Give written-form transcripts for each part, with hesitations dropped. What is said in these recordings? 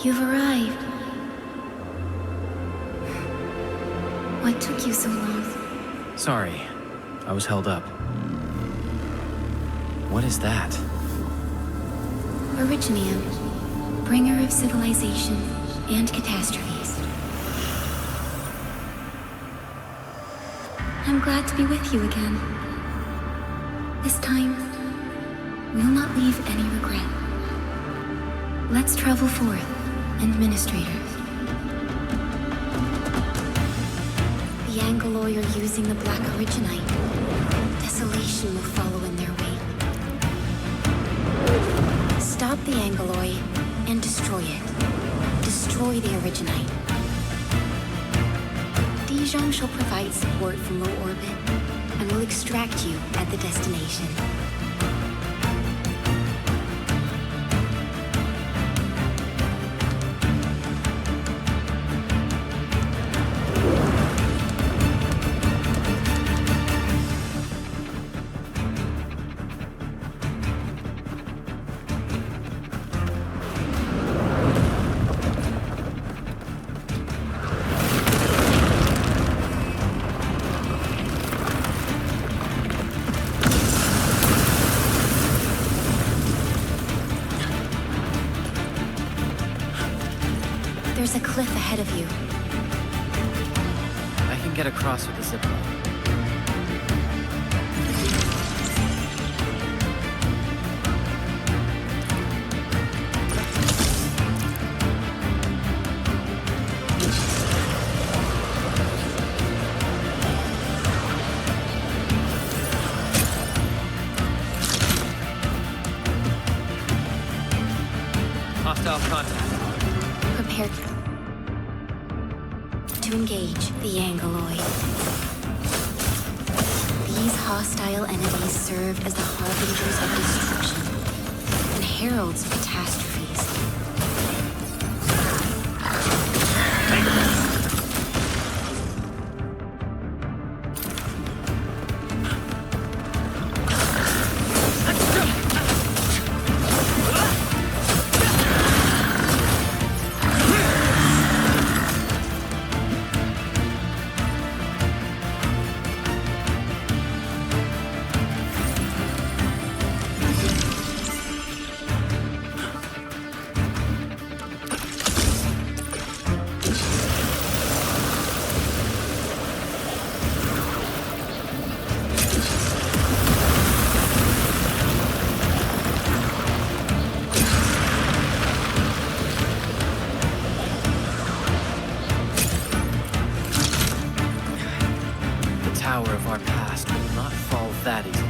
You've arrived. What took you so long? Sorry, I was held up. What is that? Originium, bringer of civilization and catastrophes. I'm glad to be with you again. This time, we'll not leave any regret. Let's travel forth, administrators. The Angoloi are using the Black Originite. Desolation will follow in their wake. Stop the Angoloi and destroy it. Destroy the Originite. Dijon shall provide support from low orbit and will extract you at the destination. There's a cliff ahead of you. I can get across with the zip line. Hostile contact. Prepare to engage the Angoloi. These hostile enemies served as the harbingers of destruction and heralds of catastrophes. Tower of our past will not fall that easily.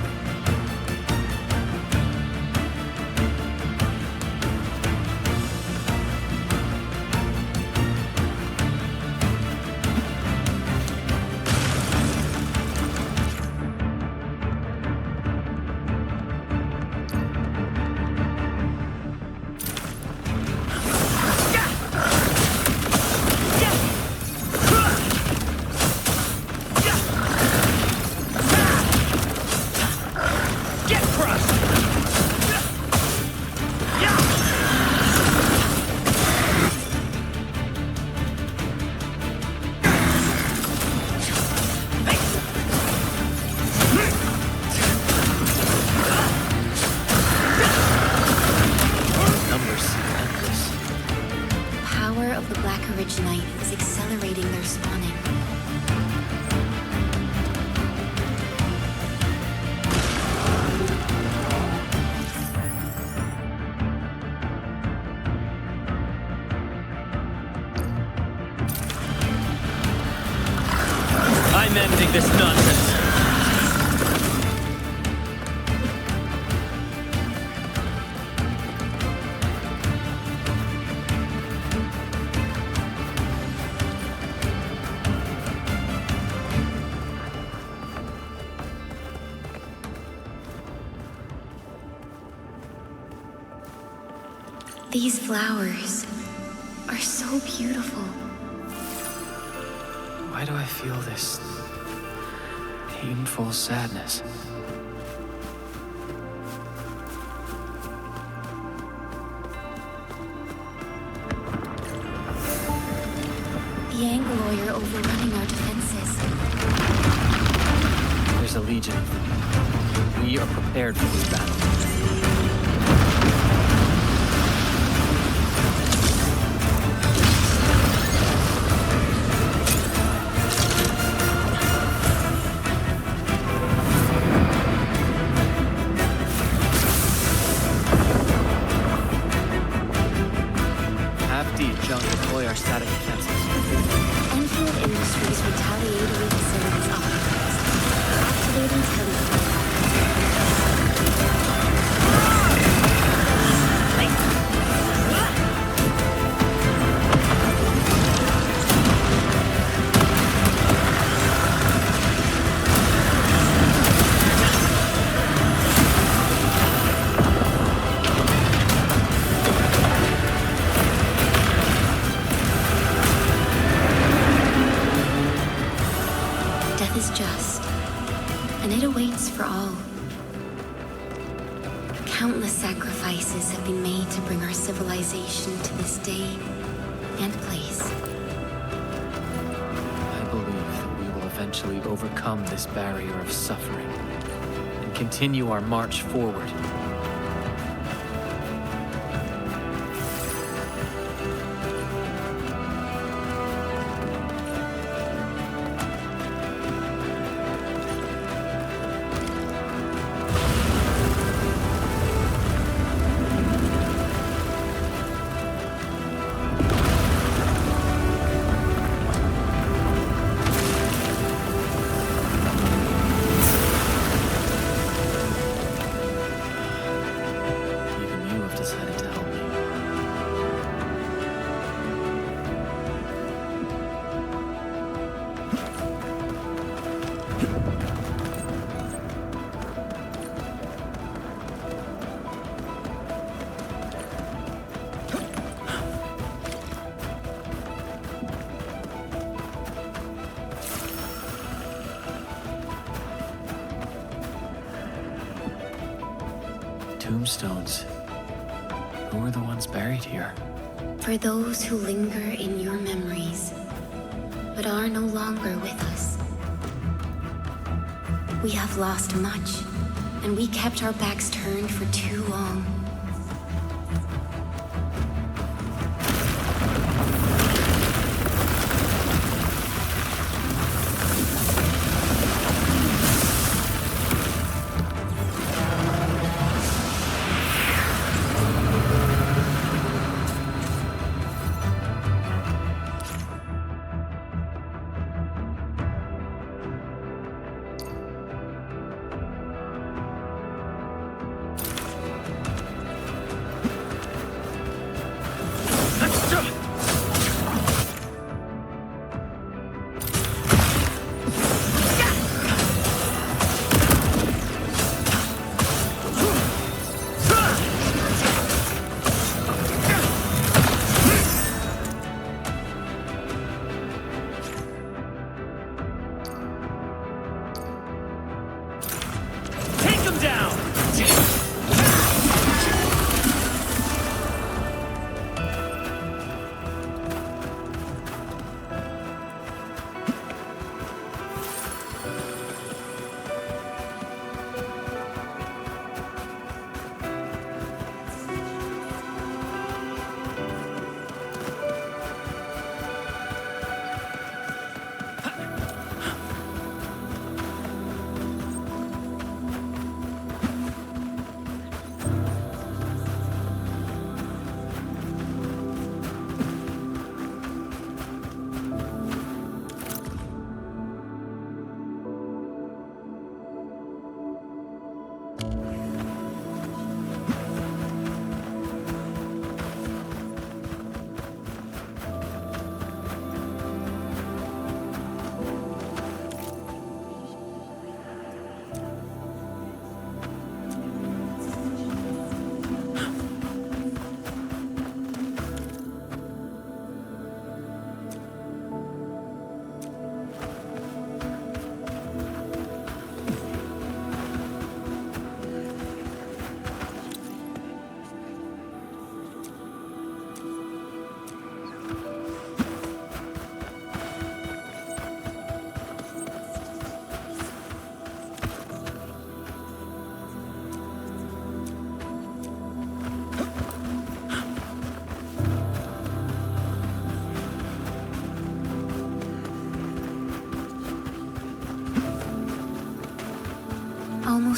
The Black Originite is accelerating their spawning. I'm ending this nonsense. These flowers are so beautiful. Why do I feel this painful sadness? destroyer overrunning our defenses. There's a legion of them. We are prepared for this battle. Deploy our static defenses. Endfield Industries retaliatory facilities authorized. Activating teleport. Death is just, and it awaits for all. Countless sacrifices have been made to bring our civilization to this day and place. I believe that we will eventually overcome this barrier of suffering and continue our march forward. Decided to help me. Tombstones. Who are the ones buried here? For those who linger in your memories, but are no longer with us. We have lost much, and we kept our backs turned for too long.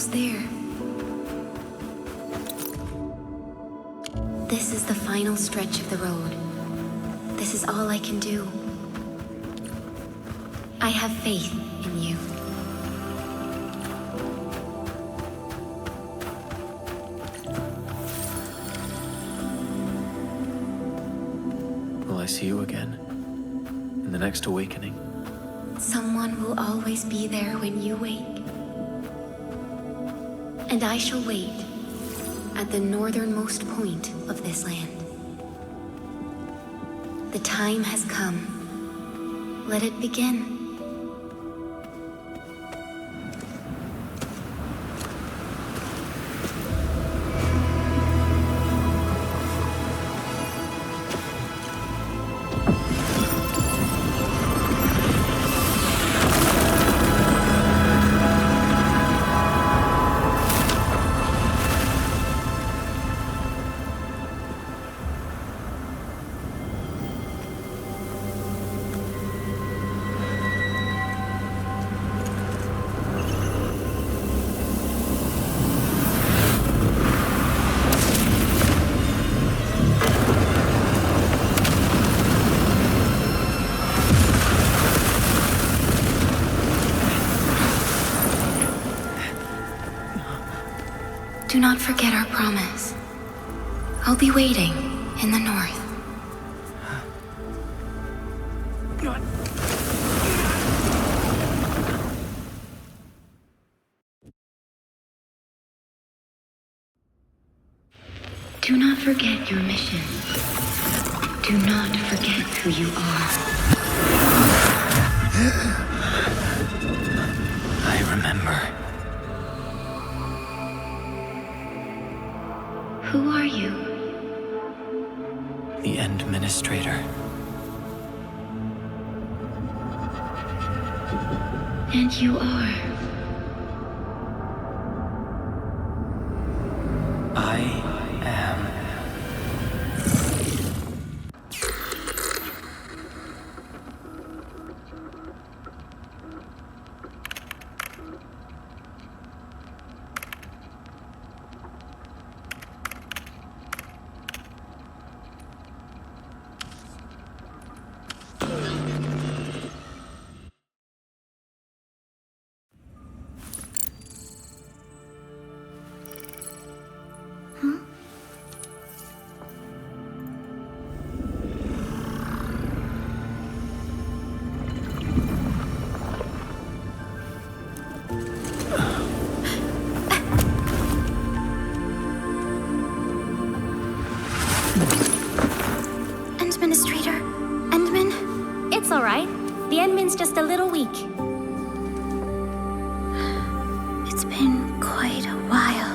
almost there. This is the final stretch of the road. This is all I can do. I have faith in you. Will I see you again? In the next awakening? Someone will always be there when you wake. And I shall wait at the northernmost point of this land. The time has come. Let it begin. Do not forget our promise. I'll be waiting in the north. Do not forget your mission. Do not forget who you are. I remember. Who are you? The Administrator. And you are. I am. Administrator? Endman? It's all right. The Endman's just a little weak. It's been quite a while.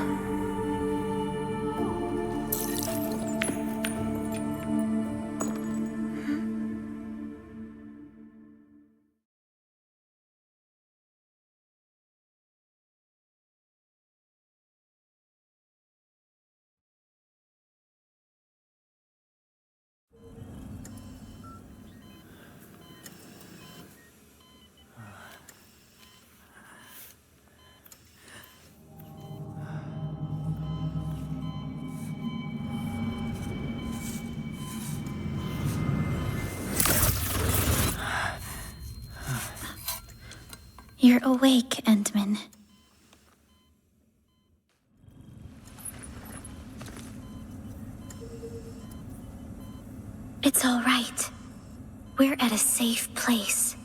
You're awake, Endman. It's all right. We're at a safe place.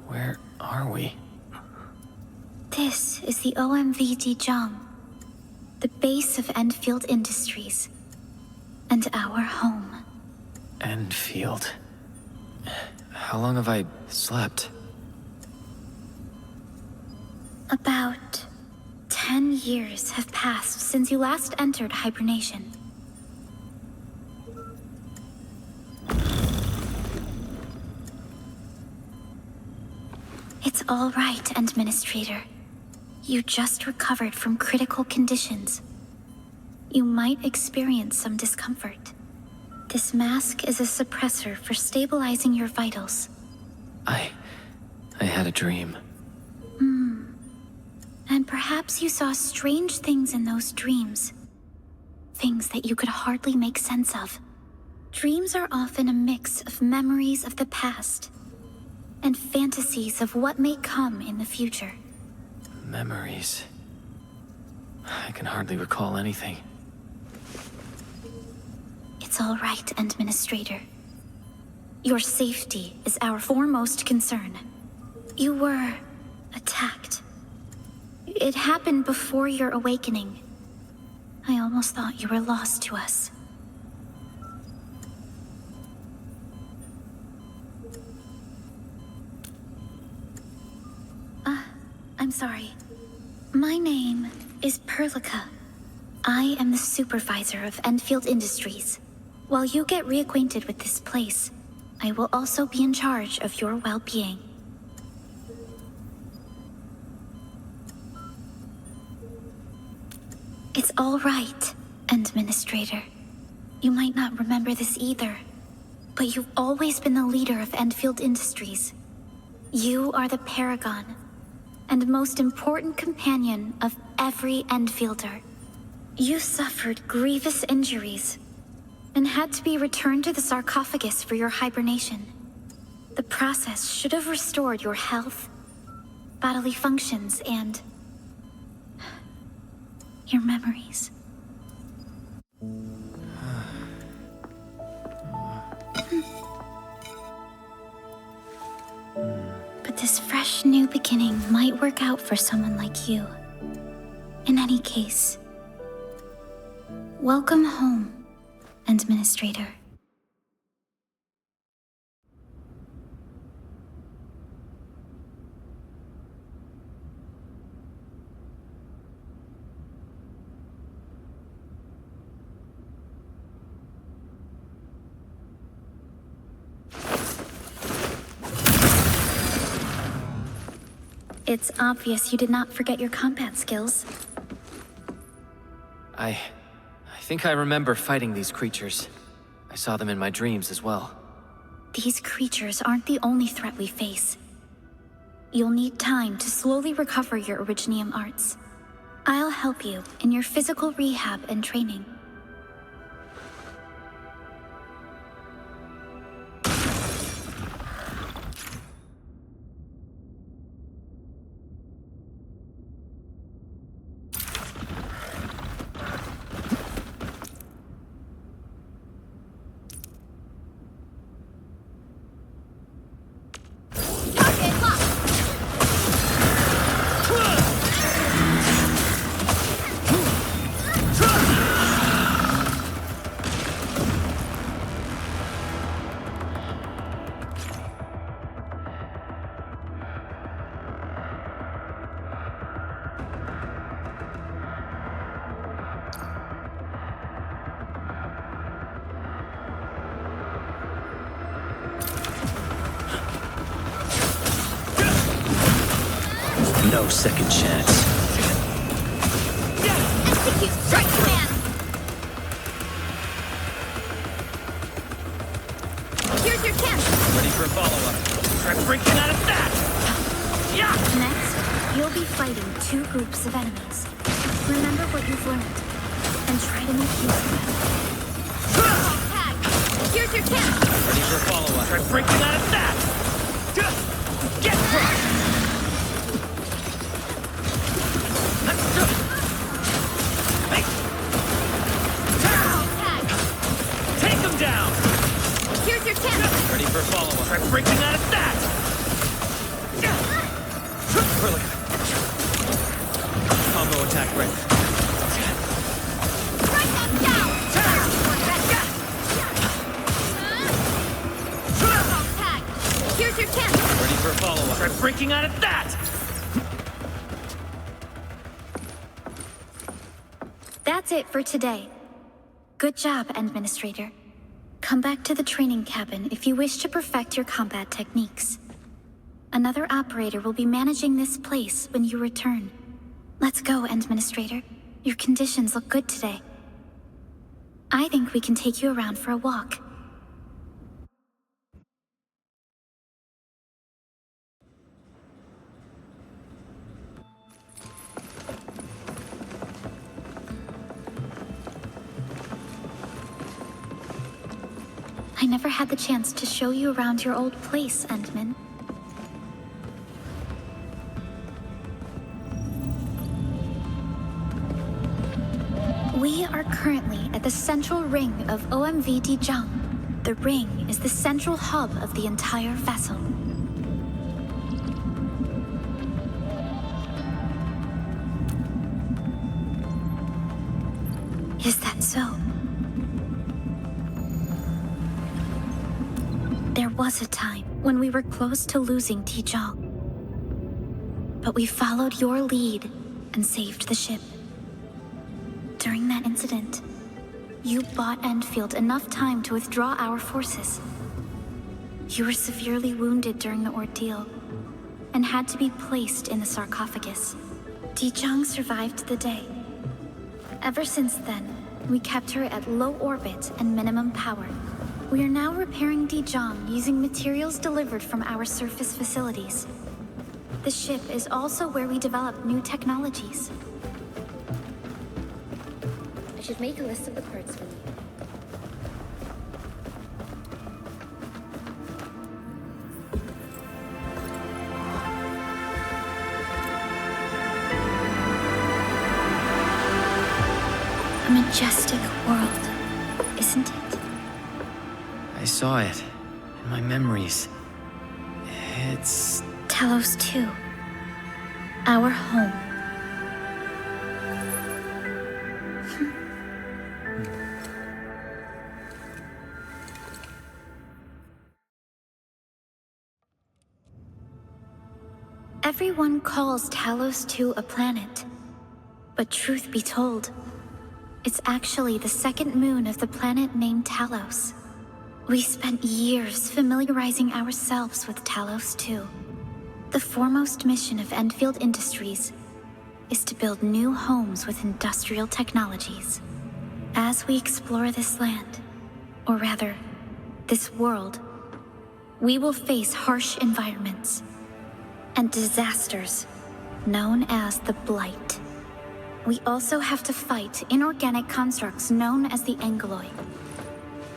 Where are we? This is the OMVD Jom, the base of Endfield Industries, and our home. Endfield. How long have I slept? About 10 years have passed since you last entered hibernation. It's all right, Administrator. You just recovered from critical conditions. You might experience some discomfort. This mask is a suppressor for stabilizing your vitals. I had a dream. And perhaps you saw strange things in those dreams. Things that you could hardly make sense of. Dreams are often a mix of memories of the past and fantasies of what may come in the future. Memories. I can hardly recall anything. It's all right, Administrator. Your safety is our foremost concern. You were attacked. It happened before your awakening. I almost thought you were lost to us. I'm sorry. My name is Perlica. I am the supervisor of Endfield Industries. While you get reacquainted with this place, I will also be in charge of your well-being. It's all right, Administrator. You might not remember this either, but you've always been the leader of Endfield Industries. You are the paragon and most important companion of every Endfielder. You suffered grievous injuries and had to be returned to the sarcophagus for your hibernation. The process should have restored your health, bodily functions, and your memories. But this fresh new beginning might work out for someone like you. In any case, welcome home, Administrator. It's obvious you did not forget your combat skills. I think I remember fighting these creatures. I saw them in my dreams as well. These creatures aren't the only threat we face. You'll need time to slowly recover your Originium arts. I'll help you in your physical rehab and training. No second chance. Execute strike command! Here's your chance! Ready for a follow-up. Try breaking out of that! Yeah! Next, you'll be fighting two groups of enemies. Remember what you've learned, and try to make use of them. Tag! Here's your chance! Ready for a follow-up. Try breaking out of that! Get crushed! Take him down! Here's your chance! Ready for a follow-up. Try breaking out of that! Combo attack ready. Strike them down! Tag! Here's your chance! Ready for a follow-up. Try breaking out of that! That's it for today. Good job, Administrator. Come back to the training cabin if you wish to perfect your combat techniques. Another operator will be managing this place when you return. Let's go, Administrator. Your conditions look good today. I think we can take you around for a walk. I never had the chance to show you around your old place, Endman. We are currently at the central ring of OMV Dijang. The ring is the central hub of the entire vessel. Is that so? There was a time when we were close to losing Dijang. But we followed your lead and saved the ship. During that incident, you bought Endfield enough time to withdraw our forces. You were severely wounded during the ordeal and had to be placed in the sarcophagus. Dijang survived the day. Ever since then, we kept her at low orbit and minimum power. We are now repairing Dijang using materials delivered from our surface facilities. The ship is also where we develop new technologies. I should make a list of the parts we need. A majestic world, isn't it? I saw it in my memories. It's... Talos 2. Our home. Everyone calls Talos 2 a planet. But truth be told, it's actually the second moon of the planet named Talos. We spent years familiarizing ourselves with Talos 2. The foremost mission of Endfield Industries is to build new homes with industrial technologies. As we explore this land, or rather, this world, we will face harsh environments and disasters known as the Blight. We also have to fight inorganic constructs known as the Angoloi.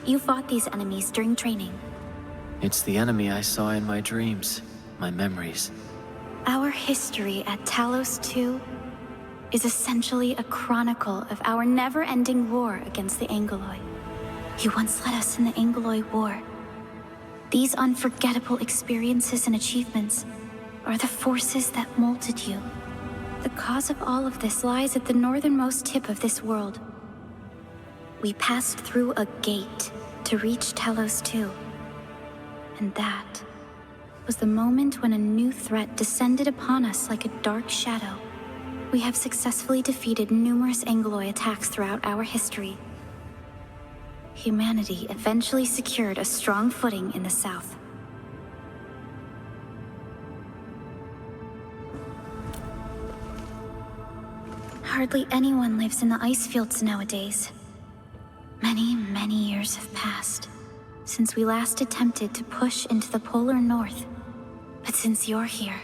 You fought these enemies during training. It's the enemy I saw in my dreams, my memories. Our history at Talos 2 is essentially a chronicle of our never-ending war against the Angoloi. You once led us in the Angoloi War. These unforgettable experiences and achievements are the forces that molded you. The cause of all of this lies at the northernmost tip of this world. We passed through a gate to reach Talos 2. And that was the moment when a new threat descended upon us like a dark shadow. We have successfully defeated numerous Angoloi attacks throughout our history. Humanity eventually secured a strong footing in the south. Hardly anyone lives in the ice fields nowadays. Many, many years have passed since we last attempted to push into the polar north. But since you're here,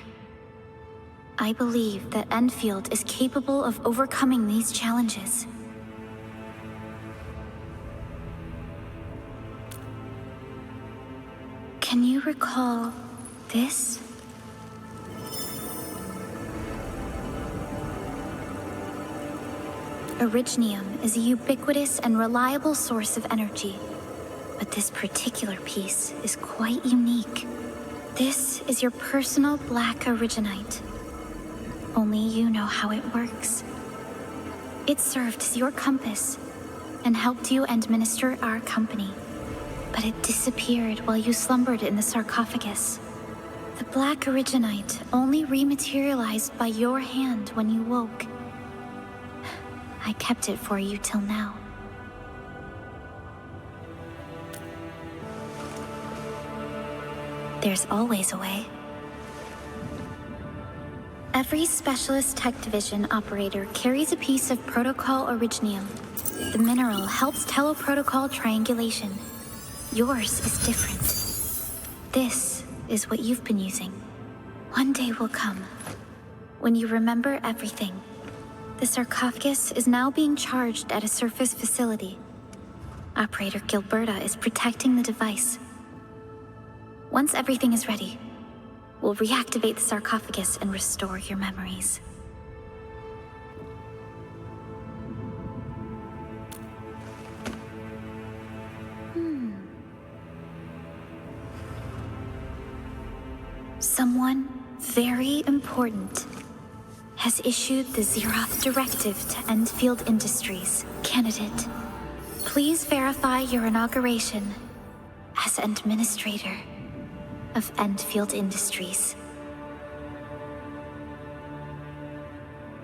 I believe that Endfield is capable of overcoming these challenges. Can you recall this? Originium is a ubiquitous and reliable source of energy, but this particular piece is quite unique. This is your personal black originite. Only you know how it works. It served as your compass and helped you administer our company, but it disappeared while you slumbered in the sarcophagus. The black originite only rematerialized by your hand when you woke. I kept it for you till now. There's always a way. Every Specialist Tech Division operator carries a piece of Protocol Originium. The mineral helps teleprotocol triangulation. Yours is different. This is what you've been using. One day will come when you remember everything. The sarcophagus is now being charged at a surface facility. Operator Gilberta is protecting the device. Once everything is ready, we'll reactivate the sarcophagus and restore your memories. Someone very important has issued the Zeroth Directive to Endfield Industries. Candidate, please verify your inauguration as Administrator of Endfield Industries.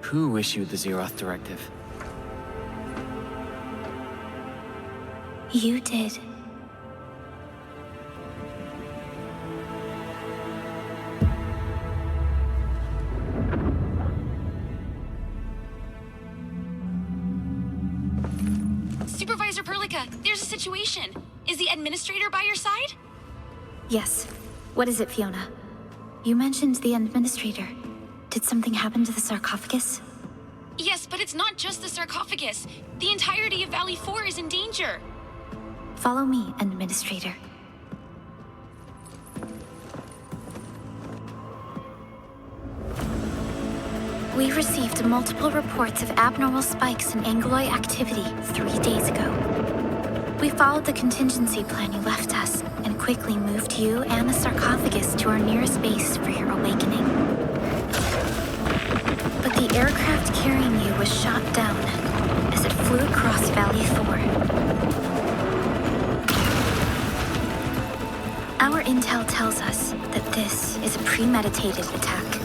Who issued the Zeroth Directive? You did. Supervisor Perlica, there's a situation. Is the administrator by your side? Yes. What is it, Fiona? You mentioned the Administrator. Did something happen to the sarcophagus? Yes, but it's not just the sarcophagus. The entirety of Valley 4 is in danger. Follow me, Administrator. We received multiple reports of abnormal spikes in Angloid activity 3 days ago. We followed the contingency plan you left us and quickly moved you and the sarcophagus to our nearest base for your awakening. But the aircraft carrying you was shot down as it flew across Valley 4. Our intel tells us that this is a premeditated attack.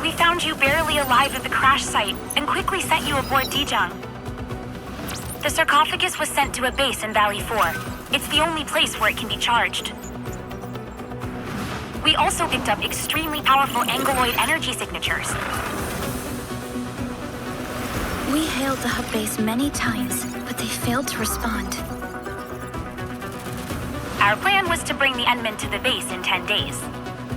We found you barely alive at the crash site and quickly sent you aboard Dijang. The sarcophagus was sent to a base in Valley 4. It's the only place where it can be charged. We also picked up extremely powerful Angloid energy signatures. We hailed the hub base many times, but they failed to respond. Our plan was to bring the Endmen to the base in 10 days.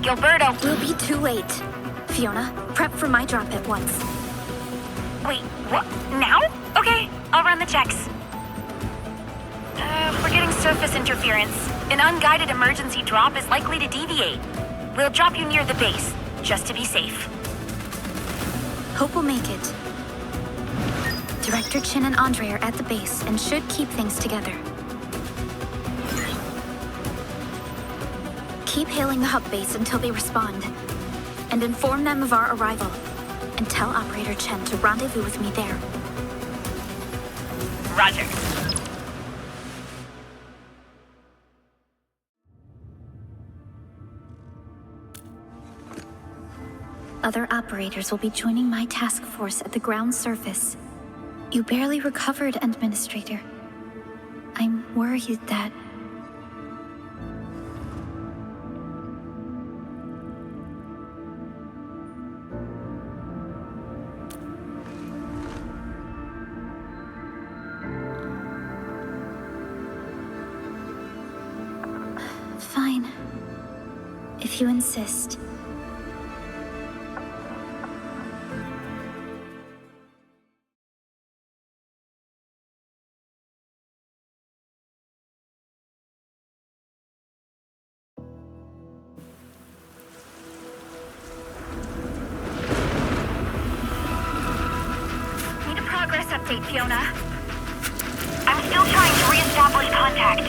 Gilberto... We'll be too late. Fiona, prep for my drop at once. Wait, what? Now? Okay, I'll run the checks. We're getting surface interference. An unguided emergency drop is likely to deviate. We'll drop you near the base, just to be safe. Hope we'll make it. Director Chin and Andre are at the base and should keep things together. Keep hailing the hub base until they respond. And inform them of our arrival. And tell Operator Chen to rendezvous with me there. Roger. Other operators will be joining my task force at the ground surface. You barely recovered, Administrator. I'm worried that... Fine. If you insist. Need a progress update, Fiona. I'm still trying to re-establish contact.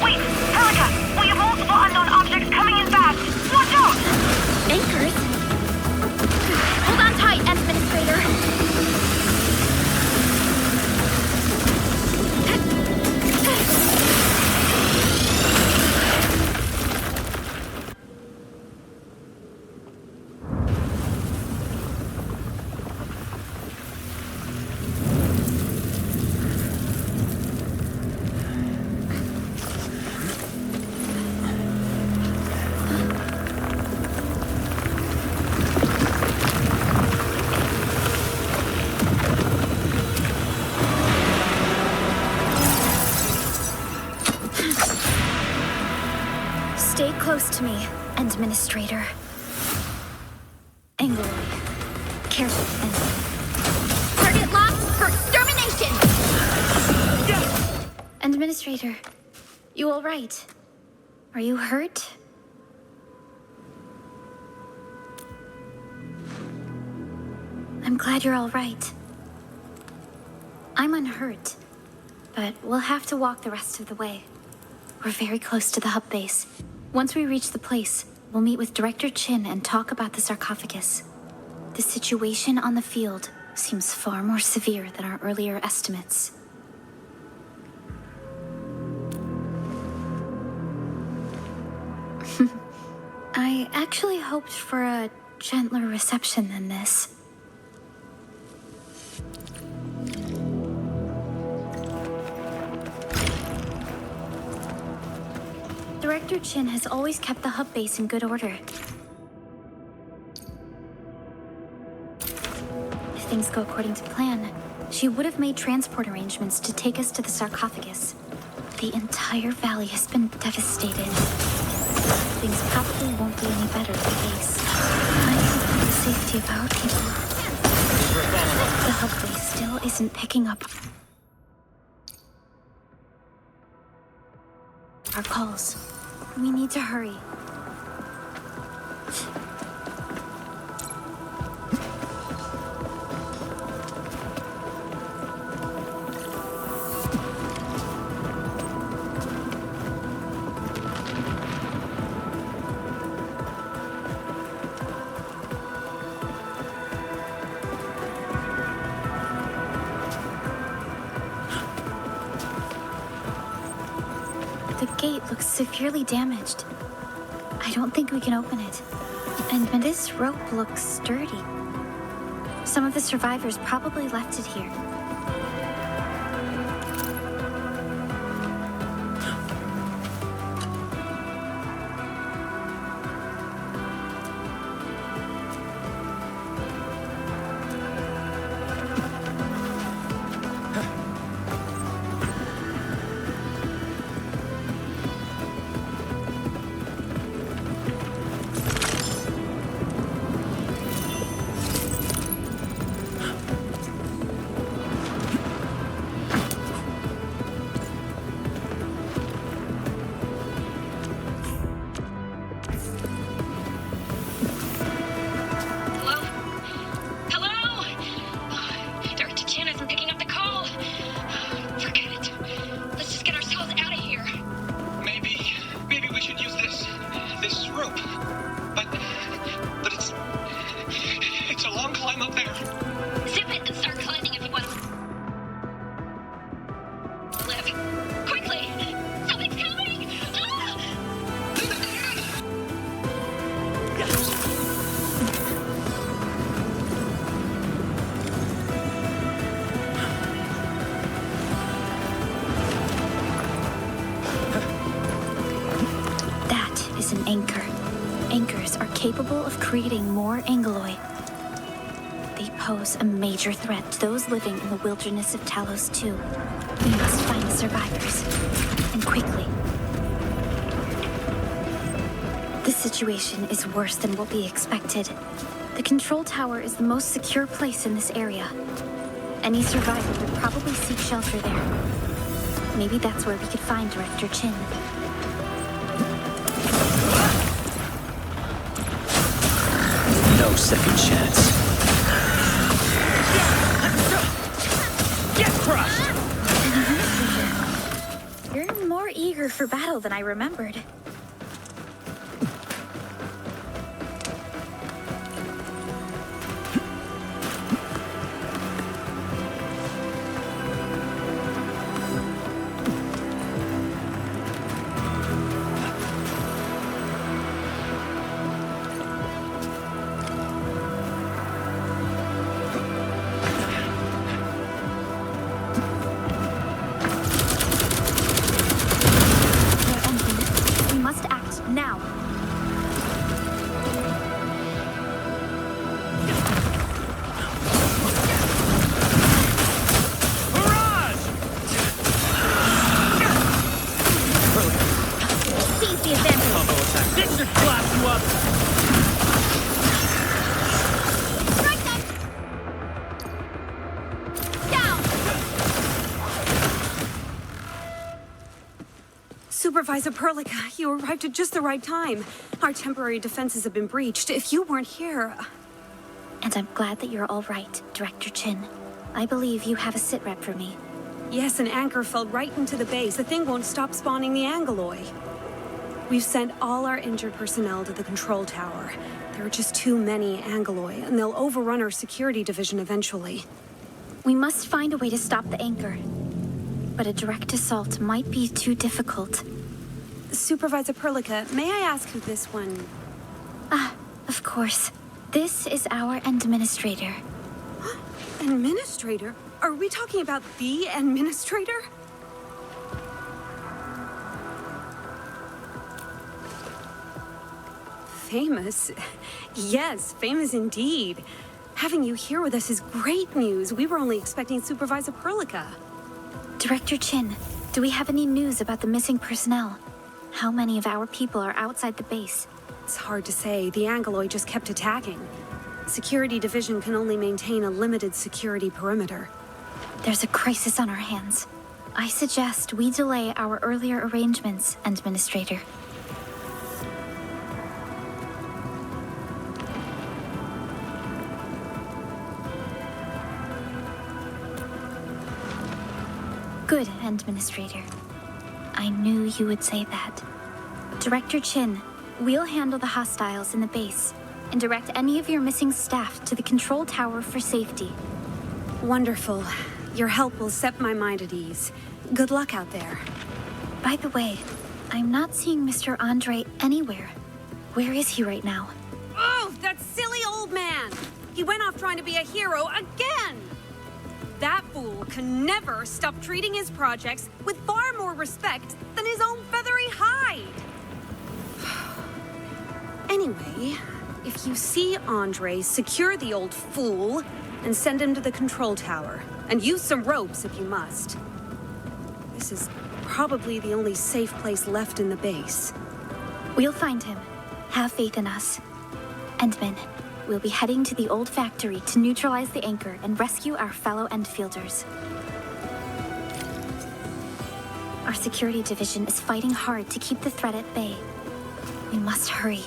Wait, Perlica! We have multiple unknown objects coming in fast! Watch out! Anchors? Hold on tight, Administrator. close to me, Administrator. Aloy. Careful, Endfield. Target locked for extermination! Administrator, you all right? Are you hurt? I'm glad you're all right. I'm unhurt, but we'll have to walk the rest of the way. We're very close to the hub base. Once we reach the place, we'll meet with Director Chin and talk about the sarcophagus. The situation on the field seems far more severe than our earlier estimates. I actually hoped for a gentler reception than this. Director Chin has always kept the hub base in good order. If things go according to plan, she would have made transport arrangements to take us to the sarcophagus. The entire valley has been devastated. Things probably won't be any better at the base. I hope for the safety of our people. The hub base still isn't picking up our calls. We need to hurry. The gate looks severely damaged. I don't think we can open it. And this rope looks sturdy. Some of the survivors probably left it here. Anchors are capable of creating more Angeloi. They pose a major threat to those living in the wilderness of Talos too. We must find the survivors, and quickly. The situation is worse than what we expected. The control tower is the most secure place in this area. Any survivor would probably seek shelter there. Maybe that's where we could find Director Chin. No second chance. Get crushed! You're more eager for battle than I remembered. Supervisor Perlica, you arrived at just the right time. Our temporary defenses have been breached. If you weren't here... And I'm glad that you're all right, Director Chin. I believe you have a sitrep for me. Yes, an anchor fell right into the base. The thing won't stop spawning the Angoloi. We've sent all our injured personnel to the control tower. There are just too many Angoloi, and they'll overrun our security division eventually. We must find a way to stop the anchor. But a direct assault might be too difficult. Supervisor Perlica, may I ask who this one... Ah, of course. This is our administrator. Administrator? Are we talking about the administrator? Famous? Yes, famous indeed. Having you here with us is great news. We were only expecting Supervisor Perlica. Director Chin, do we have any news about the missing personnel? How many of our people are outside the base? It's hard to say. The Angoloi just kept attacking. Security division can only maintain a limited security perimeter. There's a crisis on our hands. I suggest we delay our earlier arrangements, Administrator. Good, Administrator. I knew you would say that. Director Chin, we'll handle the hostiles in the base and direct any of your missing staff to the control tower for safety. Wonderful. Your help will set my mind at ease. Good luck out there. By the way, I'm not seeing Mr. Andre anywhere. Where is he right now? Oh, that silly old man! He went off trying to be a hero again! That fool can never stop treating his projects with far more respect than his own feathery hide! Anyway, if you see Andre, secure the old fool and send him to the control tower. And use some ropes if you must. This is probably the only safe place left in the base. We'll find him. Have faith in us. Endman, we'll be heading to the old factory to neutralize the anchor and rescue our fellow Endfielders. Our security division is fighting hard to keep the threat at bay. We must hurry.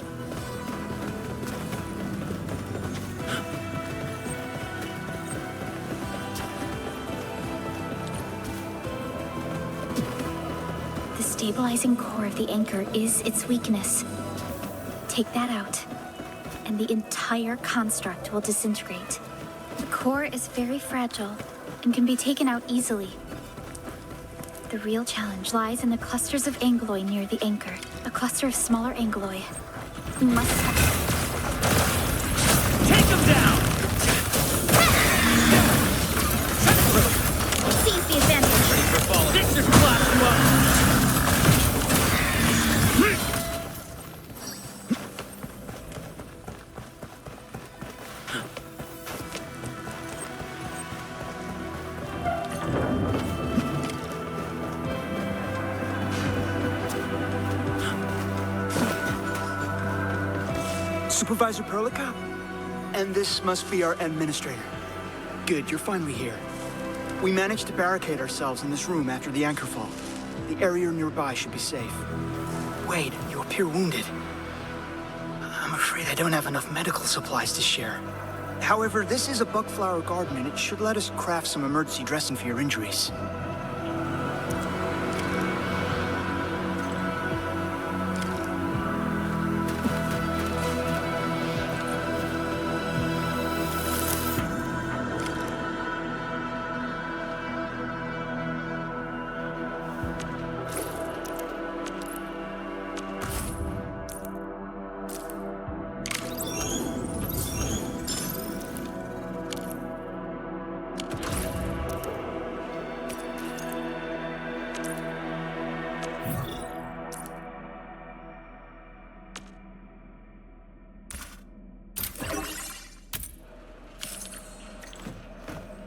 The stabilizing core of the anchor is its weakness. Take that out, and the entire construct will disintegrate. The core is very fragile and can be taken out easily. The real challenge lies in the clusters of Angoloi near the anchor. A cluster of smaller Angoloi. We must Take them down! seize the advantage. Ready for fall. This just blast you up! Supervisor Perlica? And this must be our administrator. Good, you're finally here. We managed to barricade ourselves in this room after the anchor fall. The area nearby should be safe. Wait, you appear wounded. I'm afraid I don't have enough medical supplies to share. However, this is a bugflower garden and it should let us craft some emergency dressing for your injuries.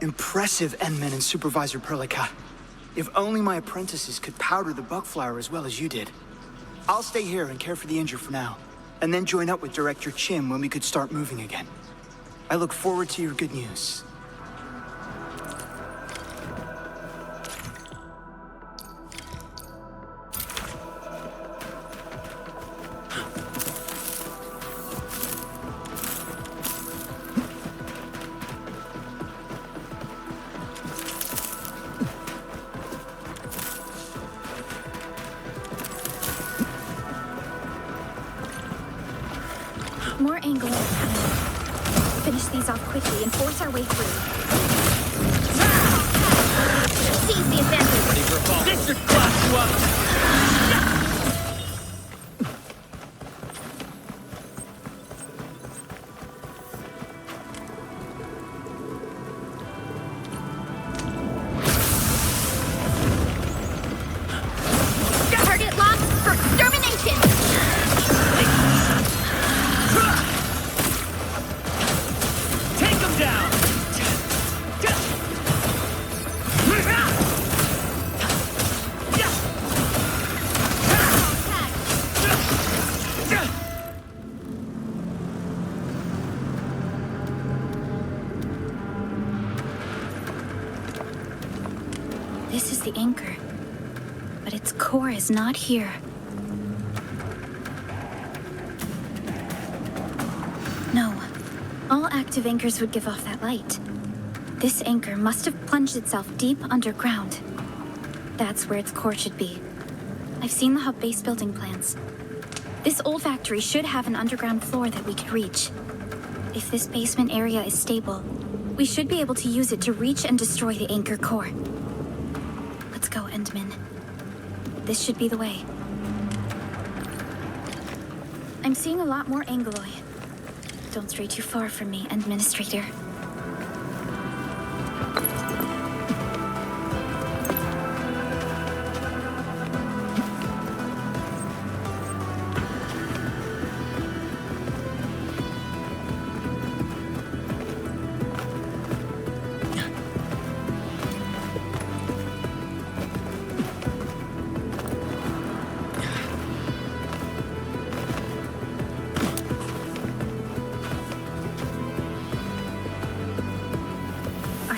Impressive, Endman and Supervisor Perlica. If only my apprentices could powder the bugflower as well as you did. I'll stay here and care for the injured for now, and then join up with Director Chin when we could start moving again. I look forward to your good news. off quickly and force our way through. Seize the advantage. Ready for a fall. This should class you up! Target locked for extermination! Take him down! This is the anchor, but its core is not here. No. All active anchors would give off that light. This anchor must have plunged itself deep underground. That's where its core should be. I've seen the hub base building plans. This old factory should have an underground floor that we could reach. If this basement area is stable, we should be able to use it to reach and destroy the anchor core. Let's go, Endman. This should be the way. I'm seeing a lot more Angloy. Don't stray too far from me, Administrator.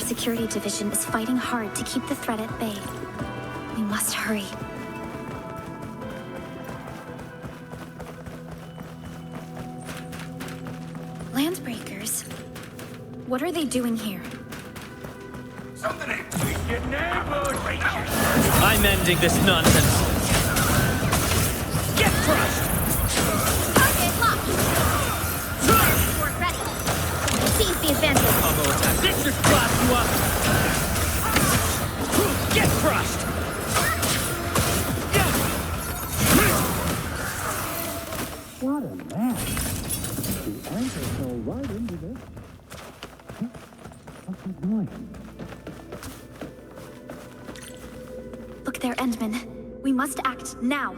Security division is fighting hard to keep the threat at bay. We must hurry. Landbreakers? What are they doing here? I'm ending this nonsense. Get crushed! Target locked! We're ready. Seize the advantage. Combo attack. This should class you up! Get crushed! What a mess. The anchor fell right into this. What's he doing? Look there, Endman. We must act now.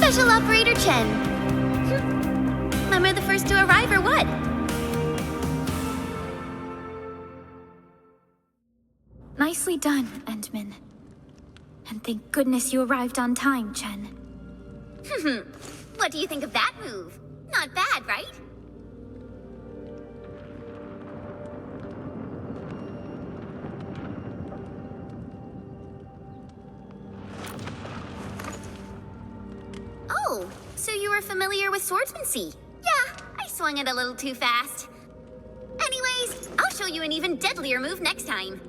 Special Operator Chen. Am I the first to arrive or what? Nicely done, Endman. And thank goodness you arrived on time, Chen. What do you think of that move? Not bad, right? Oh, so you were familiar with swordsmancy? Yeah, I swung it a little too fast. Anyways, I'll show you an even deadlier move next time.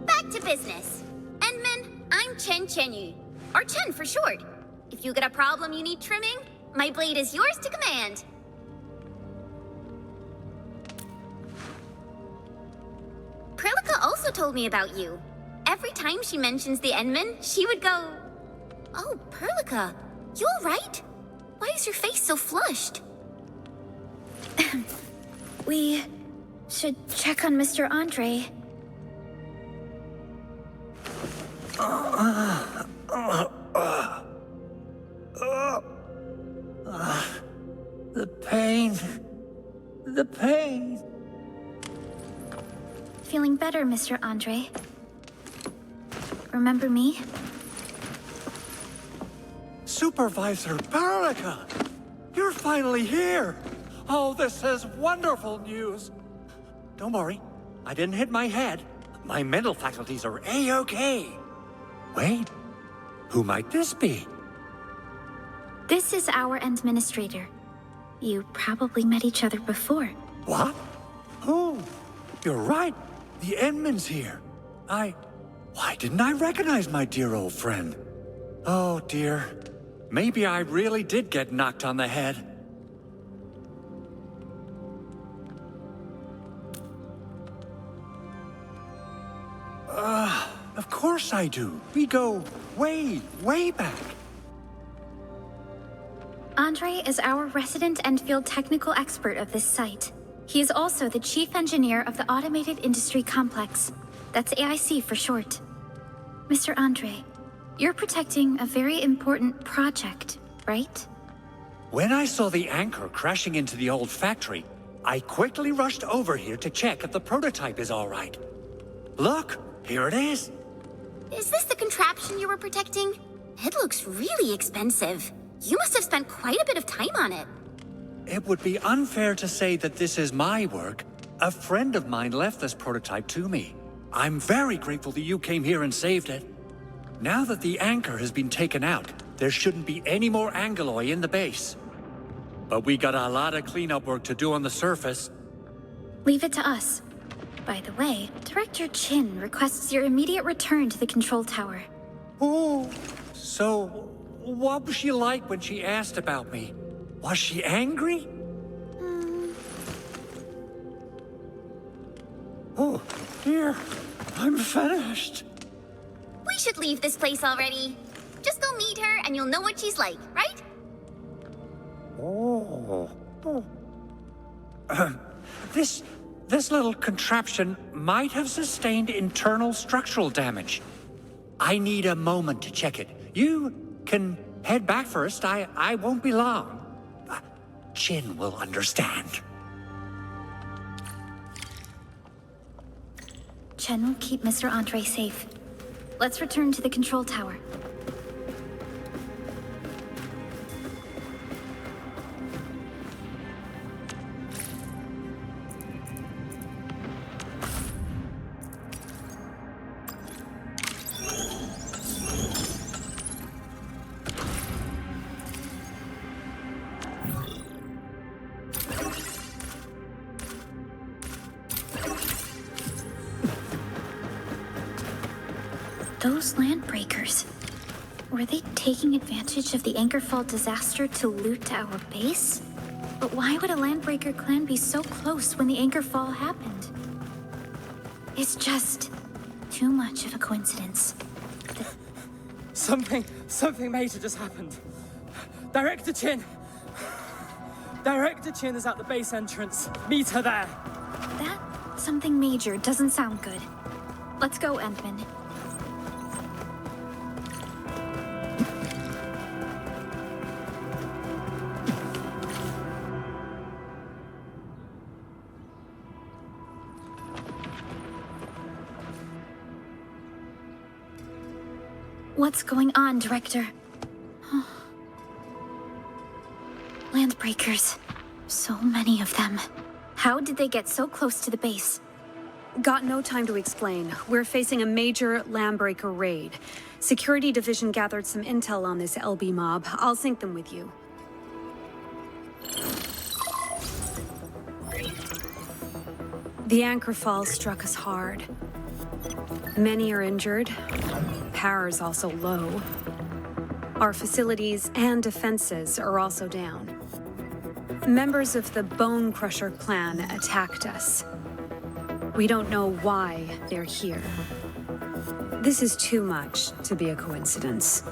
Back to business. Endman, I'm Chen Chenyu, or Chen for short. If you get a problem you need trimming, my blade is yours to command. Prilika also told me about you. Every time she mentions the Endman, she would go, "Oh, Prilika, you alright? Why is your face so flushed?" We should check on Mr. Andre. The pain. The pain. Feeling better, Mr. Andre? Remember me? Supervisor Baraka! You're finally here! Oh, this is wonderful news! Don't worry, I didn't hit my head. My mental faculties are A-okay. Wait, who might this be? This is our administrator. You probably met each other before. What? Oh, you're right. The Endman's here. Why didn't I recognize my dear old friend? Oh, dear. Maybe I really did get knocked on the head. Of course I do. We go way, way back. Andre is our resident Endfield technical expert of this site. He is also the chief engineer of the Automated Industry Complex. That's AIC for short. Mr. Andre, you're protecting a very important project, right? When I saw the anchor crashing into the old factory, I quickly rushed over here to check if the prototype is all right. Look, here it is. Is this the contraption you were protecting? It looks really expensive. You must have spent quite a bit of time on it. It would be unfair to say that this is my work. A friend of mine left this prototype to me. I'm very grateful that you came here and saved it. Now that the anchor has been taken out, there shouldn't be any more Angeloi in the base. But we got a lot of cleanup work to do on the surface. Leave it to us. By the way, Director Chin requests your immediate return to the control tower. Oh, so what was she like when she asked about me? Was she angry? Oh, dear. I'm finished. We should leave this place already. Just go meet her and you'll know what she's like, right? Oh. This little contraption might have sustained internal structural damage. I need a moment to check it. You can head back first. I won't be long. Chin will understand. Chen will keep Mr. Andre safe. Let's return to the control tower. Those landbreakers. Were they taking advantage of the Anchorfall disaster to loot our base? But why would a landbreaker clan be so close when the Anchorfall happened? It's just too much of a coincidence. Something major just happened. Director Chin is at the base entrance. Meet her there. That something major doesn't sound good. Let's go, Endman. What's going on, Director? Landbreakers. So many of them. How did they get so close to the base? Got no time to explain. We're facing a major Landbreaker raid. Security Division gathered some intel on this LB mob. I'll sync them with you. The anchor fall struck us hard. Many are injured. Power is also low. Our facilities and defenses are also down. Members of the Bone Crusher clan attacked us. We don't know why they're here. This is too much to be a coincidence.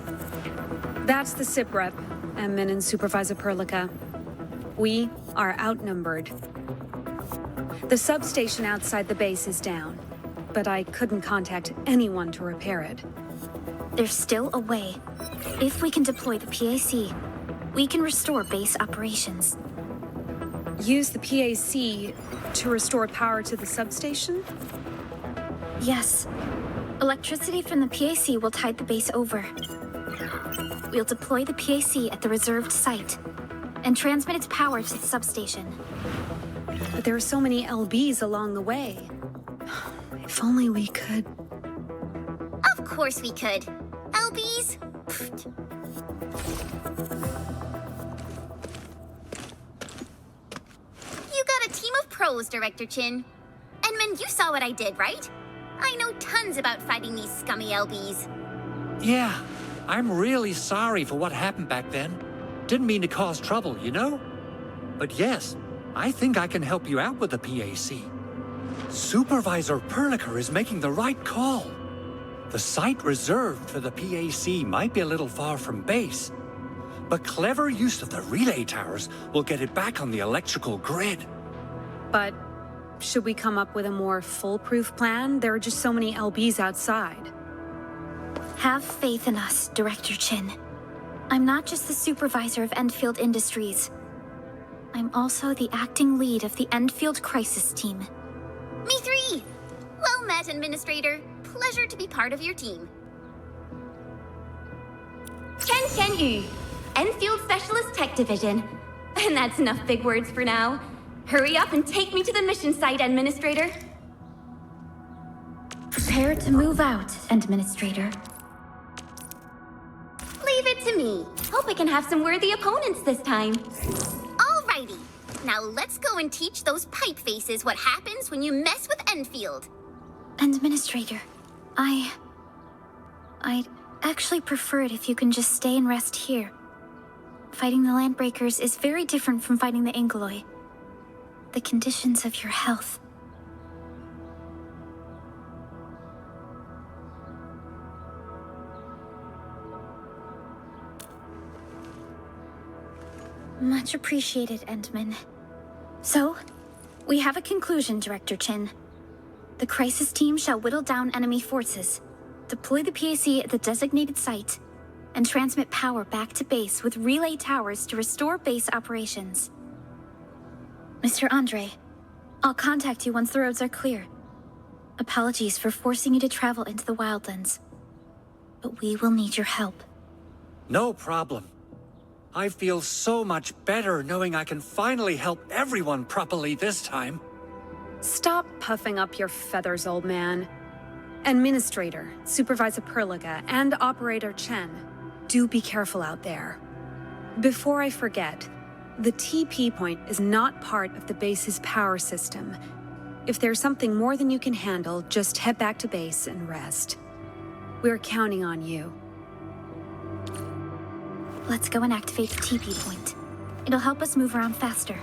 That's the SIP rep, Admin and Supervisor Perlica. We are outnumbered. The substation outside the base is down, but I couldn't contact anyone to repair it. There's still a way. If we can deploy the PAC, we can restore base operations. Use the PAC to restore power to the substation? Yes. Electricity from the PAC will tide the base over. We'll deploy the PAC at the reserved site and transmit its power to the substation. But there are so many LBs along the way. If only we could... Of course we could. LBs? Pfft. You got a team of pros, Director Chin. Enman, you saw what I did, right? I know tons about fighting these scummy LBs. Yeah, I'm really sorry for what happened back then. Didn't mean to cause trouble, you know? But yes, I think I can help you out with the PAC. Supervisor Perlica is making the right call. The site reserved for the PAC might be a little far from base, but clever use of the relay towers will get it back on the electrical grid. But should we come up with a more foolproof plan? There are just so many LBs outside. Have faith in us, Director Chin. I'm not just the supervisor of Endfield Industries. I'm also the acting lead of the Endfield Crisis Team. Me three! Well met, Administrator. Pleasure to be part of your team. Chen Yu, Enfield Specialist Tech Division. And that's enough big words for now. Hurry up and take me to the mission site, Administrator. Prepare to move out, Administrator. Leave it to me. Hope I can have some worthy opponents this time. Alrighty. Now let's go and teach those pipe faces what happens when you mess with Enfield. Administrator, I'd actually prefer it if you can just stay and rest here. Fighting the Landbreakers is very different from fighting the Angeloi. The conditions of your health. Much appreciated, Endman. So, we have a conclusion, Director Chin. The crisis team shall whittle down enemy forces, deploy the PAC at the designated site, and transmit power back to base with relay towers to restore base operations. Mr. Andre, I'll contact you once the roads are clear. Apologies for forcing you to travel into the wildlands, but we will need your help. No problem. I feel so much better knowing I can finally help everyone properly this time. Stop puffing up your feathers, old man. Administrator, Supervisor Perlica, and Operator Chen, do be careful out there. Before I forget, the TP point is not part of the base's power system. If there's something more than you can handle, just head back to base and rest. We're counting on you. Let's go and activate the TP point. It'll help us move around faster.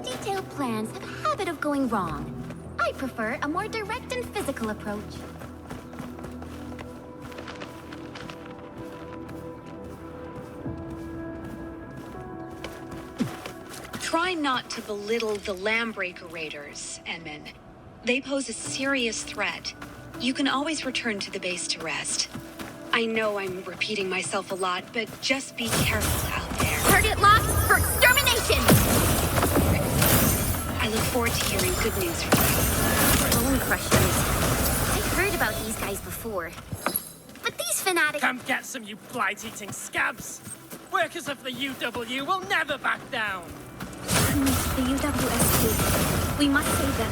Detailed plans have a habit of going wrong. I prefer a more direct and physical approach. Try not to belittle the Lambreaker Raiders, Enman. They pose a serious threat. You can always return to the base to rest. I know I'm repeating myself a lot, but just be careful out there. Target locked for extermination! I look forward to hearing good news from you. Bone crushers. I've heard about these guys before. But these fanatics... Come get some, you blight-eating scabs! Workers of the UW will never back down! The UWST. We must save them.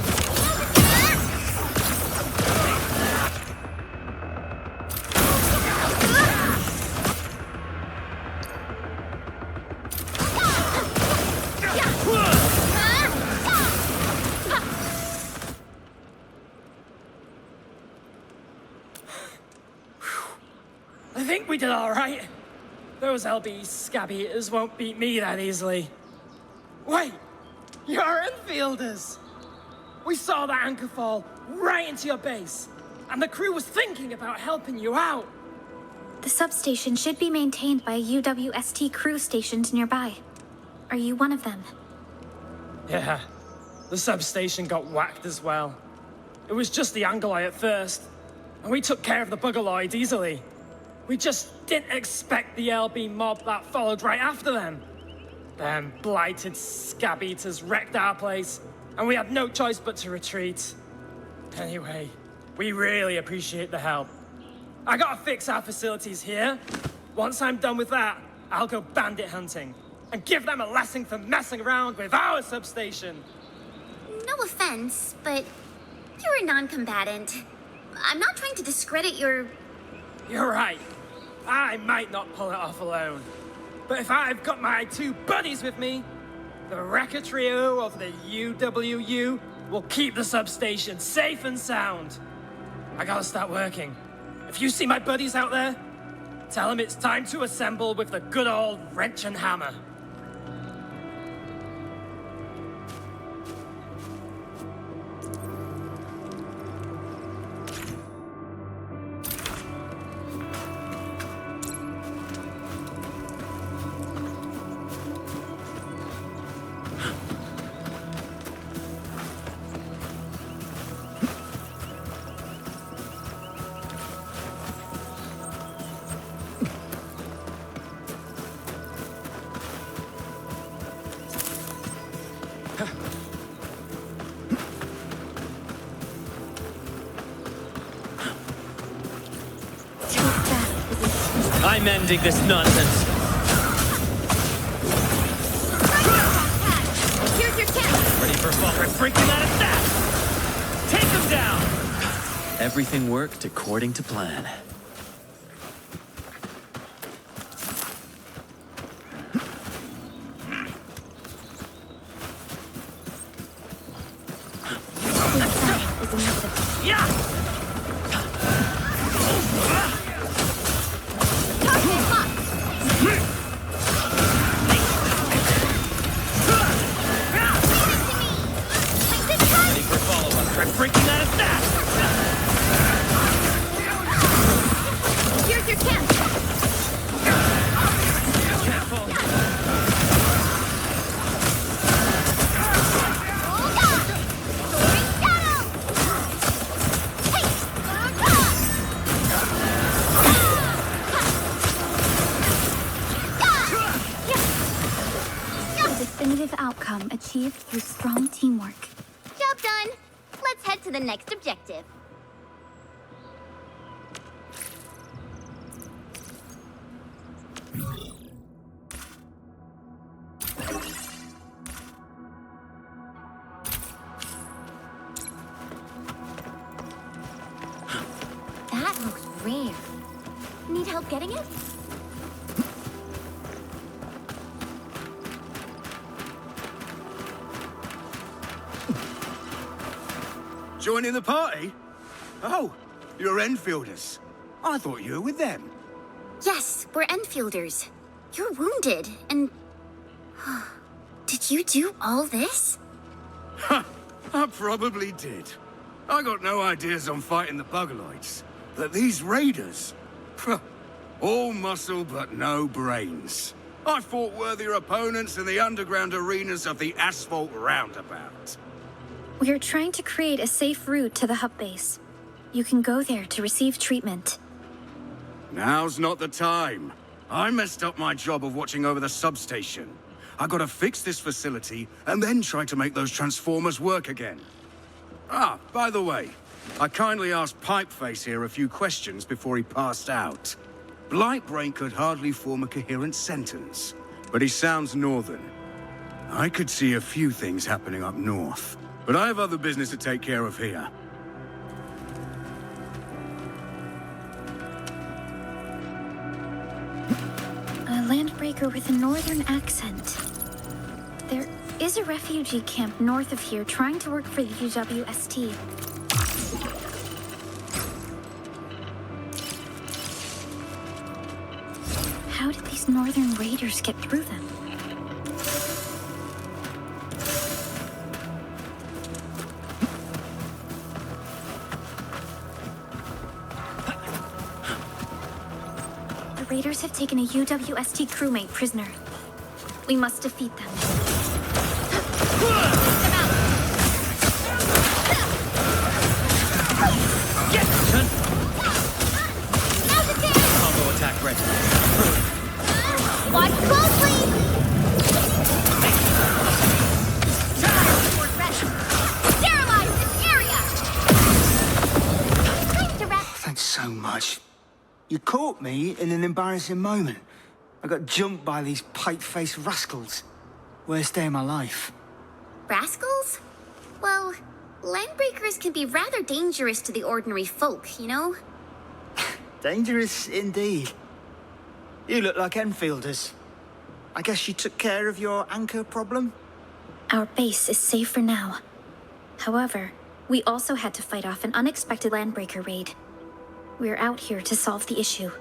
I think we did all right. Those LB scab eaters won't beat me that easily. Wait, you're Enfielders! We saw that anchor fall right into your base, and the crew was thinking about helping you out. The substation should be maintained by UWST crew stationed nearby. Are you one of them? Yeah, the substation got whacked as well. It was just the Angoli at first, and we took care of the Bugaloid easily. We just didn't expect the LB mob that followed right after them. Them blighted scab eaters wrecked our place, and we had no choice but to retreat. Anyway, we really appreciate the help. I gotta fix our facilities here. Once I'm done with that, I'll go bandit hunting and give them a lesson for messing around with our substation. No offense, but you're a non-combatant. I'm not trying to discredit your... You're right. I might not pull it off alone. But if I've got my two buddies with me, the Wrecker Trio of the UWU will keep the substation safe and sound. I gotta start working. If you see my buddies out there, tell them it's time to assemble with the good old wrench and hammer. I'm ending this nonsense. Here's your chance! Ready for fall. We're breaking out of that! Take them down! Everything worked according to plan. Yeah! Breaking out of that! Here's your chance! Careful! A definitive outcome achieved through strong teamwork. Job done! Let's head to the next objective. That looks rare. Need help getting it? Joining the party? Oh, you're Enfielders. I thought you were with them. Yes, we're Enfielders. You're wounded, and... Did you do all this? Ha! I probably did. I got no ideas on fighting the Bugaloids. But these raiders... all muscle but no brains. I fought worthier opponents in the underground arenas of the asphalt roundabout. We are trying to create a safe route to the hub base. You can go there to receive treatment. Now's not the time. I messed up my job of watching over the substation. I gotta fix this facility and then try to make those transformers work again. Ah, by the way, I kindly asked Pipeface here a few questions before he passed out. Blightbrain could hardly form a coherent sentence, but he sounds northern. I could see a few things happening up north, but I have other business to take care of here. A landbreaker with a northern accent. There is a refugee camp north of here trying to work for the UWST. How did these northern raiders get through them? The raiders have taken a UWST crewmate prisoner. We must defeat them. Get son! Combo attack ready. Watch closely! Sterilize this area! Time to wrap. Thanks so much. You caught me in an embarrassing moment. I got jumped by these pipe-faced rascals. Worst day of my life. Rascals? Well, landbreakers can be rather dangerous to the ordinary folk, you know? Dangerous indeed. You look like Enfielders. I guess you took care of your anchor problem? Our base is safe for now. However, we also had to fight off an unexpected landbreaker raid. We're out here to solve the issue.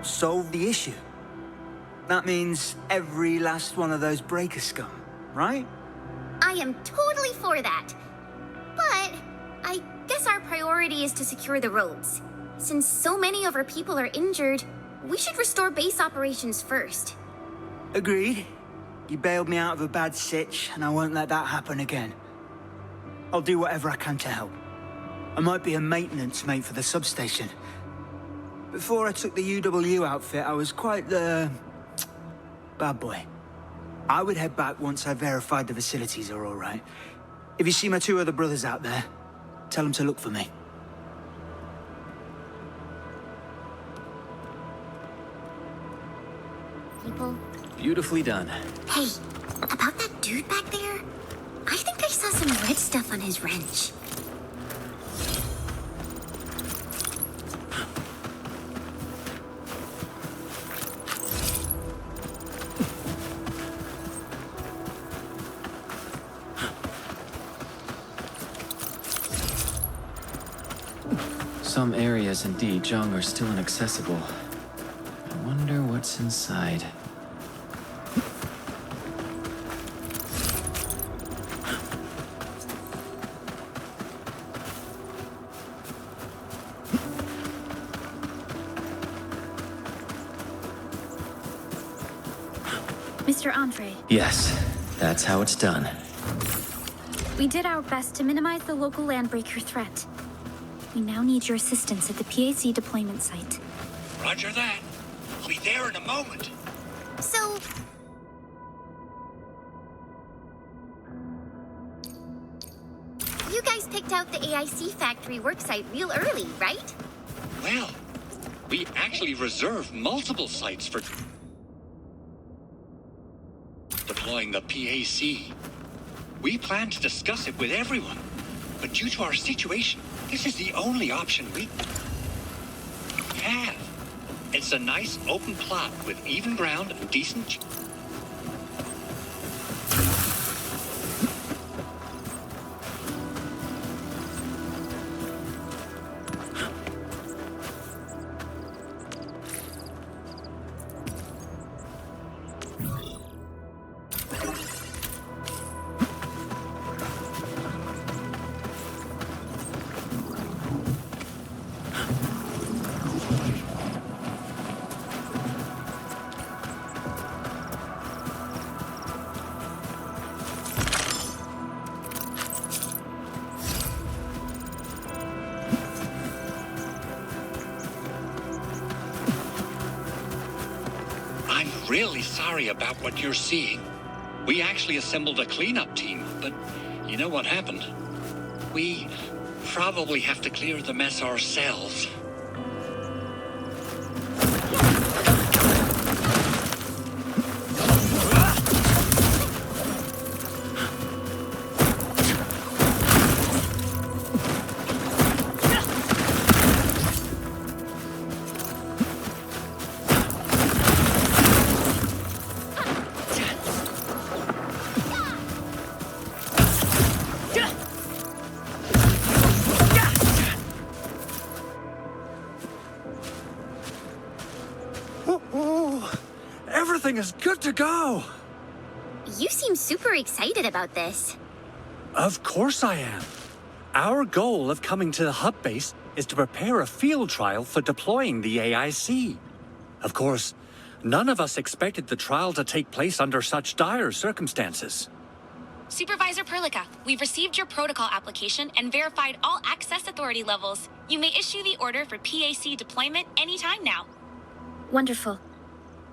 Solve the issue? That means every last one of those breaker scum, right? I am totally for that. But I guess our priority is to secure the roads. Since so many of our people are injured, we should restore base operations first. Agreed. You bailed me out of a bad sitch, and I won't let that happen again. I'll do whatever I can to help. I might be a maintenance mate for the substation. Before I took the UW outfit, I was quite the... bad boy. I would head back once I verified the facilities are all right. If you see my two other brothers out there, tell them to look for me. People... Beautifully done. Hey, about that dude back there? I think I saw some red stuff on his wrench. Some areas indeed, Zhang, are still inaccessible. I wonder what's inside. Mr. Andre, Yes, that's how it's done. we did our best to minimize the local landbreaker threat. We now need your assistance at the PAC deployment site. Roger that. I'll be there in a moment. So... you guys picked out the AIC factory worksite real early, right? Well, we actually reserved multiple sites for deploying the PAC. We plan to discuss it with everyone, but due to our situation, this is the only option we have. It's a nice open plot with even ground and decent... really sorry about what you're seeing. We actually assembled a cleanup team, but you know what happened? We probably have to clear the mess ourselves. Everything is good to go! You seem super excited about this. Of course I am. Our goal of coming to the hub base is to prepare a field trial for deploying the AIC. Of course, none of us expected the trial to take place under such dire circumstances. Supervisor Perlica, we've received your protocol application and verified all access authority levels. You may issue the order for PAC deployment anytime now. Wonderful.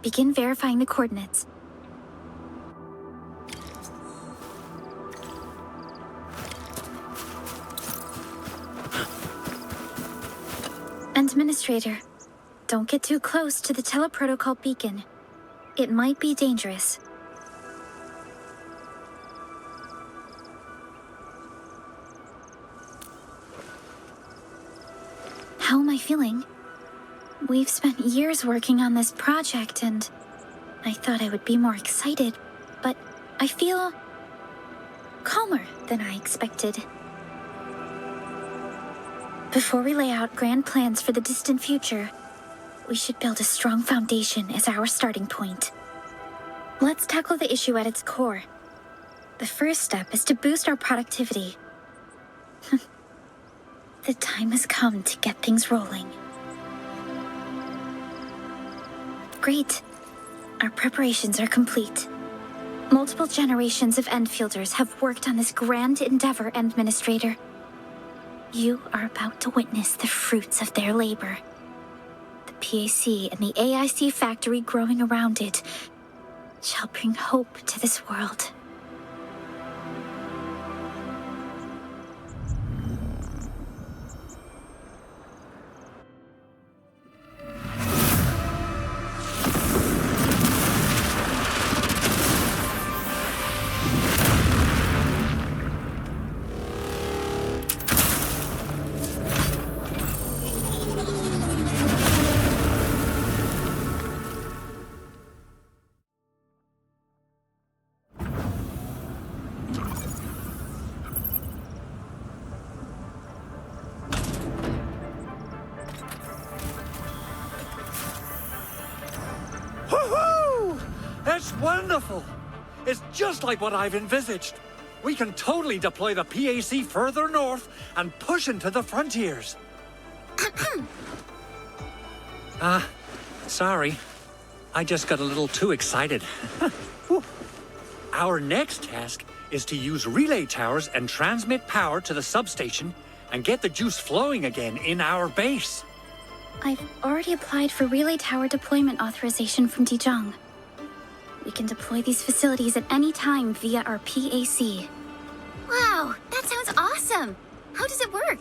Begin verifying the coordinates. Administrator, don't get too close to the teleprotocol beacon. It might be dangerous. How am I feeling? We've spent years working on this project, and I thought I would be more excited, but I feel calmer than I expected. Before we lay out grand plans for the distant future, we should build a strong foundation as our starting point. Let's tackle the issue at its core. The first step is to boost our productivity. The time has come to get things rolling. Great. Our preparations are complete. Multiple generations of Enfielders have worked on this grand endeavor, Administrator. You are about to witness the fruits of their labor. The PAC and the AIC factory growing around it shall bring hope to this world. Woohoo! That's wonderful! It's just like what I've envisaged. We can totally deploy the PAC further north and push into the frontiers. Sorry. I just got a little too excited. Our next task is to use relay towers and transmit power to the substation and get the juice flowing again in our base. I've already applied for relay tower deployment authorization from Dijon. We can deploy these facilities at any time via our PAC. Wow, that sounds awesome! How does it work?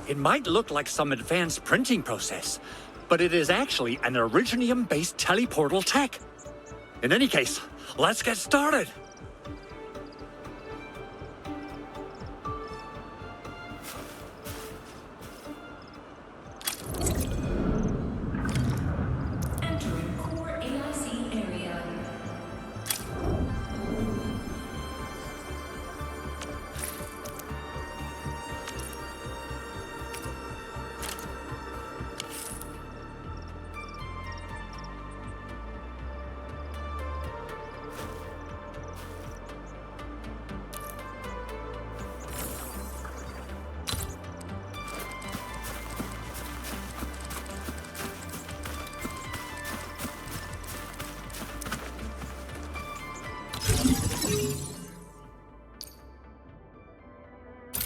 It might look like some advanced printing process, but it is actually an Originium-based teleportal tech. In any case, let's get started! Entering core AIC area.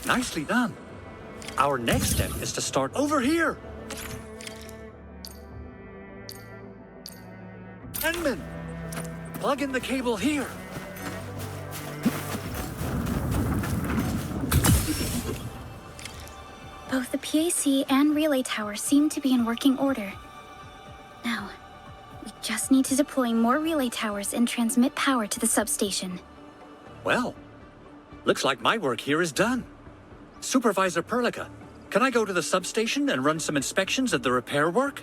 Nicely done. Our next step is to start over here. Enman! Plug in the cable here. Both the PAC and relay tower seem to be in working order. Now, we just need to deploy more relay towers and transmit power to the substation. Well, looks like my work here is done. Supervisor Perlica, can I go to the substation and run some inspections of the repair work?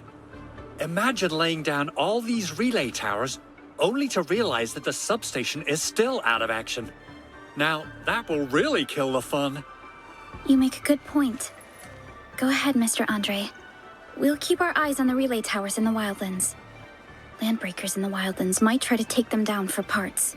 Imagine laying down all these relay towers only to realize that the substation is still out of action. Now, that will really kill the fun. You make a good point. Go ahead, Mr. Andre. We'll keep our eyes on the relay towers in the Wildlands. Landbreakers in the Wildlands might try to take them down for parts.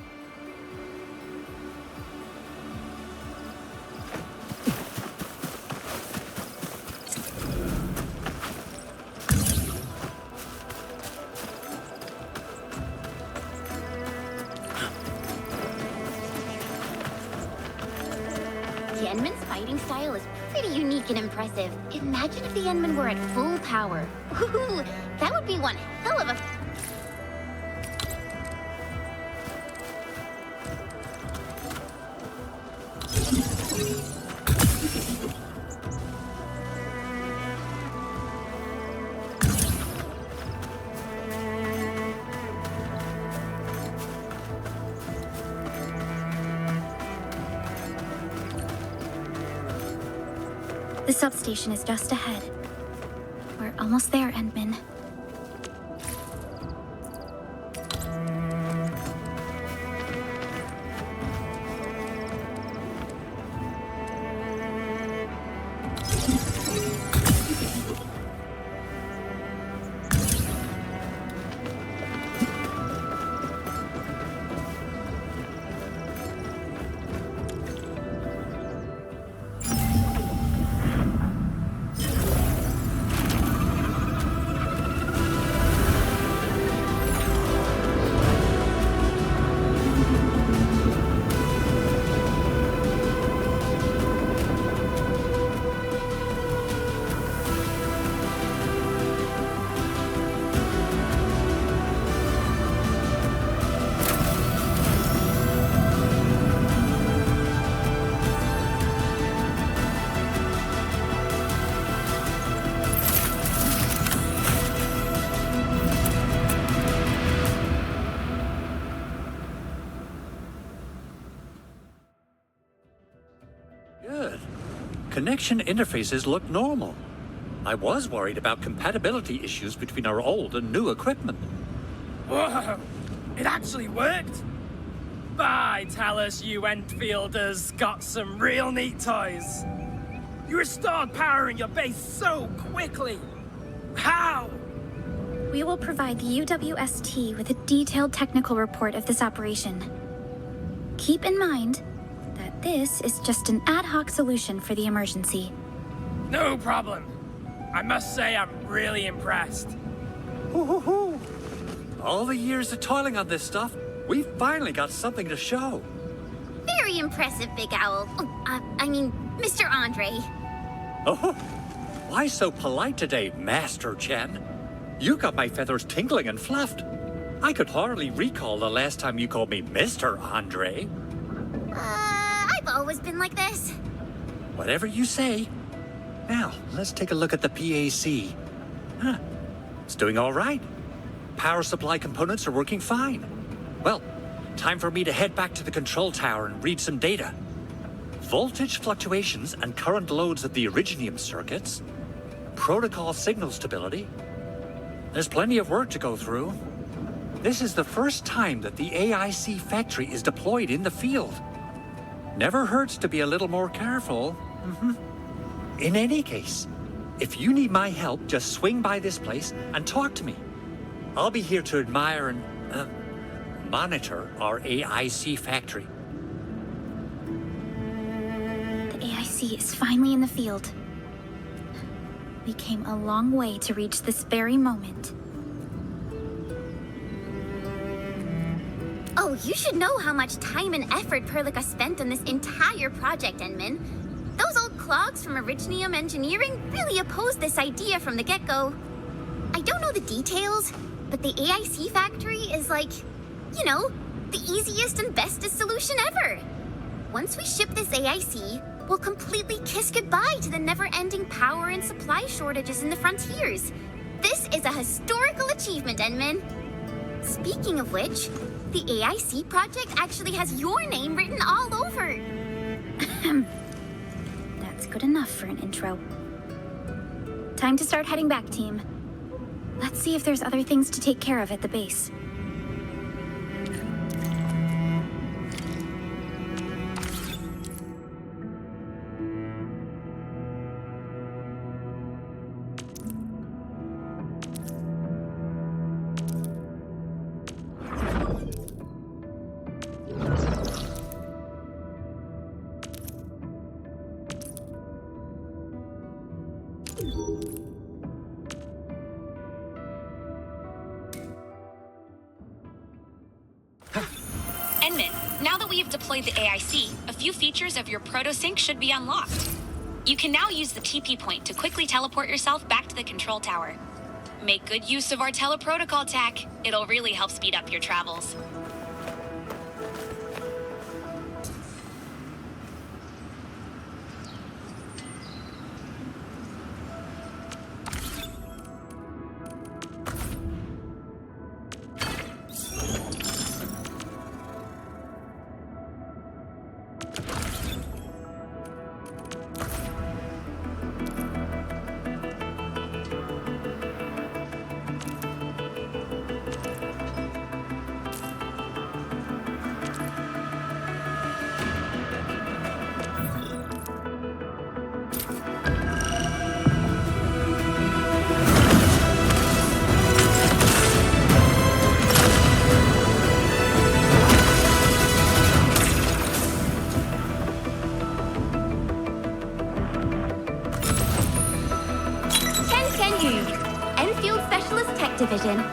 The Endman's fighting style is pretty unique and impressive. Imagine if the Endman were at full power. Ooh, that would be one hell of a... The substation is just ahead. We're almost there, Endman. Good. Connection interfaces look normal. I was worried about compatibility issues between our old and new equipment. Whoa! It actually worked! By Talus, you Endfielders got some real neat toys. You restored power in your base so quickly. How? We will provide the UWST with a detailed technical report of this operation. Keep in mind that this is just an ad hoc solution for the emergency. No problem. I must say I'm really impressed. Hoo-hoo-hoo. All the years of toiling on this stuff, we finally got something to show. Very impressive, Big Owl. I mean, Mr. Andre. Oh, why so polite today, Master Chen? You got my feathers tingling and fluffed. I could hardly recall the last time you called me Mr. Andre. I've always been like this. Whatever you say. Now, let's take a look at the PAC. Huh. It's doing all right. Power supply components are working fine. Well, time for me to head back to the control tower and read some data. Voltage fluctuations and current loads of the Originium circuits. Protocol signal stability. There's plenty of work to go through. This is the first time that the AIC factory is deployed in the field. Never hurts to be a little more careful. In any case, if you need my help, just swing by this place and talk to me. I'll be here to admire and monitor our AIC factory. The AIC is finally in the field. We came a long way to reach this very moment. Oh, you should know how much time and effort Perlica spent on this entire project, Endman. Those old clogs from Originium Engineering really opposed this idea from the get-go. I don't know the details, But the AIC factory is like, you know, the easiest and bestest solution ever. Once we ship this AIC, we'll completely kiss goodbye to the never-ending power and supply shortages in the frontiers. This is a historical achievement, Enmin. Speaking of which, the AIC project actually has your name written all over. That's good enough for an intro. Time to start heading back, team. Let's see if there's other things to take care of at the base. Enmin, now that we have deployed the AIC, a few features of your proto-sync should be unlocked. You can now use the TP point to quickly teleport yourself back to the control tower. Make good use of our teleprotocol tech. It'll really help speed up your travels. Endfield Specialist Tech Division.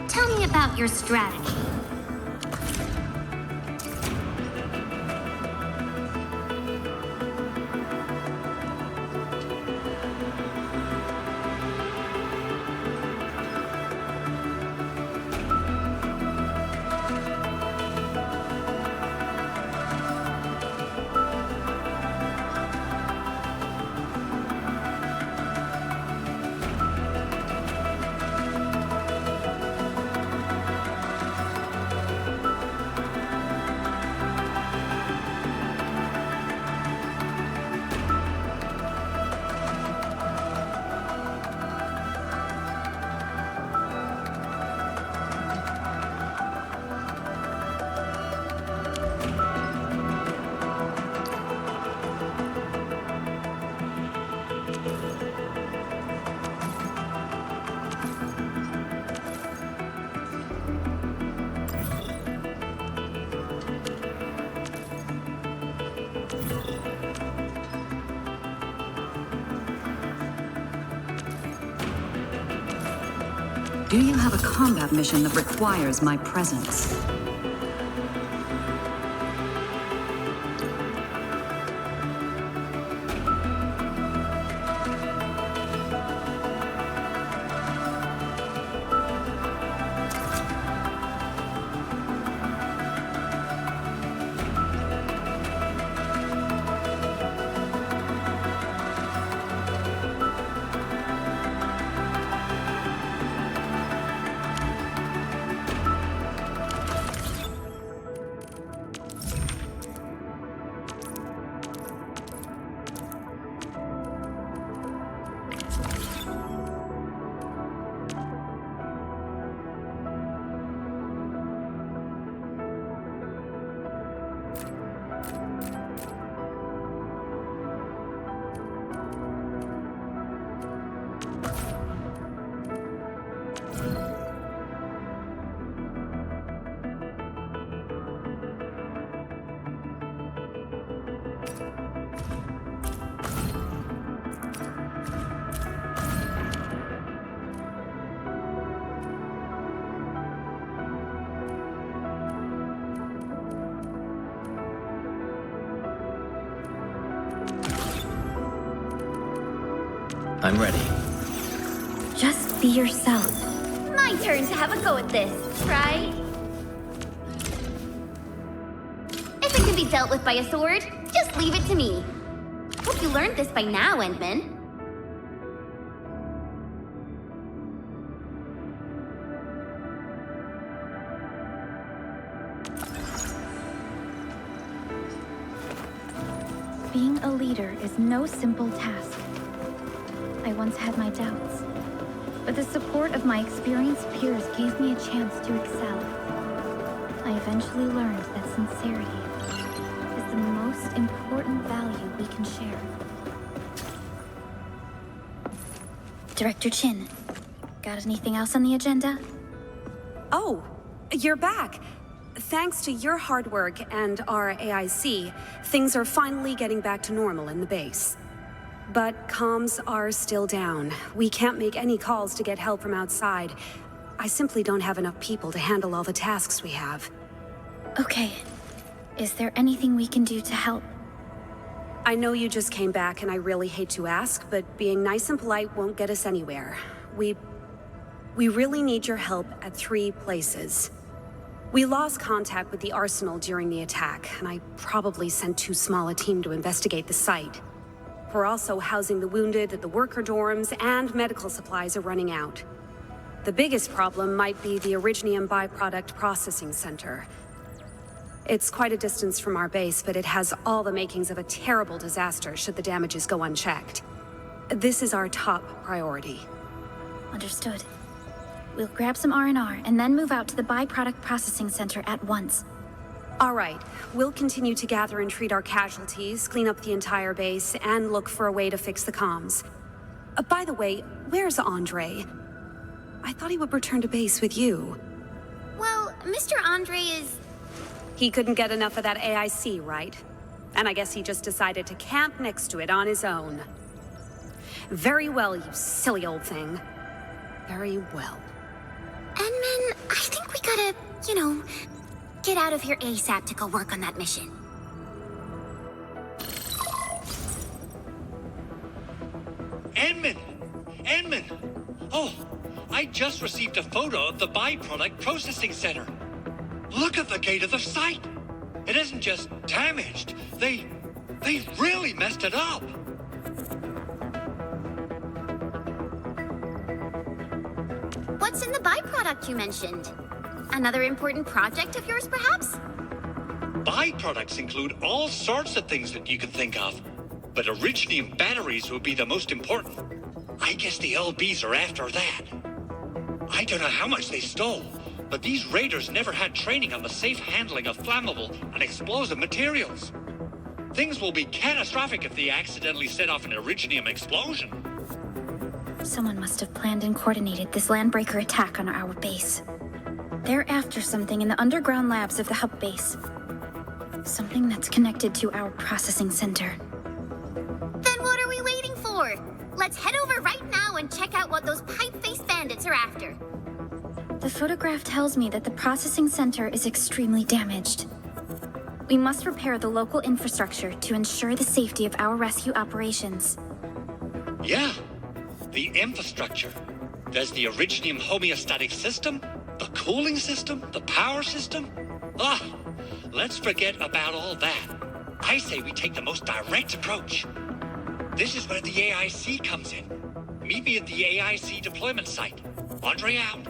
Tell me about your strategy. Do you have a combat mission that requires my presence? I'm ready. Just be yourself. My turn to have a go at this, right? If it can be dealt with by a sword, just leave it to me. Hope you learned this by now, Endman. Being a leader is no simple task. I once had my doubts, but the support of my experienced peers gave me a chance to excel. I eventually learned that sincerity is the most important value we can share. Director Chin, got anything else on the agenda? Oh, you're back. Thanks to your hard work and our AIC, things are finally getting back to normal in the base. But comms are still down. We can't make any calls to get help from outside. I simply don't have enough people to handle all the tasks we have. Okay. Is there anything we can do to help? I know you just came back and I really hate to ask, but being nice and polite won't get us anywhere. We really need your help at 3 places. We lost contact with the Arsenal during the attack, and I probably sent too small a team to investigate the site. We're also housing the wounded at the worker dorms, and medical supplies are running out. The biggest problem might be the Originium byproduct processing center. It's quite a distance from our base, but it has all the makings of a terrible disaster should the damages go unchecked. This is our top priority. Understood. We'll grab some R&R and then move out to the byproduct processing center at once. All right. We'll continue to gather and treat our casualties, clean up the entire base, and look for a way to fix the comms. By the way, where's Andre? I thought he would return to base with you. Well, Mr. Andre is... He couldn't get enough of that AIC, right? And I guess he just decided to camp next to it on his own. Very well, you silly old thing. Very well. Endman, I think we gotta, get out of here ASAP to go work on that mission. Endman! Endman! Oh, I just received a photo of the byproduct processing center. Look at the gate of the site. It isn't just damaged. They really messed it up. What's in the byproduct you mentioned? Another important project of yours, perhaps? Byproducts include all sorts of things that you can think of. But Originium batteries would be the most important. I guess the LBs are after that. I don't know how much they stole, but these raiders never had training on the safe handling of flammable and explosive materials. Things will be catastrophic if they accidentally set off an Originium explosion. Someone must have planned and coordinated this landbreaker attack on our base. They're after something in the underground labs of the hub base. Something that's connected to our processing center. Then what are we waiting for? Let's head over right now and check out what those pipe-faced bandits are after. The photograph tells me that the processing center is extremely damaged. We must repair the local infrastructure to ensure the safety of our rescue operations. Yeah, the infrastructure. There's the Originium homeostatic system, the cooling system, the power system. Let's forget about all that. I say we take the most direct approach. This is where the AIC comes in. Meet me at the AIC deployment site. Andre out.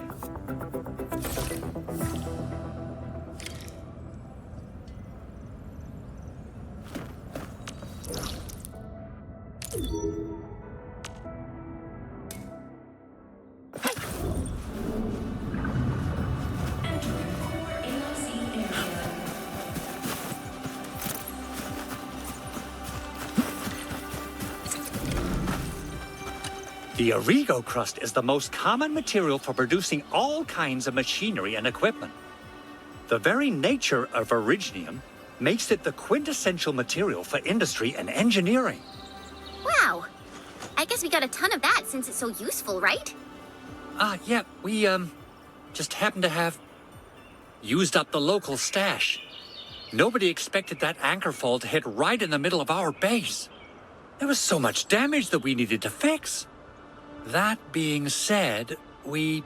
The Origo crust is the most common material for producing all kinds of machinery and equipment. The very nature of Originium makes it the quintessential material for industry and engineering. Wow. I guess we got a ton of that since it's so useful, right? Yeah, we, just happen to have used up the local stash. Nobody expected that anchor fall to hit right in the middle of our base. There was so much damage that we needed to fix. That being said, we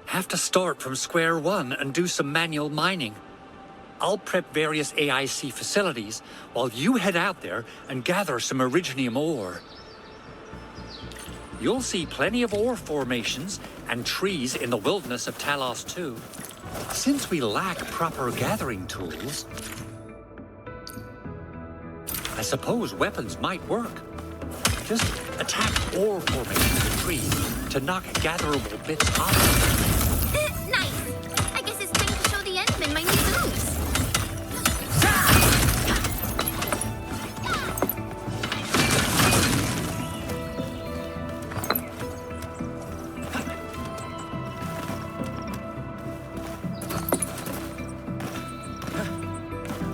have to start from square one and do some manual mining. I'll prep various AIC facilities while you head out there and gather some Originium ore. You'll see plenty of ore formations and trees in the wilderness of Talos too. Since we lack proper gathering tools, I suppose weapons might work. Just attack ore formations and trees to knock gatherable bits off them. Nice! I guess it's time to show the Endmen my new moves.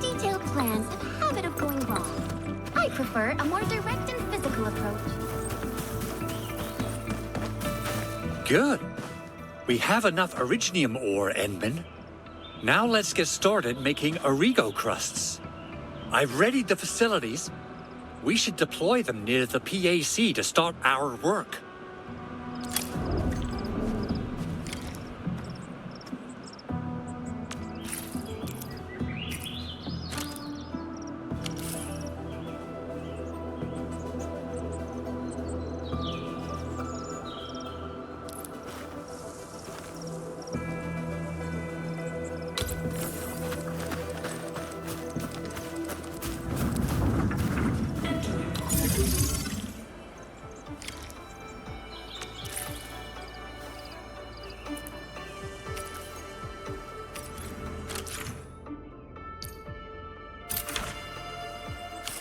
Detailed plans have a habit of going wrong. I prefer a more direct and physical approach. Good. We have enough Originium ore, Endman. Now let's get started making Origo crusts. I've readied the facilities. We should deploy them near the PAC to start our work.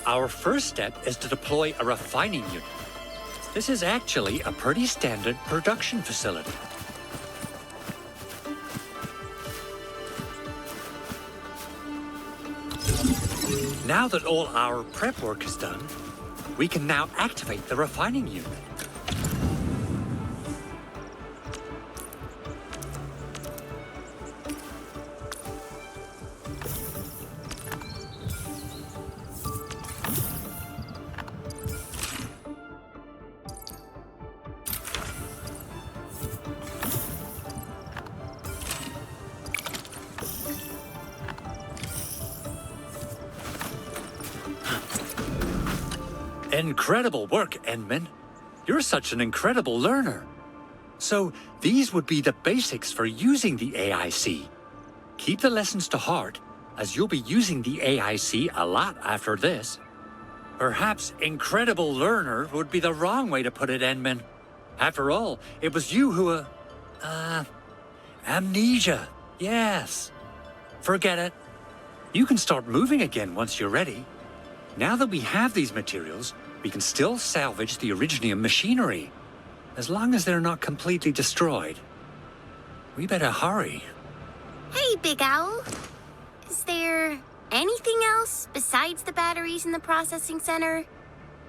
Our first step is to deploy a refining unit. This is actually a pretty standard production facility. Now that all our prep work is done, we can now activate the refining unit. Incredible work, Endman. You're such an incredible learner. So, these would be the basics for using the AIC. Keep the lessons to heart, as you'll be using the AIC a lot after this. Perhaps incredible learner would be the wrong way to put it, Endman. After all, it was you who, amnesia. Yes. Forget it. You can start moving again once you're ready. Now that we have these materials, we can still salvage the Originium machinery, as long as they're not completely destroyed. We better hurry. Hey, Big Owl. Is there anything else besides the batteries in the processing center?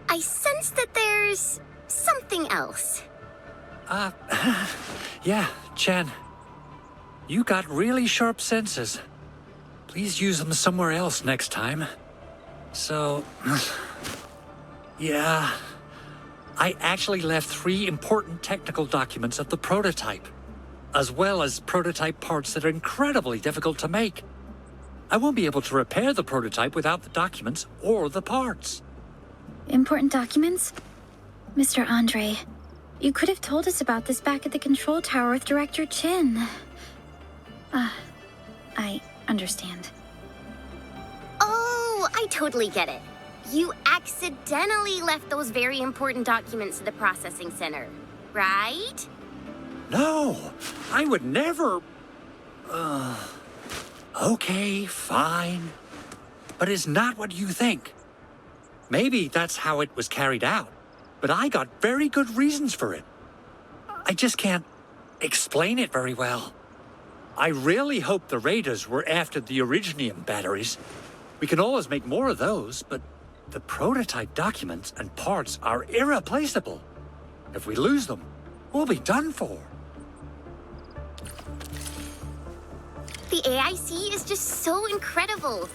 I sense that there's something else. Yeah, Chen. You got really sharp senses. Please use them somewhere else next time. So, yeah, I actually left 3 important technical documents of the prototype, as well as prototype parts that are incredibly difficult to make. I won't be able to repair the prototype without the documents or the parts. Important documents? Mr. Andre, you could have told us about this back at the control tower with Director Chin. I understand. Oh, I totally get it. You accidentally left those very important documents at the processing center, right? No, I would never... Okay, fine. But it's not what you think. Maybe that's how it was carried out, but I got very good reasons for it. I just can't explain it very well. I really hope the raiders were after the Originium batteries. We can always make more of those, but the prototype documents and parts are irreplaceable. If we lose them, we'll be done for. The AIC is just so incredible.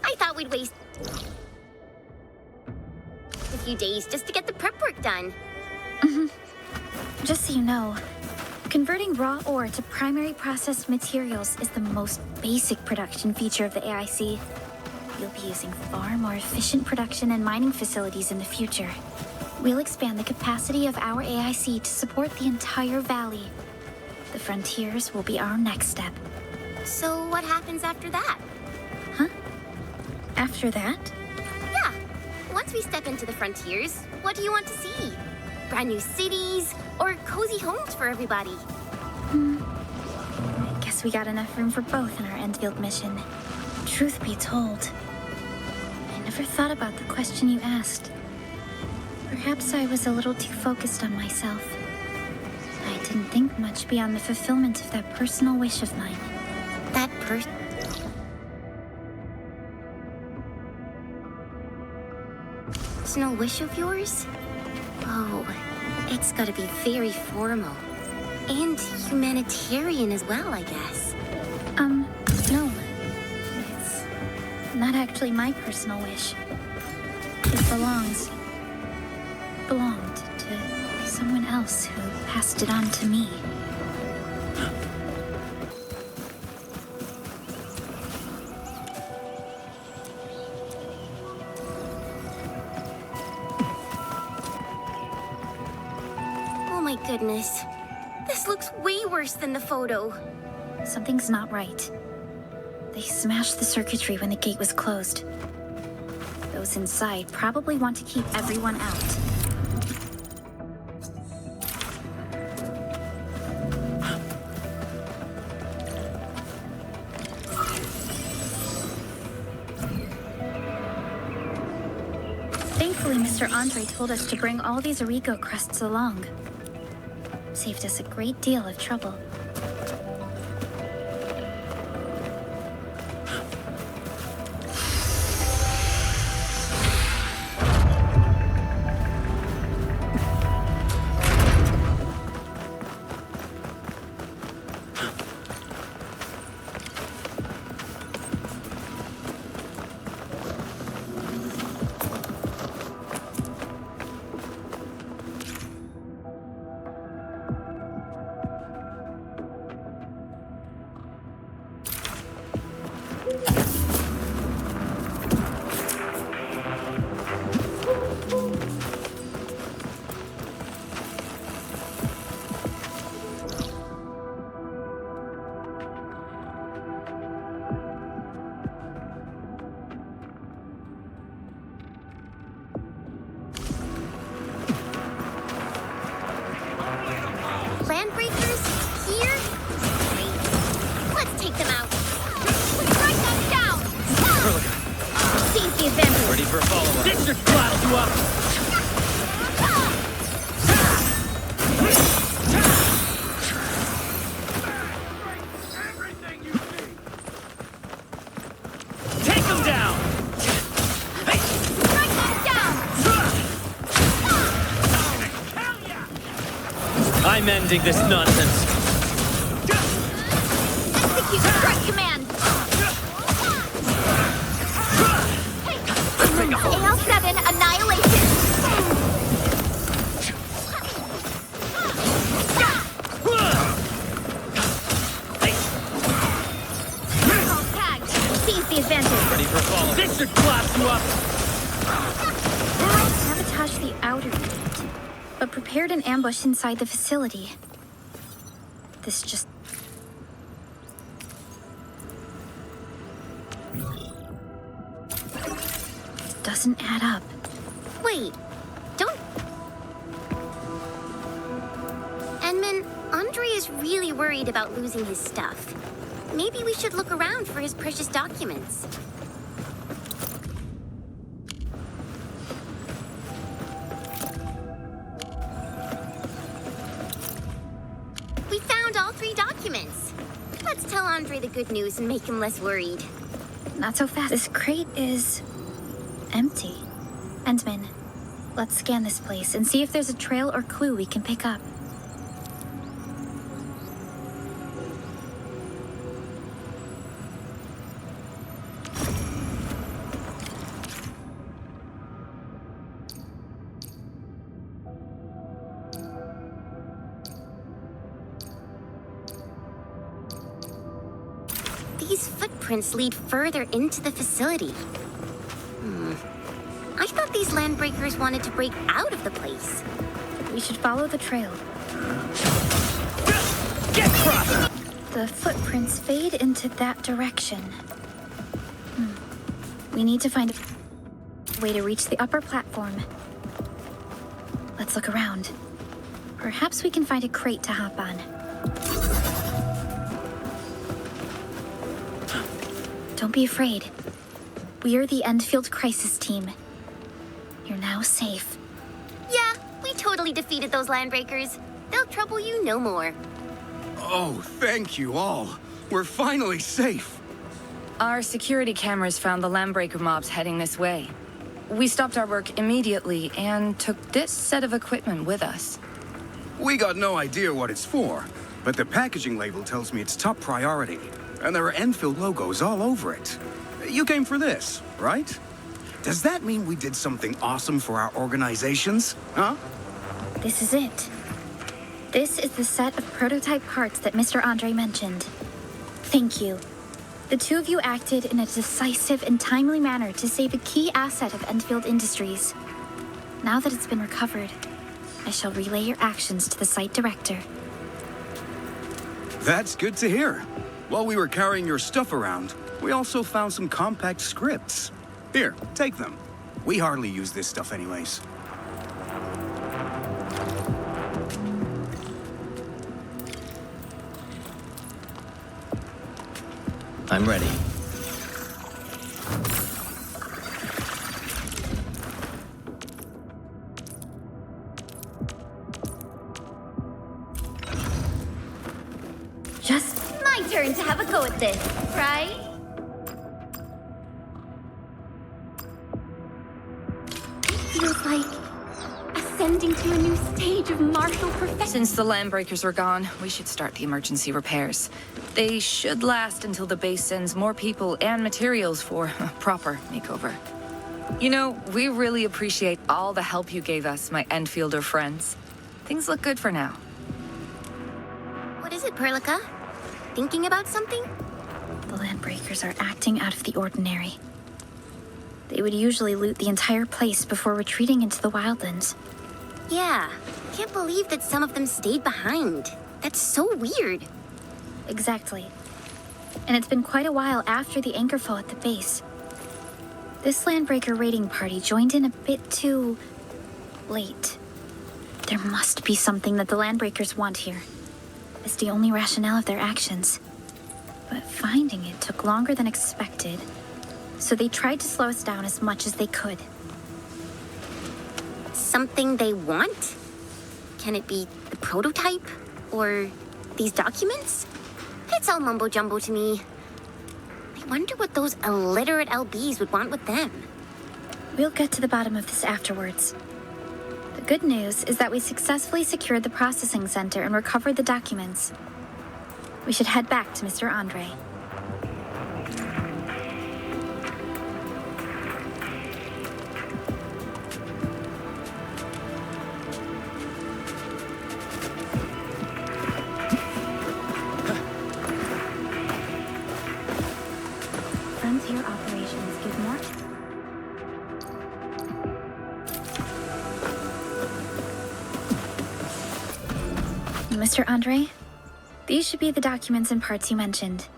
I thought we'd waste a few days just to get the prep work done. Just so you know, converting raw ore to primary processed materials is the most basic production feature of the AIC. You'll be using far more efficient production and mining facilities in the future. We'll expand the capacity of our AIC to support the entire valley. The frontiers will be our next step. So what happens after that? Huh? After that? Yeah. Once we step into the frontiers, what do you want to see? Brand new cities or cozy homes for everybody? I guess we got enough room for both in our Endfield mission. Truth be told, I never thought about the question you asked. Perhaps I was a little too focused on myself. I didn't think much beyond the fulfillment of that personal wish of mine. That personal wish of yours? Oh, it's gotta be very formal. And humanitarian as well, I guess. No. It's not actually my personal wish. It belonged to someone else who passed it on to me. Oh my goodness. This looks way worse than the photo. Something's not right. They smashed the circuitry when the gate was closed. Those inside probably want to keep everyone out. Thankfully, Mr. Andre told us to bring all these Origo crusts along. Saved us a great deal of trouble. Landbreakers? Here? Great. Let's take them out. Let's strike them down! Seize the advantage! Ready for follow-up. This should flatten you up! Take them down! Strike them down! I'm ending this nonsense. Execute strike command! AL-7 annihilation! All tagged. Seize the advantage. Ready for follow-up. This should collapse you up! Sabotage the outer gate, but prepared an ambush inside the facility. This just... doesn't add up. Wait, don't... Enman, Andre is really worried about losing his stuff. Maybe we should look around for his precious documents. We found all 3 documents. Let's tell Andre the good news and make him less worried. Not so fast. This crate is... empty. Endman, let's scan this place and see if there's a trail or clue we can pick up. these footprints lead further into the facility. I thought these landbreakers wanted to break out of the place. We should follow the trail. Get crushed! The footprints fade into that direction. We need to find a way to reach the upper platform. Let's look around. Perhaps we can find a crate to hop on. Don't be afraid. We are the Endfield Crisis Team. You're now safe. Yeah, we totally defeated those landbreakers. They'll trouble you no more. Oh, thank you all. We're finally safe. Our security cameras found the landbreaker mobs heading this way. We stopped our work immediately and took this set of equipment with us. We got no idea what it's for, but the packaging label tells me it's top priority, and there are Endfield logos all over it. You came for this, right? Does that mean we did something awesome for our organizations, huh? This is it. This is the set of prototype parts that Mr. Andre mentioned. Thank you. The two of you acted in a decisive and timely manner to save a key asset of Endfield Industries. Now that it's been recovered, I shall relay your actions to the site director. That's good to hear. While we were carrying your stuff around, we also found some compact scripts. Here, take them. We hardly use this stuff anyways. I'm ready. Just my turn to have a go at this, right? It feels like ascending to a new stage of martial perfection. Since the landbreakers are gone, we should start the emergency repairs. They should last until the base sends more people and materials for a proper makeover. You know, we really appreciate all the help you gave us, my Enfielder friends. Things look good for now. What is it, Perlica? Thinking about something? The landbreakers are acting out of the ordinary. They would usually loot the entire place before retreating into the wildlands. Yeah, can't believe that some of them stayed behind. That's so weird. Exactly. And it's been quite a while after the anchor fall at the base. This landbreaker raiding party joined in a bit too late. There must be something that the landbreakers want here. It's the only rationale of their actions. But finding it took longer than expected, so they tried to slow us down as much as they could. Something they want? Can it be the prototype? Or these documents? It's all mumbo-jumbo to me. I wonder what those illiterate LBs would want with them. We'll get to the bottom of this afterwards. The good news is that we successfully secured the processing center and recovered the documents. We should head back to Mr. Andre. Frontier operations give more. Mr. Andre, these should be the documents and parts you mentioned.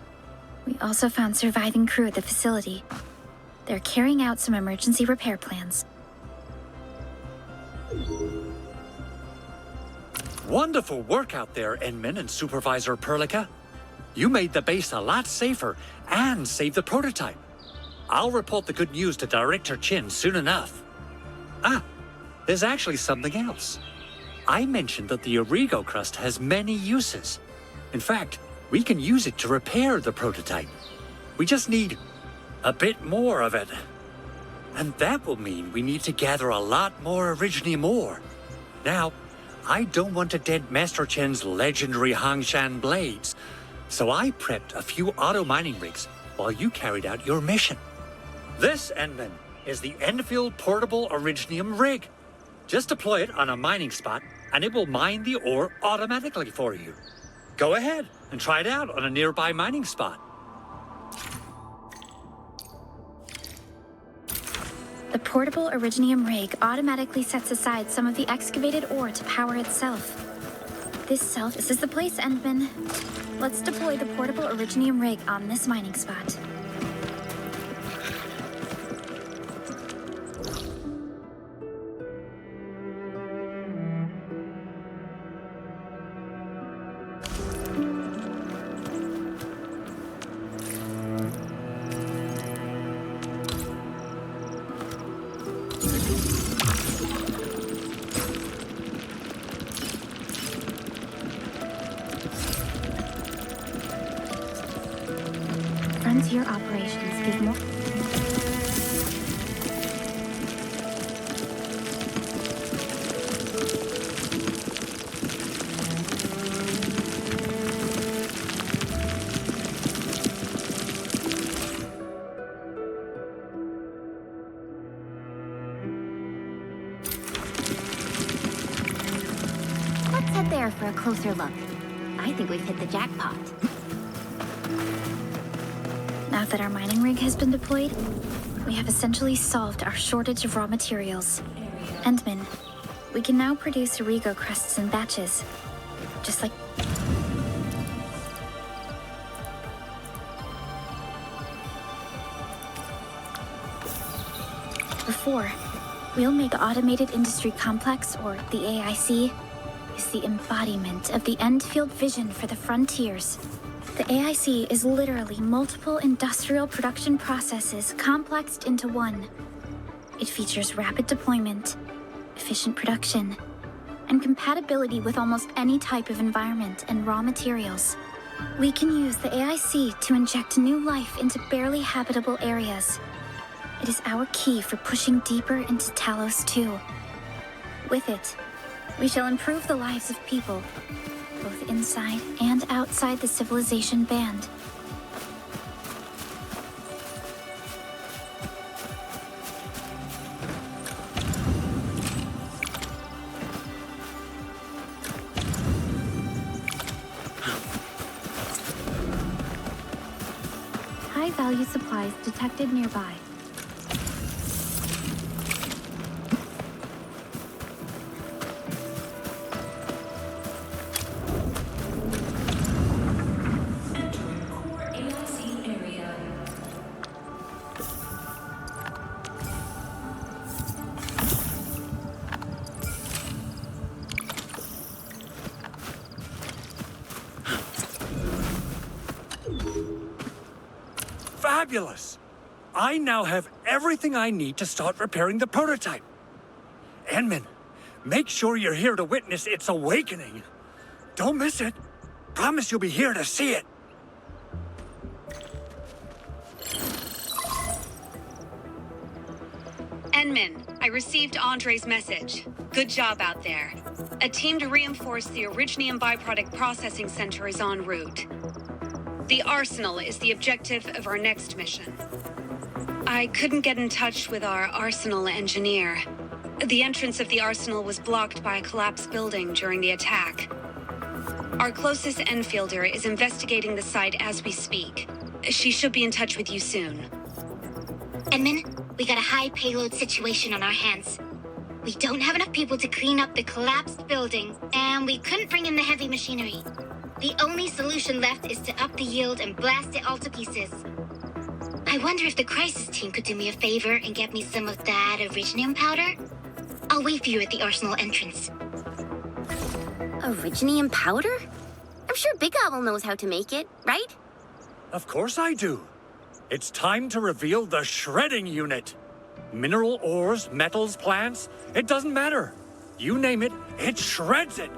We also found surviving crew at the facility. They're carrying out some emergency repair plans. Wonderful work out there, Enman and Supervisor Perlica. You made the base a lot safer and saved the prototype. I'll report the good news to Director Chin soon enough. Ah, there's actually something else. I mentioned that the Origo crust has many uses. In fact, we can use it to repair the prototype. We just need a bit more of it. And that will mean we need to gather a lot more Originium ore. Now, I don't want to dent Master Chen's legendary Hangshan blades, so I prepped a few auto mining rigs while you carried out your mission. This, Enman, is the Endfield Portable Originium Rig. Just deploy it on a mining spot, and it will mine the ore automatically for you. Go ahead and try it out on a nearby mining spot. The portable Originium rig automatically sets aside some of the excavated ore to power itself. This is the place, Endman. Let's deploy the portable Originium rig on this mining spot. Frontier operations give more. Let's head there for a closer look. I think we've hit the jackpot. Now that our mining rig has been deployed, we have essentially solved our shortage of raw materials. Endman, we can now produce Origo crusts in batches, just like... before. We'll make the Automated Industry Complex, or the AIC, is the embodiment of the Endfield vision for the frontiers. The AIC is literally multiple industrial production processes complexed into one. It features rapid deployment, efficient production, and compatibility with almost any type of environment and raw materials. We can use the AIC to inject new life into barely habitable areas. It is our key for pushing deeper into Talos 2. With it, we shall improve the lives of people, both inside and outside the civilization band. High-value supplies detected nearby. Fabulous! I now have everything I need to start repairing the prototype. Endman, make sure you're here to witness its awakening. Don't miss it. Promise you'll be here to see it. Enman, I received Andre's message. Good job out there. A team to reinforce the Originium byproduct processing center is en route. The Arsenal is the objective of our next mission. I couldn't get in touch with our Arsenal engineer. The entrance of the Arsenal was blocked by a collapsed building during the attack. Our closest Enfielder is investigating the site as we speak. She should be in touch with you soon. Edmund, we got a high payload situation on our hands. We don't have enough people to clean up the collapsed building, and we couldn't bring in the heavy machinery. The only solution left is to up the yield and blast it all to pieces. I wonder if the crisis team could do me a favor and get me some of that Originium powder? I'll wait for you at the Arsenal entrance. Originium powder? I'm sure Big Owl knows how to make it, right? Of course I do. It's time to reveal the shredding unit. Mineral ores, metals, plants, it doesn't matter. You name it, it shreds it.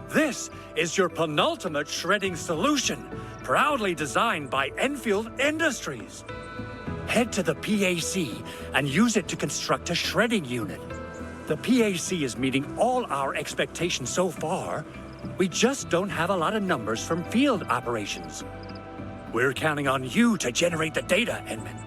This is your penultimate shredding solution, proudly designed by Endfield Industries. Head to the PAC and use it to construct a shredding unit. The PAC is meeting all our expectations so far. We just don't have a lot of numbers from field operations. We're counting on you to generate the data, Edmund.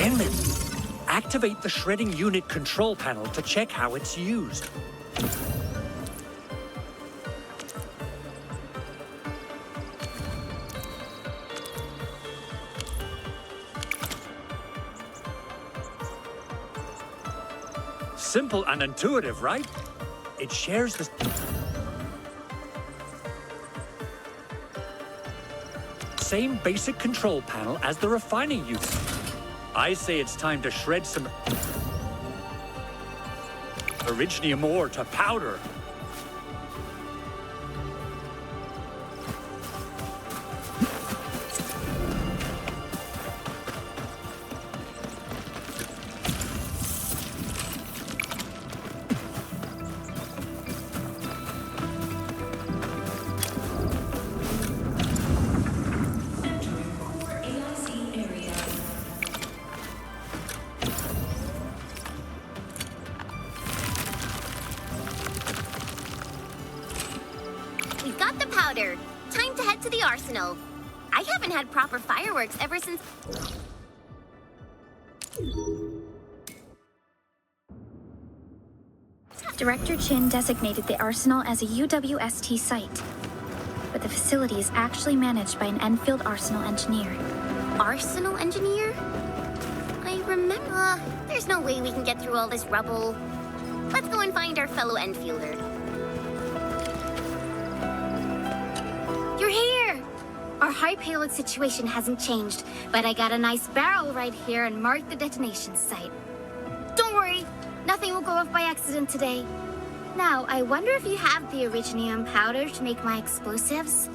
Enman, activate the shredding unit control panel to check how it's used. Simple and intuitive, right? It shares the same basic control panel as the refining unit. I say it's time to shred some originium ore to powder. We've got the powder. Time to head to the arsenal. I haven't had proper fireworks ever since... Director Chin designated the arsenal as a UWST site, but the facility is actually managed by an Endfield arsenal engineer. Arsenal engineer? I remember... there's no way we can get through all this rubble. Let's go and find our fellow Enfielder. You're here! Our high payload situation hasn't changed, but I got a nice barrel right here and marked the detonation site. Don't worry, nothing will go off by accident today. Now, I wonder if you have the originium powder to make my explosives?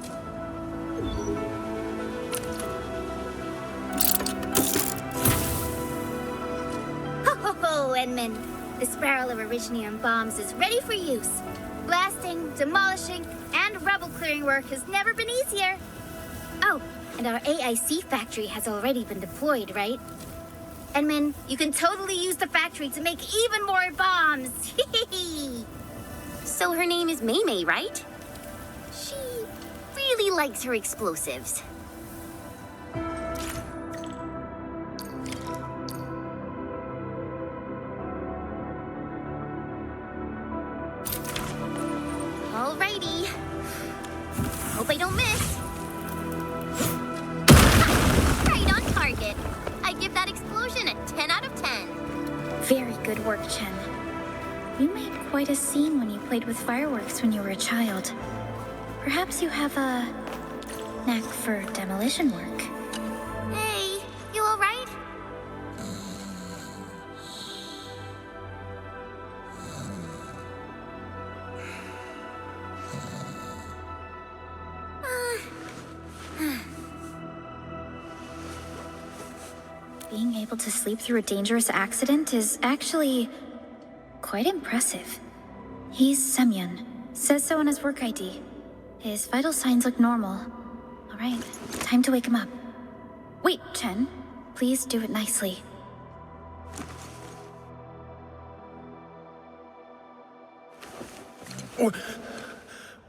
Ho ho ho, Edmund! This barrel of originium bombs is ready for use. Blasting, demolishing, and rubble clearing work has never been easier. Oh, and our AIC factory has already been deployed, right? Edmund, you can totally use the factory to make even more bombs. So her name is Maymay, right? She really likes her explosives. Alrighty. Hope I don't miss. Right on target. I give that explosion a 10 out of 10. Very good work, Chen. You made quite a scene when you played with fireworks when you were a child. Perhaps you have a knack for demolition work. Hey, you alright? Being able to sleep through a dangerous accident is actually quite impressive. He's Semyon. Says so on his work ID. His vital signs look normal. All right, time to wake him up. Wait, Chen. Please do it nicely.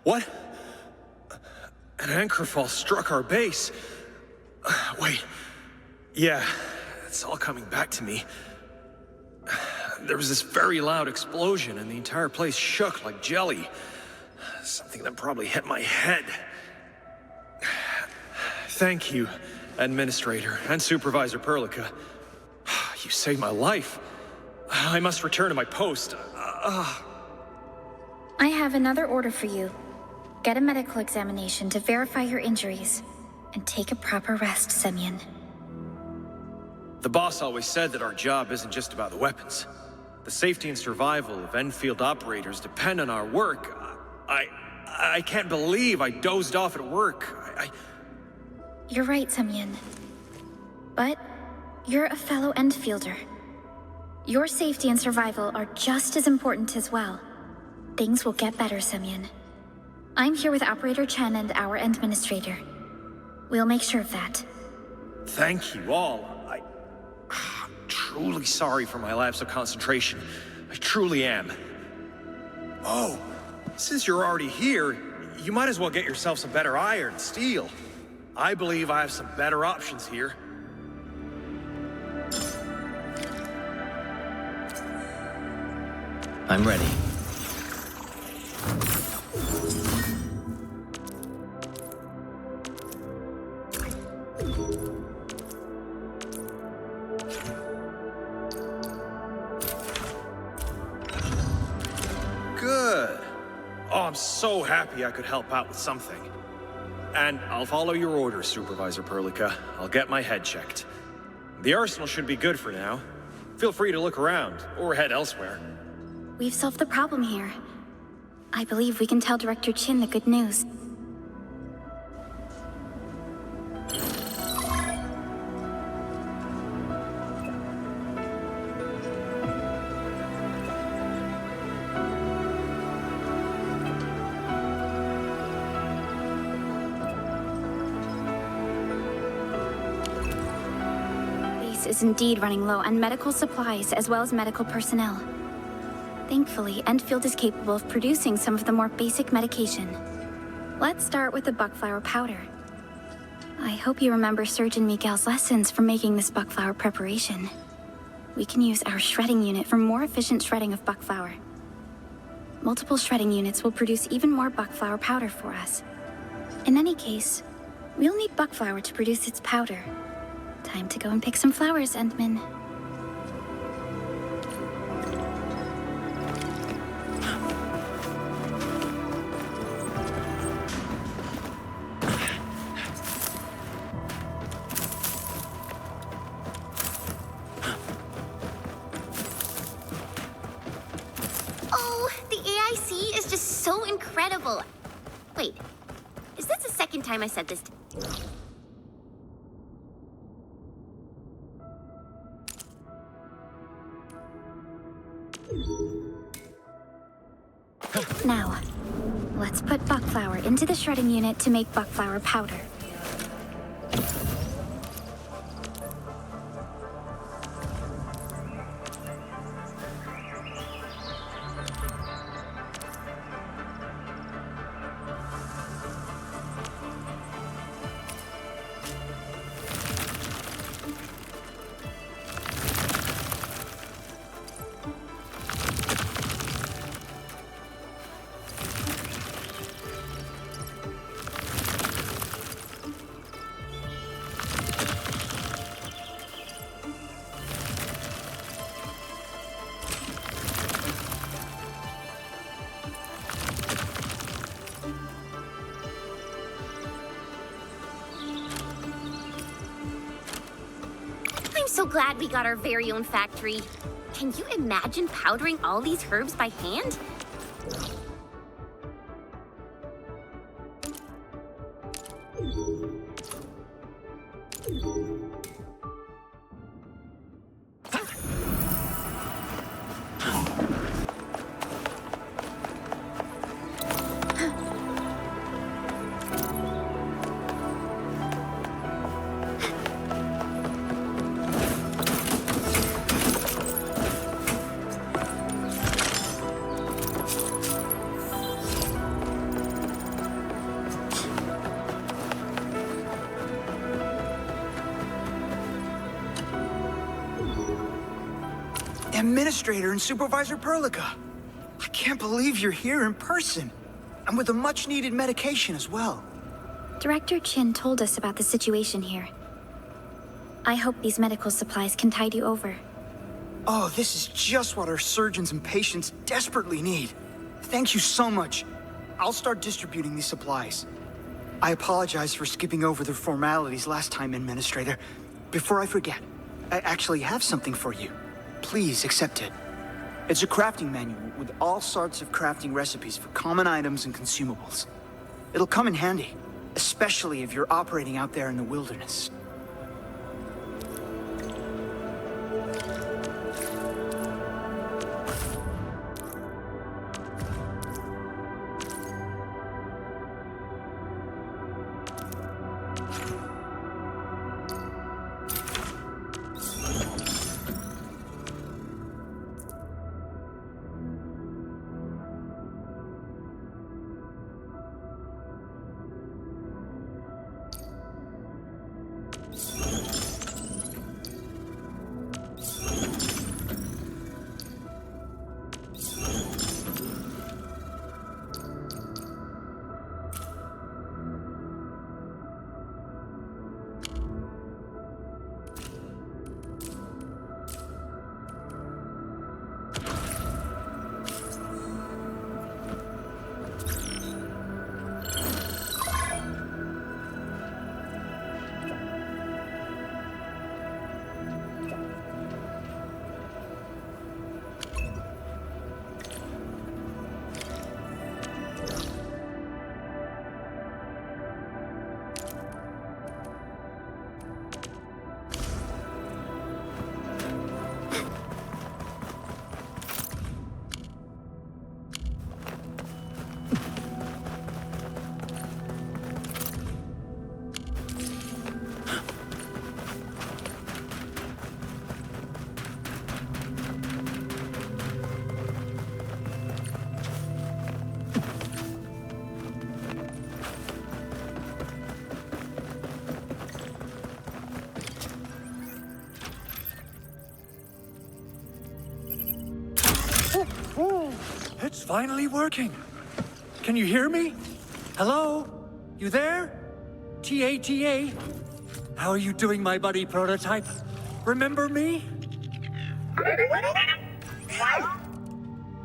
What? An anchor fall struck our base. Wait. Yeah, it's all coming back to me. There was this very loud explosion and the entire place shook like jelly. Something that probably hit my head. Thank you, Administrator and Supervisor Perlica. You saved my life. I must return to my post. I have another order for you. Get a medical examination to verify your injuries, and take a proper rest, Semyon. The boss always said that our job isn't just about the weapons. The safety and survival of Endfield operators depend on our work. I can't believe I dozed off at work. You're right, Semyon. But you're a fellow Endfielder. Your safety and survival are just as important as well. Things will get better, Semyon. I'm here with Operator Chen and our Administrator. We'll make sure of that. Thank you all. I'm truly sorry for my lapse of concentration. I truly am. Oh, since you're already here, you might as well get yourself some better iron, steel. I believe I have some better options here. I'm ready. Good. Oh, I'm so happy I could help out with something. And I'll follow your orders, Supervisor Perlica. I'll get my head checked. The arsenal should be good for now. Feel free to look around, or head elsewhere. We've solved the problem here. I believe we can tell Director Chin the good news. Is indeed running low on medical supplies as well as medical personnel. Thankfully, Endfield is capable of producing some of the more basic medication. Let's start with the buckflower powder. I hope you remember Surgeon Miguel's lessons from making this buckflower preparation. We can use our shredding unit for more efficient shredding of buckflower. Multiple shredding units will produce even more buckflower powder for us. In any case, we'll need buckflower to produce its powder. Time to go and pick some flowers, Endman. Oh, the AIC is just so incredible. Wait, is this the second time I said this? Now, let's put buckflower into the shredding unit to make buckflower powder. I'm so glad we got our very own factory. Can you imagine powdering all these herbs by hand? Administrator and Supervisor Perlica. I can't believe you're here in person. And with the much-needed medication as well. Director Chin told us about the situation here. I hope these medical supplies can tide you over. Oh, this is just what our surgeons and patients desperately need. Thank you so much. I'll start distributing these supplies. I apologize for skipping over the formalities last time, Administrator. Before I forget, I actually have something for you. Please accept it. It's a crafting manual with all sorts of crafting recipes for common items and consumables. It'll come in handy, especially if you're operating out there in the wilderness. finally working. Can you hear me? Hello? You there? T-A-T-A? How are you doing, my buddy prototype? Remember me?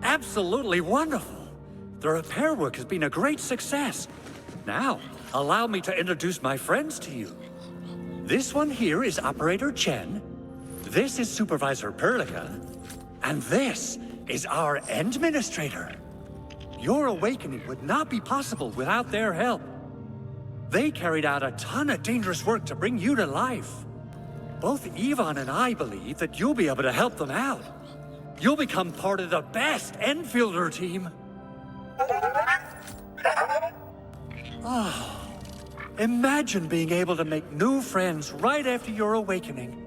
Absolutely wonderful. The repair work has been a great success. Now, allow me to introduce my friends to you. This one here is Operator Chen. This is Supervisor Perlica. And this is our Endministrator. Your awakening would not be possible without their help. They carried out a ton of dangerous work to bring you to life. Both Yvonne and I believe that you'll be able to help them out. You'll become part of the best Enfielder team. Oh, imagine being able to make new friends right after your awakening.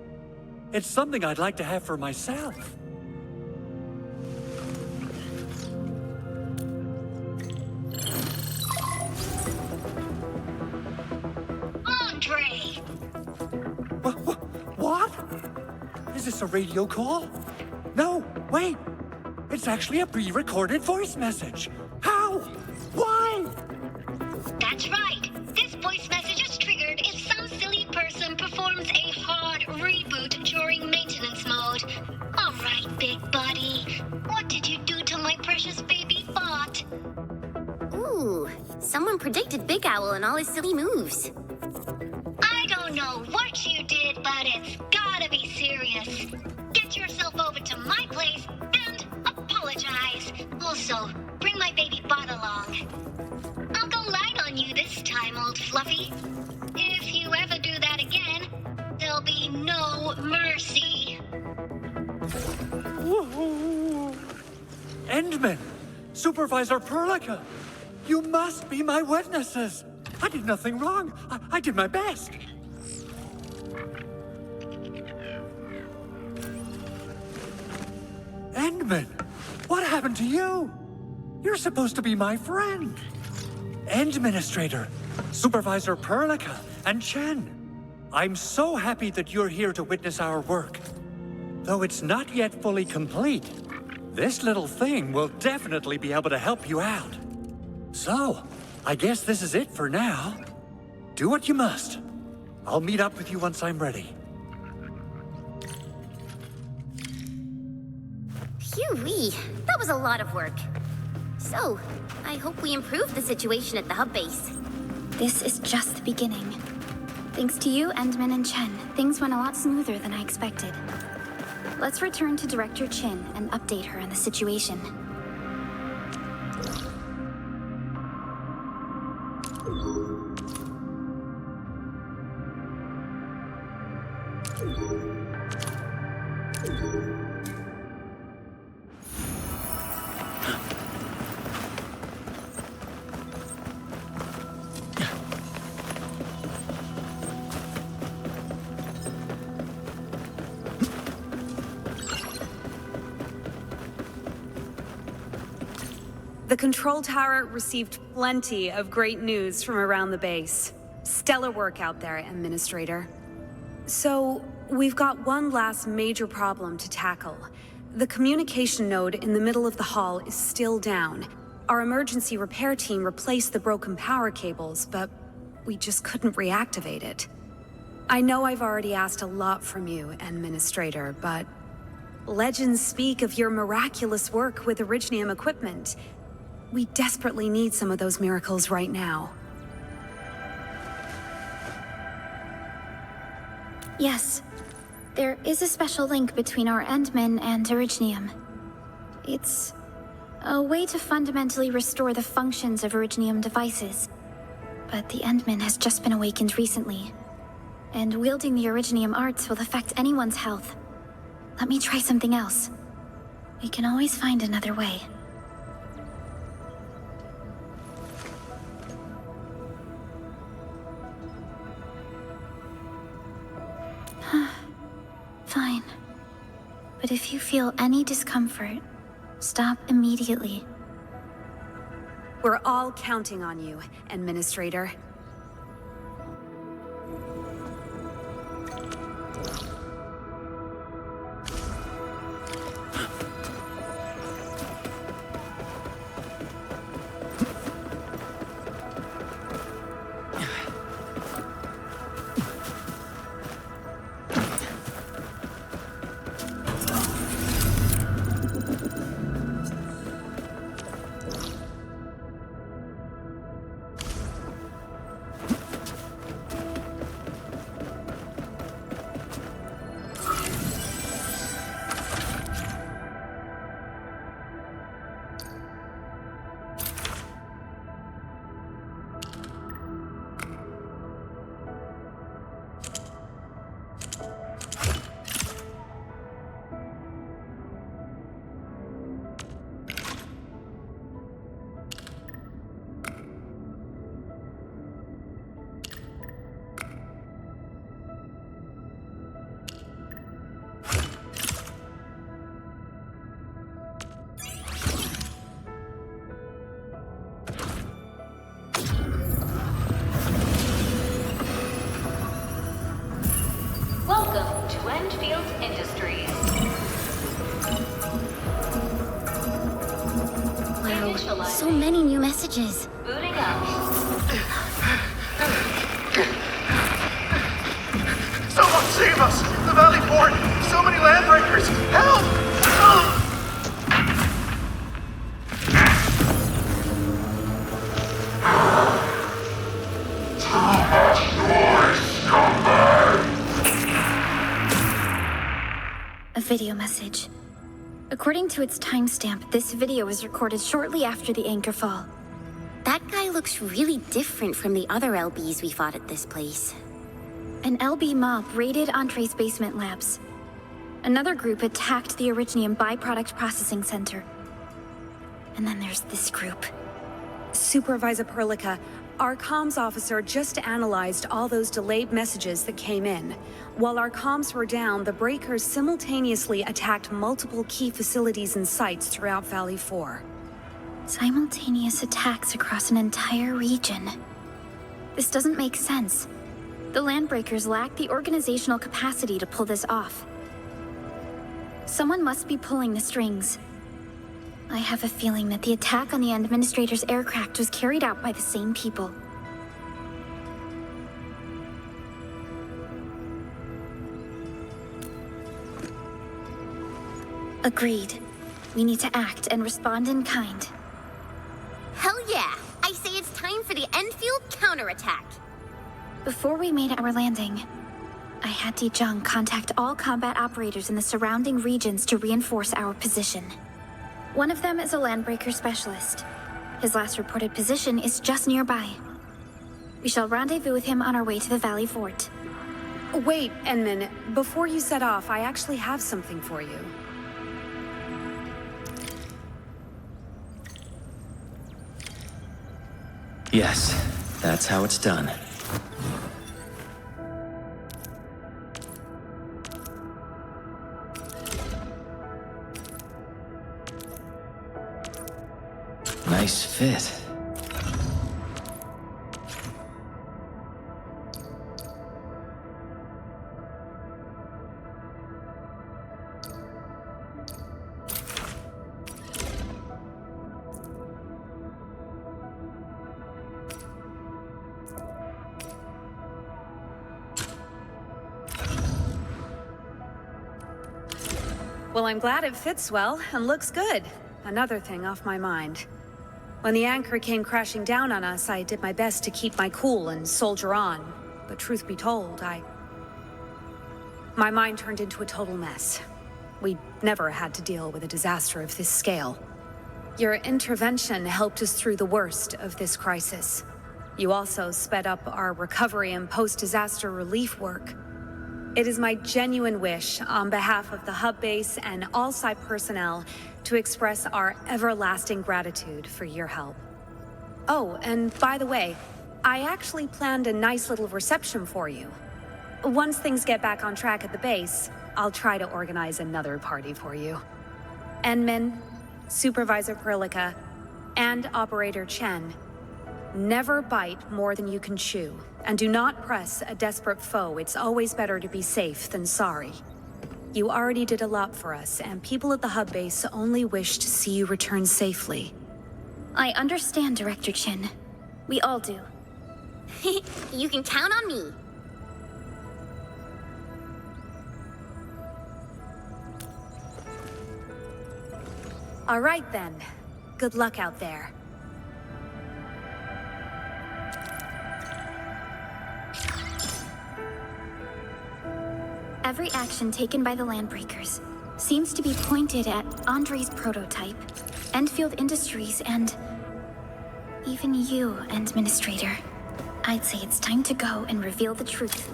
It's something I'd like to have for myself. Andre! What? Is this a radio call? No, wait. It's actually a pre-recorded voice message. How? Why? That's right. This voice message is triggered if some silly person performs a hard reboot during maintenance mode. All right, big buddy. What did you do to my precious baby bot? Ooh, someone predicted Big Owl and all his silly moves. I don't know what you did, but it's gotta be serious. Get yourself over to my place and apologize. Also, bring my baby bot along. I'll go light on you this time, old Fluffy. If you ever do that again, there'll be no mercy. Woohoo! Endman! Supervisor Perlica! You must be my witnesses! I did nothing wrong. I did my best. Endman, what happened to you? You're supposed to be my friend. Endministrator, Supervisor Perlica, and Chen. I'm so happy that you're here to witness our work. Though it's not yet fully complete, this little thing will definitely be able to help you out. So, I guess this is it for now. Do what you must. I'll meet up with you once I'm ready. Phew-wee, that was a lot of work. So, I hope we improve the situation at the hub base. This is just the beginning. Thanks to you, Endman and Chen, things went a lot smoother than I expected. Let's return to Director Chin and update her on the situation. The control tower received plenty of great news from around the base. Stellar work out there, Administrator. So, we've got one last major problem to tackle. The communication node in the middle of the hall is still down. Our emergency repair team replaced the broken power cables, but we just couldn't reactivate it. I know I've already asked a lot from you, Administrator, but legends speak of your miraculous work with Originium equipment. We desperately need some of those miracles right now. Yes, there is a special link between our Endman and Originium. It's a way to fundamentally restore the functions of Originium devices. But the Endman has just been awakened recently, and wielding the Originium arts will affect anyone's health. Let me try something else. We can always find another way. Fine. But if you feel any discomfort, stop immediately. We're all counting on you, Administrator. to Endfield Industries. Wow, so many new messages. Booting up. Someone save us! The Valley Fort! So many landbreakers! Help! A video message. According to its timestamp, this video was recorded shortly after the anchor fall. That guy looks really different from the other LBs we fought at this place. An LB mob raided Entree's basement labs. Another group attacked the Originium byproduct processing center. And then there's this group. Supervisor Perlica, our comms officer just analyzed all those delayed messages that came in. While our comms were down, the breakers simultaneously attacked multiple key facilities and sites throughout Valley 4. Simultaneous attacks across an entire region. This doesn't make sense. The Landbreakers lack the organizational capacity to pull this off. Someone must be pulling the strings. I have a feeling that the attack on the Administrator's aircraft was carried out by the same people. Agreed. We need to act and respond in kind. Hell yeah! I say it's time for the Endfield counterattack. Before we made our landing, I had Dijong contact all combat operators in the surrounding regions to reinforce our position. One of them is a Landbreaker specialist. His last reported position is just nearby. We shall rendezvous with him on our way to the Valley Fort. Wait, Enman, before you set off, I actually have something for you. Yes, that's how it's done. Nice fit. Well, I'm glad it fits well and looks good. Another thing off my mind. When the anchor came crashing down on us, I did my best to keep my cool and soldier on. But truth be told, my mind turned into a total mess. We never had to deal with a disaster of this scale. Your intervention helped us through the worst of this crisis. You also sped up our recovery and post-disaster relief work. It is my genuine wish, on behalf of the hub base and all site personnel, to express our everlasting gratitude for your help. Oh, and by the way, I actually planned a nice little reception for you. Once things get back on track at the base, I'll try to organize another party for you. Enman, Supervisor Perlica, and Operator Chen, never bite more than you can chew, and do not press a desperate foe. It's always better to be safe than sorry. You already did a lot for us, and people at the hub base only wish to see you return safely. I understand, Director Chin. We all do. You can count on me. All right then. Good luck out there. Every action taken by the Landbreakers seems to be pointed at Andre's prototype, Endfield Industries, and even you, Administrator. I'd say it's time to go and reveal the truth.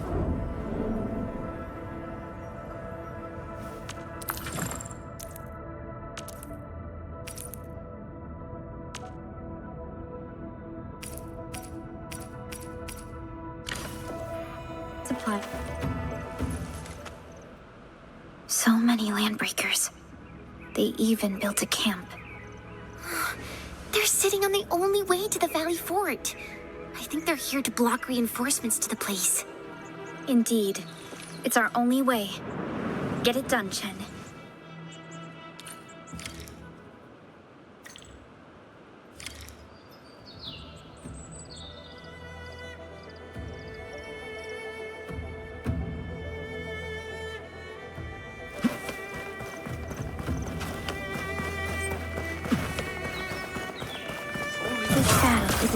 Supply. So many Landbreakers. They even built a camp. They're sitting on the only way to the Valley Fort. I think they're here to block reinforcements to the place. Indeed. It's our only way. Get it done, Chen.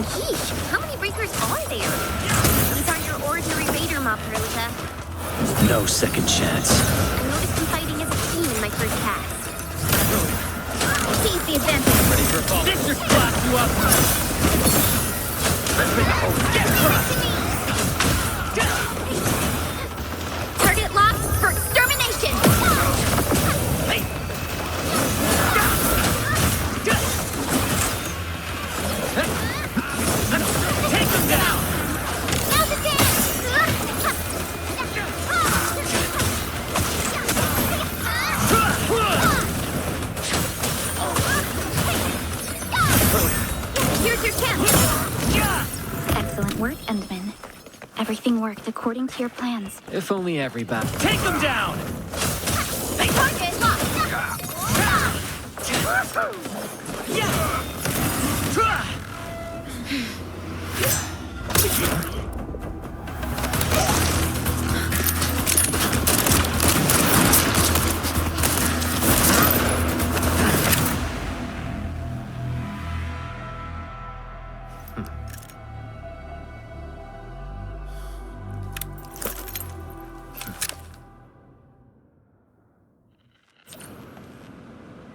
Yeesh, how many breakers are there? These aren't your ordinary raider mob, Perlita. No second chance. I noticed you fighting as a team in my first pass. Seize the advantage. Ready for a fall. This just blast you up! Let's make a hole. Get Target locked for extermination! Hey! Take them down! Now's the chance! Here's your chance! Excellent work, Endman. Everything worked according to your plans. If only everybody. Take them down! Target locked!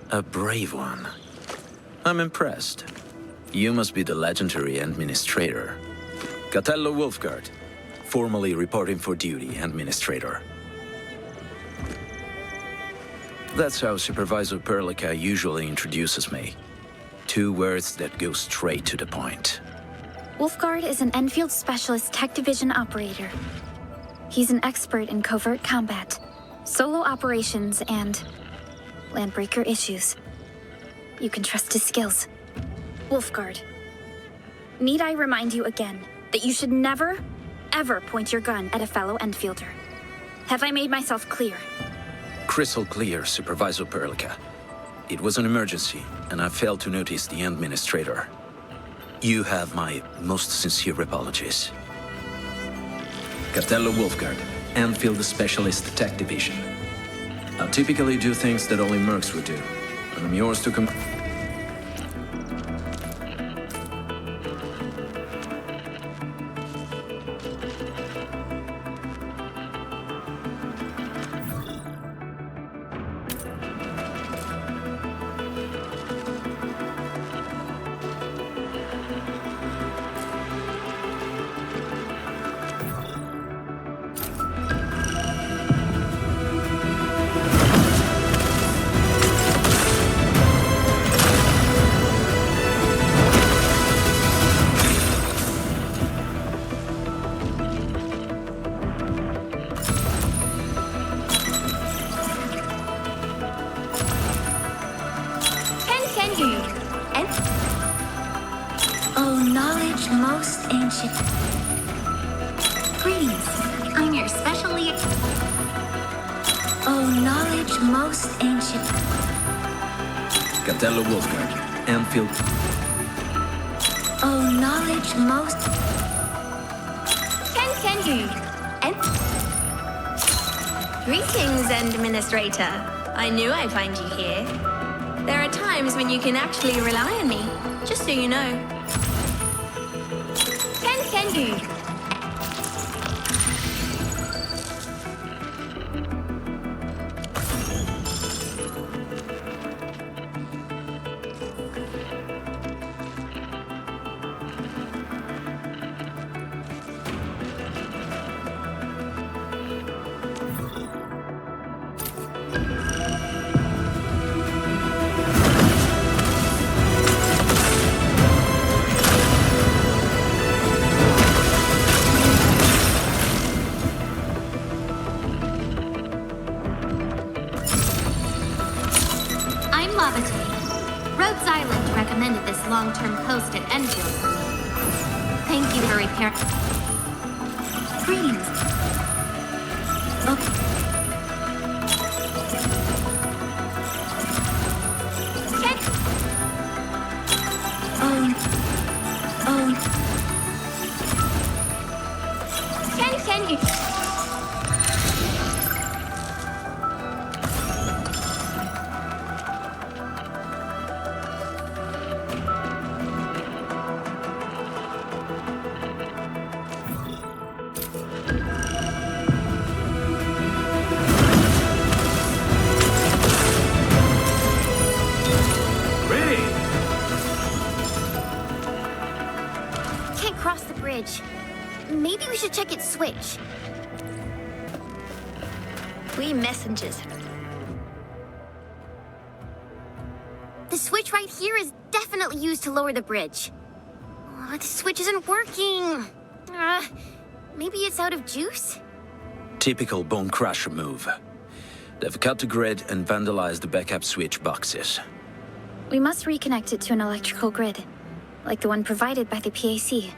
A brave one. I'm impressed. You must be the legendary Administrator. Catello Wolfguard, formally reporting for duty, Administrator. That's how Supervisor Perlica usually introduces me. 2 words that go straight to the point. Wolfguard is an Endfield Specialist Tech Division operator. He's an expert in covert combat, solo operations, and landbreaker issues. You can trust his skills. Wolfguard. Need I remind you again that you should never, ever point your gun at a fellow Enfielder? Have I made myself clear? Crystal clear, Supervisor Perlica. It was an emergency, and I failed to notice the Administrator. You have my most sincere apologies. Catello Wolfguard, Endfield Specialist Tech Division. I typically do things that only mercs would do, and I'm yours to Oh, knowledge most ancient. Greetings. I'm your specially. Oh, knowledge most ancient. Catello Wolfguard, Endfield. Oh, knowledge most. Can you? And. Greetings, Administrator. I knew I'd find you here. There are times when you can actually rely on me, just so you know. Can you? long-term post at Endfield for me. Thank you for repairing. Greetings. Oh. can you? Can't cross the bridge. Maybe we should check its switch. We messengers. The switch right here is definitely used to lower the bridge. Oh, the switch isn't working. Maybe it's out of juice? Typical Bone Crusher move. They've cut the grid and vandalized the backup switch boxes. We must reconnect it to an electrical grid, like the one provided by the PAC.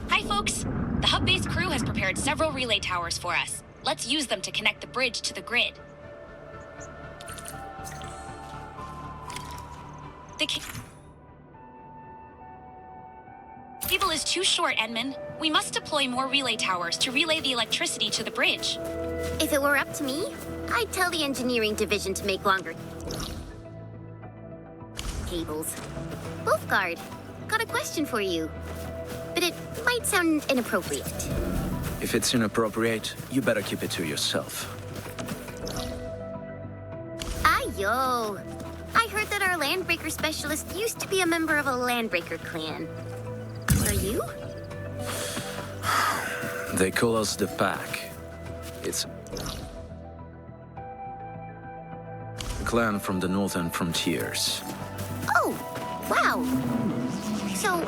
Hi, folks. The hub-based crew has prepared several relay towers for us. Let's use them to connect the bridge to the grid. The cable is too short, Edmund. We must deploy more relay towers to relay the electricity to the bridge. If it were up to me, I'd tell the engineering division to make longer cables. Wolfguard, got a question for you. But it might sound inappropriate. If it's inappropriate, you better keep it to yourself. Ayo! I heard that our Landbreaker specialist used to be a member of a Landbreaker clan. Are you? They call us the Pack. It's a clan from the northern frontiers. Oh, wow! So,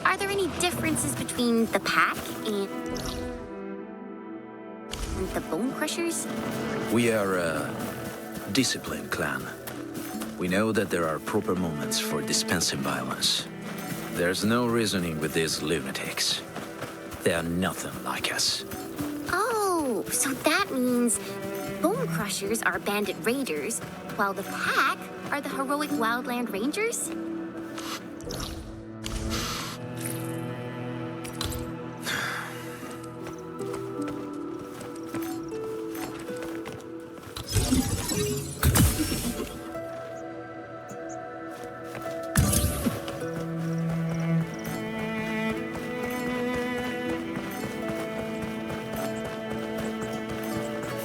are there any differences between the Pack and the Bone Crushers? We are a disciplined clan. We know that there are proper moments for dispensing violence. There's no reasoning with these lunatics. They are nothing like us. Oh, so that means Bone Crushers are bandit raiders, while the Pack are the heroic wildland rangers?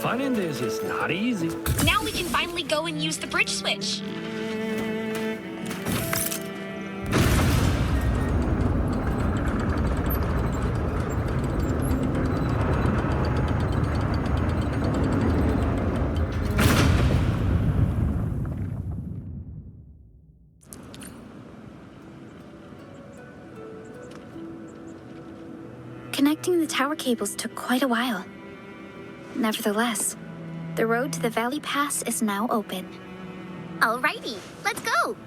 Finding this is not easy. Now we can finally go and use the bridge switch. Connecting the tower cables took quite a while. Nevertheless, the road to the Valley Pass is now open. Alrighty, let's go!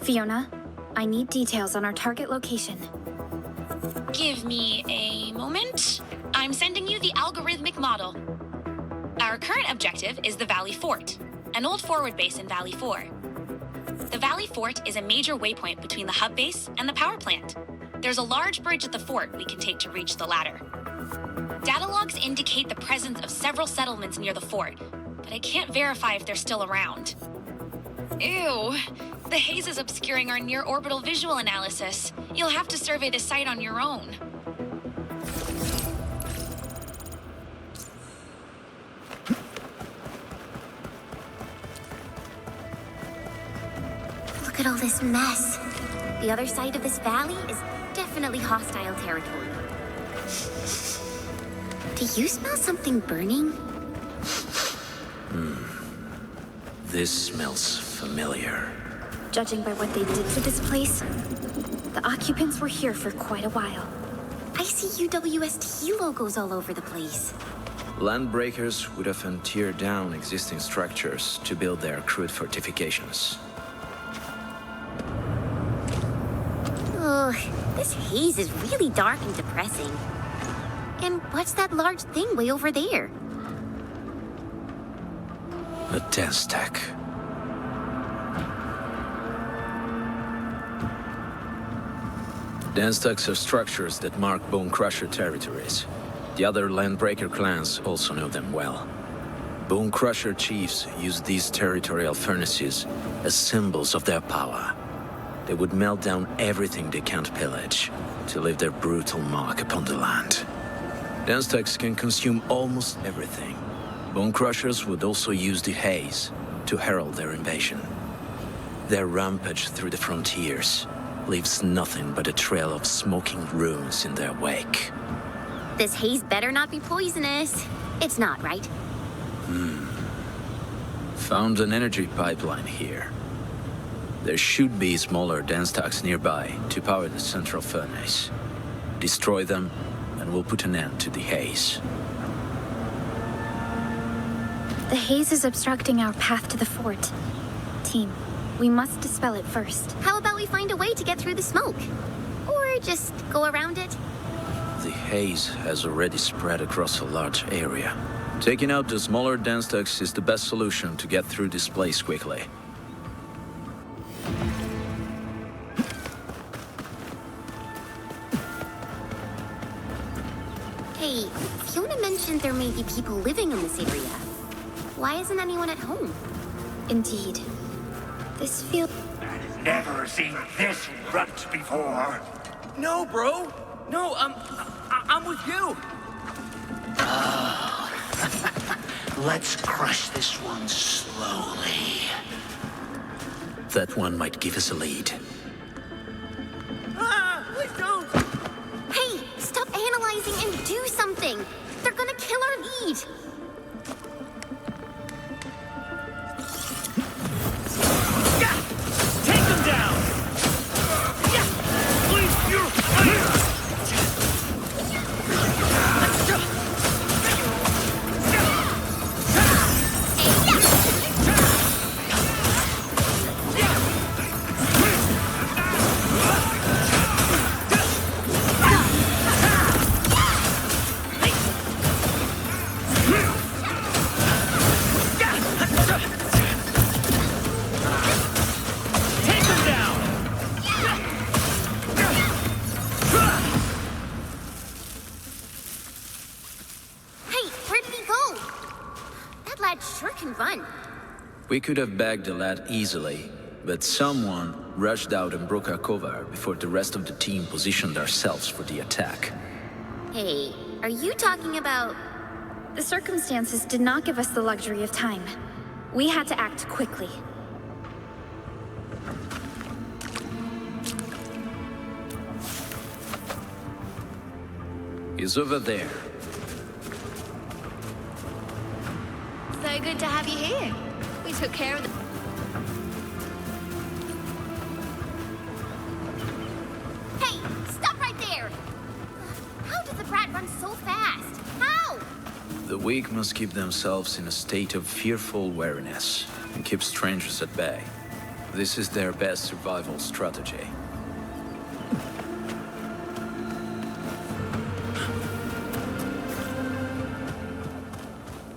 Fiona, I need details on our target location. Give me a moment. I'm sending you the algorithmic model. Our current objective is the Valley Fort, an old forward base in Valley 4. The Valley Fort is a major waypoint between the hub base and the power plant. There's a large bridge at the fort we can take to reach the latter. Data logs indicate the presence of several settlements near the fort, but I can't verify if they're still around. Ew, the haze is obscuring our near-orbital visual analysis. You'll have to survey the site on your own. Look at all this mess. The other side of this valley is definitely hostile territory. Do you smell something burning? This smells familiar. Judging by what they did to this place, the occupants were here for quite a while. I see UWST logos all over the place. Landbreakers would often tear down existing structures to build their crude fortifications. Ugh, this haze is really dark and depressing. And what's that large thing way over there? A dense tech. Dense techs are structures that mark Bone Crusher territories. The other Landbreaker clans also know them well. Bone Crusher chiefs use these territorial furnaces as symbols of their power. They would melt down everything they can't pillage to leave their brutal mark upon the land. Dense techs can consume almost everything. Bone Crushers would also use the haze to herald their invasion. Their rampage through the frontiers leaves nothing but a trail of smoking ruins in their wake. This haze better not be poisonous. It's not, right? Found an energy pipeline here. There should be smaller dense stacks nearby to power the central furnace. Destroy them, and we'll put an end to the haze. The haze is obstructing our path to the fort. Team, we must dispel it first. How about we find a way to get through the smoke? Or just go around it? The haze has already spread across a large area. Taking out the smaller dense stacks is the best solution to get through this place quickly. Hey, Fiona mentioned there may be people living in this area. Why isn't anyone at home? Indeed. This feels... Never seen this runt before. No, bro. No, I'm with you. Let's crush this one slowly. That one might give us a lead. Please don't. Hey, stop analyzing and do something. They're gonna kill our lead. Take them down. Please, you're fire. We could have bagged the lad easily, but someone rushed out and broke our cover before the rest of the team positioned ourselves for the attack. Hey, are you talking about... The circumstances did not give us the luxury of time. We had to act quickly. He's over there. So good to have you here. We took care of the... Hey, stop right there! How does the brat run so fast? How? The weak must keep themselves in a state of fearful wariness and keep strangers at bay. This is their best survival strategy.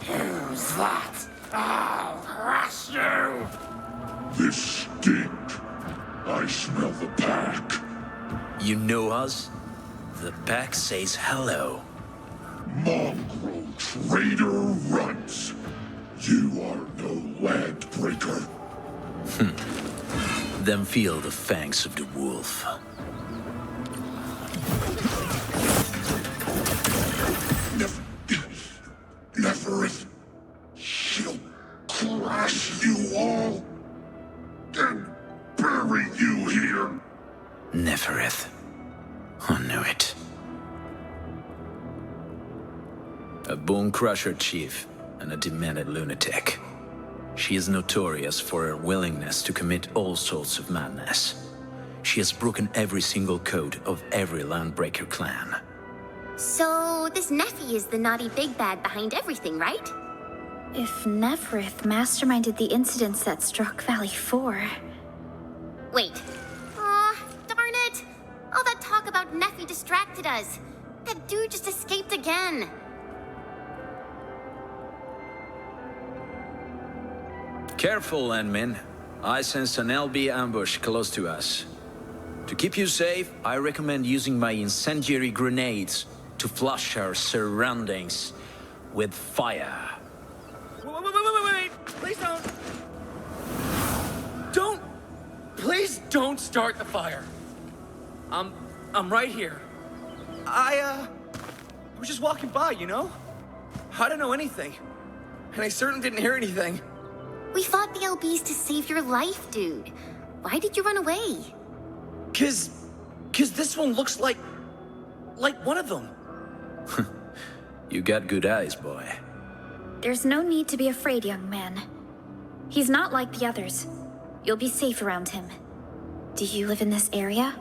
Who's that? I'll crush you! This stink. I smell the pack. You know us? The pack says hello. Mongrel traitor runts. You are no landbreaker. Then feel the fangs of the wolf. Neferith. She'll crush you all. And bury you here. Neferith. I knew it. A bone crusher chief and a demented lunatic. She is notorious for her willingness to commit all sorts of madness. She has broken every single code of every Landbreaker clan. So, this Nephi is the naughty big bad behind everything, right? If Neferith masterminded the incidents that struck Valley 4... Wait. Aw, darn it! All that talk about Nephi distracted us. That dude just escaped again. Careful, Enmin. I sense an LB ambush close to us. To keep you safe, I recommend using my incendiary grenades to flush our surroundings with fire. Wait! Please don't! Don't! Please don't start the fire. I'm right here. I was just walking by, you know? I don't know anything. And I certainly didn't hear anything. We fought the LBs to save your life, dude. Why did you run away? Cause this one looks like one of them. You got good eyes, boy. There's no need to be afraid, young man. He's not like the others. You'll be safe around him. Do you live in this area?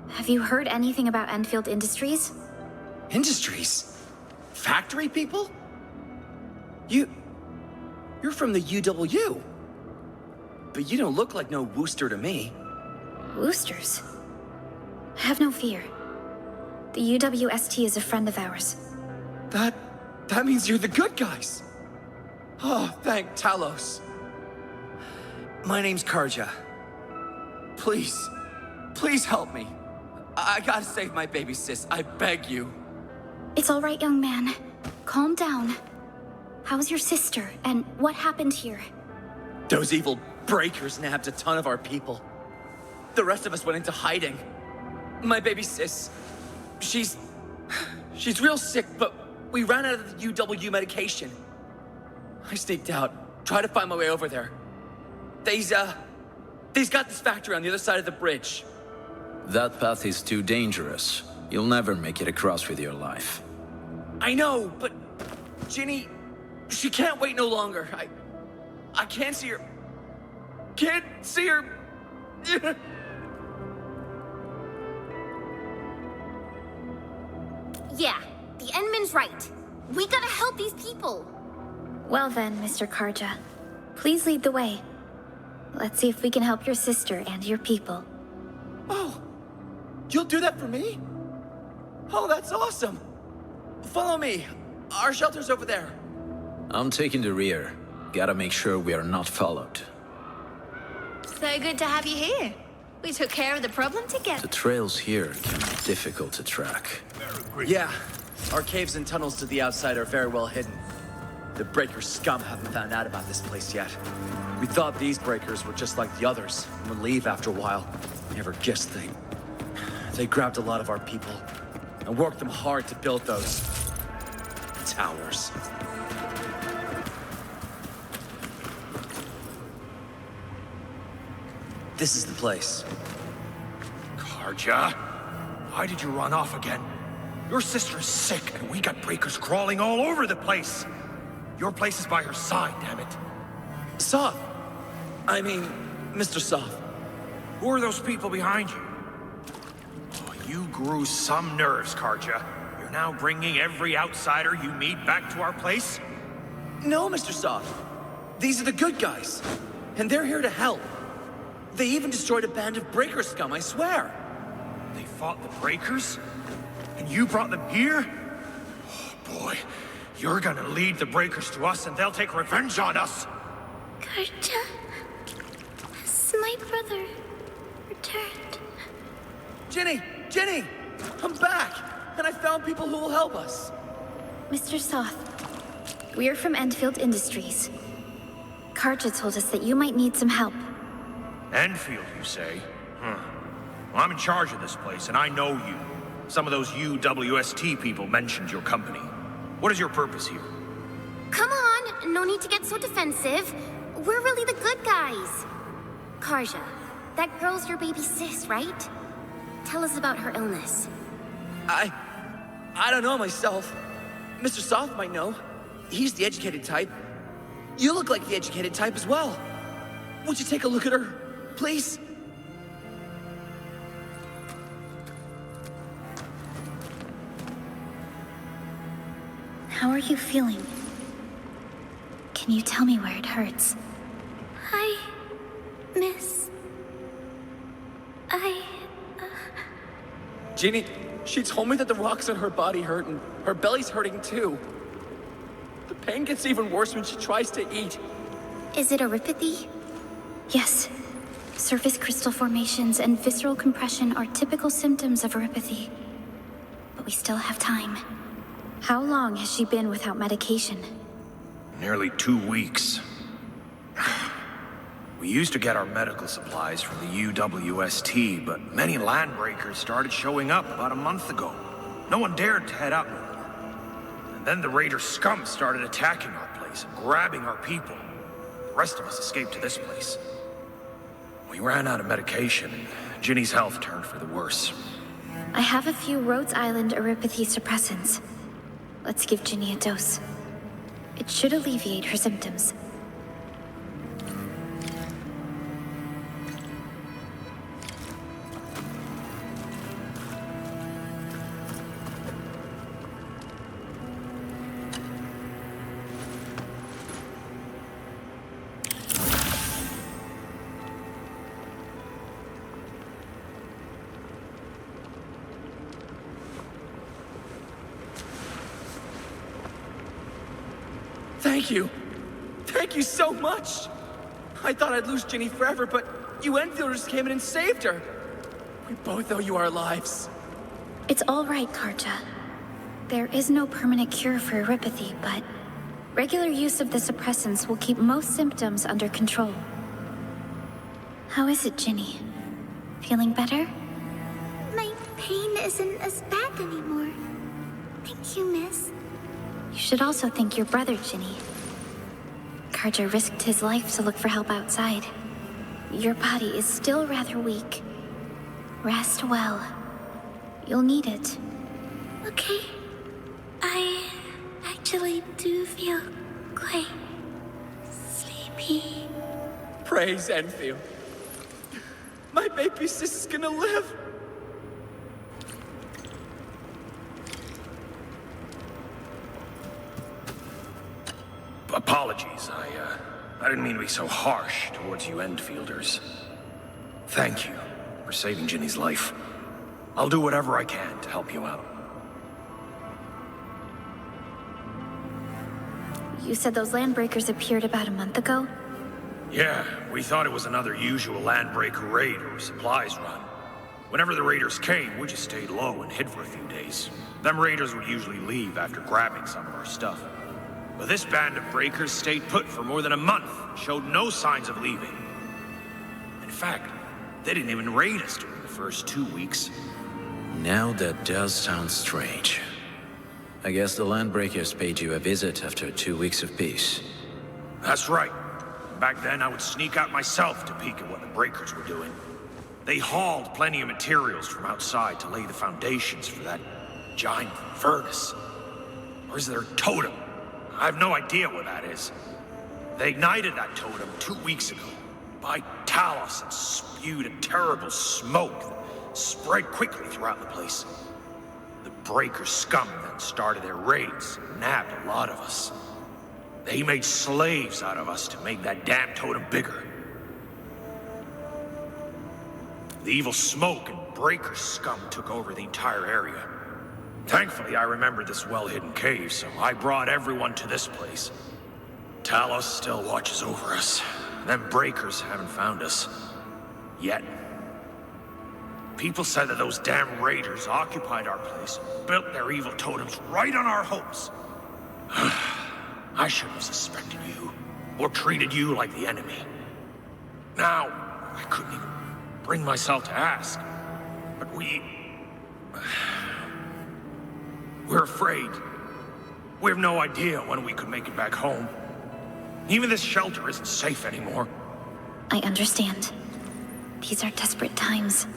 Have you heard anything about Endfield Industries? Industries? Factory people? You're from the UW. But you don't look like no Wooster to me. Woosters? Have no fear. The UWST is a friend of ours. That means you're the good guys. Oh, thank Talos. My name's Karja. Please help me. I gotta save my baby sis, I beg you. It's all right, young man. Calm down. How's your sister, and what happened here? Those evil breakers nabbed a ton of our people. The rest of us went into hiding. My baby sis, she's real sick, but we ran out of the UW medication. I sneaked out, tried to find my way over there. They's got this factory on the other side of the bridge. That path is too dangerous. You'll never make it across with your life. I know, but Ginny, she can't wait no longer. I can't see her. Can't see her. Yeah, the Endman's right. We gotta help these people. Well then, Mr. Karja. Please lead the way. Let's see if we can help your sister and your people. Oh, you'll do that for me? Oh, that's awesome. Follow me. Our shelter's over there. I'm taking the rear. Gotta make sure we are not followed. So good to have you here. We took care of the problem together. The trails here can be difficult to track. Yeah, our caves and tunnels to the outside are very well hidden. The breaker scum haven't found out about this place yet. We thought these breakers were just like the others and would leave after a while. Never guessed they grabbed a lot of our people and worked them hard to build those towers. This is the place. Karja, why did you run off again? Your sister's sick, and we got breakers crawling all over the place. Your place is by her side, damn it. Soth. I mean, Mr. Soth. Who are those people behind you? Oh, you grew some nerves, Karja. You're now bringing every outsider you meet back to our place? No, Mr. Soth. These are the good guys, and they're here to help. They even destroyed a band of breaker scum, I swear. They fought the breakers? And you brought them here? Oh, boy. You're gonna lead the breakers to us, and they'll take revenge on us! Karja, has my brother returned? Ginny! I'm back! And I found people who will help us. Mr. Soth, we're from Endfield Industries. Karja told us that you might need some help. Endfield, you say? Well, I'm in charge of this place, and I know you. Some of those UWST people mentioned your company. What is your purpose here? Come on, no need to get so defensive. We're really the good guys. Karja, that girl's your baby sis, right? Tell us about her illness. I don't know myself. Mr. Soth might know. He's the educated type. You look like the educated type as well. Would you take a look at her, please? How are you feeling? Can you tell me where it hurts? Ginny, she told me that the rocks in her body hurt and her belly's hurting too. The pain gets even worse when she tries to eat. Is it erypathy? Yes. Surface crystal formations and visceral compression are typical symptoms of erypathy. But we still have time. How long has she been without medication? Nearly 2 weeks. We used to get our medical supplies from the UWST, but many landbreakers started showing up about a month ago. No one dared to head up. And then the raider scum started attacking our place and grabbing our people. The rest of us escaped to this place. We ran out of medication, and Ginny's health turned for the worse. I have a few Rhodes Island erypathy suppressants. Let's give Ginny a dose. It should alleviate her symptoms. Thank you. Thank you so much. I thought I'd lose Ginny forever, but you Enfielders came in and saved her. We both owe you our lives. It's all right, Karja. There is no permanent cure for erypathy, but regular use of the suppressants will keep most symptoms under control. How is it, Ginny? Feeling better? My pain isn't as bad anymore. Thank you, miss. You should also thank your brother, Ginny. Carter risked his life to look for help outside. Your body is still rather weak. Rest well. You'll need it. Okay. I actually do feel quite sleepy. Praise Enfield. My baby sister's gonna live. Apologies, I didn't mean to be so harsh towards you Endfielders. Thank you for saving Ginny's life. I'll do whatever I can to help you out. You said those landbreakers appeared about a month ago? Yeah, we thought it was another usual landbreaker raid or supplies run. Whenever the raiders came, we just stayed low and hid for a few days. Them raiders would usually leave after grabbing some of our stuff. But this band of breakers stayed put for more than a month, showed no signs of leaving. In fact, they didn't even raid us during the first 2 weeks. Now that does sound strange. I guess the Landbreakers paid you a visit after 2 weeks of peace. That's right. Back then, I would sneak out myself to peek at what the breakers were doing. They hauled plenty of materials from outside to lay the foundations for that giant furnace. Or is there a totem? I have no idea what that is. They ignited that totem 2 weeks ago by Talos and spewed a terrible smoke that spread quickly throughout the place. The breaker scum then started their raids and nabbed a lot of us. They made slaves out of us to make that damn totem bigger. The evil smoke and breaker scum took over the entire area. Thankfully, I remembered this well-hidden cave, so I brought everyone to this place. Talos still watches over us. Them breakers haven't found us. Yet. People said that those damn raiders occupied our place, built their evil totems right on our homes. I should have suspected you, or treated you like the enemy. Now, I couldn't even bring myself to ask, but we're afraid. We have no idea when we could make it back home. Even this shelter isn't safe anymore. I understand. These are desperate times.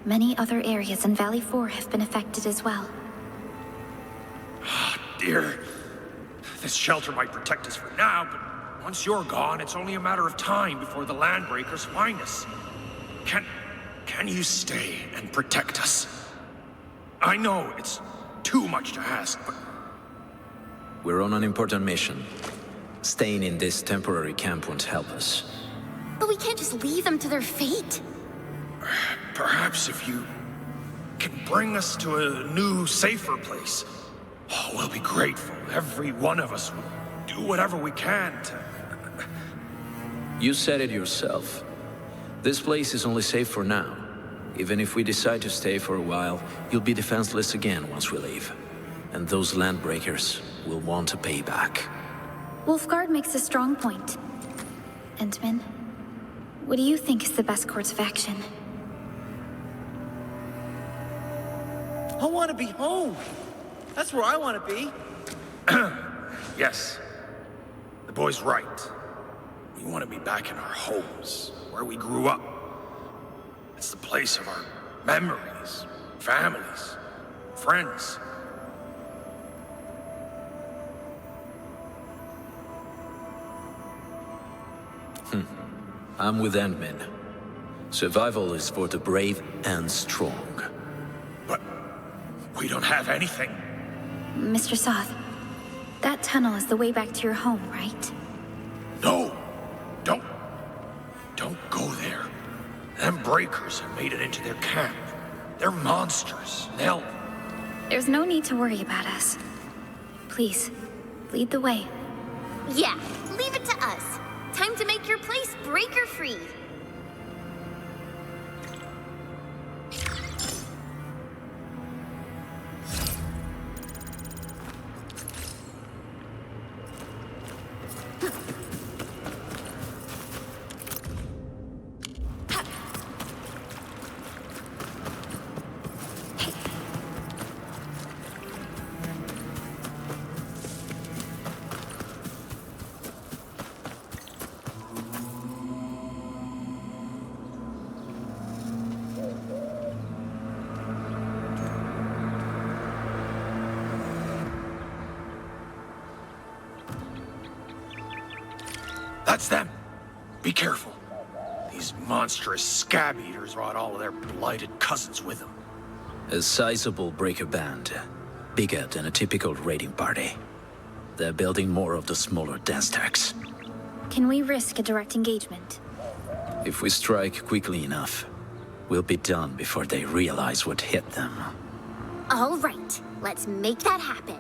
Many other areas in Valley 4 have been affected as well. Dear, this shelter might protect us for now, but once you're gone, it's only a matter of time before the Landbreakers find us. Can you stay and protect us? I know it's too much to ask, but... We're on an important mission. Staying in this temporary camp won't help us. But we can't just leave them to their fate. Perhaps if you can bring us to a new, safer place, we'll be grateful. Every one of us will do whatever we can to... You said it yourself. This place is only safe for now. Even if we decide to stay for a while, you'll be defenseless again once we leave. And those Landbreakers will want to pay back. Wolfguard makes a strong point. Entman, what do you think is the best course of action? I want to be home. That's where I want to be. Yes. The boy's right. We want to be back in our homes, where we grew up. It's the place of our memories, families, friends. I'm with Endman. Survival is for the brave and strong. But we don't have anything. Mr. Soth, that tunnel is the way back to your home, right? No. Don't go there. Them breakers have made it into their camp. They're monsters. There's no need to worry about us. Please, lead the way. Yeah, leave it to us. Time to make your place breaker-free. That's them. Be careful. These monstrous scab eaters brought all of their blighted cousins with them. A sizable breaker band, bigger than a typical raiding party. They're building more of the smaller dance tags. Can we risk a direct engagement? If we strike quickly enough, we'll be done before they realize what hit them. All right, let's make that happen.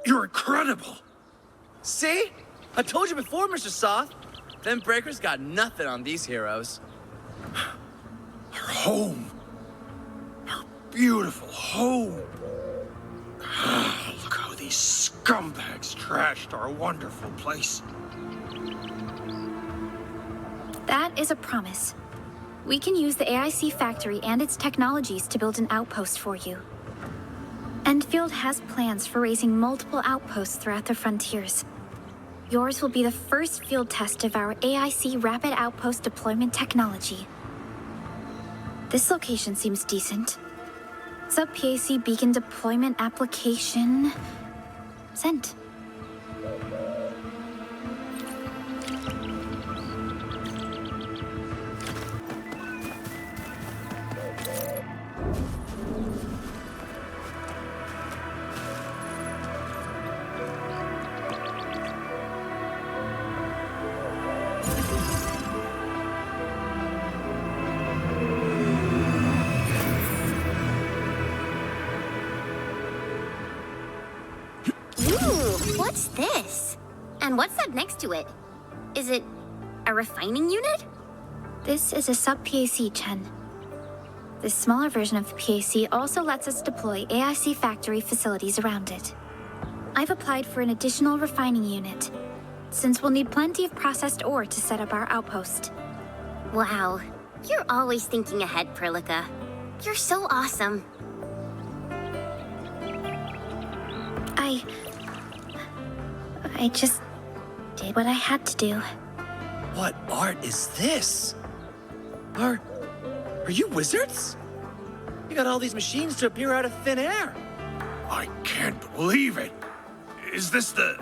You're incredible! See? I told you before, Mr. Soth. Them breakers got nothing on these heroes. Our home. Our beautiful home. Look how these scumbags trashed our wonderful place. That is a promise. We can use the AIC factory and its technologies to build an outpost for you. Endfield has plans for raising multiple outposts throughout the frontiers. Yours will be the first field test of our AIC Rapid Outpost Deployment technology. This location seems decent. Sub-PAC Beacon Deployment Application... sent. What's this? And what's that next to it? Is it a refining unit? This is a sub-PAC, Chen. This smaller version of the PAC also lets us deploy AIC factory facilities around it. I've applied for an additional refining unit, since we'll need plenty of processed ore to set up our outpost. Wow, you're always thinking ahead, Prilica. You're so awesome. I just did what I had to do. What art is this? Are you wizards? You got all these machines to appear out of thin air. I can't believe it. Is this the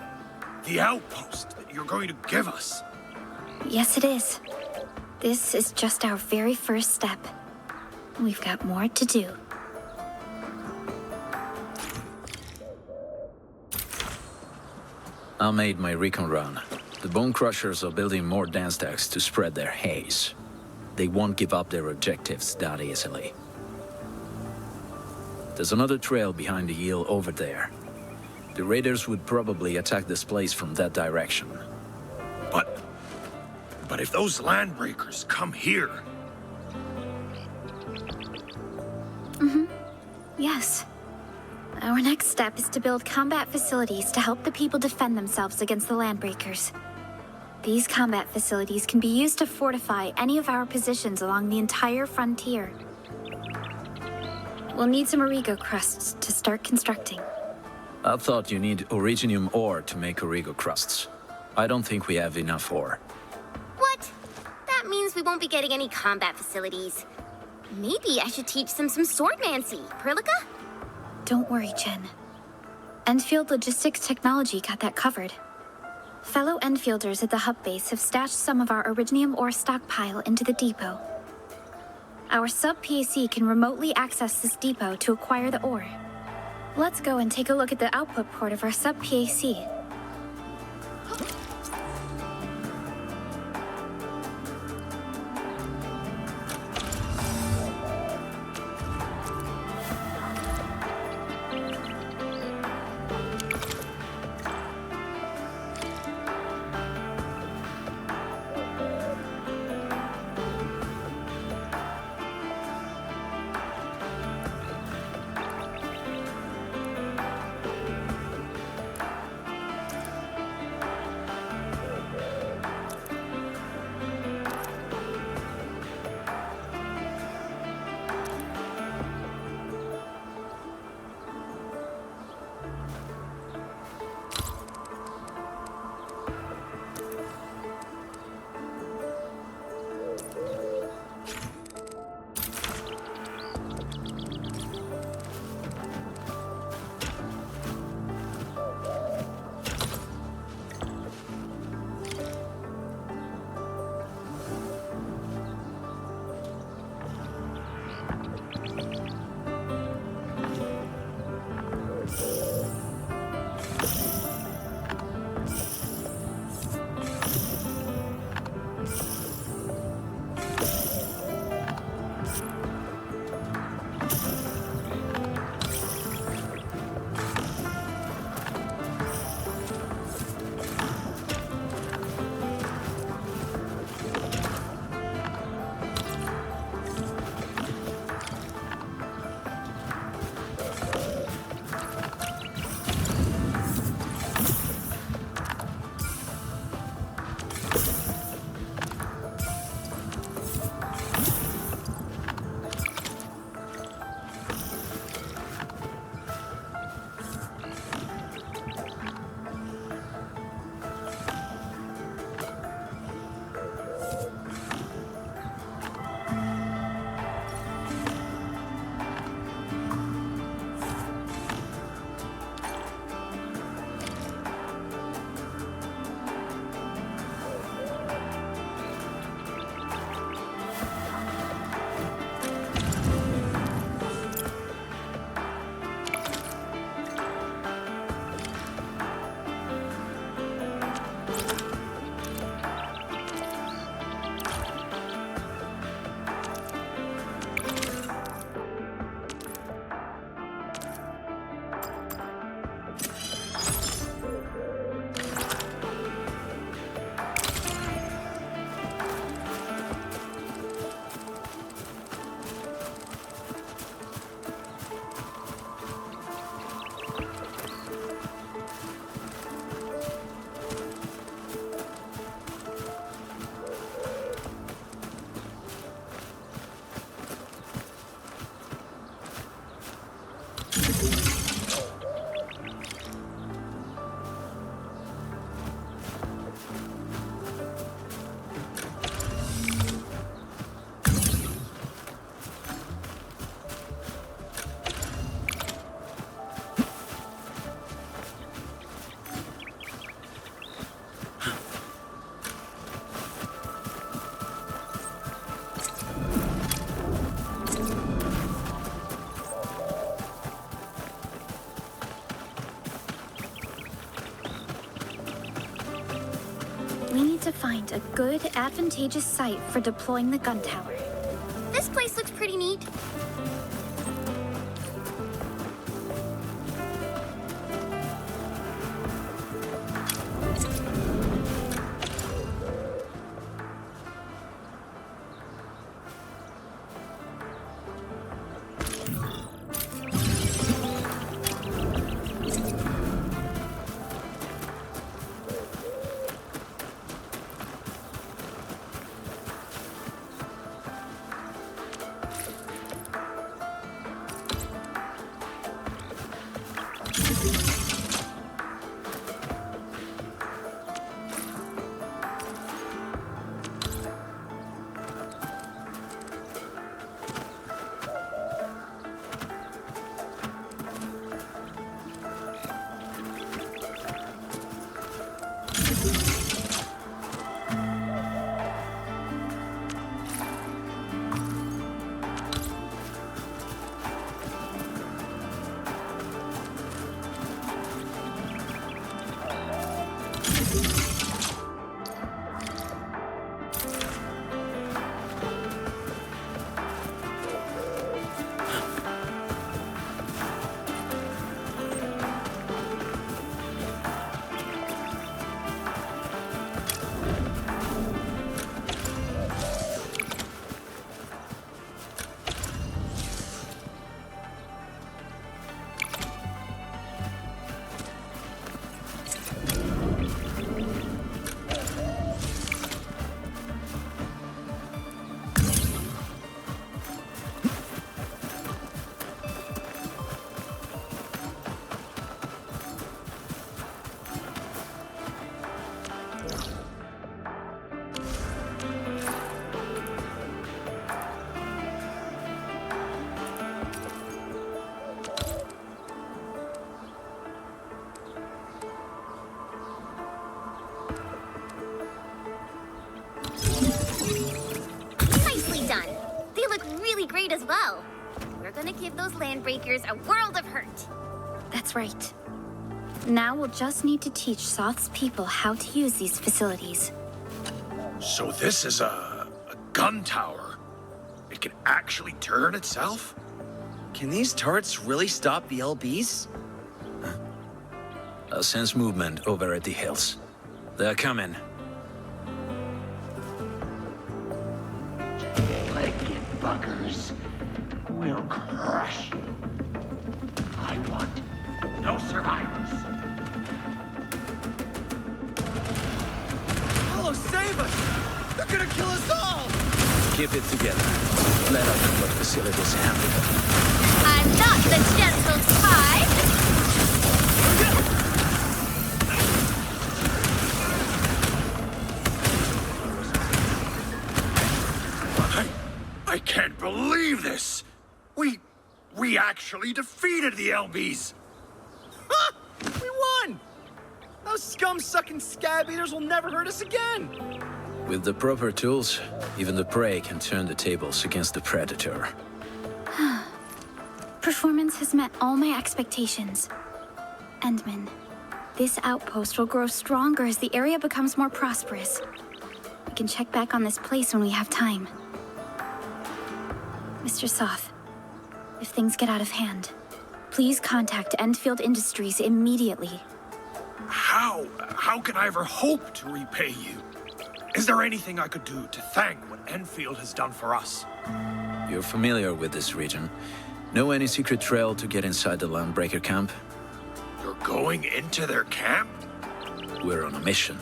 outpost that you're going to give us? Yes, it is. This is just our very first step. We've got more to do. I made my recon run. The Bone Crushers are building more dance tags to spread their haze. They won't give up their objectives that easily. There's another trail behind the yield over there. The raiders would probably attack this place from that direction. But if those landbreakers come here... Yes. Our next step is to build combat facilities to help the people defend themselves against the landbreakers. These combat facilities can be used to fortify any of our positions along the entire frontier. We'll need some Origo crusts to start constructing. I thought you need originium ore to make Origo crusts. I don't think we have enough ore. What? That means we won't be getting any combat facilities. Maybe I should teach them some swordmancy, Prilica? Don't worry, Jen. Endfield Logistics Technology got that covered. Fellow Enfielders at the hub base have stashed some of our originium ore stockpile into the depot. Our sub-PAC can remotely access this depot to acquire the ore. Let's go and take a look at the output port of our sub-PAC. We need to find a good, advantageous site for deploying the gun tower. This place looks pretty neat. great as well. We're gonna give those landbreakers a world of hurt. That's right. Now we'll just need to teach Soth's people how to use these facilities. So this is a gun tower. It can actually turn itself? Can these turrets really stop the LBs? I sense movement over at the hills. They're coming. Legged buggers will crush you. I want no survivors. Hello, save us! They're gonna kill us all! Keep it together. Let us know what facilities handle it. I'm not the gentle spy! I can't believe this! We actually defeated the LBs! Ha! We won! Those scum-sucking scab eaters will never hurt us again! With the proper tools, even the prey can turn the tables against the predator. Performance has met all my expectations. Endman, this outpost will grow stronger as the area becomes more prosperous. We can check back on this place when we have time. Mr. Soth, if things get out of hand, please contact Endfield Industries immediately. How can I ever hope to repay you? Is there anything I could do to thank what Enfield has done for us? You're familiar with this region. Know any secret trail to get inside the Landbreaker camp? You're going into their camp? We're on a mission.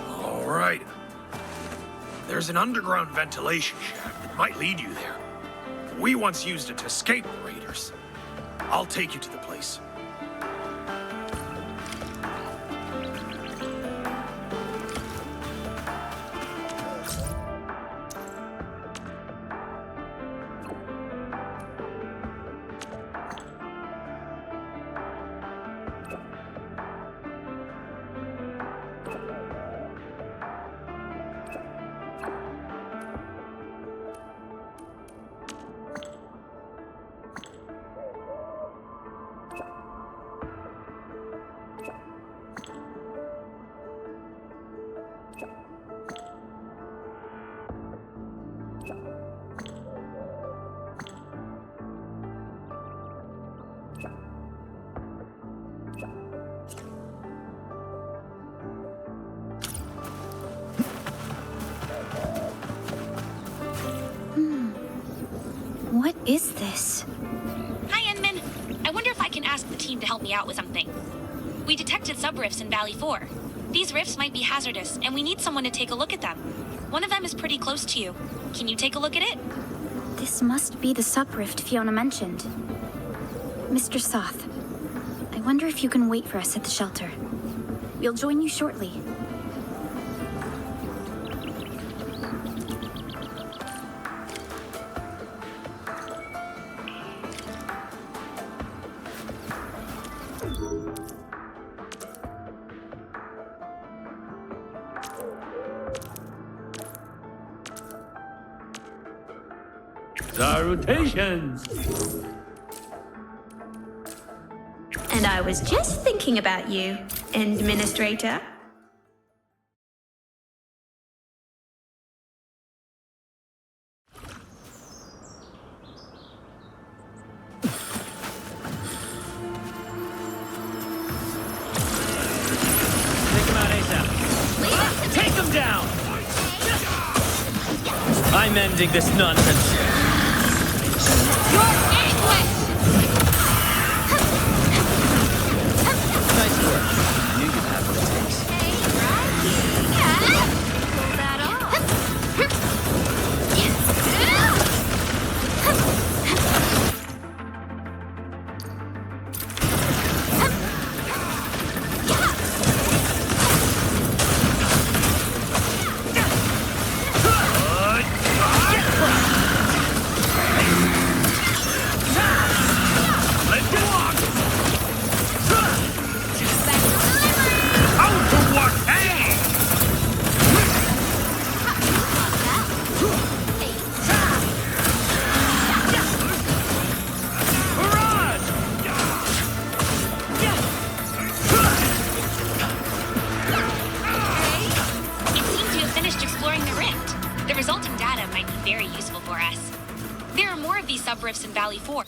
All right. There's an underground ventilation shaft that might lead you there. We once used it to escape the raiders. I'll take you to the place. What is this? Hi, Enman. I wonder if I can ask the team to help me out with something. We detected subrifts in Valley 4. These rifts might be hazardous, and we need someone to take a look at them. One of them is pretty close to you. Can you take a look at it? This must be the subrift Fiona mentioned. Mr. Soth, I wonder if you can wait for us at the shelter. We'll join you shortly. Salutations! And I was just thinking about you, Administrator. Take him out ASAP. Take him down! I'm ending this nonsense. Your anguish! Nice work. You can have what it takes. Pull that data might be very useful for us. There are more of these subrifts in Valley 4.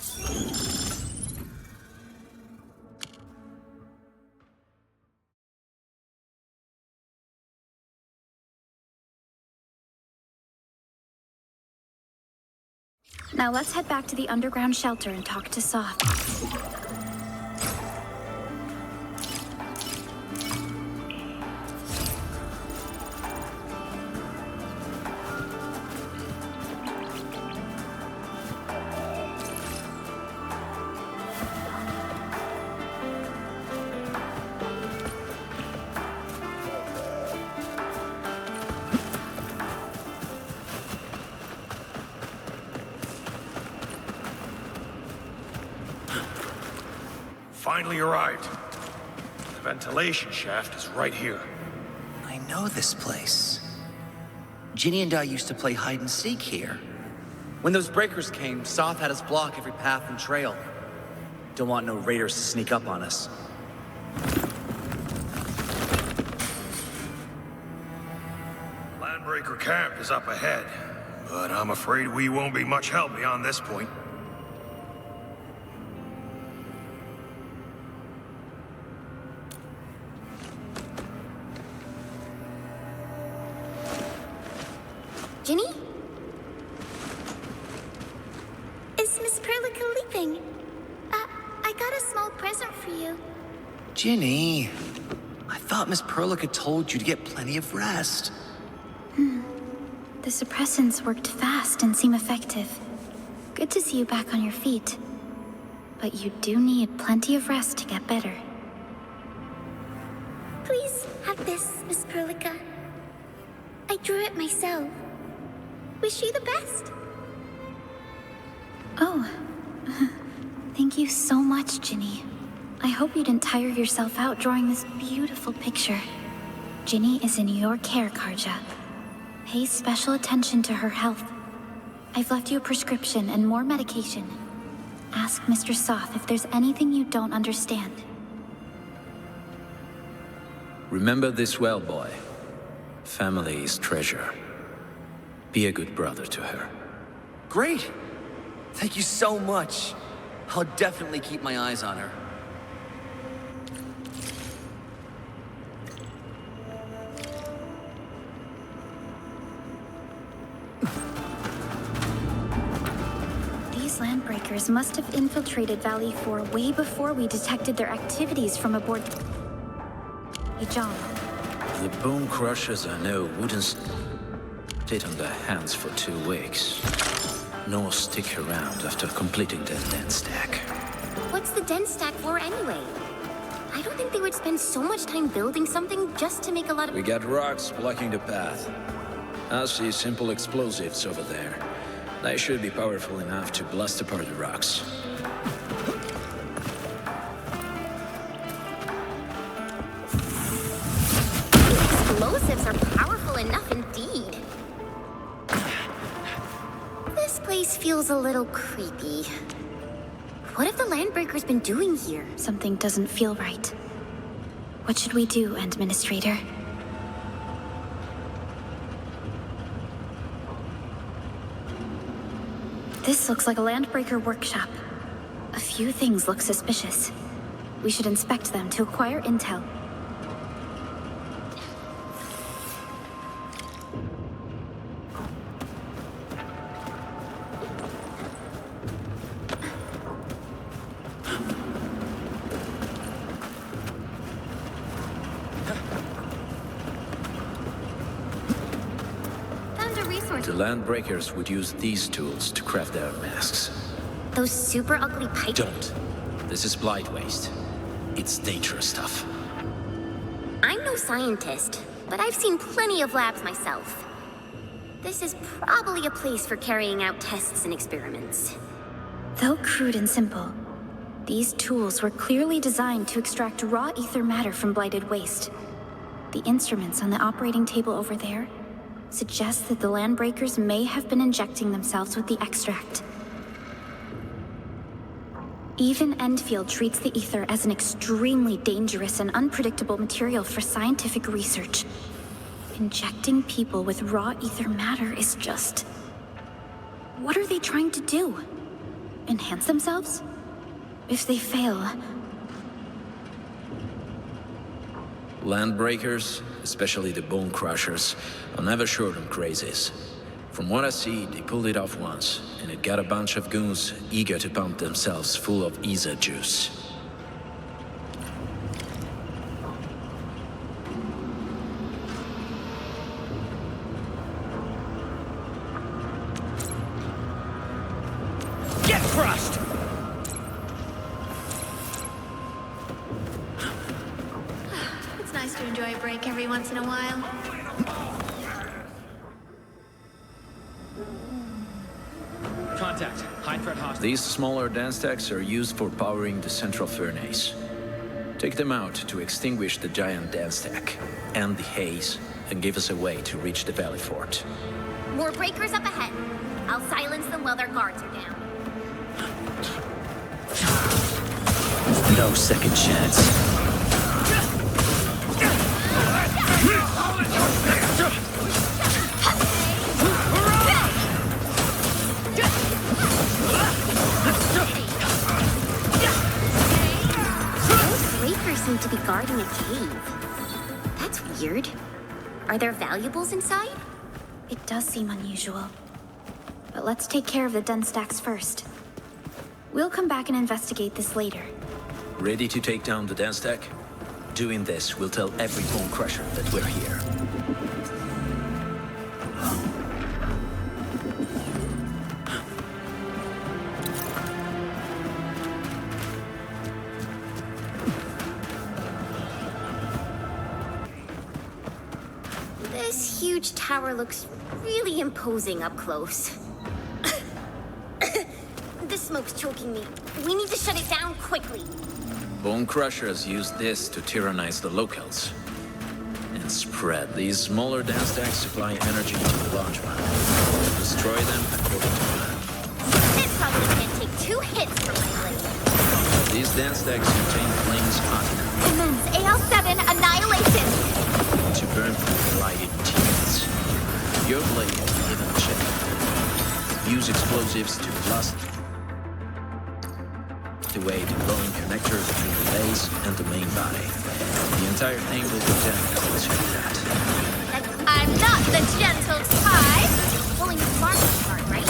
Now let's head back to the underground shelter and talk to Soth. Finally arrived. The ventilation shaft is right here. I know this place. Ginny and I used to play hide and seek here. When those breakers came, Soth had us block every path and trail. Don't want no raiders to sneak up on us. Landbreaker camp is up ahead, but I'm afraid we won't be much help beyond this point. Ginny? Is Miss Perlica leaving? I got a small present for you. Ginny, I thought Miss Perlica told you to get plenty of rest. The suppressants worked fast and seem effective. Good to see you back on your feet. But you do need plenty of rest to get better. Please have this, Miss Perlica. I drew it myself. Wish you the best. Oh, thank you so much, Ginny. I hope you didn't tire yourself out drawing this beautiful picture. Ginny is in your care, Karja. Pay special attention to her health. I've left you a prescription and more medication. Ask Mr. Soth if there's anything you don't understand. Remember this well, boy. Family is treasure. Be a good brother to her. Great! Thank you so much. I'll definitely keep my eyes on her. These landbreakers must have infiltrated Valley 4 way before we detected their activities from aboard. Hey, John. The bone crushers I know wouldn't sit on their hands for 2 weeks, nor stick around after completing their den stack. What's the den stack for anyway? I don't think they would spend so much time building something just to make a lot of— We got rocks blocking the path. I see simple explosives over there. They should be powerful enough to blast apart the rocks. Explosives are powerful enough indeed. This place feels a little creepy. What have the Landbreakers been doing here? Something doesn't feel right. What should we do, Administrator? This looks like a Landbreaker workshop. A few things look suspicious. We should inspect them to acquire intel. The Landbreakers would use these tools to craft their masks. Those super ugly pipes. Don't. This is blight waste. It's dangerous stuff. I'm no scientist, but I've seen plenty of labs myself. This is probably a place for carrying out tests and experiments. Though crude and simple, these tools were clearly designed to extract raw ether matter from blighted waste. The instruments on the operating table over there suggest that the Landbreakers may have been injecting themselves with the extract. Even Endfield treats the ether as an extremely dangerous and unpredictable material for scientific research. Injecting people with raw ether matter is just What are they trying to do? Enhance themselves? If they fail... Landbreakers, especially the Bone Crushers, are never short on crazes. From what I see, they pulled it off once, and it got a bunch of goons eager to pump themselves full of Isa juice. Get crushed! It's nice to enjoy a break every once in a while. Contact. High threat hostile. These smaller dance stacks are used for powering the central furnace. Take them out to extinguish the giant dance stack and the haze, and give us a way to reach the valley fort. More breakers up ahead. I'll silence them while their guards are down. No second chance. Those breakers seem to be guarding a cave. That's weird. Are there valuables inside? It does seem unusual. But let's take care of the den stacks first. We'll come back and investigate this later. Ready to take down the dance stack? Doing this will tell every Bone Crusher that we're here. This huge tower looks really imposing up close. The smoke's choking me. We need to shut it down quickly. Bone Crushers use this to tyrannize the locals. And spread. These smaller dance stacks supply energy to the large one. Destroy them according to plan. This probably can't take 2 hits from my blade. These dance stacks contain flames hot enough Immense AL7 annihilation! to burn through lighted teeth. Your blade is given a check. Use explosives to blast away the glowing connector between the base and the main body. The entire thing will go down once you do that. I'm not the gentle type! Pulling the spark apart, right?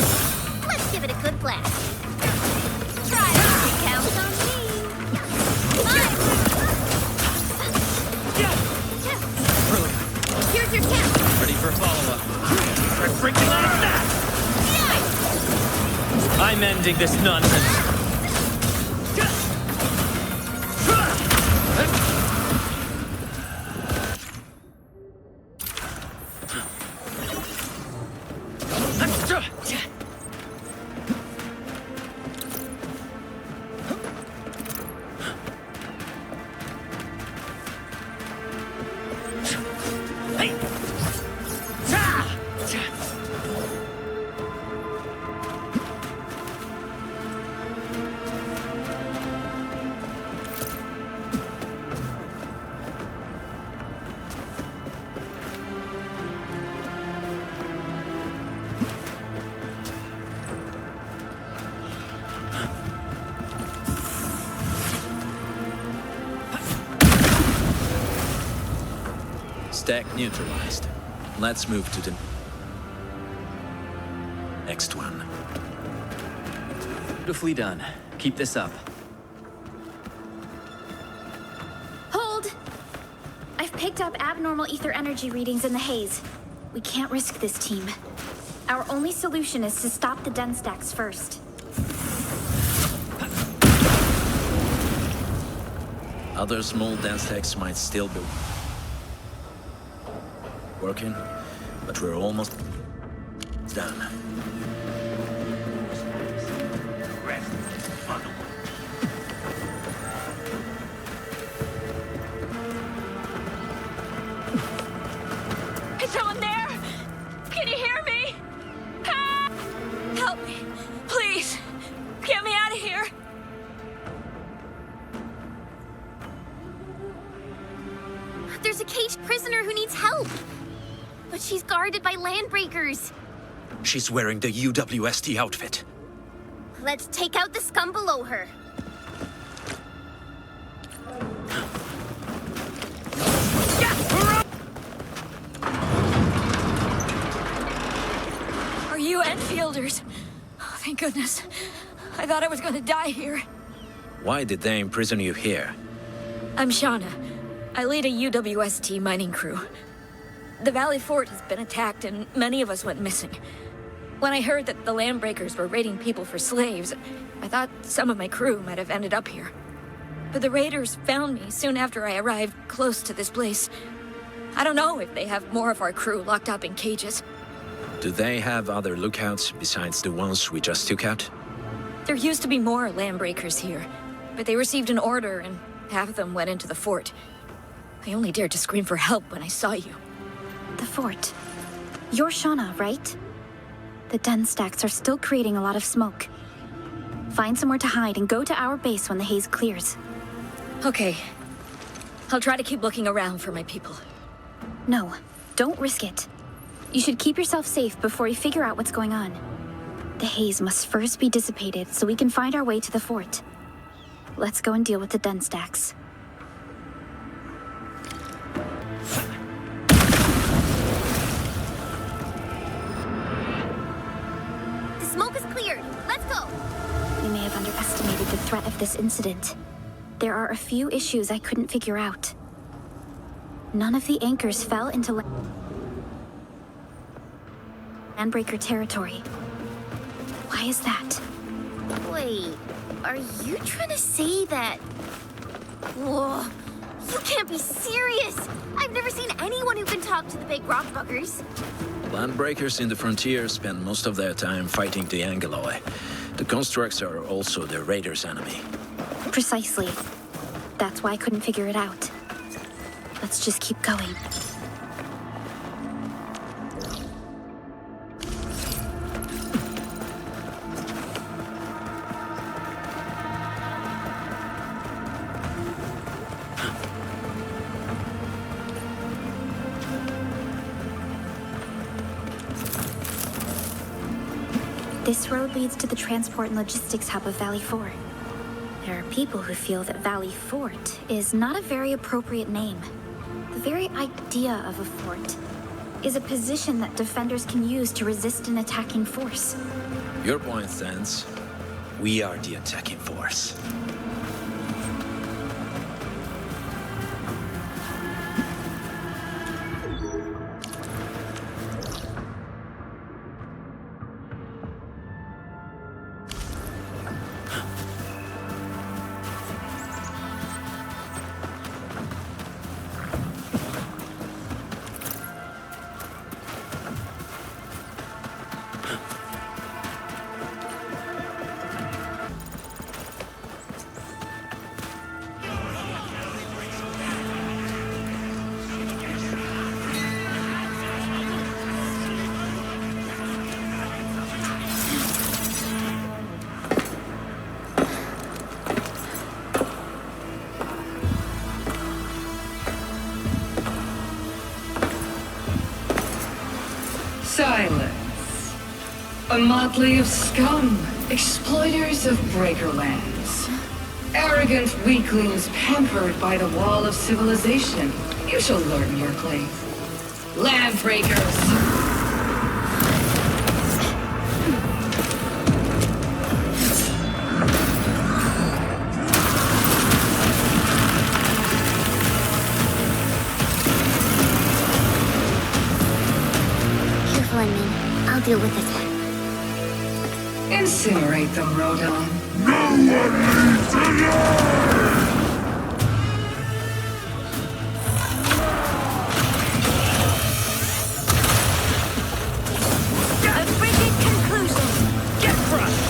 Let's give it a good blast. Try it, count on me. Here's your chance. Ready for follow-up. Try breaking out of that! I'm ending this nonsense. Stack neutralized. Let's move to the next one. Beautifully done. Keep this up. Hold! I've picked up abnormal ether energy readings in the haze. We can't risk this, team. Our only solution is to stop the den stacks first. Other small dance stacks might still be working, but we're almost done. Is someone there? Can you hear me? Ah! Help me. Please. Get me out of here. There's a caged prisoner who needs help. But she's guarded by landbreakers. She's wearing the UWST outfit. Let's take out the scum below her. Are you Enfielders? Oh, thank goodness. I thought I was going to die here. Why did they imprison you here? I'm Shauna. I lead a UWST mining crew. The Valley Fort has been attacked and many of us went missing. When I heard that the Landbreakers were raiding people for slaves, I thought some of my crew might have ended up here. But the raiders found me soon after I arrived close to this place. I don't know if they have more of our crew locked up in cages. Do they have other lookouts besides the ones we just took out? There used to be more Landbreakers here, but they received an order and half of them went into the fort. I only dared to scream for help when I saw you. The fort. You're Shauna, right? The den stacks are still creating a lot of smoke. Find somewhere to hide and go to our base when the haze clears. Okay. I'll try to keep looking around for my people. No, don't risk it. You should keep yourself safe before you figure out what's going on. The haze must first be dissipated so we can find our way to the fort. Let's go and deal with the den stacks. The smoke is cleared. Let's go. We may have underestimated the threat of this incident. There are a few issues I couldn't figure out. None of the anchors fell into Landbreaker territory. Why is that? Wait, are you trying to say that... Whoa, you can't be serious! I've never seen anyone who can talk to the big rock buggers. Landbreakers in the frontier spend most of their time fighting the Angeloi. The constructs are also the raiders' enemy. Precisely. That's why I couldn't figure it out. Let's just keep going. This road leads to the transport and logistics hub of Valley Fort. There are people who feel that Valley Fort is not a very appropriate name. The very idea of a fort is a position that defenders can use to resist an attacking force. Your point stands. We are the attacking force. Silence. A motley of scum, exploiters of breakerlands. Arrogant weaklings pampered by the wall of civilization. You shall learn your place. Landbreakers! I'll deal with this one. Incinerate them, Rodon. No one needs to die! A frigid conclusion. Get crushed!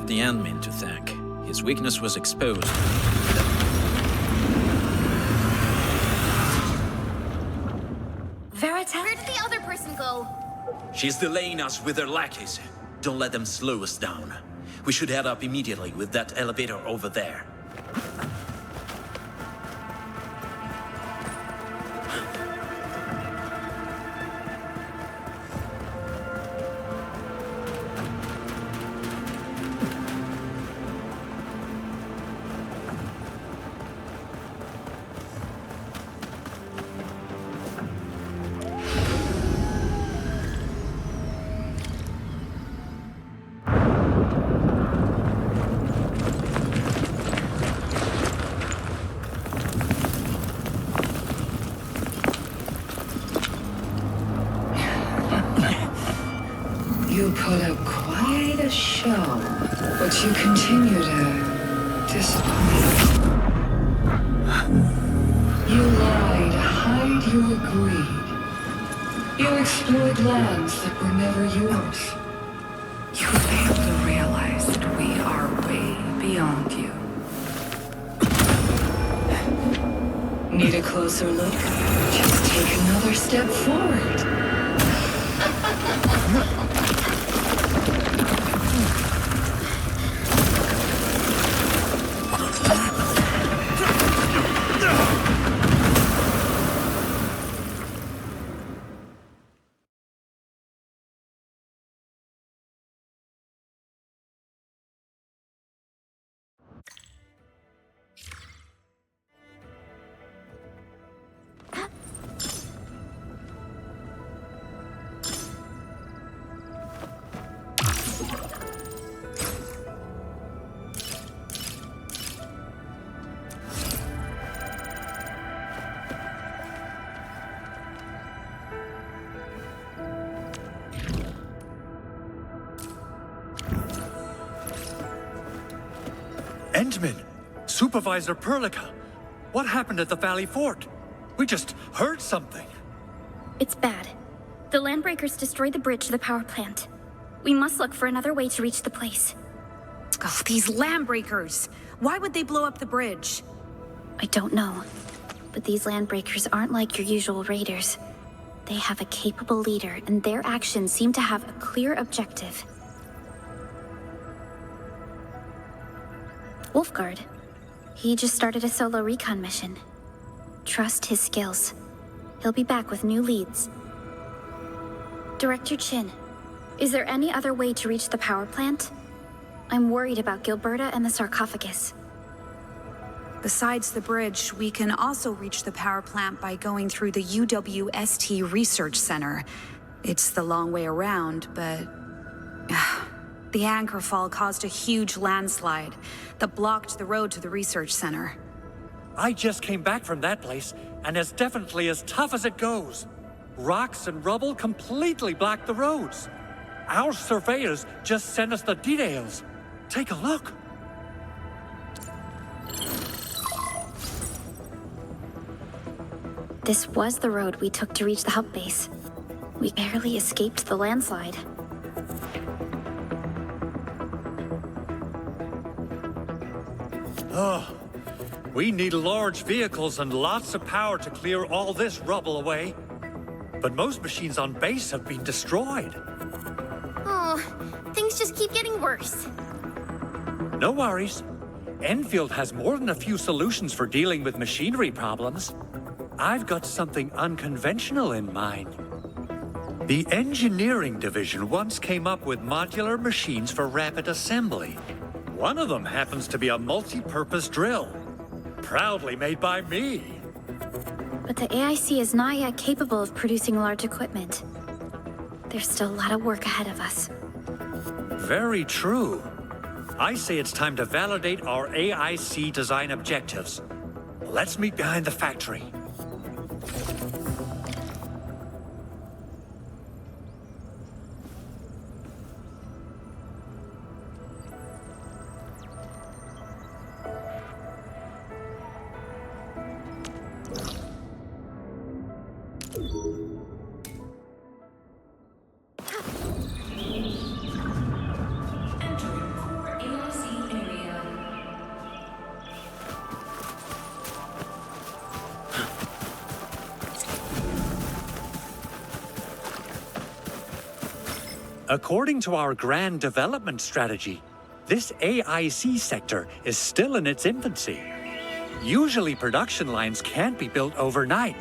the admin to thank. His weakness was exposed. Verita? Where did the other person go? She's delaying us with her lackeys. Don't let them slow us down. We should head up immediately with that elevator over there. You put up quite a show, but you continue to disappoint. You lie to hide your greed. You explored lands that were never yours. You fail to realize that we are way beyond you. Need a closer look? Just take another step forward. Endman! Supervisor Perlica! What happened at the Valley Fort? We just heard something. It's bad. The Landbreakers destroyed the bridge to the power plant. We must look for another way to reach the place. Oh, these Landbreakers! Why would they blow up the bridge? I don't know. But these Landbreakers aren't like your usual raiders. They have a capable leader, and their actions seem to have a clear objective. Wolfguard. He just started a solo recon mission. Trust his skills. He'll be back with new leads. Director Chin, is there any other way to reach the power plant? I'm worried about Gilberta and the sarcophagus. Besides the bridge, we can also reach the power plant by going through the UWST Research Center. It's the long way around, but... the anchor fall caused a huge landslide that blocked the road to the research center. I just came back from that place, and it's definitely as tough as it goes. Rocks and rubble completely blocked the roads. Our surveyors just sent us the details. Take a look. This was the road we took to reach the hub base. We barely escaped the landslide. Oh, we need large vehicles and lots of power to clear all this rubble away. But most machines on base have been destroyed. Oh, things just keep getting worse. No worries. Enfield has more than a few solutions for dealing with machinery problems. I've got something unconventional in mind. The engineering division once came up with modular machines for rapid assembly. One of them happens to be a multi-purpose drill. Proudly made by me. But the AIC is not yet capable of producing large equipment. There's still a lot of work ahead of us. Very true. I say it's time to validate our AIC design objectives. Let's meet behind the factory. Entering core AI According to our grand development strategy, this AIC sector is still in its infancy. Usually production lines can't be built overnight,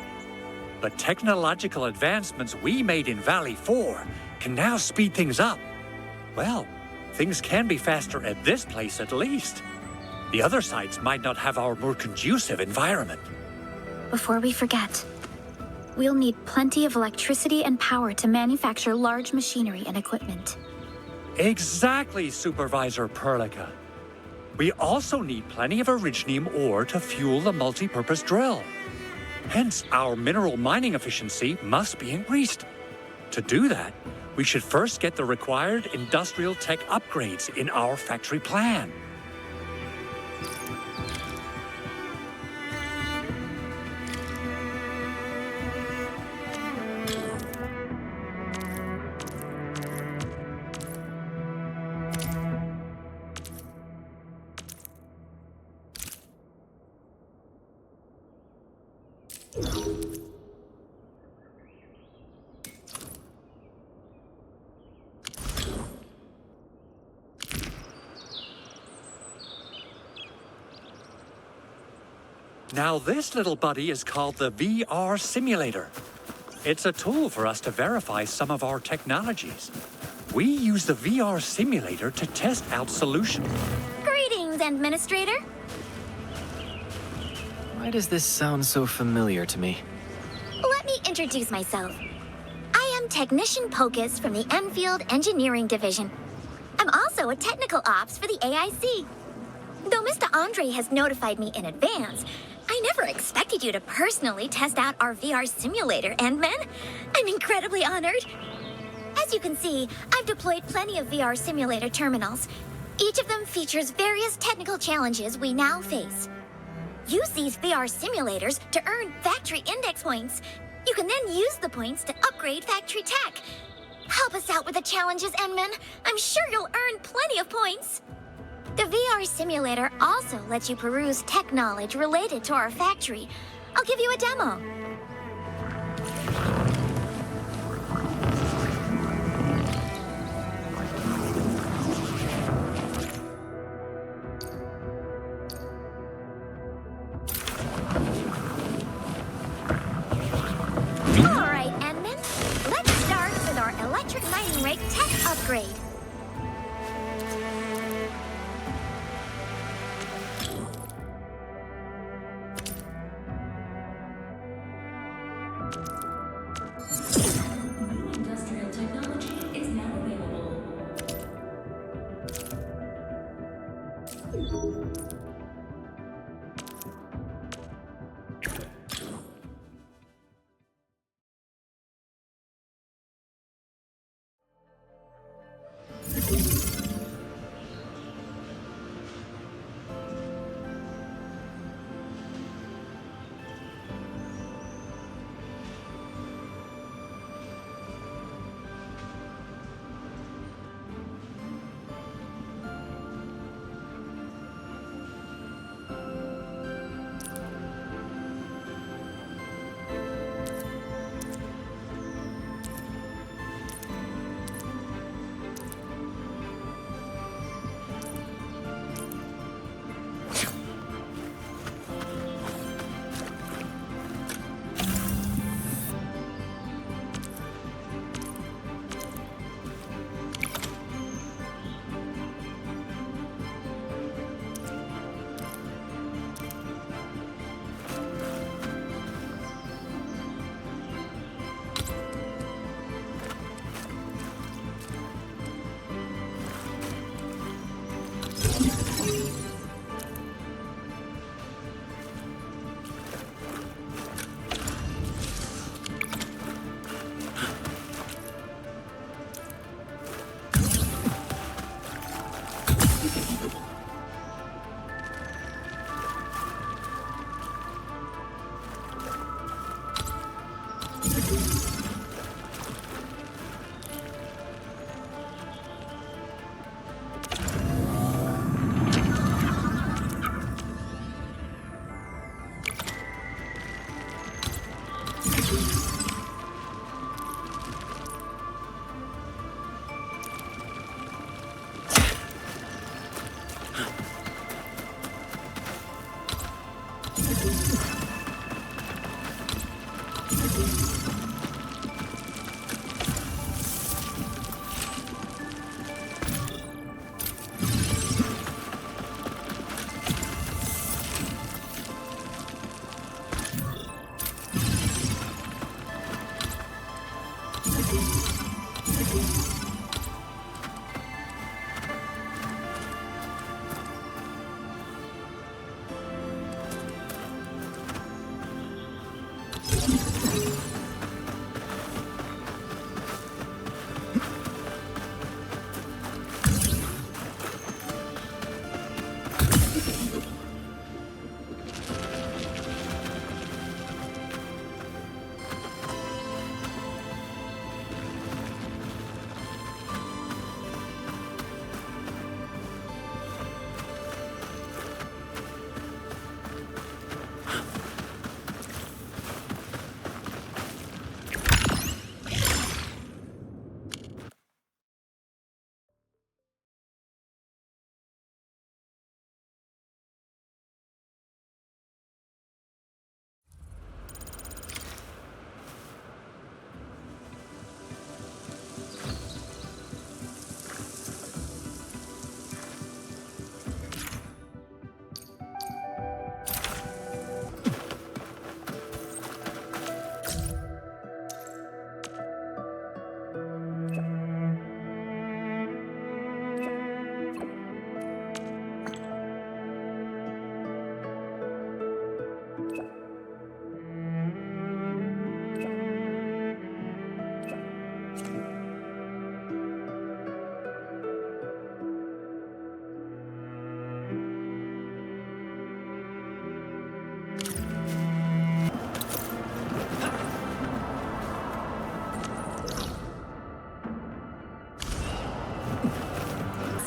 but technological advancements we made in Valley 4 can now speed things up. Well, things can be faster at this place at least. The other sites might not have our more conducive environment. Before we forget, we'll need plenty of electricity and power to manufacture large machinery and equipment. Exactly, Supervisor Perlica. We also need plenty of Originium ore to fuel the multi-purpose drill. Hence, our mineral mining efficiency must be increased. To do that, we should first get the required industrial tech upgrades in our factory plan. Now this little buddy is called the VR Simulator. It's a tool for us to verify some of our technologies. We use the VR Simulator to test out solutions. Greetings, Administrator. Why does this sound so familiar to me? Let me introduce myself. I am Technician Pocus from the Endfield Engineering Division. I'm also a technical ops for the AIC. Though Mr. Andre has notified me in advance, I never expected you to personally test out our VR simulator, Endman. I'm incredibly honored. As you can see, I've deployed plenty of VR simulator terminals. Each of them features various technical challenges we now face. Use these VR simulators to earn factory index points. You can then use the points to upgrade factory tech. Help us out with the challenges, Endman. I'm sure you'll earn plenty of points. The VR simulator also lets you peruse tech knowledge related to our factory. I'll give you a demo. All right, Endman. Let's start with our electric mining rig tech upgrade.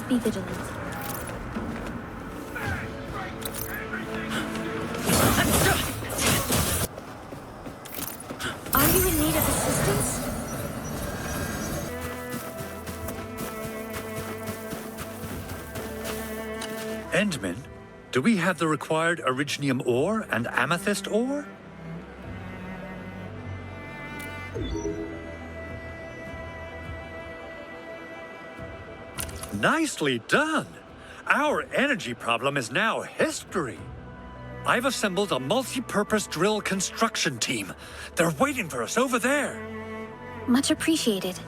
Be vigilant. Are you in need of assistance? Endman, do we have the required Originium ore and Amethyst ore? Nicely done! Our energy problem is now history. I've assembled a multi-purpose drill construction team. They're waiting for us over there. Much appreciated.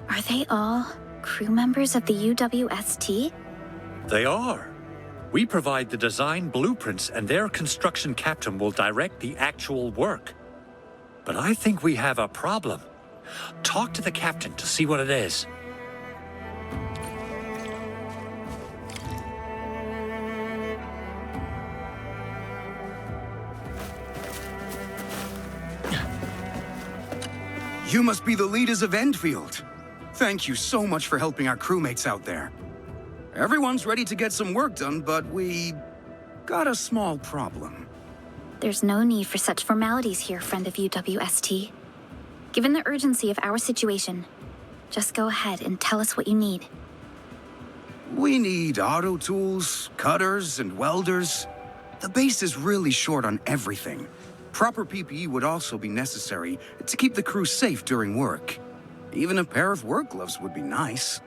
Are they all crew members of the UWST? They are. We provide the design blueprints and their construction captain will direct the actual work. But I think we have a problem. Talk to the captain to see what it is. You must be the leaders of Endfield. Thank you so much for helping our crewmates out there. Everyone's ready to get some work done, but we got a small problem. There's no need for such formalities here, friend of UWST. Given the urgency of our situation, just go ahead and tell us what you need. We need auto tools, cutters, and welders. The base is really short on everything. Proper PPE would also be necessary to keep the crew safe during work. Even a pair of work gloves would be nice.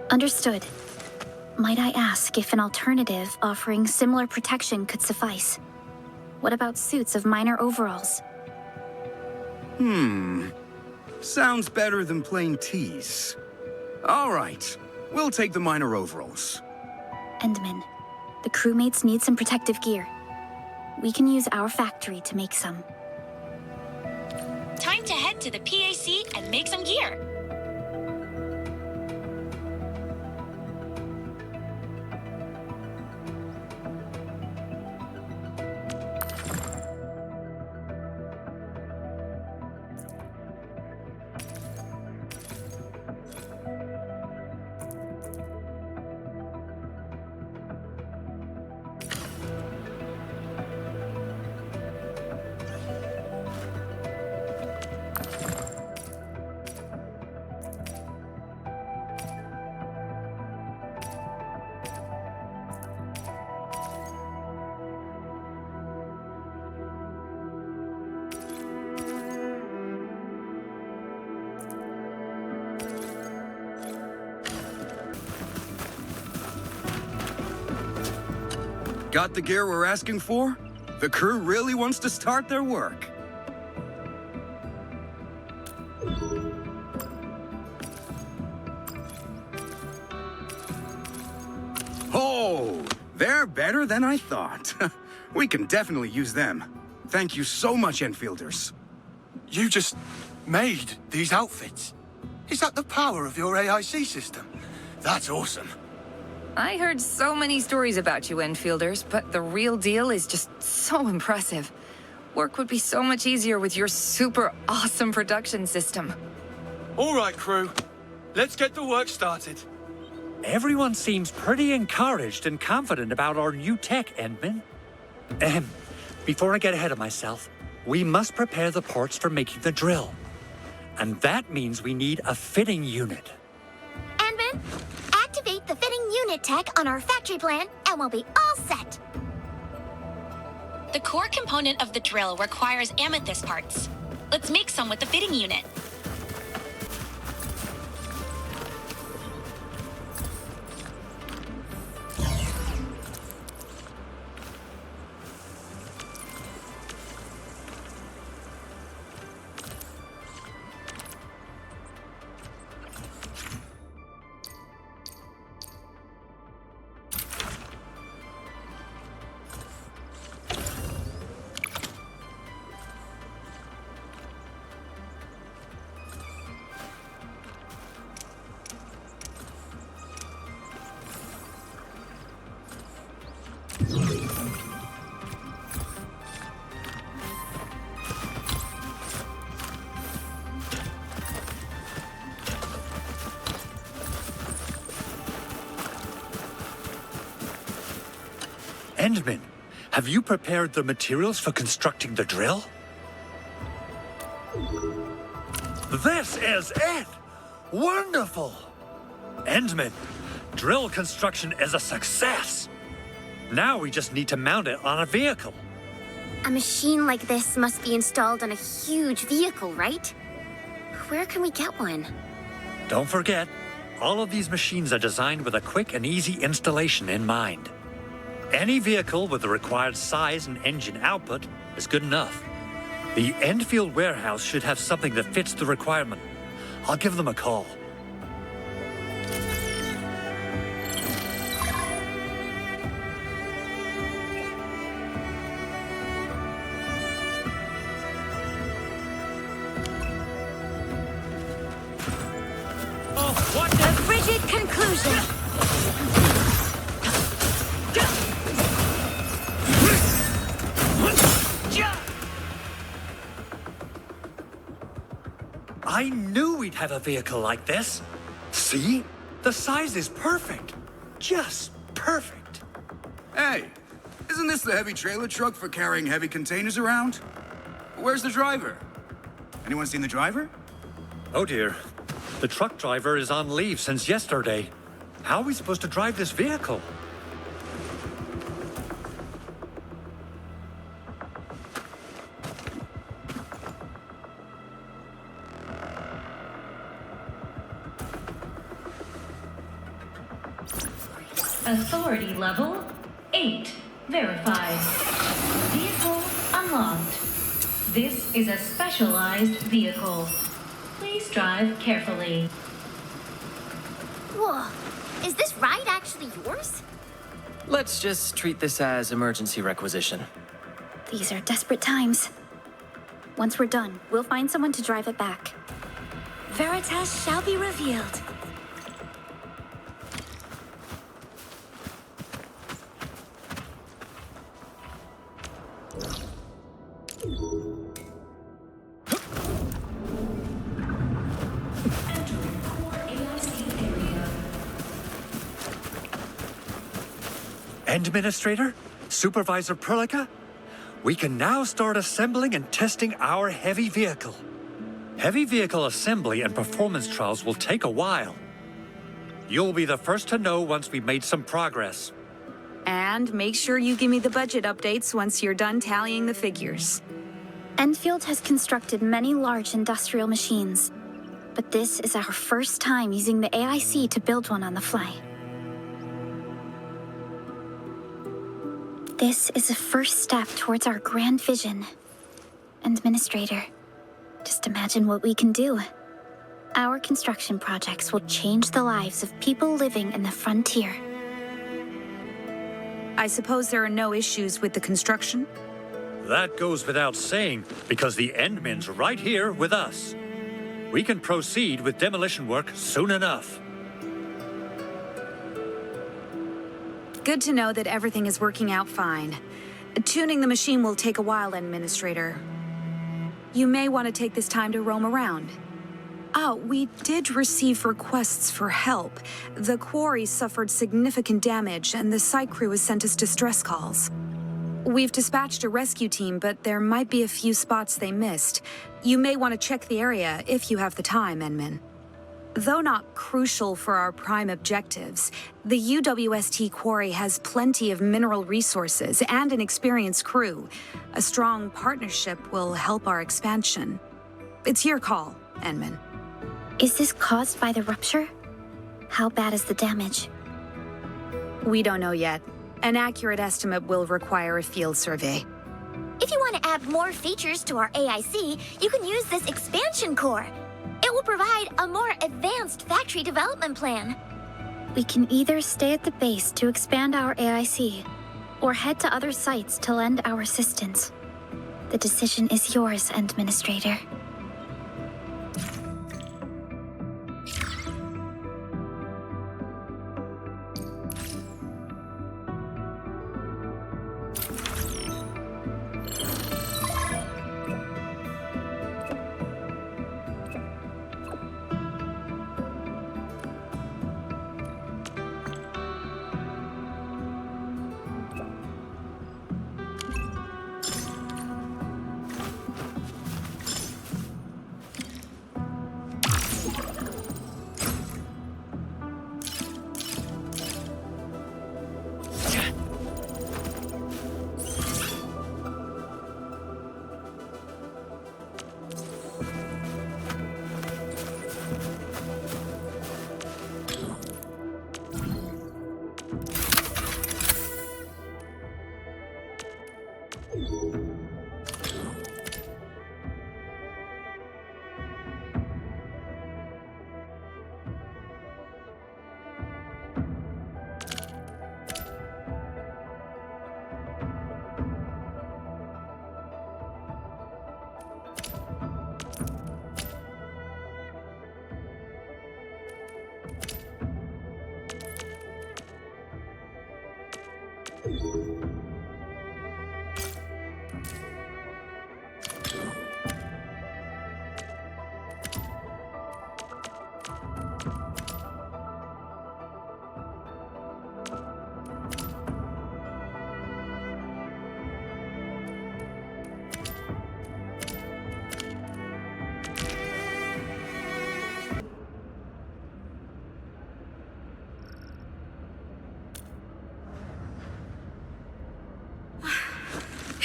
Understood. Might I ask if an alternative offering similar protection could suffice? What about suits of minor overalls? Sounds better than plain tees. All right, we'll take the minor overalls. Endman, the crewmates need some protective gear. We can use our factory to make some. Time to head to the PAC and make some gear. Got the gear we're asking for? The crew really wants to start their work. Oh, they're better than I thought. We can definitely use them. Thank you so much, Enfielders. You just made these outfits? Is that the power of your AIC system? That's awesome. I heard so many stories about you, Enfielders, but the real deal is just so impressive. Work would be so much easier with your super awesome production system. All right, crew. Let's get the work started. Everyone seems pretty encouraged and confident about our new tech, Endman. Before I get ahead of myself, we must prepare the ports for making the drill. And that means we need a fitting unit. Endman, activate the fitting unit tech on our factory plan, and we'll be all set. The core component of the drill requires amethyst parts. Let's make some with the fitting unit. Endman, have you prepared the materials for constructing the drill? This is it! Wonderful! Endman, drill construction is a success! Now we just need to mount it on a vehicle. A machine like this must be installed on a huge vehicle, right? Where can we get one? Don't forget, all of these machines are designed with a quick and easy installation in mind. Any vehicle with the required size and engine output is good enough. The Endfield warehouse should have something that fits the requirement. I'll give them a call. Oh, what the frigid conclusion! I knew we'd have a vehicle like this. See? The size is perfect. Just perfect. Hey, isn't this the heavy trailer truck for carrying heavy containers around? Where's the driver? Anyone seen the driver? Oh dear. The truck driver is on leave since yesterday. How are we supposed to drive this vehicle? Authority level 8 verified. Vehicle unlocked. This is a specialized vehicle. Please drive carefully. Whoa, is this ride actually yours? Let's just treat this as emergency requisition. These are desperate times. Once we're done, we'll find someone to drive it back. Veritas shall be revealed. Administrator? Supervisor Perlica? We can now start assembling and testing our heavy vehicle. Heavy vehicle assembly and performance trials will take a while. You'll be the first to know once we've made some progress. And make sure you give me the budget updates once you're done tallying the figures. Endfield has constructed many large industrial machines, but this is our first time using the AIC to build one on the fly. This is a first step towards our grand vision. Administrator, just imagine what we can do. Our construction projects will change the lives of people living in the frontier. I suppose there are no issues with the construction? That goes without saying, because the Endman's right here with us. We can proceed with demolition work soon enough. Good to know that everything is working out fine. Tuning the machine will take a while, Administrator. You may want to take this time to roam around. Oh, we did receive requests for help. The quarry suffered significant damage, and the site crew has sent us distress calls. We've dispatched a rescue team, but there might be a few spots they missed. You may want to check the area if you have the time, Enmin. Though not crucial for our prime objectives, the UWST quarry has plenty of mineral resources and an experienced crew. A strong partnership will help our expansion. It's your call, Enmin. Is this caused by the rupture? How bad is the damage? We don't know yet. An accurate estimate will require a field survey. If you want to add more features to our AIC, you can use this expansion core. It will provide a more advanced factory development plan. We can either stay at the base to expand our AIC, or head to other sites to lend our assistance. The decision is yours, Administrator.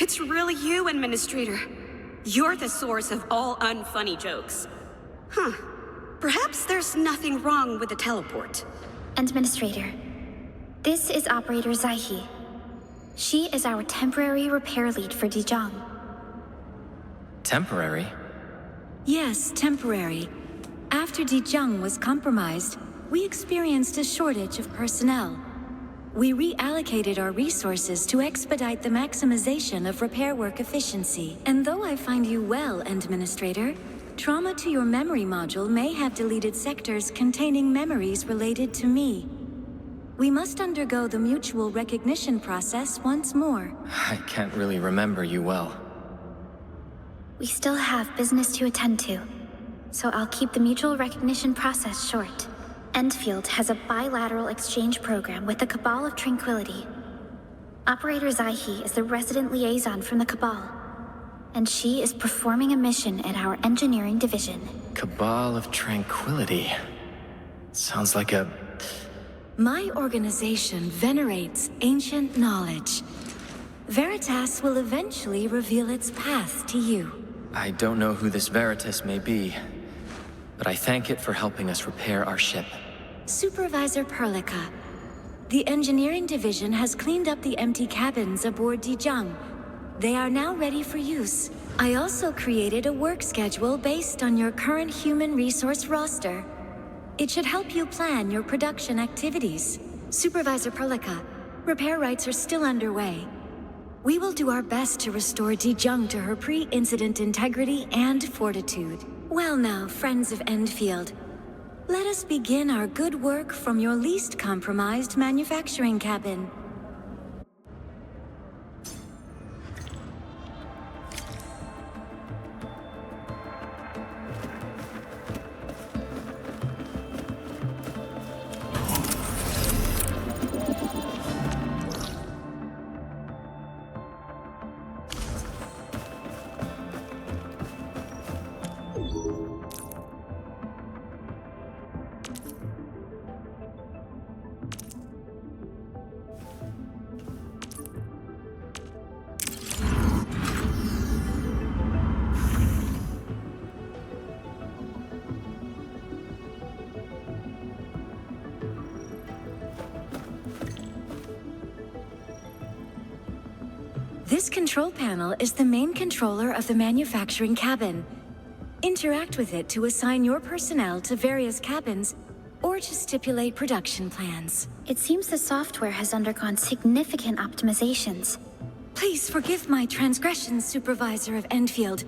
It's really you, Administrator. You're the source of all unfunny jokes. Huh. Perhaps there's nothing wrong with the teleport. Administrator, this is Operator Zaihi. She is our temporary repair lead for Dijong. Temporary? Yes, temporary. After Dijong was compromised, we experienced a shortage of personnel. We reallocated our resources to expedite the maximization of repair work efficiency. And though I find you well, Administrator, trauma to your memory module may have deleted sectors containing memories related to me. We must undergo the mutual recognition process once more. I can't really remember you well. We still have business to attend to, so I'll keep the mutual recognition process short. Endfield has a bilateral exchange program with the Cabal of Tranquility. Operator Zaihi is the resident liaison from the Cabal, and she is performing a mission in our engineering division. Cabal of Tranquility. Sounds like a... My organization venerates ancient knowledge. Veritas will eventually reveal its path to you. I don't know who this Veritas may be, but I thank it for helping us repair our ship. Supervisor Perlica, The engineering division has cleaned up the empty cabins aboard Dijang. They are now ready for use. I also created a work schedule based on your current human resource roster. It should help you plan your production activities. Supervisor Perlica, repair rights are still underway. We will do our best to restore Dijang to her pre-incident integrity and fortitude. Well now, friends of Endfield, let us begin our good work from your least compromised manufacturing cabin. This control panel is the main controller of the manufacturing cabin. Interact with it to assign your personnel to various cabins or to stipulate production plans. It seems the software has undergone significant optimizations. Please forgive my transgressions, Supervisor of Endfield.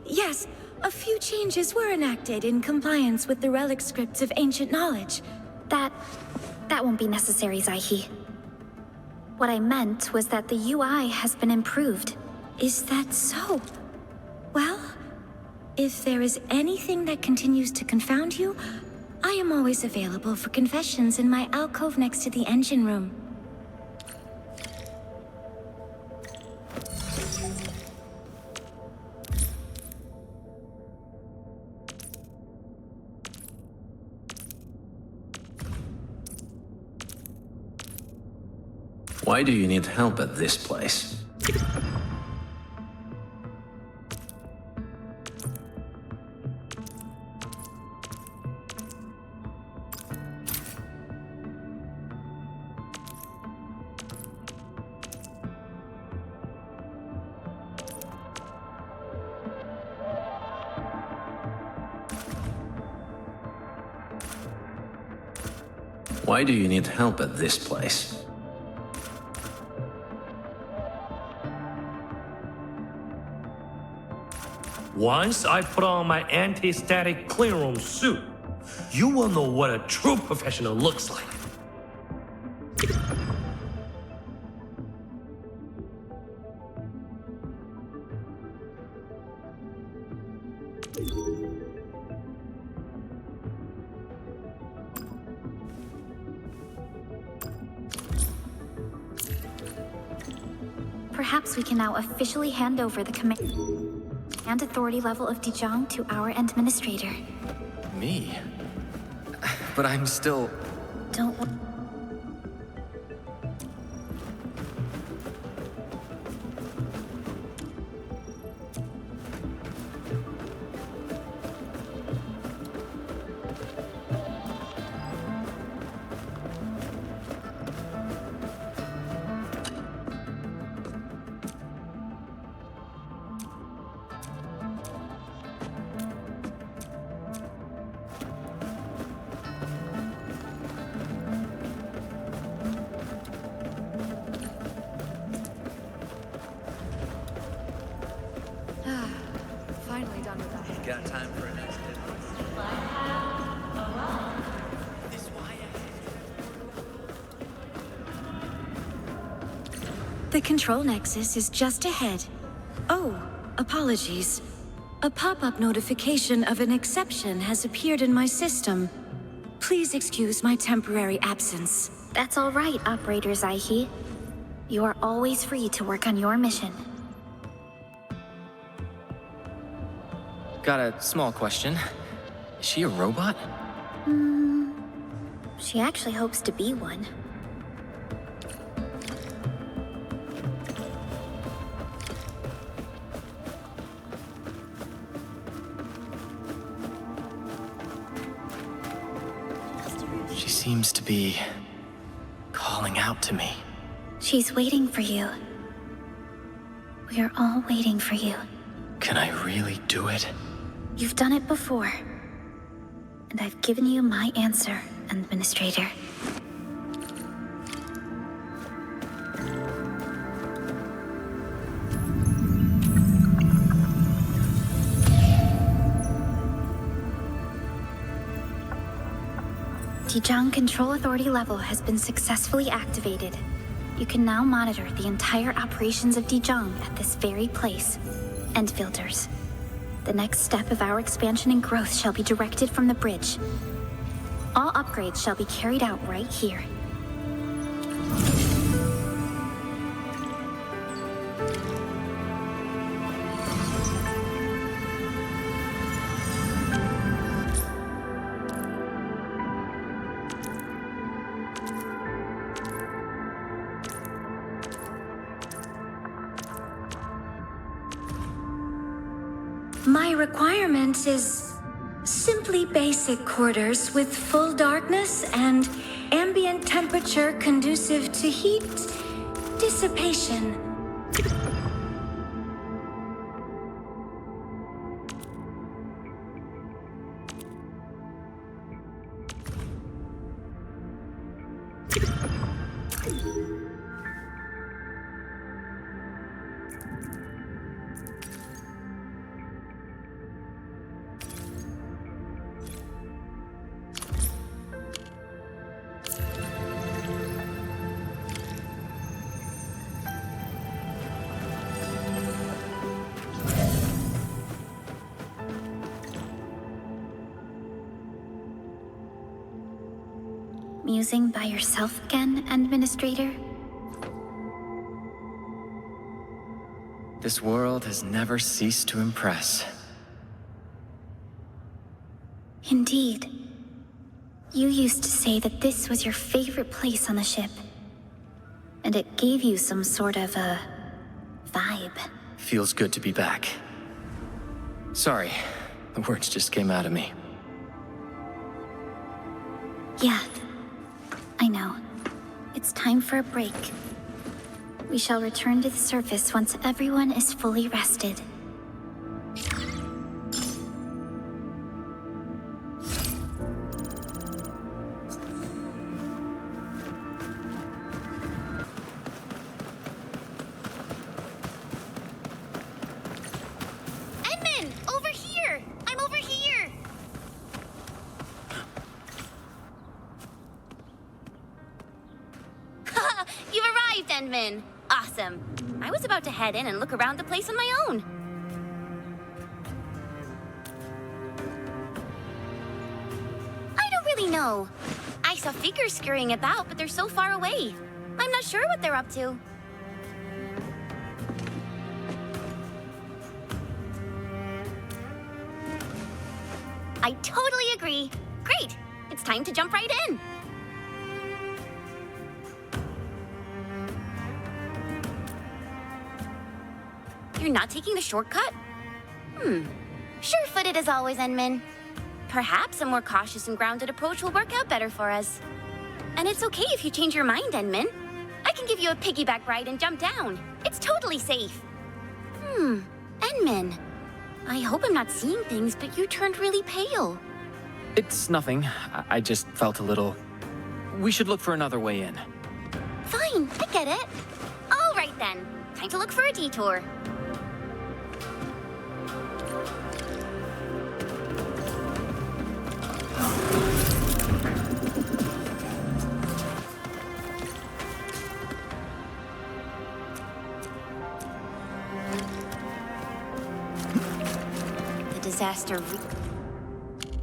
Yes, a few changes were enacted in compliance with the relic scripts of ancient knowledge. That won't be necessary, Zaihi. What I meant was that the UI has been improved. Is that so? Well, if there is anything that continues to confound you, I am always available for confessions in my alcove next to the engine room. Why do you need help at this place? Why do you need help at this place? Once I put on my anti-static cleanroom suit, you will know what a true professional looks like. Perhaps we can now officially hand over the command and authority level of Dijang to our administrator. Me? But I'm still... Don't... Finally done with that. Got time for a next hit? The control nexus is just ahead. Oh, apologies. A pop-up notification of an exception has appeared in my system. Please excuse my temporary absence. That's all right, Operator Zaihi. You are always free to work on your mission. Got a small question. Is she a robot? She actually hopes to be one. She seems to be calling out to me. She's waiting for you. We are all waiting for you. Can I really do it? You've done it before. And I've given you my answer, Administrator. Dijang Control Authority level has been successfully activated. You can now monitor the entire operations of Dijang at this very place. Endfielders. The next step of our expansion and growth shall be directed from the bridge. All upgrades shall be carried out right here. My requirement is simply basic quarters with full darkness and ambient temperature conducive to heat dissipation. Musing by yourself again, Administrator? This world has never ceased to impress. Indeed. You used to say that this was your favorite place on the ship. And it gave you some sort of a vibe. Feels good to be back. Sorry, the words just came out of me. Yeah, I know. It's time for a break. We shall return to the surface once everyone is fully rested. Edmund! Over here! I'm over here! You've arrived, Endman! Awesome. I was about to head in and look around the place on my own. I don't really know. I saw figures scurrying about, but they're so far away. I'm not sure what they're up to. I totally agree. Great! It's time to jump right in. You're not taking the shortcut? Sure-footed as always, Enmin. Perhaps a more cautious and grounded approach will work out better for us. And it's okay if you change your mind, Enmin. I can give you a piggyback ride and jump down. It's totally safe. Enmin. I hope I'm not seeing things, but you turned really pale. It's nothing. I just felt a little... We should look for another way in. Fine, I get it. All right then. Time to look for a detour. Disaster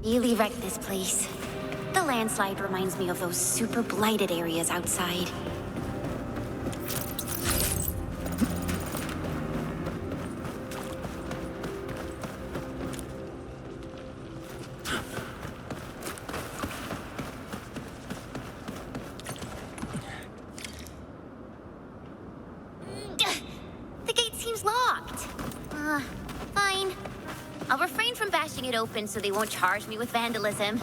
really wrecked this place. The landslide reminds me of those super blighted areas outside. The gate seems locked. Fine. I'll refrain from bashing it open so they won't charge me with vandalism.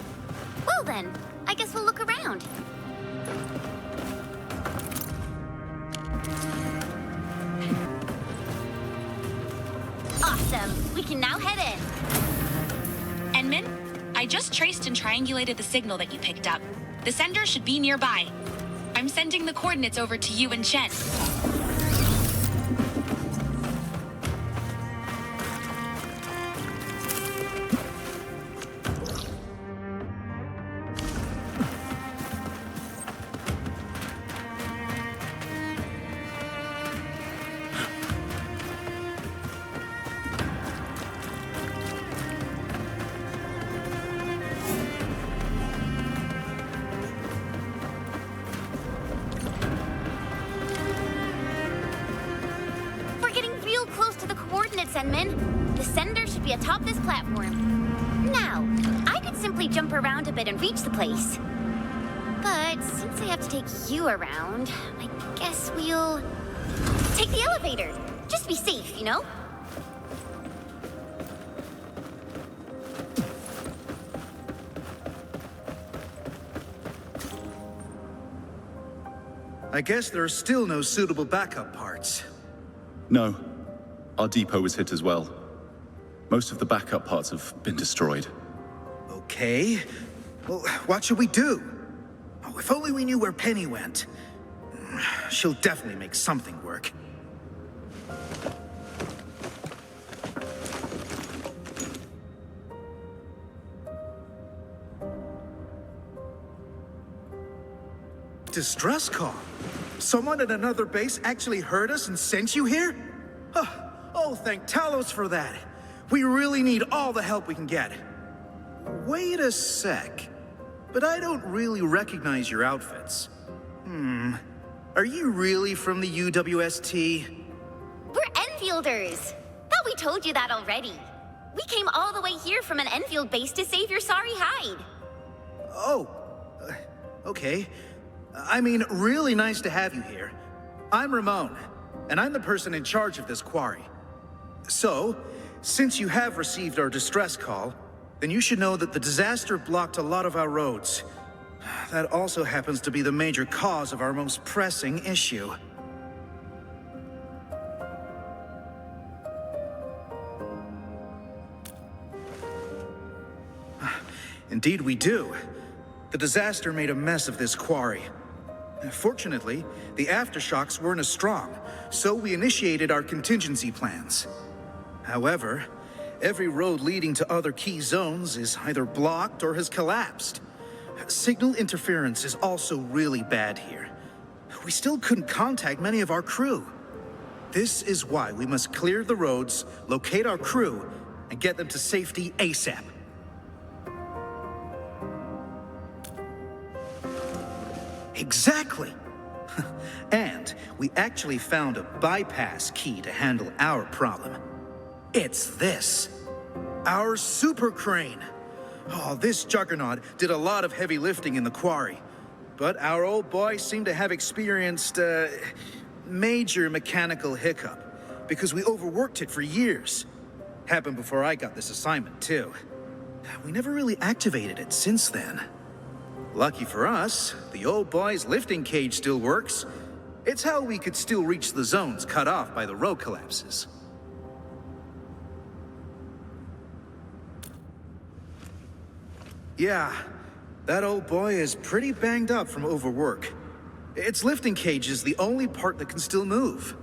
Well then, I guess we'll look around. Awesome! We can now head in. Enmin, I just traced and triangulated the signal that you picked up. The sender should be nearby. I'm sending the coordinates over to you and Chen. The sender should be atop this platform. Now, I could simply jump around a bit and reach the place. But since I have to take you around, I guess we'll take the elevator. Just be safe, you know? I guess there are still no suitable backup parts. No. Our depot was hit as well. Most of the backup parts have been destroyed. Okay. Well, what should we do? Oh, if only we knew where Penny went. She'll definitely make something work. Distress call? Someone at another base actually heard us and sent you here? Oh, thank Talos for that. We really need all the help we can get. Wait a sec. But I don't really recognize your outfits. Are you really from the UWST? We're Enfielders. Thought we told you that already. We came all the way here from an Enfield base to save your sorry hide. Oh, okay. I mean, really nice to have you here. I'm Ramon, and I'm the person in charge of this quarry. So, since you have received our distress call, then you should know that the disaster blocked a lot of our roads. That also happens to be the major cause of our most pressing issue. Indeed we do. The disaster made a mess of this quarry. Fortunately, the aftershocks weren't as strong, so we initiated our contingency plans. However, every road leading to other key zones is either blocked or has collapsed. Signal interference is also really bad here. We still couldn't contact many of our crew. This is why we must clear the roads, locate our crew, and get them to safety ASAP. Exactly! And we actually found a bypass key to handle our problem. It's this. Our super crane. Oh, this juggernaut did a lot of heavy lifting in the quarry. But our old boy seemed to have experienced a major mechanical hiccup because we overworked it for years. Happened before I got this assignment, too. We never really activated it since then. Lucky for us, the old boy's lifting cage still works. It's how we could still reach the zones cut off by the road collapses. Yeah, that old boy is pretty banged up from overwork. Its lifting cage is the only part that can still move.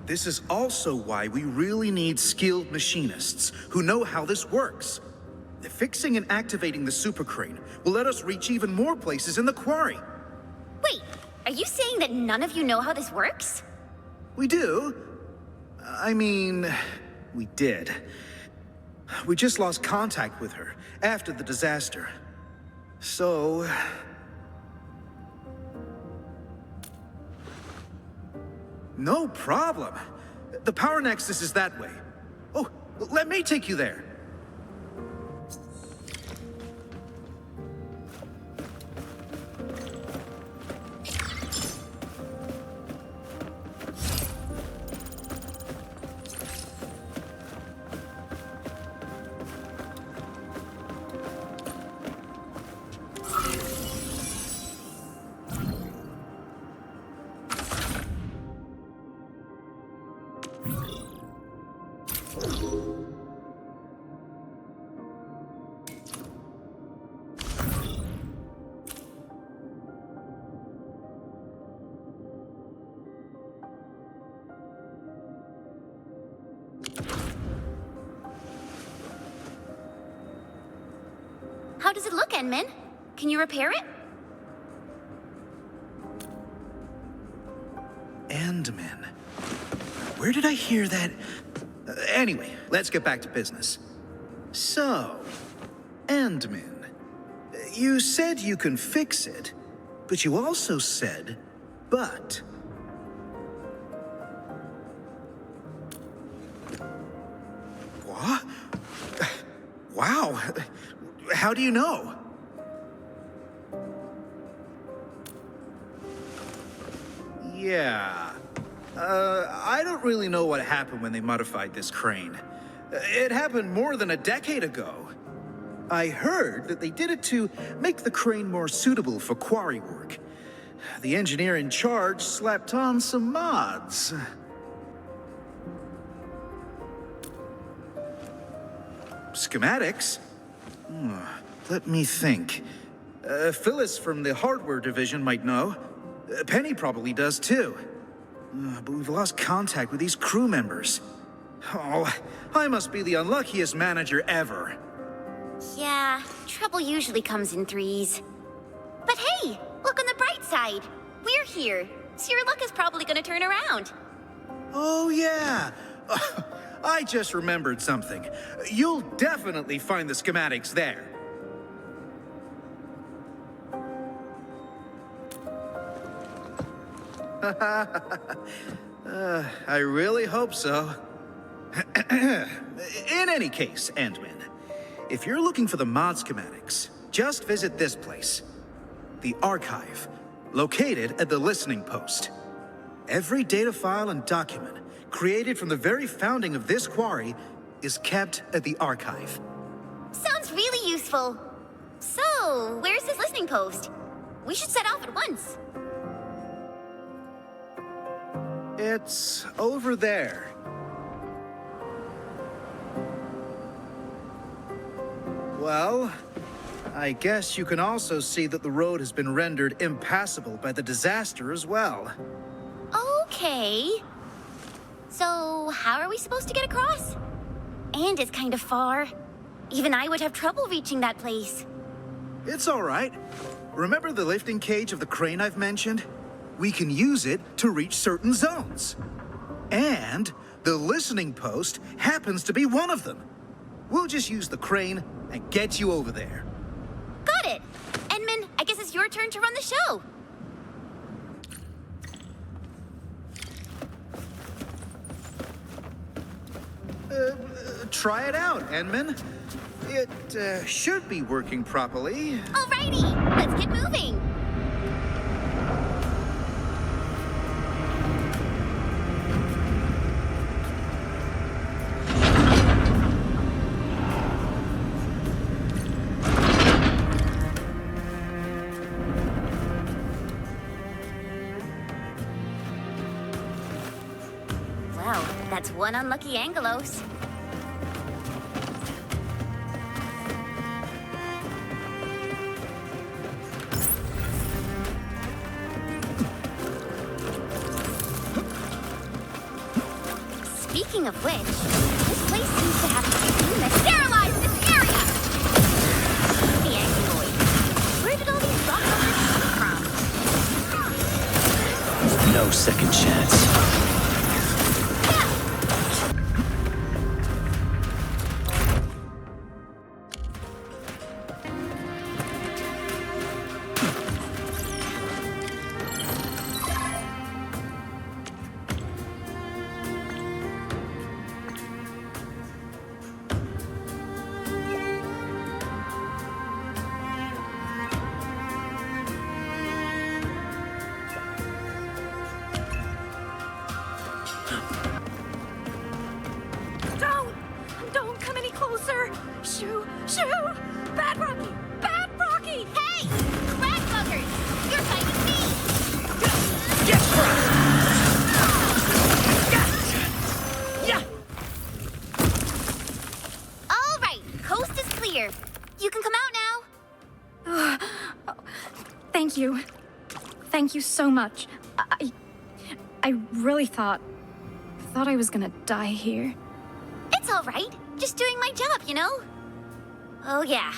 This is also why we really need skilled machinists who know how this works. Fixing and activating the super crane will let us reach even more places in the quarry. Wait, are you saying that none of you know how this works? We do. I mean, we did. We just lost contact with her after the disaster. So... No problem. The power nexus is that way. Oh, let me take you there. How does it look, Enman? Can you repair it? Endman. Where did I hear that? Anyway, let's get back to business. So, Endman, you said you can fix it, but you also said, but. What? Wow. How do you know? Yeah. I don't really know what happened when they modified this crane. It happened more than a decade ago. I heard that they did it to make the crane more suitable for quarry work. The engineer in charge slapped on some mods. Schematics? Let me think. Phyllis from the hardware division might know. Penny probably does too. But we've lost contact with these crew members. Oh, I must be the unluckiest manager ever. Yeah, trouble usually comes in threes. But hey, look on the bright side. We're here, so your luck is probably gonna turn around. Oh, yeah. I just remembered something. You'll definitely find the schematics there. I really hope so. In any case, Endman, if you're looking for the mod schematics, just visit this place. The Archive, located at the Listening Post. Every data file and document created from the very founding of this quarry is kept at the Archive. Sounds really useful. So, where's this listening post? We should set off at once. It's over there. Well, I guess you can also see that the road has been rendered impassable by the disaster as well. Okay. So, how are we supposed to get across? And it's kind of far. Even I would have trouble reaching that place. It's all right. Remember the lifting cage of the crane I've mentioned? We can use it to reach certain zones. And the listening post happens to be one of them. We'll just use the crane and get you over there. Got it! Enman, I guess it's your turn to run the show. Try it out, Endman. It should be working properly. Alrighty, let's get moving. Well, that's one unlucky Angelos. Speaking of which, this place seems to have a team that sterilized this area! The Angeloid. Where did all these rock numbers come from? No second chance. Don't come any closer! Shoo! Shoo! Bad Rocky! Bad Rocky! Hey! Rat buggers! You're fighting me! Get crushed! Yeah! Thank you. Thank you so much. I really thought I was gonna die here. It's all right. Just doing my job, you know? Oh, yeah.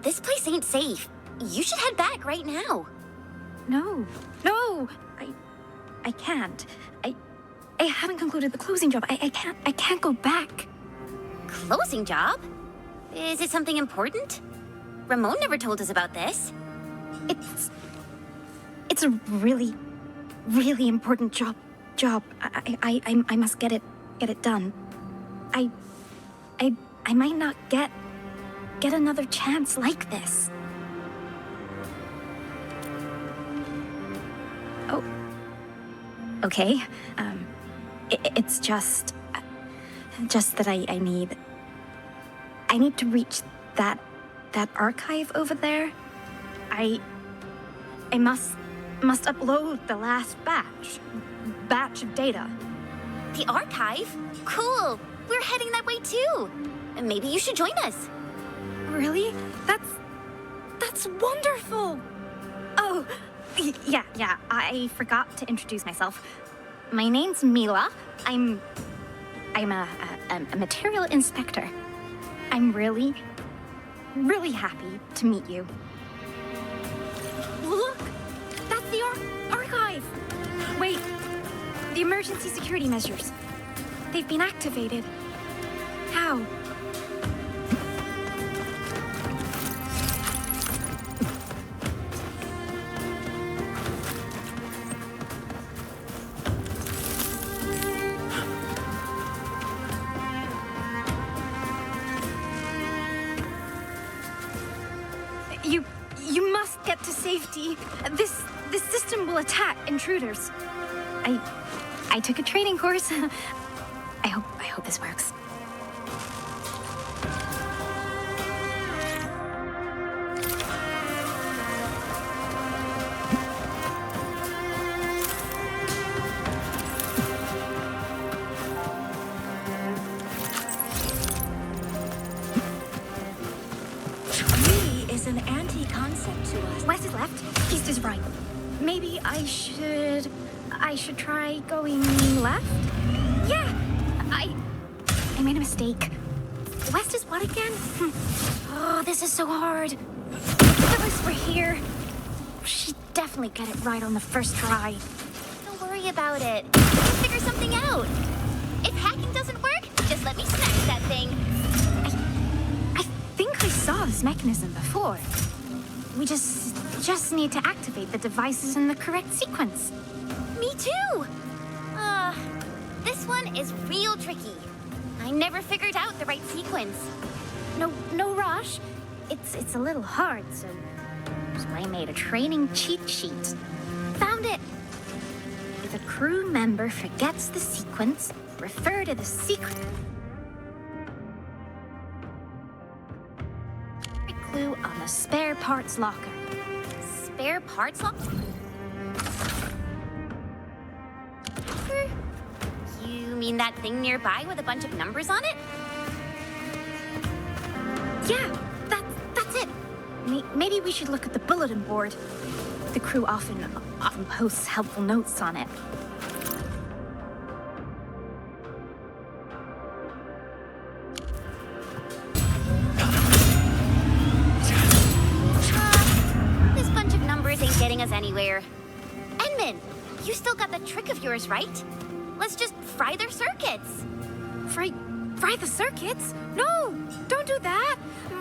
This place ain't safe. You should head back right now. No. I can't. I haven't concluded the closing job. I can't go back. Closing job? Is it something important? Ramon never told us about this. It's a really, really important job. I must get it done. I might not get another chance like this. Oh. Okay. It's just that I need to reach that archive over there. I must upload the last batch of data. The archive? Cool. We're heading that way too. Maybe you should join us. Really? That's wonderful. Oh, yeah. I forgot to introduce myself. My name's Mila. I'm a material inspector. I'm really, really happy to meet you. Look, that's the archive. Wait, the emergency security measures. They've been activated. How? You must get to safety. This system will attack intruders. I took a training course. I hope this works. An anti-concept to us. West is left, east is right. Maybe I should try going left? Yeah, I made a mistake. West is what again? Oh, this is so hard. If Phyllis were here, she'd definitely get it right on the first try. Don't worry about it. We'll figure something out. If hacking doesn't work, just let me smash that thing. I think I saw this mechanism before. We just need to activate the devices in the correct sequence. Me too! This one is real tricky. I never figured out the right sequence. No rush. It's a little hard, so I made a training cheat sheet. Found it. If a crew member forgets the sequence, refer to the secret clue on the spare parts locker. Spare parts locker? You mean that thing nearby with a bunch of numbers on it? Yeah, that's it. Maybe we should look at the bulletin board. The crew often posts helpful notes on it. This bunch of numbers ain't getting us anywhere. Enman, you still got the trick of yours, right? Let's just fry their circuits. Fry the circuits? No, don't do that.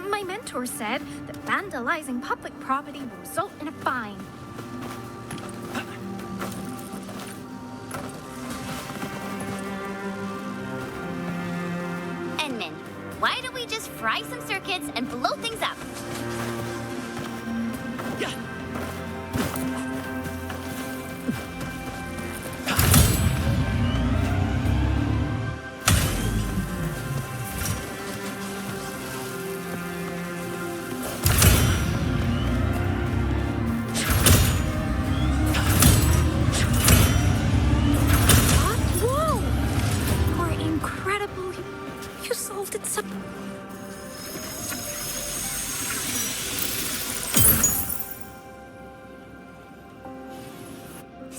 My mentor said that vandalizing public property will result in a fine. Enman, why don't we just fry some circuits and blow things up? Yeah.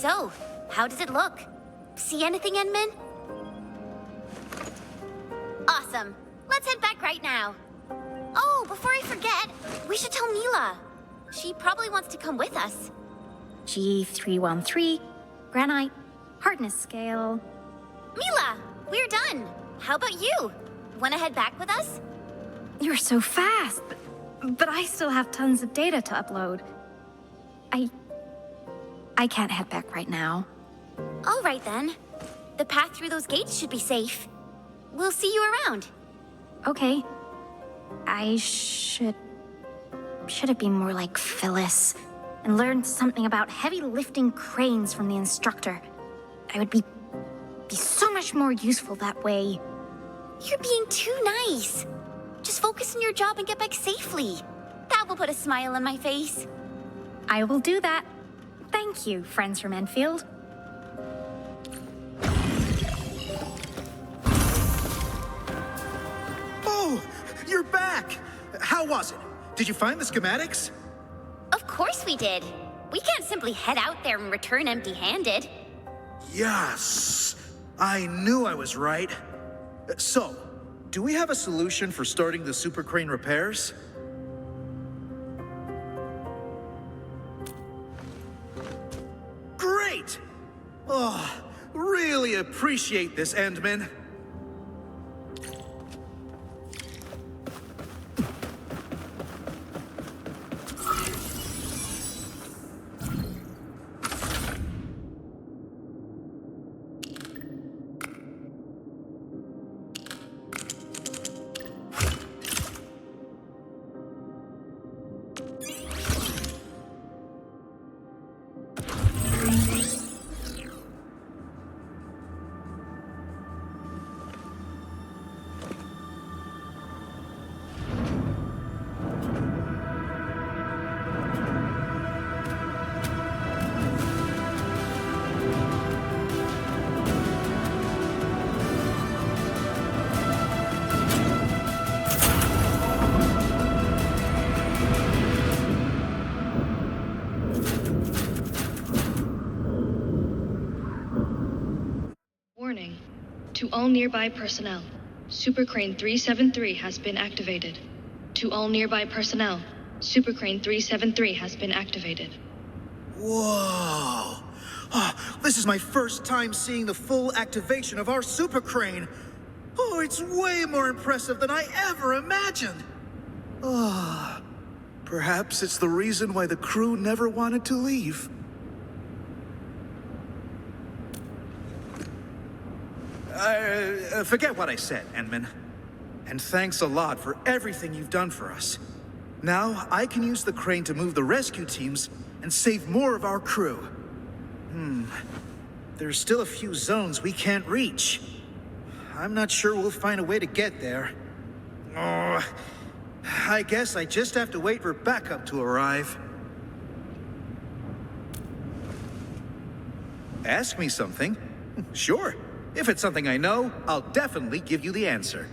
So, how does it look? See anything, Endman? Awesome. Let's head back right now. Oh, before I forget, we should tell Mila. She probably wants to come with us. G313, granite, hardness scale. Mila, we're done. How about you? Want to head back with us? You're so fast, but I still have tons of data to upload. I can't head back right now. All right then. The path through those gates should be safe. We'll see you around. Okay. I should have been more like Phyllis and learned something about heavy lifting cranes from the instructor. I would be so much more useful that way. You're being too nice. Just focus on your job and get back safely. That will put a smile on my face. I will do that. Thank you, friends from Endfield. Oh, you're back! How was it? Did you find the schematics? Of course we did. We can't simply head out there and return empty-handed. Yes! I knew I was right. So, do we have a solution for starting the super crane repairs? Great! Oh, really appreciate this, Endman. Warning. To all nearby personnel, Super Crane 373 has been activated. To all nearby personnel, Super Crane 373 has been activated. Whoa! Oh, this is my first time seeing the full activation of our super crane. Oh, it's way more impressive than I ever imagined. Oh, perhaps it's the reason why the crew never wanted to leave. Forget what I said, Endman. And thanks a lot for everything you've done for us. Now, I can use the crane to move the rescue teams and save more of our crew. There's still a few zones we can't reach. I'm not sure we'll find a way to get there. Oh, I guess I just have to wait for backup to arrive. Ask me something. Sure. If it's something I know, I'll definitely give you the answer.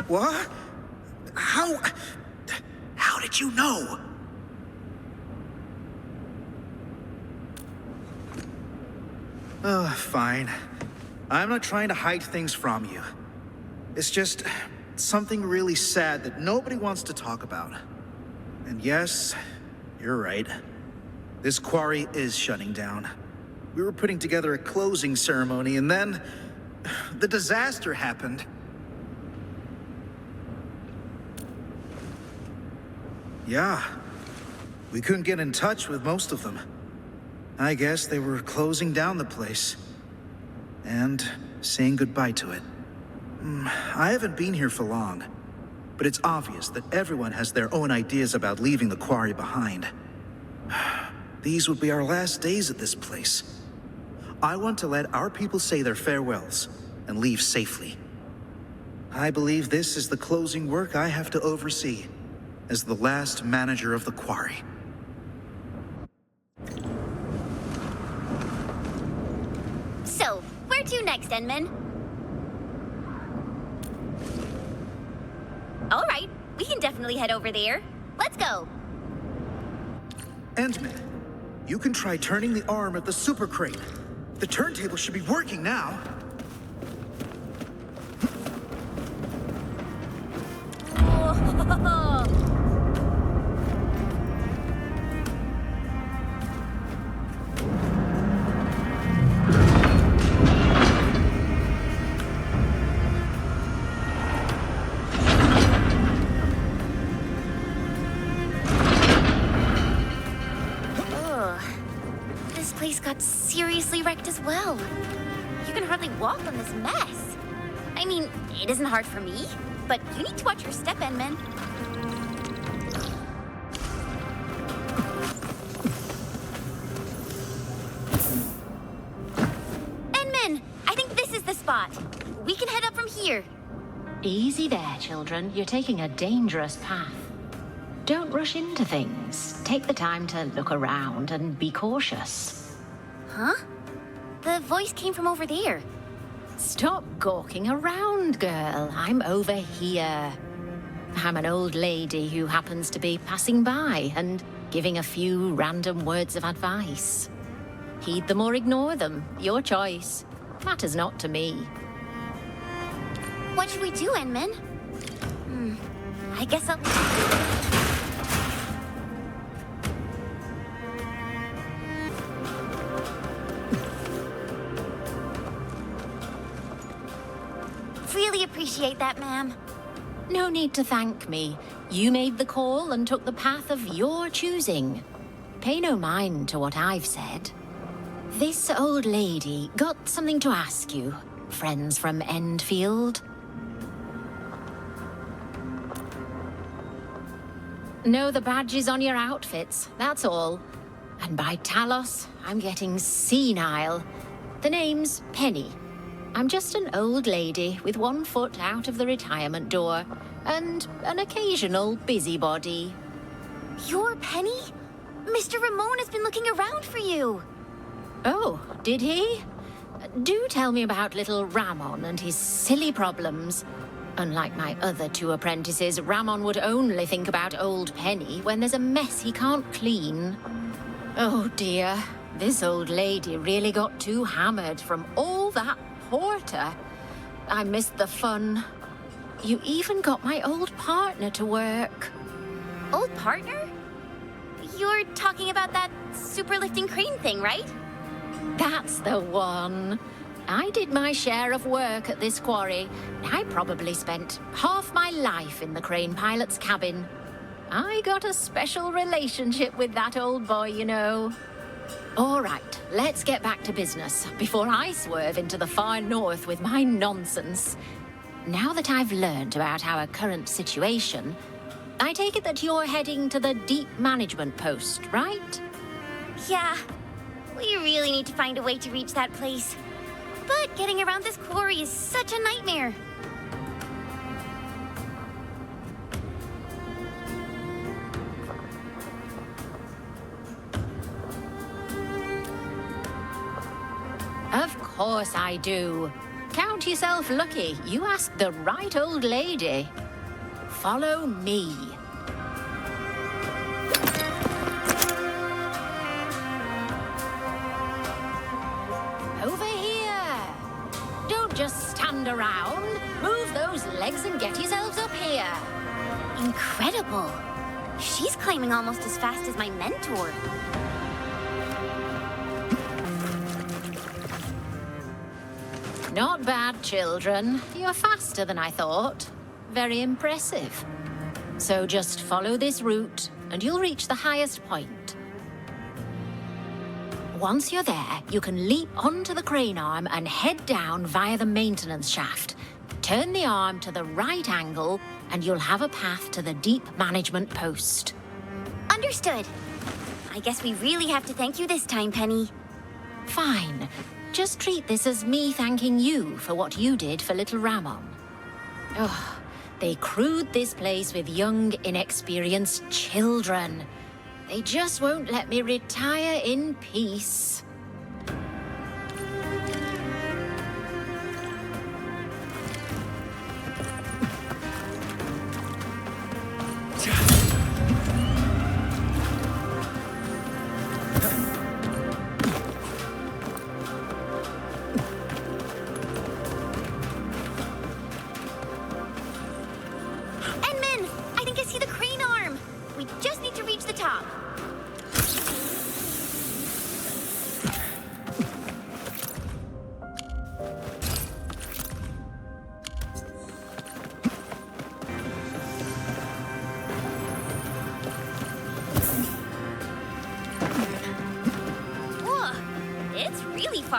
What? How did you know? Oh, fine. I'm not trying to hide things from you. It's just something really sad that nobody wants to talk about. And yes, you're right. This quarry is shutting down. We were putting together a closing ceremony, and then the disaster happened. Yeah, we couldn't get in touch with most of them. I guess they were closing down the place and saying goodbye to it. I haven't been here for long, but it's obvious that everyone has their own ideas about leaving the quarry behind. These would be our last days at this place. I want to let our people say their farewells and leave safely. I believe this is the closing work I have to oversee as the last manager of the quarry. So, where to next, Endman? All right, we can definitely head over there. Let's go. Endman, you can try turning the arm of the super crane. The turntable should be working now. This place got seriously wrecked as well. You can hardly walk on this mess. I mean, it isn't hard for me, but you need to watch your step, Endman. Endman, I think this is the spot. We can head up from here. Easy there, children. You're taking a dangerous path. Don't rush into things. Take the time to look around and be cautious. Huh? The voice came from over there. Stop gawking around, girl. I'm over here. I'm an old lady who happens to be passing by and giving a few random words of advice. Heed them or ignore them. Your choice. Matters not to me. What should we do, Endman? I guess I'll... Really appreciate that, ma'am. No need to thank me. You made the call and took the path of your choosing. Pay no mind to what I've said. This old lady got something to ask you, friends from Endfield. Know the badges on your outfits, that's all. And by Talos, I'm getting senile. The name's Penny. I'm just an old lady with one foot out of the retirement door and an occasional busybody. You're Penny? Mr. Ramon has been looking around for you. Oh, did he? Do tell me about little Ramon and his silly problems. Unlike my other two apprentices, Ramon would only think about old Penny when there's a mess he can't clean. Oh dear, this old lady really got too hammered from all that porter. I missed the fun. You even got my old partner to work. Old partner? You're talking about that super lifting crane thing, right? That's the one. I did my share of work at this quarry. I probably spent half my life in the crane pilot's cabin. I got a special relationship with that old boy, you know. All right, let's get back to business before I swerve into the far north with my nonsense. Now that I've learned about our current situation, I take it that you're heading to the deep management post, right? Yeah, we really need to find a way to reach that place. But getting around this quarry is such a nightmare. Of course I do. Count yourself lucky. You asked the right old lady. Follow me. Over here. Don't just stand around. Move those legs and get yourselves up here. Incredible. She's climbing almost as fast as my mentor. Not bad, children. You're faster than I thought. Very impressive. So just follow this route, and you'll reach the highest point. Once you're there, you can leap onto the crane arm and head down via the maintenance shaft. Turn the arm to the right angle, and you'll have a path to the deep management post. Understood. I guess we really have to thank you this time, Penny. Fine. Just treat this as me thanking you for what you did for little Ramon. Oh, they crewed this place with young, inexperienced children. They just won't let me retire in peace.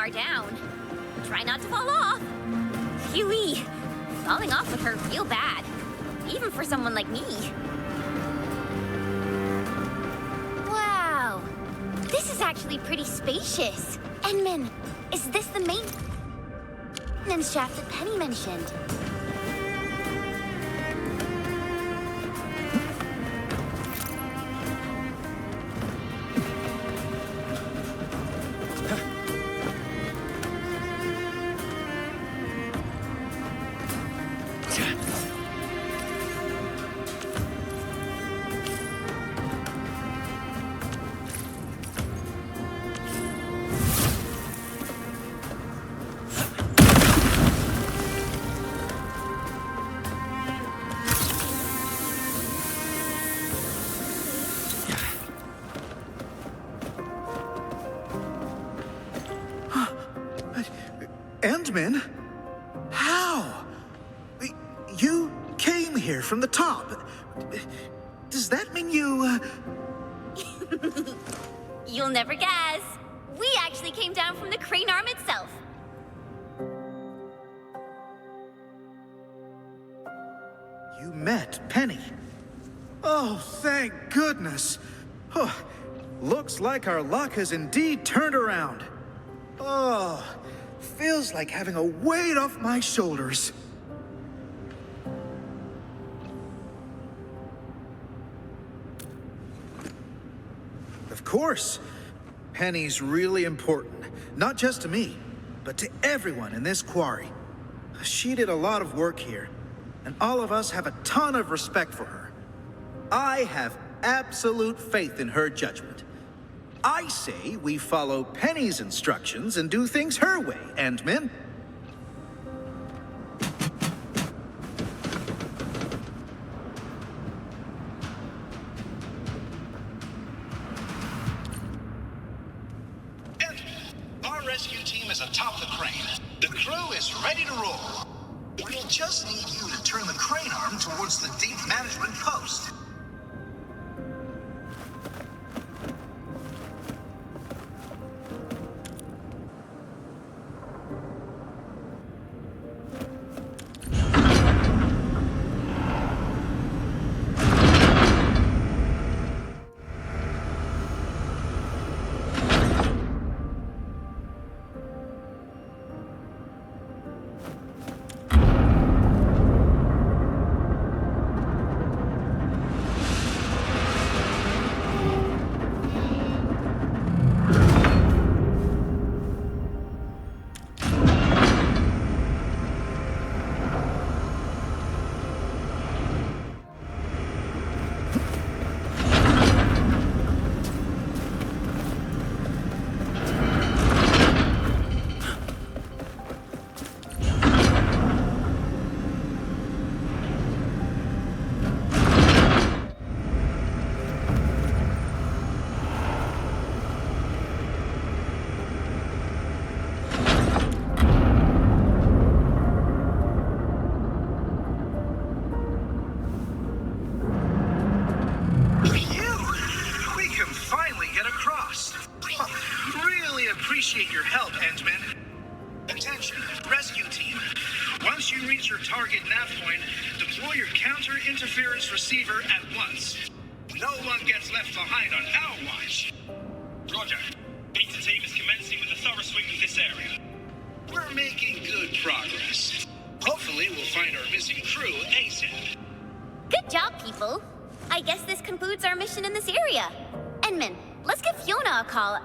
far down. Try not to fall off. Phew-wee. Falling off would hurt real bad. Even for someone like me. Wow. This is actually pretty spacious. Enman, is this the maintenance shaft that Penny mentioned? Endman? How? You came here from the top. Does that mean you, You'll never guess. We actually came down from the crane arm itself. You met Penny? Oh, thank goodness. Oh, looks like our luck has indeed turned around. Oh, feels like having a weight off my shoulders. Of course. Penny's really important. Not just to me, but to everyone in this quarry. She did a lot of work here, and all of us have a ton of respect for her. I have absolute faith in her judgment. I say we follow Penny's instructions and do things her way, Endman. Our rescue team is atop the crane. The crew is ready to roll. We'll just need you to turn the crane arm towards the deep management post. Appreciate your help, Endman. Attention, rescue team. Once you reach your target nav point, deploy your counter-interference receiver at once. No one gets left behind on our watch. Roger. Beta team is commencing with a thorough sweep of this area. We're making good progress. Hopefully we'll find our missing crew ASAP. Good job, people. I guess this concludes our mission in this area. Endman, let's give Fiona a call.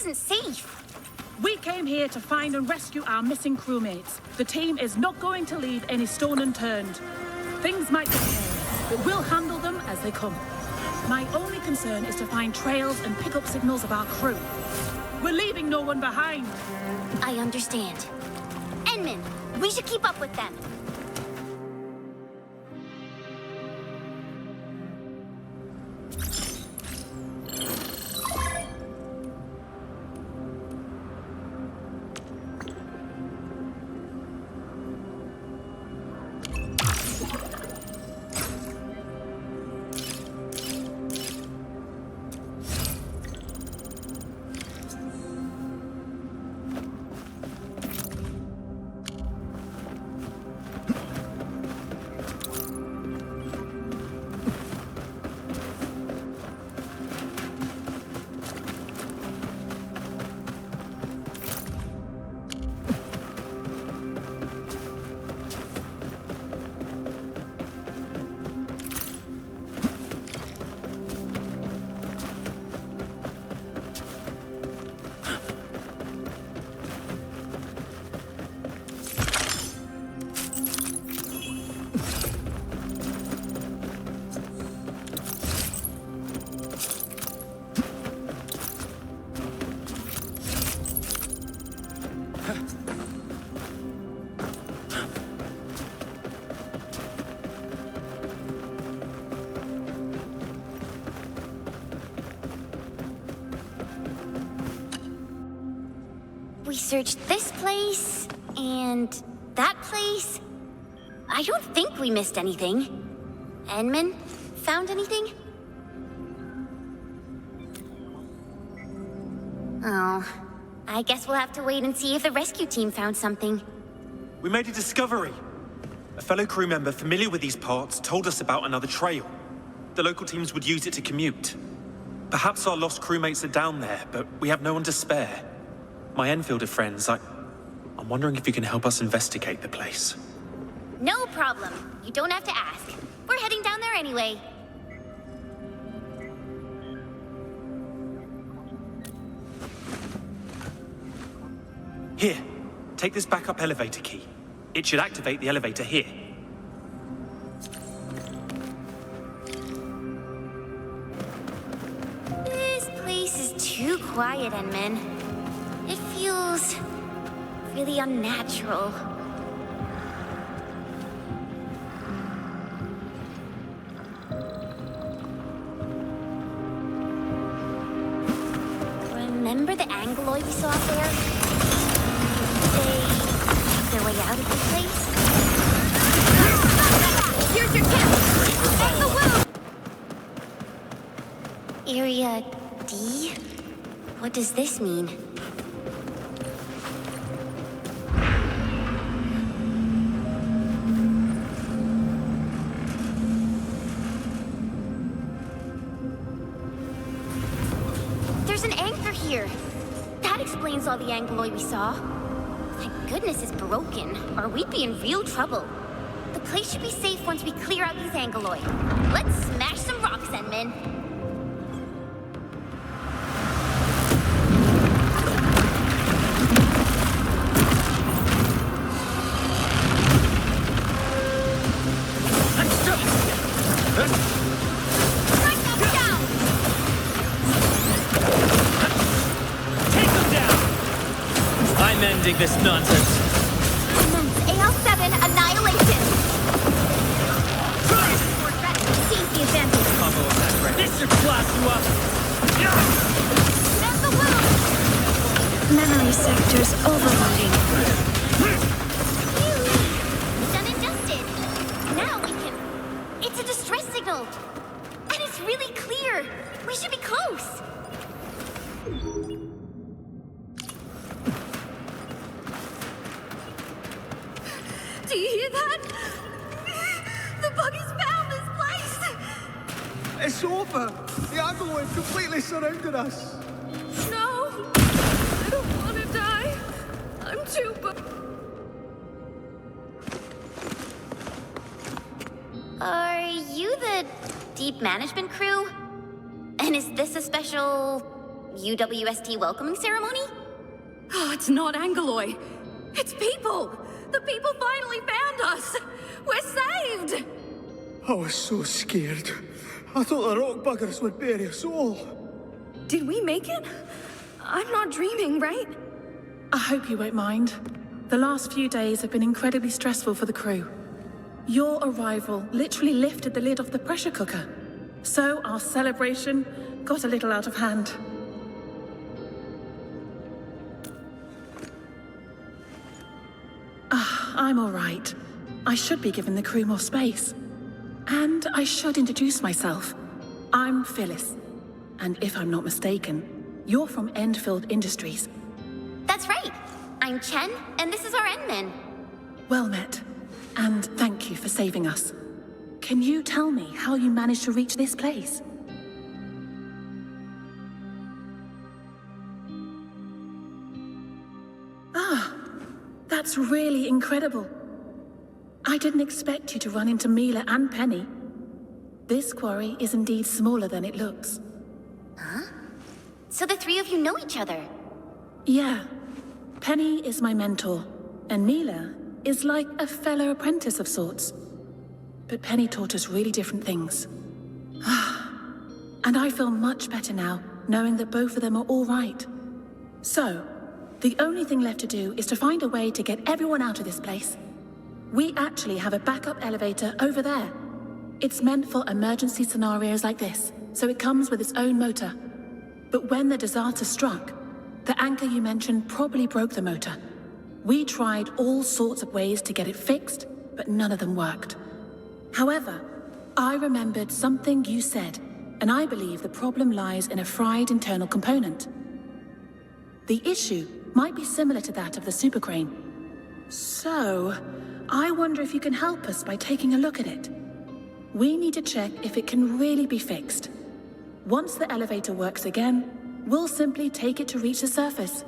isn't safe. We came here to find and rescue our missing crewmates. The team is not going to leave any stone unturned. Things might get chaos, but we'll handle them as they come. My only concern is to find trails and pick up signals of our crew. We're leaving no one behind. I understand. Enman, we should keep up with them. We searched this place, and that place. I don't think we missed anything. Enman, found anything? Oh, I guess we'll have to wait and see if the rescue team found something. We made a discovery. A fellow crew member familiar with these parts told us about another trail. The local teams would use it to commute. Perhaps our lost crewmates are down there, but we have no one to spare. My Enfielder friends, I'm wondering if you can help us investigate the place. No problem. You don't have to ask. We're heading down there anyway. Here, take this backup elevator key. It should activate the elevator here. This place is too quiet, Enman. It feels really unnatural. Remember the Angloid we saw up there? They make their way out of this place? Here's your tip! That's the wound! Area D? What does this mean? There's an anchor here. That explains all the Angloid we saw. Thank goodness it's broken, or we'd be in real trouble. The place should be safe once we clear out these Angloid. Let's smash some rocks, Enman. Ending this nonsense. AL7 annihilation. Seize the advantage. Combo attack ready. This should blast you up. That's the wound. Memory sectors overloading. Done and dusted. Now we can. It's a distress signal, and it's really clear. We should be close. Do you hear that? The buggy's found this place! It's over! The Angloid completely surrounded us! No! I don't want to die. I'm too Are you the deep management crew? And is this a special UWST welcoming ceremony? Oh, it's not Angeloy. It's people! The people finally found us! We're saved! I was so scared. I thought the rock buggers would bury us all. Did we make it? I'm not dreaming, right? I hope you won't mind. The last few days have been incredibly stressful for the crew. Your arrival literally lifted the lid off the pressure cooker. So our celebration got a little out of hand. I'm all right. I should be giving the crew more space. And I should introduce myself. I'm Phyllis. And if I'm not mistaken, you're from Endfield Industries. That's right. I'm Chen, and this is our Endman. Well met. And thank you for saving us. Can you tell me how you managed to reach this place? That's really incredible. I didn't expect you to run into Mila and Penny. This quarry is indeed smaller than it looks. Huh? So the three of you know each other? Yeah. Penny is my mentor, and Mila is like a fellow apprentice of sorts. But Penny taught us really different things. And I feel much better now, knowing that both of them are all right. So, the only thing left to do is to find a way to get everyone out of this place. We actually have a backup elevator over there. It's meant for emergency scenarios like this, so it comes with its own motor. But when the disaster struck, the anchor you mentioned probably broke the motor. We tried all sorts of ways to get it fixed, but none of them worked. However, I remembered something you said, and I believe the problem lies in a fried internal component. The issue might be similar to that of the super crane. So, I wonder if you can help us by taking a look at it. We need to check if it can really be fixed. Once the elevator works again, we'll simply take it to reach the surface.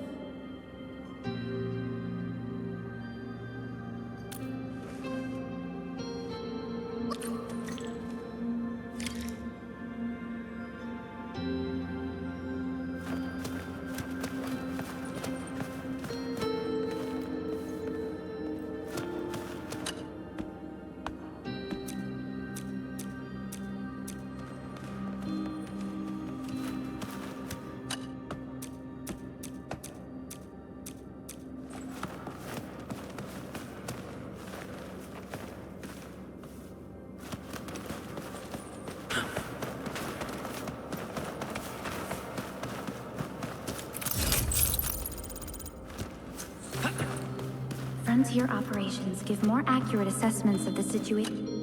Frontier operations give more accurate assessments of the situation.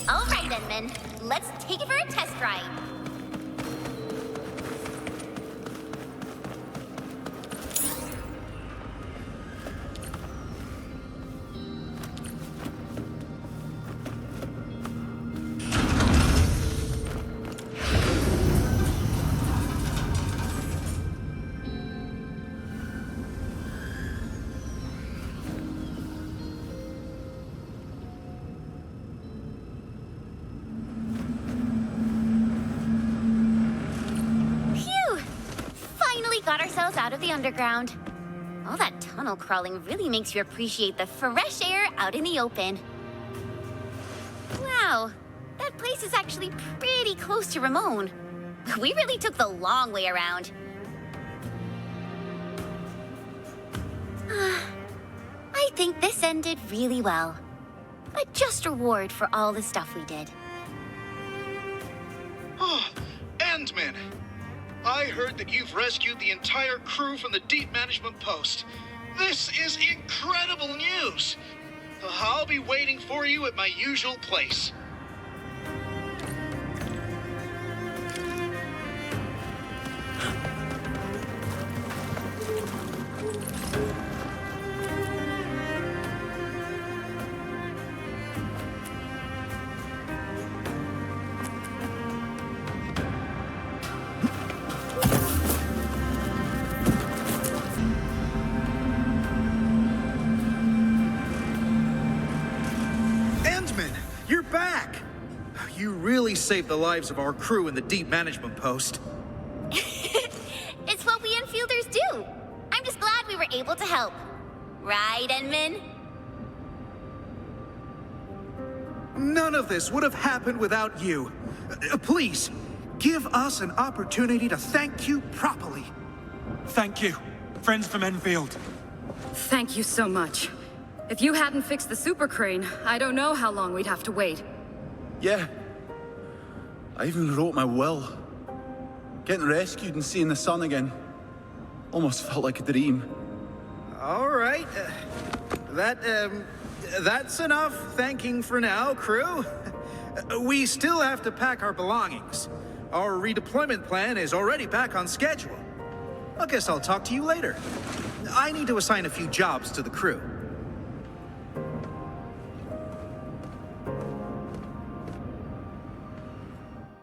All right, Endman. Let's take it for a test ride. miles out of the underground. All that tunnel crawling really makes you appreciate the fresh air out in the open. Wow, that place is actually pretty close to Ramon. We really took the long way around. I think this ended really well. A just reward for all the stuff we did. Oh, Endman! I heard that you've rescued the entire crew from the deep management post. This is incredible news! I'll be waiting for you at my usual place. You're back! You really saved the lives of our crew in the deep management post. It's what we Enfielders do. I'm just glad we were able to help. Right, Endman? None of this would have happened without you. Please, give us an opportunity to thank you properly. Thank you, friends from Endfield. Thank you so much. If you hadn't fixed the super crane, I don't know how long we'd have to wait. Yeah. I even wrote my will. Getting rescued and seeing the sun again. Almost felt like a dream. All right. That's enough thanking for now, crew. We still have to pack our belongings. Our redeployment plan is already back on schedule. I guess I'll talk to you later. I need to assign a few jobs to the crew.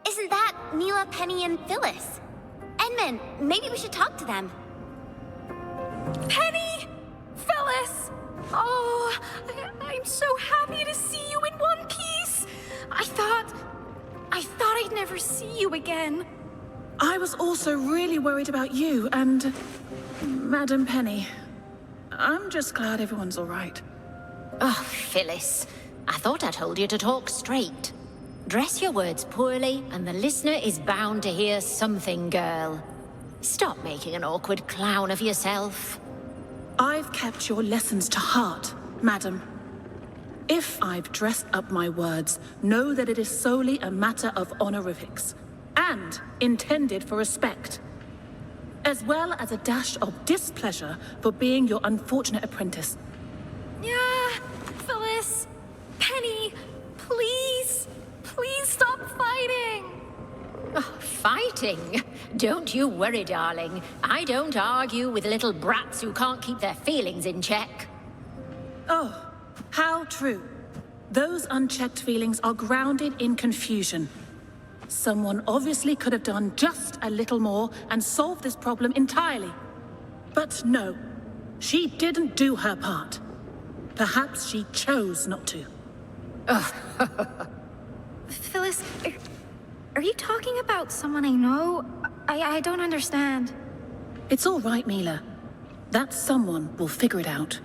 Isn't that Mila, Penny, and Phyllis? Endman, maybe we should talk to them. Penny! Phyllis! Oh, I'm so happy to see you in one piece! I thought I'd never see you again. I was also really worried about you and Madam Penny. I'm just glad everyone's all right. Oh, Phyllis. I thought I told you to talk straight. Dress your words poorly, and the listener is bound to hear something, girl. Stop making an awkward clown of yourself. I've kept your lessons to heart, madam. If I've dressed up my words, know that it is solely a matter of honorifics, and intended for respect, as well as a dash of displeasure for being your unfortunate apprentice. Yeah, Phyllis, Penny, please, please stop fighting. Oh, fighting? Don't you worry, darling. I don't argue with little brats who can't keep their feelings in check. Oh, how true. Those unchecked feelings are grounded in confusion. Someone obviously could have done just a little more and solved this problem entirely. But no, she didn't do her part. Perhaps she chose not to. Phyllis, are you talking about someone I know? I don't understand. It's all right, Mila. That someone will figure it out.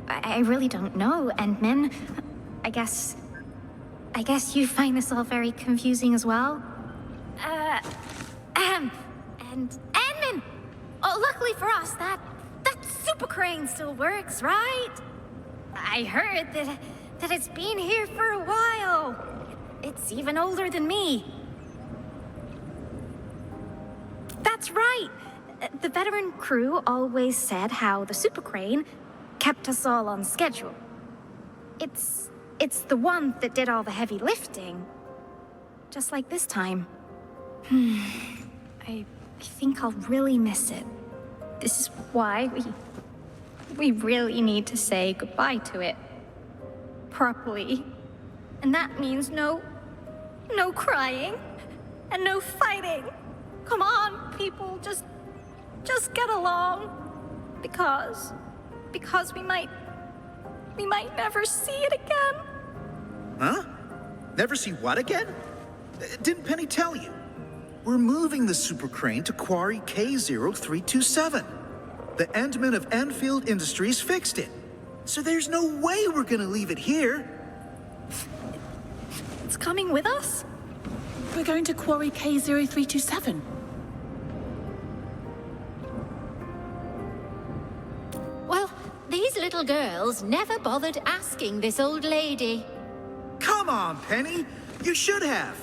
I really don't know, Endman. I guess you find this all very confusing as well? And Endman! Oh, luckily for us, that super crane still works, right? I heard that it's been here for a while. It's even older than me. That's right. The veteran crew always said how the super crane kept us all on schedule. It's the one that did all the heavy lifting. Just like this time. I think I'll really miss it. This is why we really need to say goodbye to it. Properly. And that means no crying and no fighting. Come on, people, just get along. Because we might never see it again. Huh? Never see what again? Didn't Penny tell you? We're moving the super crane to Quarry K0327. The Endman of Endfield Industries fixed it. So there's no way we're gonna leave it here. It's coming with us? We're going to Quarry K0327. Well, these little girls never bothered asking this old lady. Come on, Penny. You should have.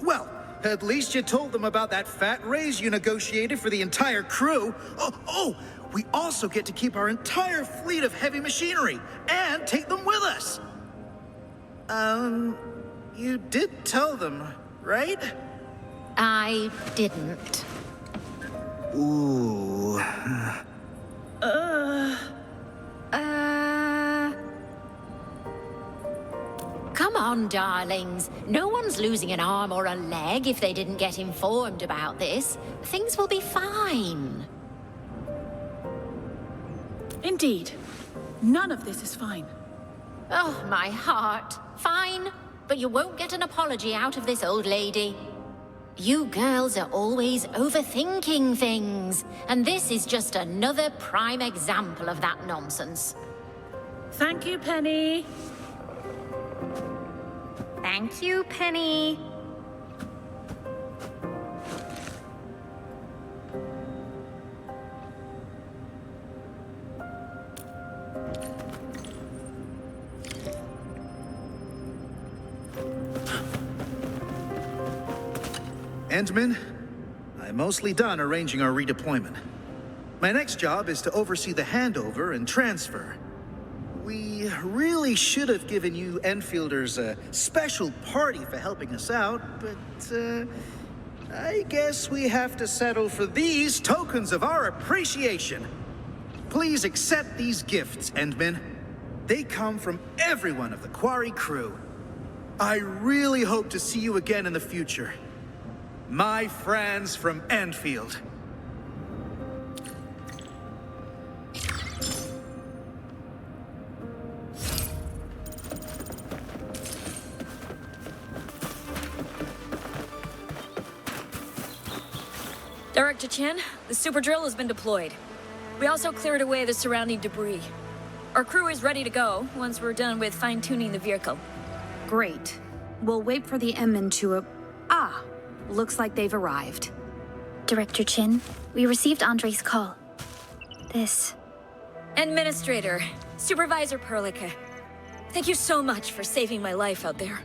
Well, at least you told them about that fat raise you negotiated for the entire crew. Oh, we also get to keep our entire fleet of heavy machinery and take them with us. You did tell them, right? I didn't. Ooh. Come on, darlings. No one's losing an arm or a leg if they didn't get informed about this. Things will be fine. Indeed. None of this is fine. Oh, my heart. Fine, but you won't get an apology out of this old lady. You girls are always overthinking things, and this is just another prime example of that nonsense. Thank you, Penny. Thank you, Penny. Endman, I'm mostly done arranging our redeployment. My next job is to oversee the handover and transfer. We really should have given you Enfielders a special party for helping us out, but I guess we have to settle for these tokens of our appreciation. Please accept these gifts, Endman. They come from everyone of the Quarry crew. I really hope to see you again in the future. My friends from Endfield. Director Chen, the super drill has been deployed. We also cleared away the surrounding debris. Our crew is ready to go once we're done with fine-tuning the vehicle. Great. We'll wait for the Emmen to... looks like they've arrived. Director Chin, we received Andre's call. This... Administrator, Supervisor Perlica, thank you so much for saving my life out there.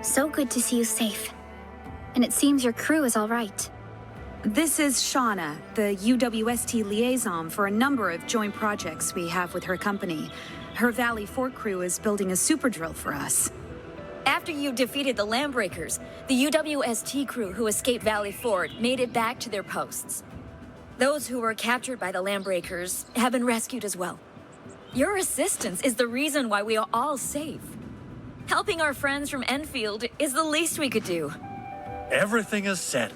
So good to see you safe. And it seems your crew is all right. This is Shauna, the UWST liaison for a number of joint projects we have with her company. Her Valley Fort crew is building a super drill for us. After you defeated the Landbreakers, the UWST crew who escaped Valley Fort made it back to their posts. Those who were captured by the Landbreakers have been rescued as well. Your assistance is the reason why we are all safe. Helping our friends from Enfield is the least we could do. Everything is set.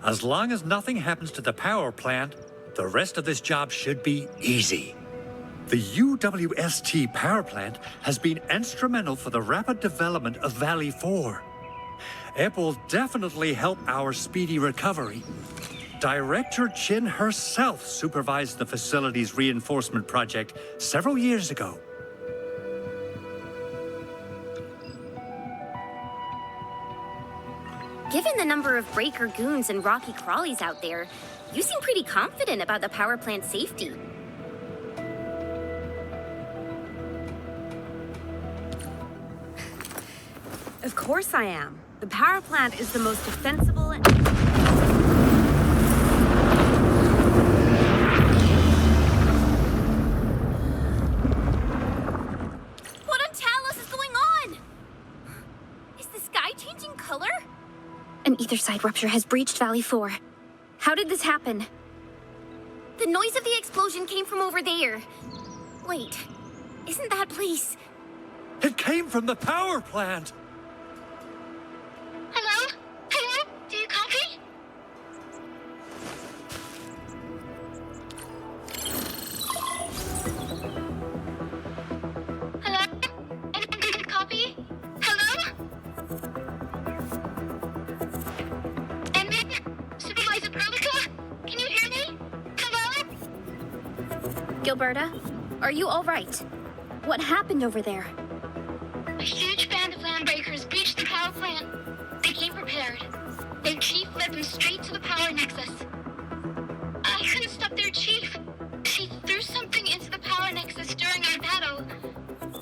As long as nothing happens to the power plant, the rest of this job should be easy. The UWST power plant has been instrumental for the rapid development of Valley 4. It will definitely help our speedy recovery. Director Chin herself supervised the facility's reinforcement project several years ago. Given the number of breaker goons and rocky crawlies out there, you seem pretty confident about the power plant's safety. Of course I am. The power plant is the most defensible and... What on Talos is going on? Is the sky changing color? An ether side rupture has breached Valley 4. How did this happen? The noise of the explosion came from over there. Wait, isn't that place? It came from the power plant! Hello? Hello? Do you copy? Gilberta, are you all right? What happened over there? A huge band of landbreakers breached the power plant. They came prepared. Their chief led them straight to the power nexus. I couldn't stop their chief. She threw something into the power nexus during our battle.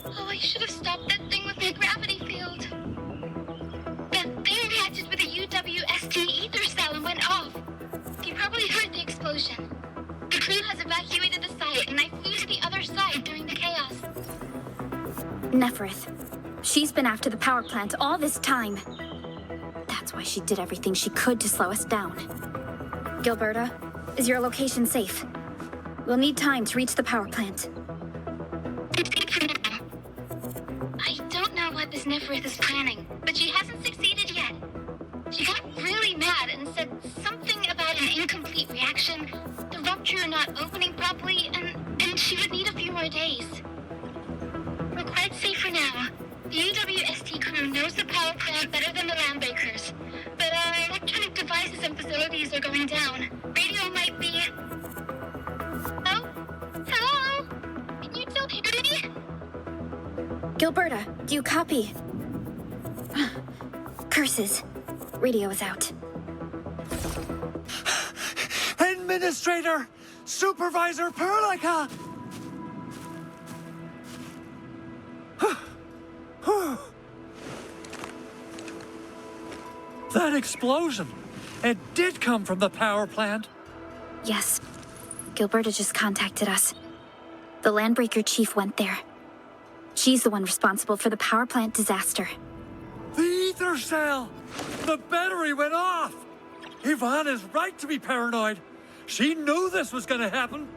Oh, I should have stopped that thing with my gravity field. That thing reacted with a UWST ether cell and went off. You probably heard the explosion. The crew has evacuated the site, and I flew to the other side during the chaos. Neferith. She's been after the power plant all this time. That's why she did everything she could to slow us down. Gilberta, is your location safe? We'll need time to reach the power plant. I don't know what this Neferith is planning, but she hasn't succeeded yet. She got really mad and said something about an incomplete reaction, the rupture not opening properly, and she would need a few more days. We're quite safe for now. The UWST crew knows the power plant better than the landbreakers, but our electronic devices and facilities are going down. Radio might be... Hello? Hello? Can you still hear me? Gilberta, do you copy? Curses. Radio is out. Administrator! Supervisor Perlica! That explosion! It did come from the power plant. Yes. Gilberta just contacted us. The Landbreaker chief went there. She's the one responsible for the power plant disaster. The ether cell! The battery went off! Yvonne is right to be paranoid. She knew this was gonna happen.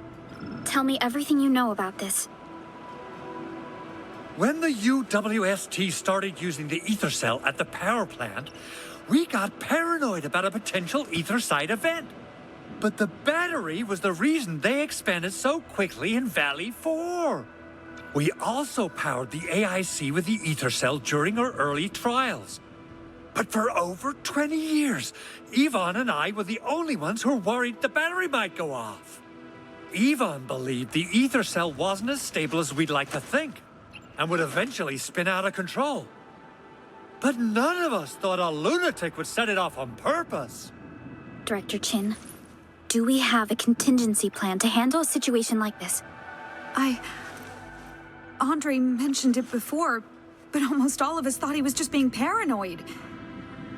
Tell me everything you know about this. When the UWST started using the ether cell at the power plant, we got paranoid about a potential ether side event. But the battery was the reason they expanded so quickly in Valley 4. We also powered the AIC with the ether cell during our early trials. But for over 20 years, Yvonne and I were the only ones who were worried the battery might go off. Yvonne believed the ether cell wasn't as stable as we'd like to think, and would eventually spin out of control. But none of us thought a lunatic would set it off on purpose. Director Chin, do we have a contingency plan to handle a situation like this? Andre mentioned it before, but almost all of us thought he was just being paranoid.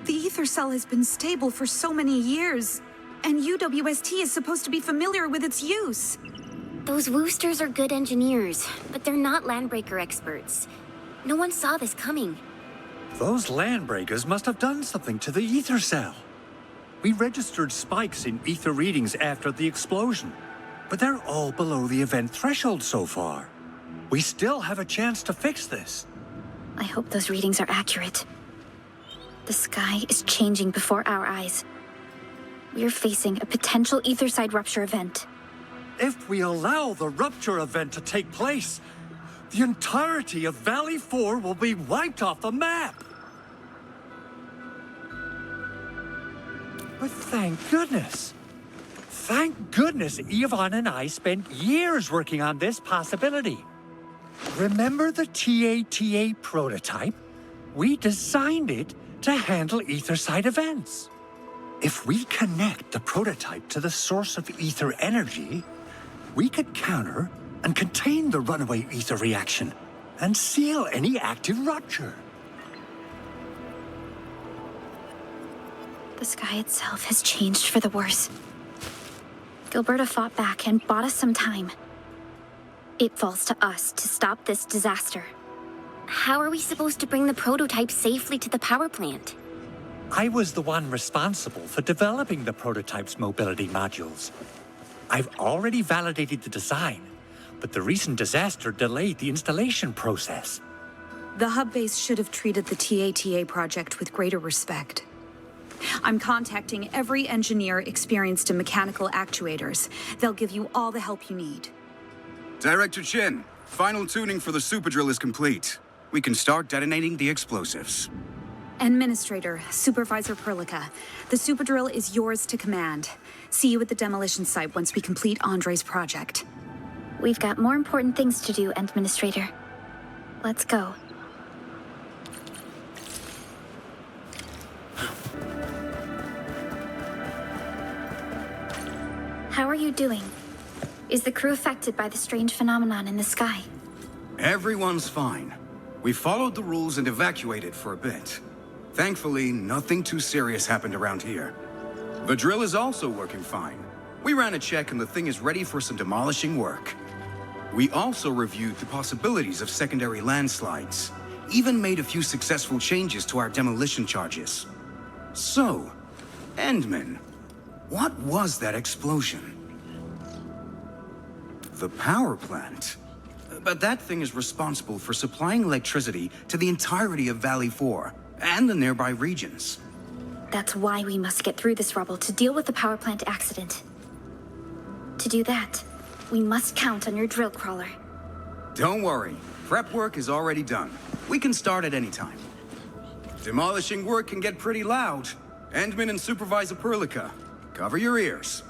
The ether cell has been stable for so many years, and UWST is supposed to be familiar with its use. Those Woosters are good engineers, but they're not landbreaker experts. No one saw this coming. Those landbreakers must have done something to the ether cell. We registered spikes in ether readings after the explosion, but they're all below the event threshold so far. We still have a chance to fix this. I hope those readings are accurate. The sky is changing before our eyes. We're facing a potential ether-side rupture event. If we allow the rupture event to take place, the entirety of Valley 4 will be wiped off the map. But thank goodness. Thank goodness Yvonne and I spent years working on this possibility. Remember the TATA prototype? We designed it to handle ether-side events. If we connect the prototype to the source of ether energy, we could counter and contain the runaway ether reaction and seal any active rupture. The sky itself has changed for the worse. Gilberta fought back and bought us some time. It falls to us to stop this disaster. How are we supposed to bring the prototype safely to the power plant? I was the one responsible for developing the prototype's mobility modules. I've already validated the design, but the recent disaster delayed the installation process. The hub base should have treated the TATA project with greater respect. I'm contacting every engineer experienced in mechanical actuators. They'll give you all the help you need. Director Chin, final tuning for the super drill is complete. We can start detonating the explosives. Administrator, Supervisor Perlica, the super drill is yours to command. See you at the demolition site once we complete Andre's project. We've got more important things to do, Administrator. Let's go. How are you doing? Is the crew affected by the strange phenomenon in the sky? Everyone's fine. We followed the rules and evacuated for a bit. Thankfully, nothing too serious happened around here. The drill is also working fine. We ran a check and the thing is ready for some demolishing work. We also reviewed the possibilities of secondary landslides. Even made a few successful changes to our demolition charges. So, Endman, what was that explosion? The power plant? But that thing is responsible for supplying electricity to the entirety of Valley 4 and the nearby regions. That's why we must get through this rubble to deal with the power plant accident. To do that, we must count on your drill crawler. Don't worry, prep work is already done. We can start at any time. Demolishing work can get pretty loud. Endman and Supervisor Perlica, cover your ears.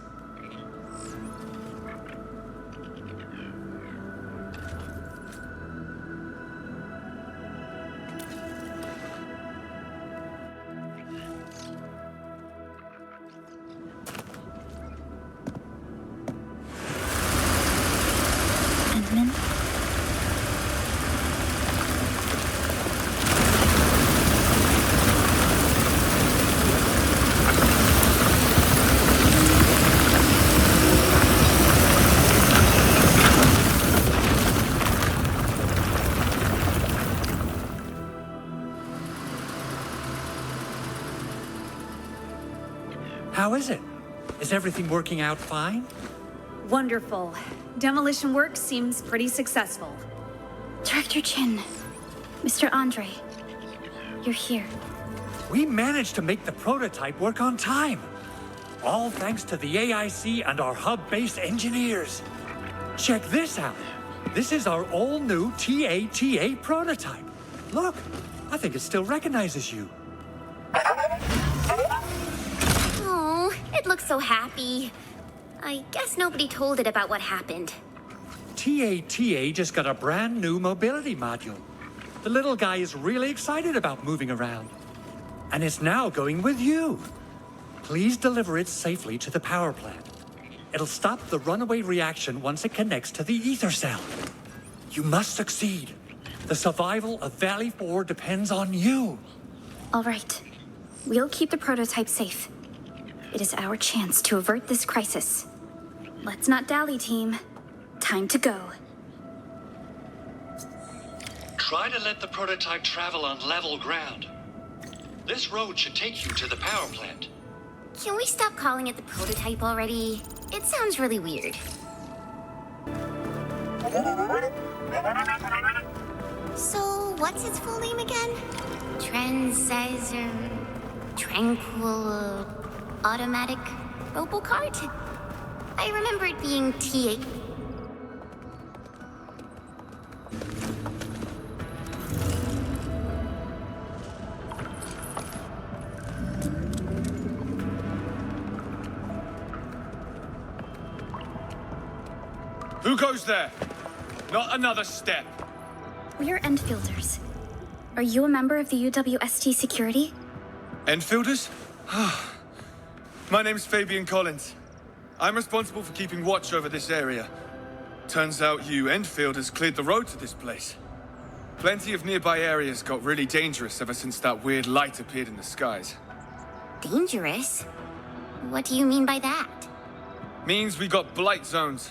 How is it? Is everything working out fine? Wonderful. Demolition work seems pretty successful. Director Chin, Mr. Andre, you're here. We managed to make the prototype work on time. All thanks to the AIC and our hub-based engineers. Check this out. This is our all-new TATA prototype. Look, I think it still recognizes you. Oh, it looks so happy. I guess nobody told it about what happened. TATA just got a brand new mobility module. The little guy is really excited about moving around. And it's now going with you. Please deliver it safely to the power plant. It'll stop the runaway reaction once it connects to the ether cell. You must succeed. The survival of Valley 4 depends on you. All right. We'll keep the prototype safe. It is our chance to avert this crisis. Let's not dally, team. Time to go. Try to let the prototype travel on level ground. This road should take you to the power plant. Can we stop calling it the prototype already? It sounds really weird. So, what's its full name again? Tranquil Automatic Robocart? I remember it being TA. Who goes there? Not another step. We're Endfielders. Are you a member of the UWST security? Enfielders? My name's Fabian Collins. I'm responsible for keeping watch over this area. Turns out you Enfielders cleared the road to this place. Plenty of nearby areas got really dangerous ever since that weird light appeared in the skies. Dangerous? What do you mean by that? Means we got blight zones.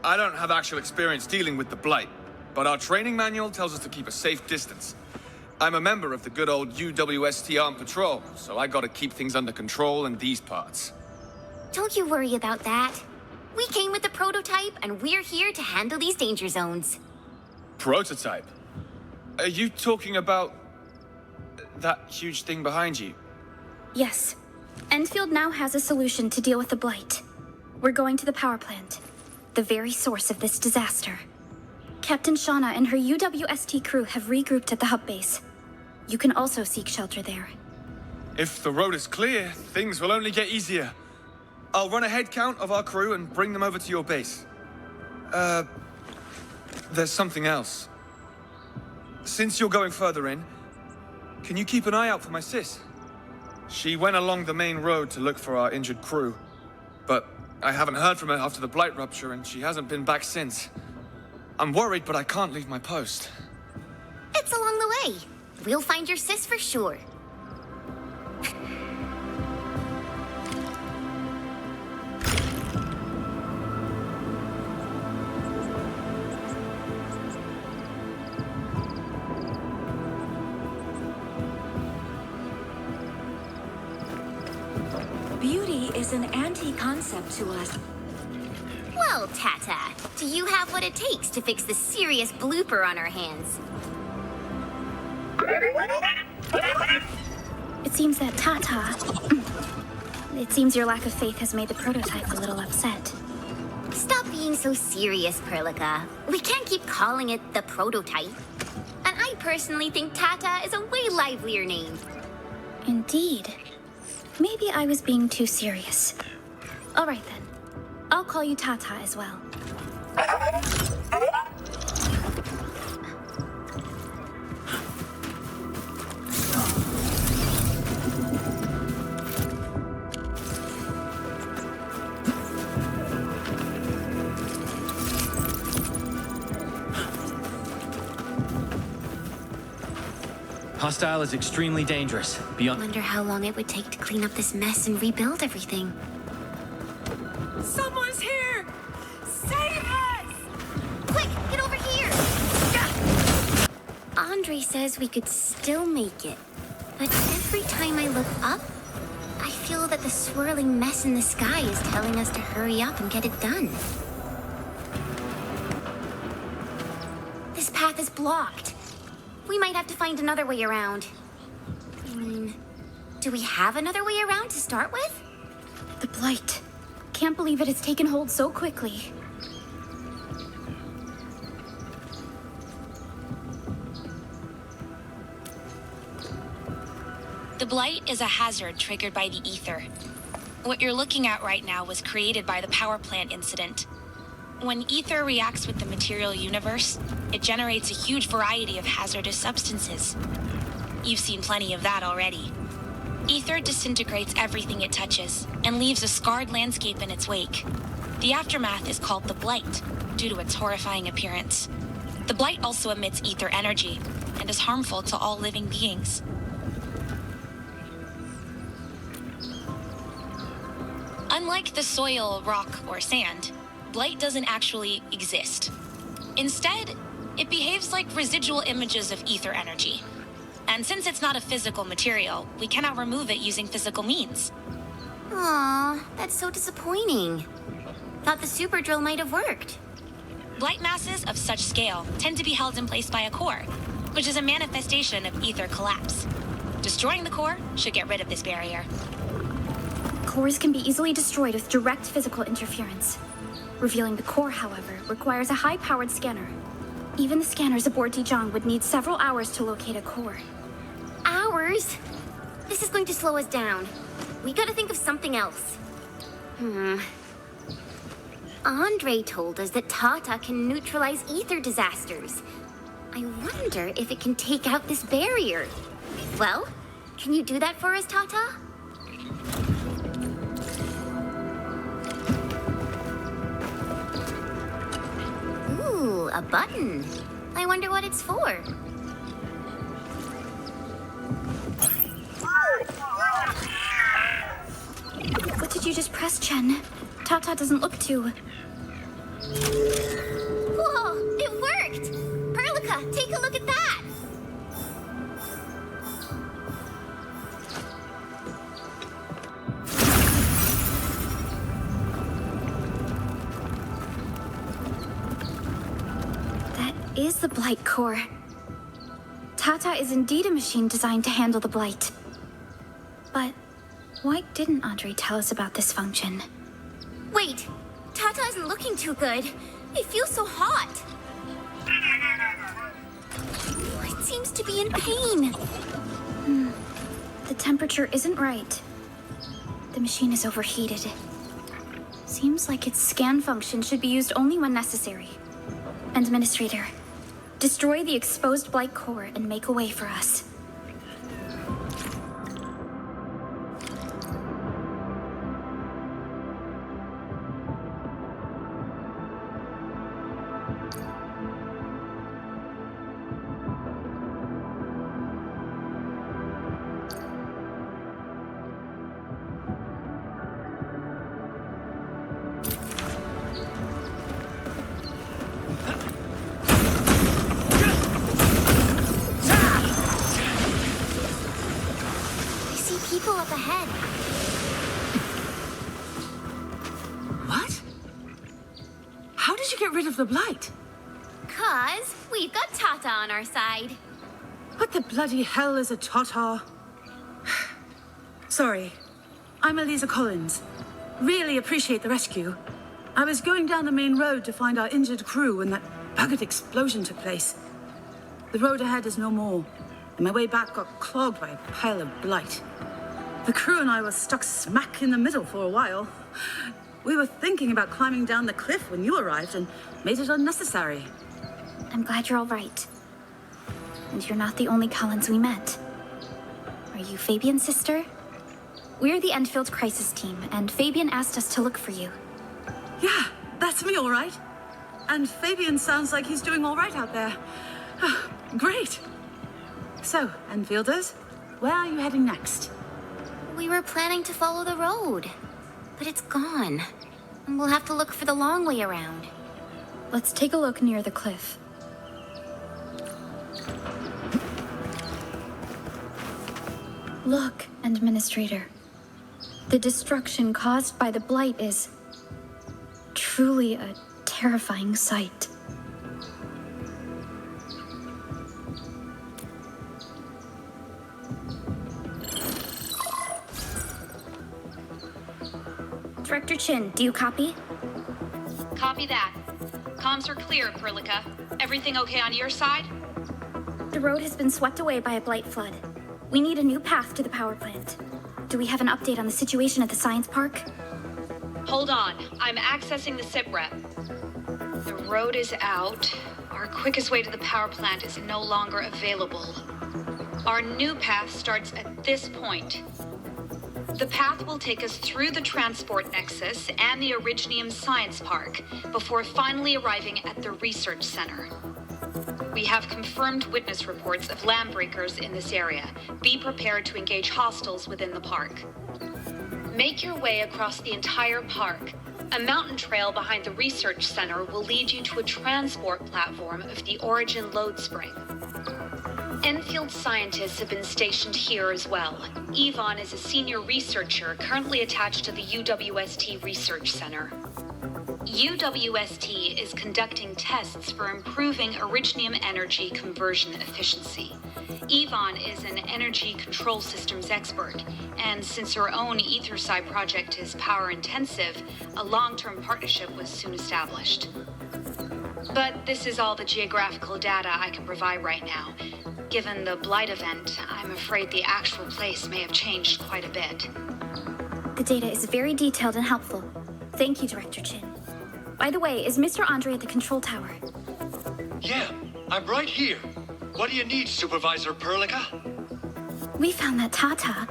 I don't have actual experience dealing with the blight, but our training manual tells us to keep a safe distance. I'm a member of the good old UWST Armed Patrol, so I gotta keep things under control in these parts. Don't you worry about that. We came with the prototype, and we're here to handle these danger zones. Prototype? Are you talking about that huge thing behind you? Yes. Enfield now has a solution to deal with the blight. We're going to the power plant, the very source of this disaster. Captain Shauna and her UWST crew have regrouped at the hub base. You can also seek shelter there. If the road is clear, things will only get easier. I'll run a head count of our crew and bring them over to your base. There's something else. Since you're going further in, can you keep an eye out for my sis? She went along the main road to look for our injured crew, but I haven't heard from her after the Blight rupture, and she hasn't been back since. I'm worried, but I can't leave my post. It's along the way. We'll find your sis for sure. Beauty is an anti-concept to us. Well, Tata, do you have what it takes to fix the serious blooper on our hands? It seems that Tata... It seems your lack of faith has made the prototype a little upset. Stop being so serious, Perlica. We can't keep calling it the prototype. And I personally think Tata is a way livelier name. Indeed. Maybe I was being too serious. All right then. I'll call you Tata as well. Hostile is extremely dangerous. Beyond. Wonder how long it would take to clean up this mess and rebuild everything. Someone's here! Save us! Quick, get over here! Andre says we could still make it. But every time I look up, I feel that the swirling mess in the sky is telling us to hurry up and get it done. This path is blocked. We might have to find another way around. I mean, do we have another way around to start with? The Blight. Can't believe it has taken hold so quickly. The Blight is a hazard triggered by the ether. What you're looking at right now was created by the power plant incident. When ether reacts with the material universe, it generates a huge variety of hazardous substances. You've seen plenty of that already. Ether disintegrates everything it touches and leaves a scarred landscape in its wake. The aftermath is called the Blight, due to its horrifying appearance. The Blight also emits ether energy and is harmful to all living beings. Unlike the soil, rock, or sand, Blight doesn't actually exist. Instead, it behaves like residual images of ether energy. And since it's not a physical material, we cannot remove it using physical means. Aw, that's so disappointing. Thought the super drill might have worked. Blight masses of such scale tend to be held in place by a core, which is a manifestation of ether collapse. Destroying the core should get rid of this barrier. Cores can be easily destroyed with direct physical interference. Revealing the core, however, requires a high-powered scanner. Even the scanners aboard Dijong would need several hours to locate a core. Hours? This is going to slow us down. We gotta think of something else. Andre told us that Tata can neutralize ether disasters. I wonder if it can take out this barrier. Well, can you do that for us, Tata? Ooh, a button. I wonder what it's for. What did you just press, Chen? Tata doesn't look too... Whoa, it worked! Perlica, take a look at that! That is the Blight core. Tata is indeed a machine designed to handle the Blight. But why didn't Andre tell us about this function? Wait, Tata isn't looking too good. It feels so hot. It seems to be in pain. The temperature isn't right. The machine is overheated. Seems like its scan function should be used only when necessary. Administrator, destroy the exposed Blight core and make a way for us. People up ahead. What? How did you get rid of the Blight? 'Cause we've got Tata on our side. What the bloody hell is a Tata? Sorry. I'm Eliza Collins. Really appreciate the rescue. I was going down the main road to find our injured crew when that buggered explosion took place. The road ahead is no more, and my way back got clogged by a pile of Blight. The crew and I were stuck smack in the middle for a while. We were thinking about climbing down the cliff when you arrived and made it unnecessary. I'm glad you're all right. And you're not the only Collins we met. Are you Fabian's sister? We're the Endfield crisis team, and Fabian asked us to look for you. Yeah, that's me all right. And Fabian sounds like he's doing all right out there. Great. So, Enfielders, where are you heading next? We were planning to follow the road, but it's gone. And we'll have to look for the long way around. Let's take a look near the cliff. Look, Administrator. The destruction caused by the Blight is truly a terrifying sight. Director Chin, do you copy? Copy that. Comms are clear, Perlica. Everything okay on your side? The road has been swept away by a Blight flood. We need a new path to the power plant. Do we have an update on the situation at the science park? Hold on. I'm accessing the SIPREP. The road is out. Our quickest way to the power plant is no longer available. Our new path starts at this point. The path will take us through the transport nexus and the Originium Science Park before finally arriving at the research center. We have confirmed witness reports of landbreakers in this area. Be prepared to engage hostiles within the park. Make your way across the entire park. A mountain trail behind the research center will lead you to a transport platform of the Origin load spring. Enfield scientists have been stationed here as well. Yvonne is a senior researcher currently attached to the UWST Research Center. UWST is conducting tests for improving Originium energy conversion efficiency. Yvonne is an energy control systems expert, and since her own Etherside project is power intensive, a long-term partnership was soon established. But this is all the geographical data I can provide right now. Given the Blight event, I'm afraid the actual place may have changed quite a bit. The data is very detailed and helpful. Thank you, Director Chin. By the way, is Mr. Andre at the control tower? Yeah, I'm right here. What do you need, Supervisor Perlica? We found that Tata,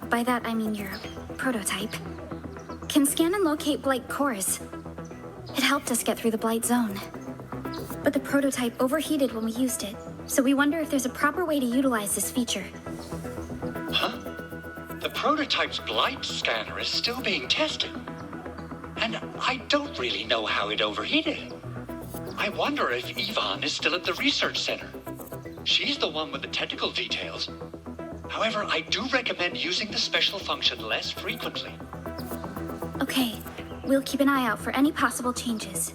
by that I mean your prototype, can scan and locate Blight cores. It helped us get through the Blight zone. But the prototype overheated when we used it, so we wonder if there's a proper way to utilize this feature. Huh? The prototype's Blight scanner is still being tested. And I don't really know how it overheated. I wonder if Yvonne is still at the research center. She's the one with the technical details. However, I do recommend using the special function less frequently. Okay, we'll keep an eye out for any possible changes.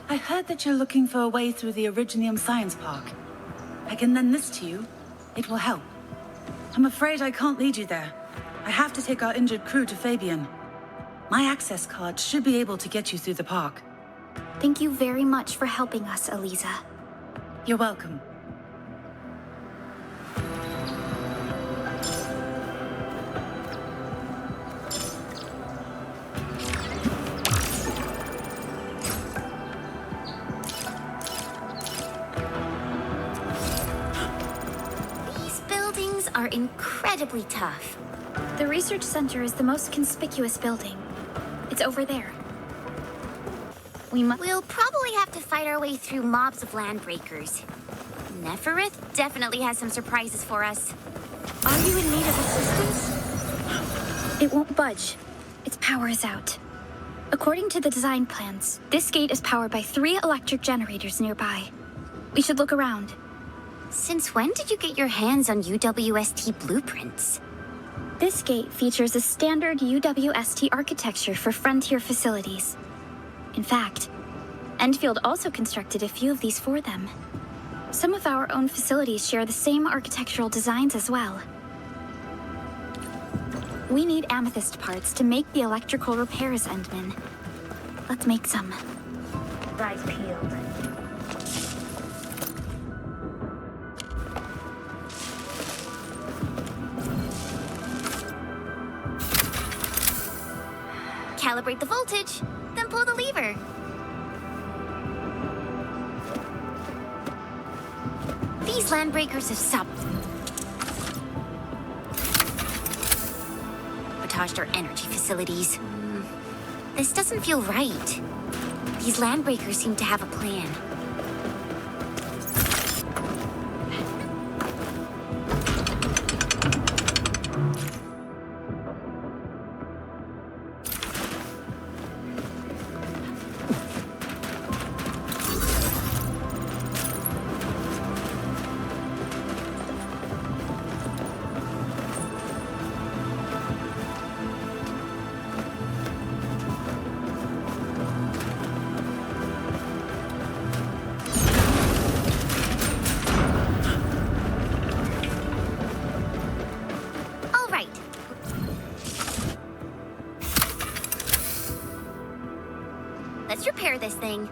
I heard that you're looking for a way through the Originium Science Park. I can lend this to you. It will help. I'm afraid I can't lead you there. I have to take our injured crew to Fabian. My access card should be able to get you through the park. Thank you very much for helping us, Eliza. You're welcome. buildings are incredibly tough. The research center is the most conspicuous building. It's over there. We'll probably have to fight our way through mobs of landbreakers. Neferith definitely has some surprises for us. Are you in need of assistance? It won't budge. Its power is out. According to the design plans, this gate is powered by 3 electric generators nearby. We should look around. Since when did you get your hands on UWST blueprints? This gate features a standard UWST architecture for frontier facilities. In fact, Endfield also constructed a few of these for them. Some of our own facilities share the same architectural designs as well. We need amethyst parts to make the electrical repairs, Endman. Let's make some. Eyes peeled. Calibrate the voltage, then pull the lever. These landbreakers have sabotaged our energy facilities. This doesn't feel right. These landbreakers seem to have a plan. Let's repair this thing.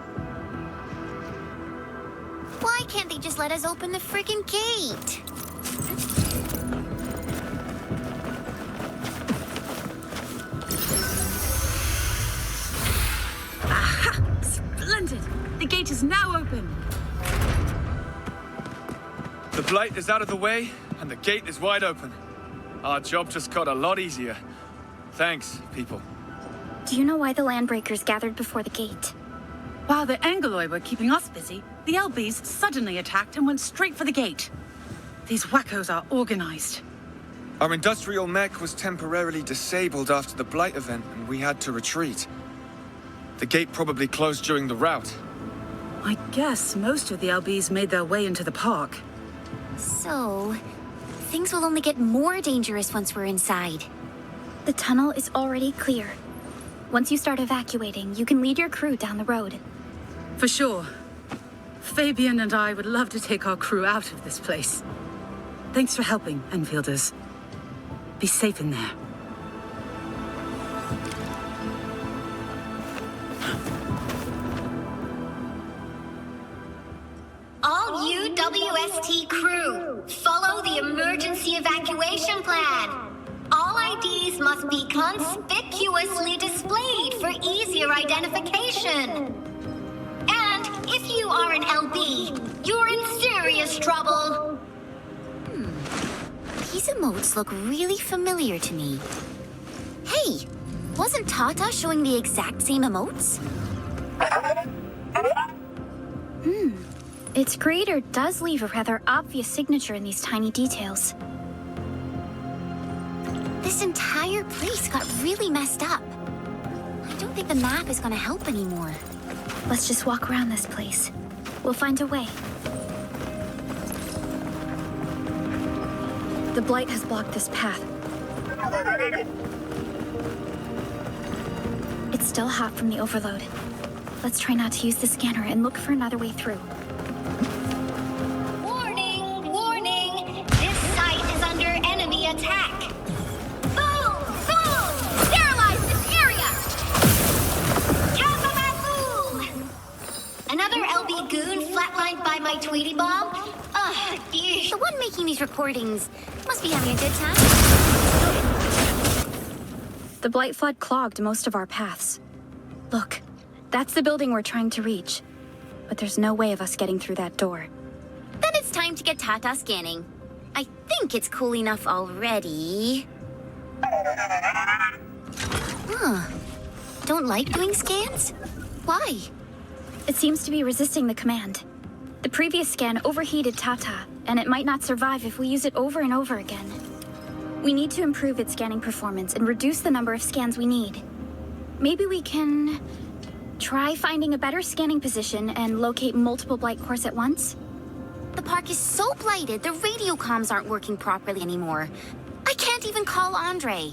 Why can't they just let us open the friggin' gate? Aha! Splendid! The gate is now open. The blight is out of the way, and the gate is wide open. Our job just got a lot easier. Thanks, people. Do you know why the landbreakers gathered before the gate? While the Angeloi were keeping us busy, the LBs suddenly attacked and went straight for the gate. These wackos are organized. Our industrial mech was temporarily disabled after the blight event, and we had to retreat. The gate probably closed during the rout. I guess most of the LBs made their way into the park. So, things will only get more dangerous once we're inside. The tunnel is already clear. Once you start evacuating, you can lead your crew down the road. For sure. Fabian and I would love to take our crew out of this place. Thanks for helping, Enfielders. Be safe in there. All UWST crew, follow the emergency evacuation plan. All IDs must be conspicuously displayed for easier identification. And if you are an LB, you're in serious trouble. These emotes look really familiar to me. Hey, wasn't Tata showing the exact same emotes? Its creator does leave a rather obvious signature in these tiny details. This entire place got really messed up. I don't think the map is gonna help anymore. Let's just walk around this place. We'll find a way. The blight has blocked this path. It's still hot from the overload. Let's try not to use the scanner and look for another way through. Warning! Warning! This site is under enemy attack. Boom! Boom! Sterilize this area! Kaboom! Another LB goon flatlined by my Tweety bomb? Ugh, yeesh. The one making these recordings must be having a good time. The blight flood clogged most of our paths. Look, that's the building we're trying to reach. But there's no way of us getting through that door. Then it's time to get Tata scanning. I think it's cool enough already. Huh. Don't like doing scans? Why? It seems to be resisting the command. The previous scan overheated Tata, and it might not survive if we use it over and over again. We need to improve its scanning performance and reduce the number of scans we need. Maybe we can try finding a better scanning position and locate multiple blight cores at once? The park is so blighted, the radio comms aren't working properly anymore. I can't even call Andre.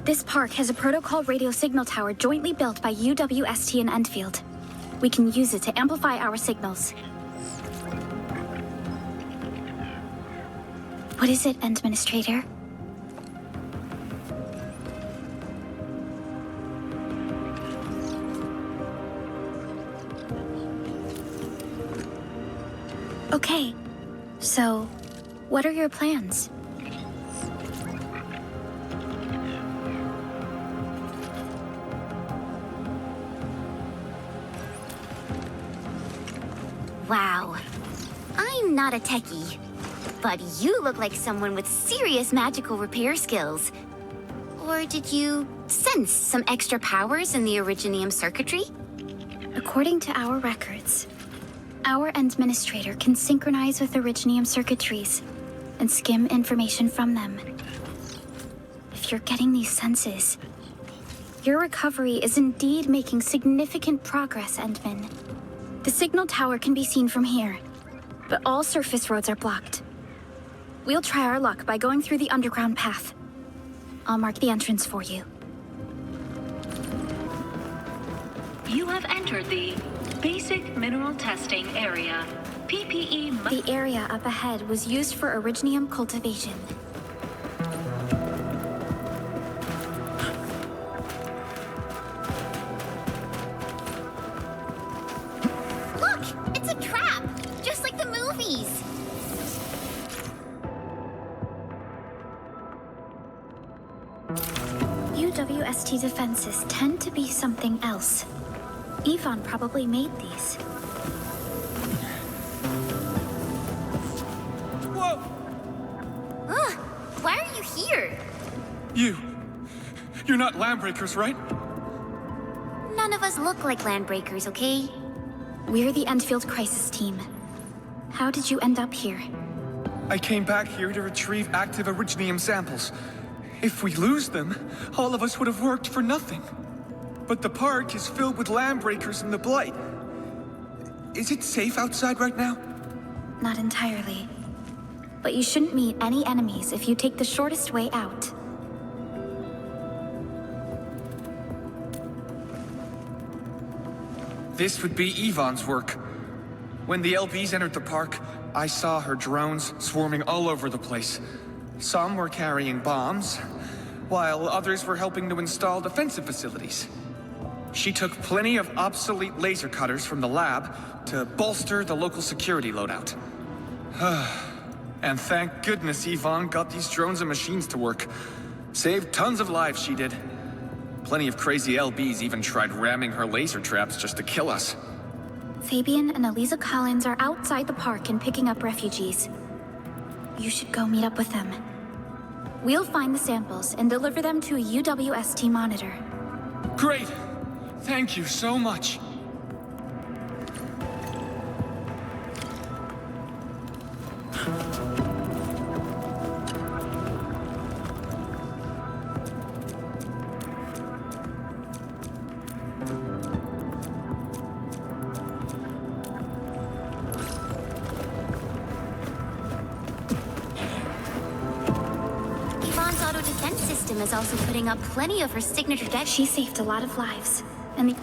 This park has a protocol radio signal tower jointly built by UWST and Endfield. We can use it to amplify our signals. What is it, Administrator? Okay, so what are your plans? Wow. I'm not a techie, but you look like someone with serious magical repair skills. Or did you sense some extra powers in the Originium circuitry? According to our records, our administrator can synchronize with Originium circuitries and skim information from them. If you're getting these senses, your recovery is indeed making significant progress, Endman. The signal tower can be seen from here, but all surface roads are blocked. We'll try our luck by going through the underground path. I'll mark the entrance for you. You have entered the Basic Mineral Testing Area. PPE. The area up ahead was used for Originium cultivation. Look! It's a trap! Just like the movies! UWST defenses tend to be something else. Yvonne probably made these. Whoa! Why are you here? You're not Landbreakers, right? None of us look like Landbreakers, okay? We're the Endfield Crisis Team. How did you end up here? I came back here to retrieve active Originium samples. If we lose them, all of us would have worked for nothing. But the park is filled with Landbreakers and the Blight. Is it safe outside right now? Not entirely. But you shouldn't meet any enemies if you take the shortest way out. This would be Yvonne's work. When the LBs entered the park, I saw her drones swarming all over the place. Some were carrying bombs, while others were helping to install defensive facilities. She took plenty of obsolete laser cutters from the lab to bolster the local security loadout. And thank goodness Yvonne got these drones and machines to work. Saved tons of lives, she did. Plenty of crazy LBs even tried ramming her laser traps just to kill us. Fabian and Eliza Collins are outside the park and picking up refugees. You should go meet up with them. We'll find the samples and deliver them to a UWST monitor. Great! Thank you so much. Yvonne's auto-defense system is also putting up plenty of her signature deck. She saved a lot of lives. And the...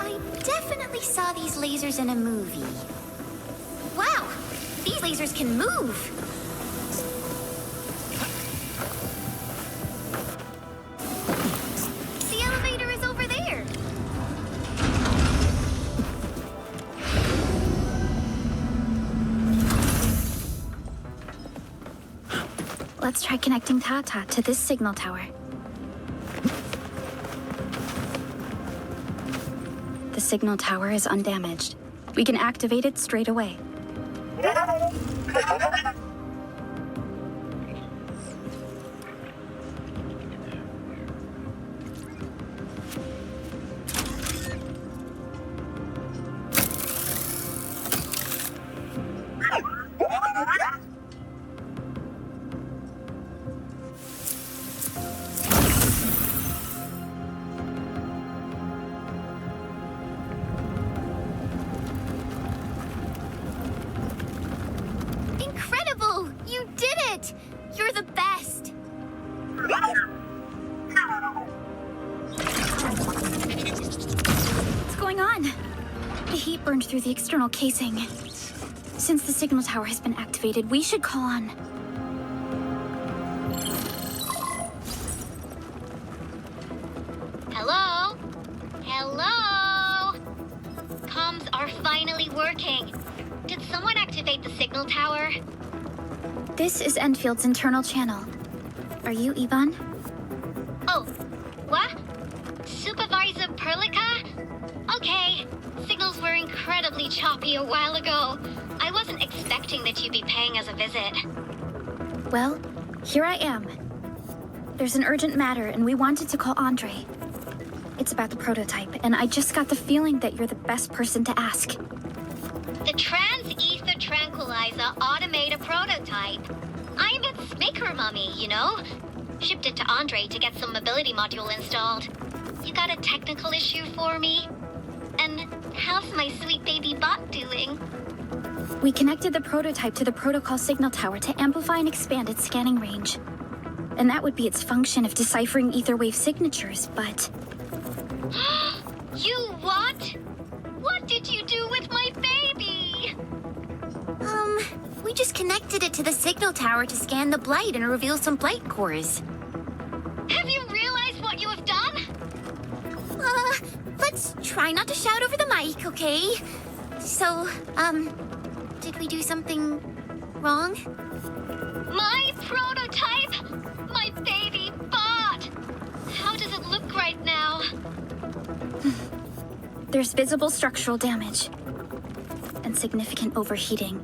I definitely saw these lasers in a movie. Wow! These lasers can move! The elevator is over there! Let's try connecting Tata to this signal tower. The signal tower is undamaged. We can activate it straight away. Incredible! You did it! You're the best! What's going on? The heat burned through the external casing. Since the signal tower has been activated, we should call on... Hello? Hello? Comms are finally working. Did someone activate the signal tower? This is Enfield's internal channel. Are you Ivan? Oh, what? Supervisor Perlica? Okay. Signals were incredibly choppy a while ago. I wasn't expecting that you'd be paying us a visit. Well, here I am. There's an urgent matter, and we wanted to call Andre. It's about the prototype, and I just got the feeling that you're the best person to ask. The trans-ether tranquilizer automated prototype. I'm its maker mummy, you know? Shipped it to Andre to get some mobility module installed. You got a technical issue for me? And how's my sweet baby bot doing? We connected the prototype to the protocol signal tower to amplify and expand its scanning range. And that would be its function of deciphering ether wave signatures, but... You what? What did you do with my baby? We just connected it to the signal tower to scan the blight and reveal some blight cores. Have you realized what you have done? Let's try not to shout over the mic, okay? So, did we do something wrong? My prototype? My baby bot! How does it look right now? There's visible structural damage. And significant overheating.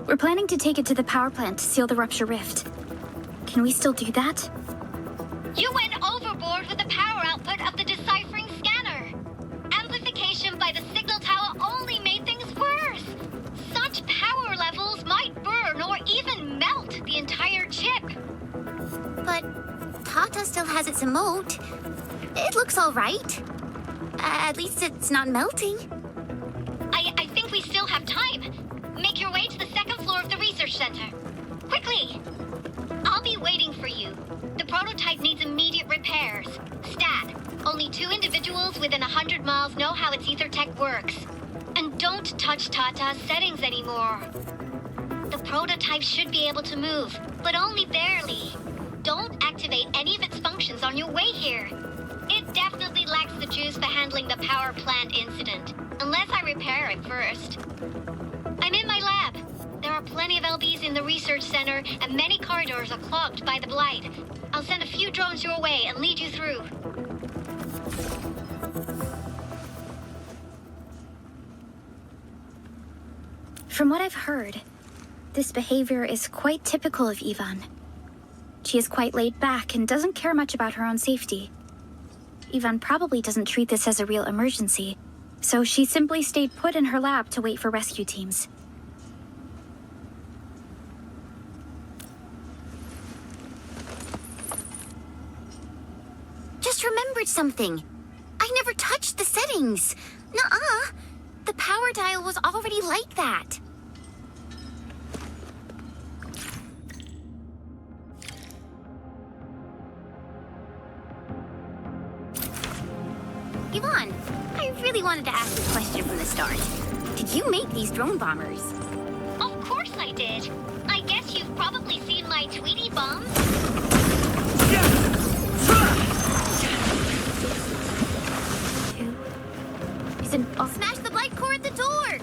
We're planning to take it to the power plant to seal the rupture rift. Can we still do that? You went overboard with the power output of the deciphering scanner. Amplification by the signal tower only made things worse. Such power levels might burn or even melt the entire chip. But Tata still has its emote. It looks all right. At least it's not melting. I think we still have time. Make your way to the second floor of the research center. Quickly! I'll be waiting for you. The prototype needs immediate repairs. Stat, only 2 individuals within 100 miles know how its ether tech works. And don't touch Tata's settings anymore. The prototype should be able to move, but only barely. Don't activate any of its functions on your way here. It definitely lacks the juice for handling the power plant incident, unless I repair it first. I'm in my lab. There are plenty of LBs in the research center, and many corridors are clogged by the blight. I'll send a few drones your way and lead you through. From what I've heard, this behavior is quite typical of Ivan. She is quite laid back and doesn't care much about her own safety. Ivan probably doesn't treat this as a real emergency, so she simply stayed put in her lab to wait for rescue teams. Just remembered something. I never touched the settings. Nuh-uh. The power dial was already like that. Yvonne, I really wanted to ask this question from the start. Did you make these drone bombers? Of course I did. I guess you've probably seen my Tweety bomb. I'll smash the blight core at the door!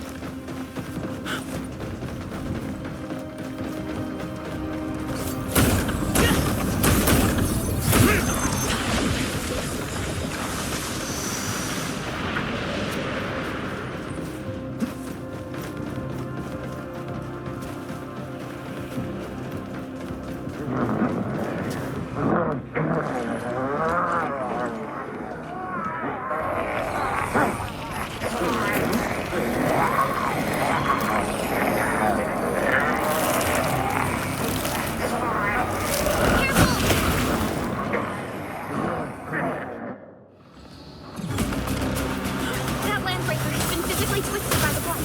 easily twisted by the blight.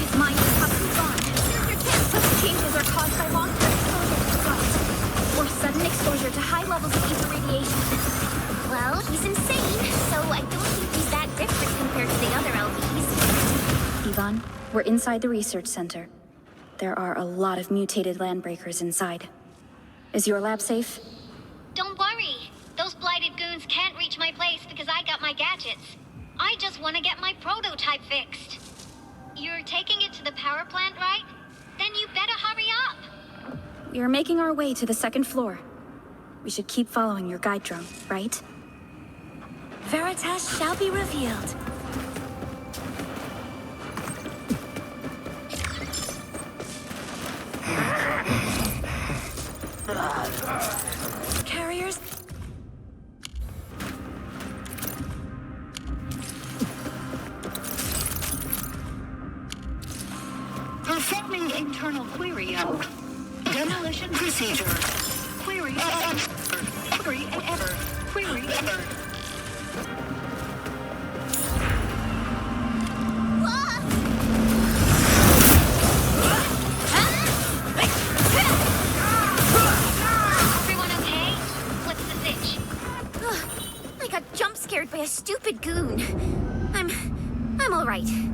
His mind is suddenly gone. Here's your chance. Such changes are caused by long-term exposure to the blight, or sudden exposure to high levels of ether radiation. Well, he's insane, so I don't think he's that different compared to the other LVs. Yvonne, we're inside the research center. There are a lot of mutated landbreakers inside. Is your lab safe? Don't worry. Those blighted goons can't reach my place because I got my gadgets. I just want to get my prototype fixed. You're taking it to the power plant, right? Then you better hurry up. We are making our way to the second floor. We should keep following your guide drone, right? Veritas shall be revealed. Carriers. Performing internal query of demolition procedure. Query error. Query error. Everyone okay? What's the sitch? I got jump scared by a stupid goon. I'm all right. Seize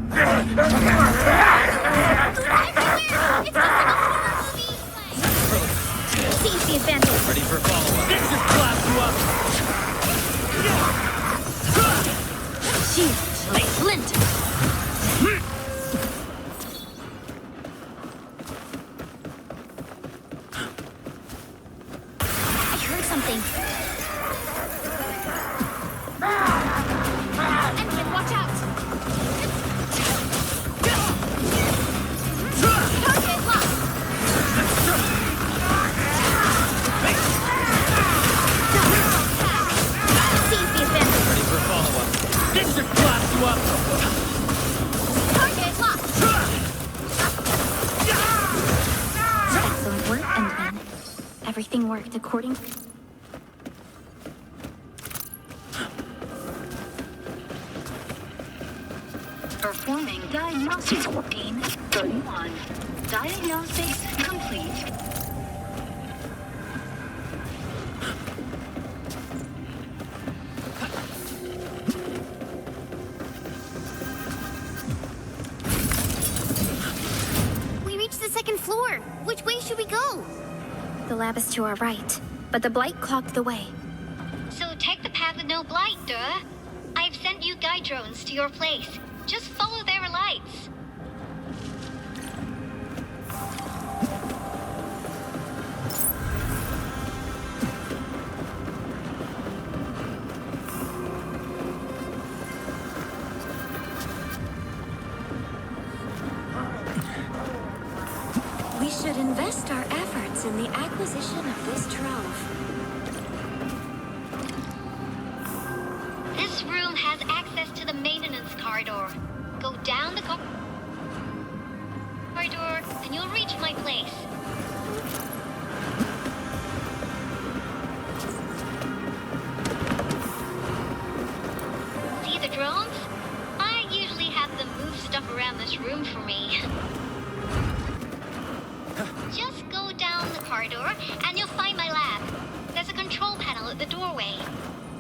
the advantage. Ready for follow-up. This should clap you up. Shield, lay flint. I heard something. Endfield, watch out! Target locked! Seize the advantage. Ready for follow-up. This should clap you up. Target locked! Excellent work, Endman. Everything worked according... Performing diagnostics. 31. Diagnostics complete. We reached the second floor. Which way should we go? The lab is to our right, but the blight clogged the way. So take the path with no blight, duh. I've sent you guide drones to your place. Just follow their lights. We should invest our efforts in the acquisition of this trove. This room has access to the maintenance corridor. Go down the corridor and you'll reach my place. See the drones? I usually have them move stuff around this room for me. Just go down the corridor and you'll find my lab. There's a control panel at the doorway.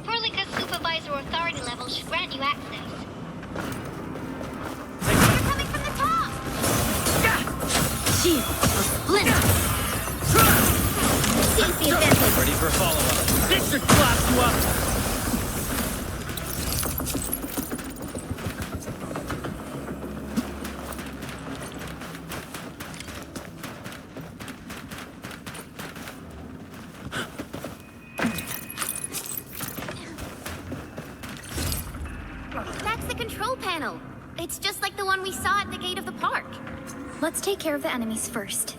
Perlica's supervisor authority level should grant you access. They're coming from the top! Shield, flint. Seize the advantage. Ready for follow-up. This should clap you up. That's the control panel. It's just like the one we saw at the gate of the park. Let's take care of the enemies first.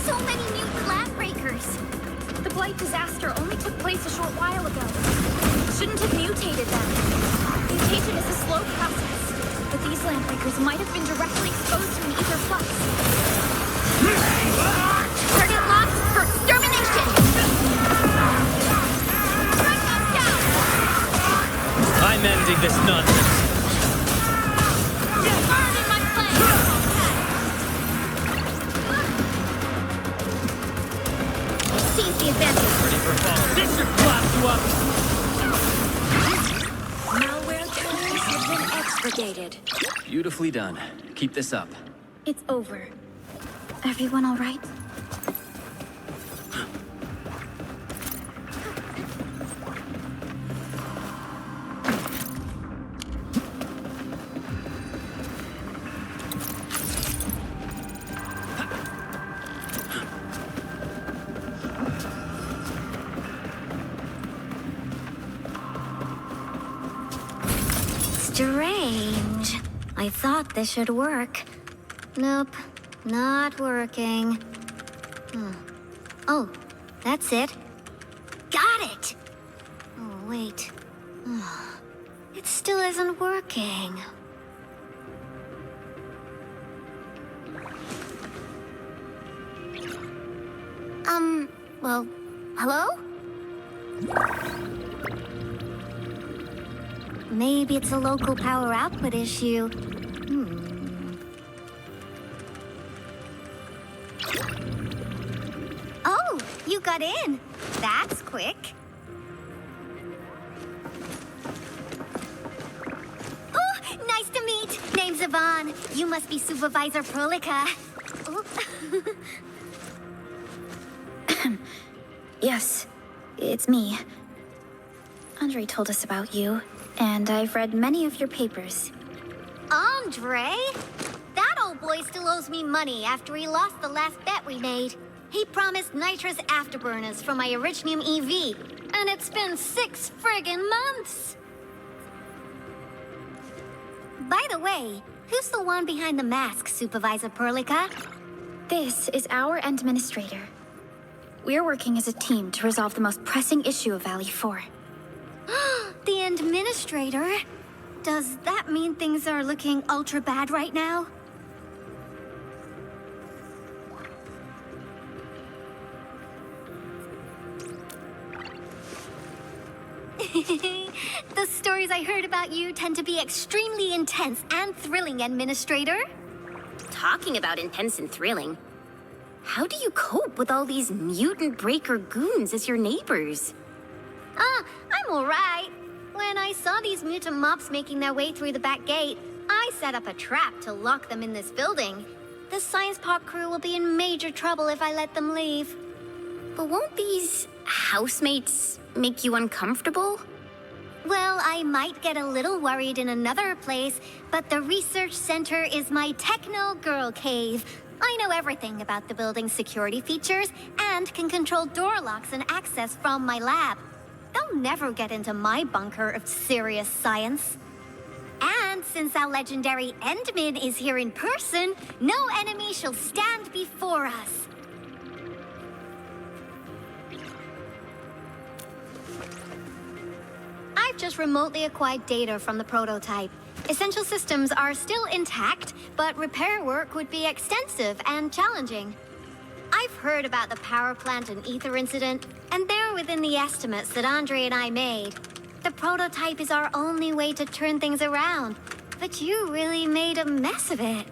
So many mutant lab breakers. The Blight disaster only took place a short while ago. Shouldn't have mutated them. Mutation is a slow process, but these landbreakers might have been directly exposed to an ether flux. Target locked for extermination! Strike us down! I'm ending this nonsense. Seize the advantage. Ready for follow. This should blast you up! Malware tools have been expurgated. Beautifully done. Keep this up. It's over. Everyone all right? Strange. I thought this should work. Nope, not working. Oh, that's it. Got it! Oh, wait. It still isn't working. Well, hello? Maybe it's a local power output issue. Oh, you got in. That's quick. Oh, nice to meet. Name's Yvonne. You must be Supervisor Prolica. Oh. Yes, it's me. Andre told us about you, and I've read many of your papers. Andre? That old boy still owes me money after he lost the last bet we made. He promised nitrous afterburners for my Iridium EV, and it's been 6 friggin' months! By the way, who's the one behind the mask, Supervisor Perlica? This is our administrator. We're working as a team to resolve the most pressing issue of Valley 4. The administrator? Does that mean things are looking ultra bad right now? The stories I heard about you tend to be extremely intense and thrilling, Administrator. Talking about intense and thrilling, how do you cope with all these mutant breaker goons as your neighbors? I'm alright. When I saw these mutant mobs making their way through the back gate, I set up a trap to lock them in this building. The Science Park crew will be in major trouble if I let them leave. But won't these housemates make you uncomfortable? Well, I might get a little worried in another place, but the research center is my techno girl cave. I know everything about the building's security features and can control door locks and access from my lab. They'll never get into my bunker of serious science. And since our legendary Endman is here in person, no enemy shall stand before us. I've just remotely acquired data from the prototype. Essential systems are still intact, but repair work would be extensive and challenging. I've heard about the power plant and ether incident, and they're within the estimates that Andre and I made. The prototype is our only way to turn things around, but you really made a mess of it.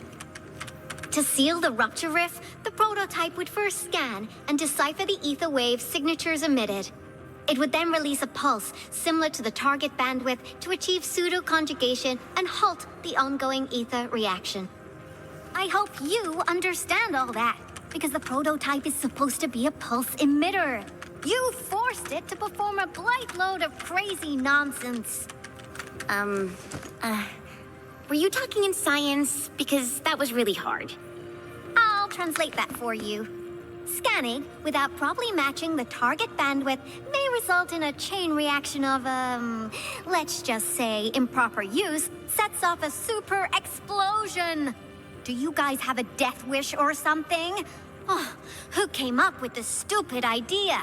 To seal the rupture rift, the prototype would first scan and decipher the ether wave signatures emitted. It would then release a pulse similar to the target bandwidth to achieve pseudo-conjugation and halt the ongoing ether reaction. I hope you understand all that, because the prototype is supposed to be a pulse emitter. You forced it to perform a blight load of crazy nonsense. Were you talking in science? Because that was really hard. I'll translate that for you. Scanning without properly matching the target bandwidth may result in a chain reaction of, let's just say improper use sets off a super explosion. Do you guys have a death wish or something? Oh, who came up with this stupid idea?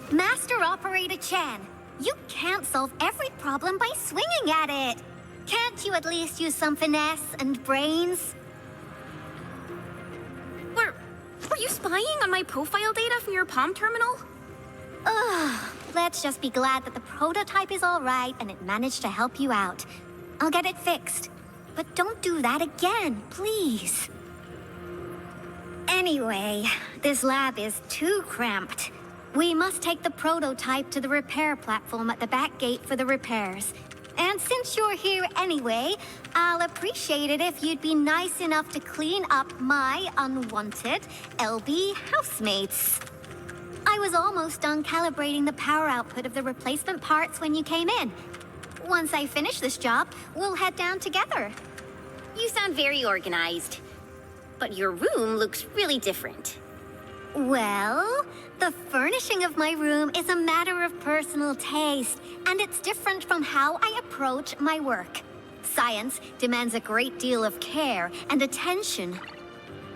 Master Operator Chan, You can't solve every problem by swinging at it. Can't you at least use some finesse and brains? Were you spying on my profile data from your POM terminal? Ugh, let's just be glad that the prototype is all right and it managed to help you out. I'll get it fixed. But don't do that again, please. Anyway, this lab is too cramped. We must take the prototype to the repair platform at the back gate for the repairs. And since you're here anyway, I'll appreciate it if you'd be nice enough to clean up my unwanted LB housemates. I was almost done calibrating the power output of the replacement parts when you came in. Once I finish this job, we'll head down together. You sound very organized. But your room looks really different. Well, the furnishing of my room is a matter of personal taste, and it's different from how I approach my work. Science demands a great deal of care and attention.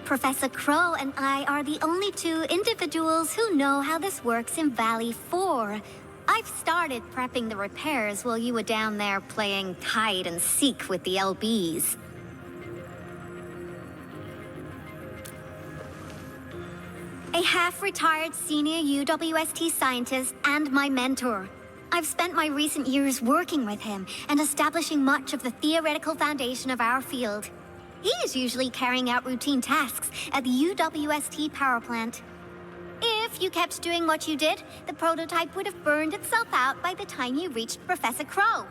Professor Crow and I are the only two individuals who know how this works in Valley 4. I've started prepping the repairs while you were down there playing hide and seek with the LBs. A half-retired senior UWST scientist and my mentor. I've spent my recent years working with him and establishing much of the theoretical foundation of our field. He is usually carrying out routine tasks at the UWST power plant. If you kept doing what you did, the prototype would have burned itself out by the time you reached Professor Crow.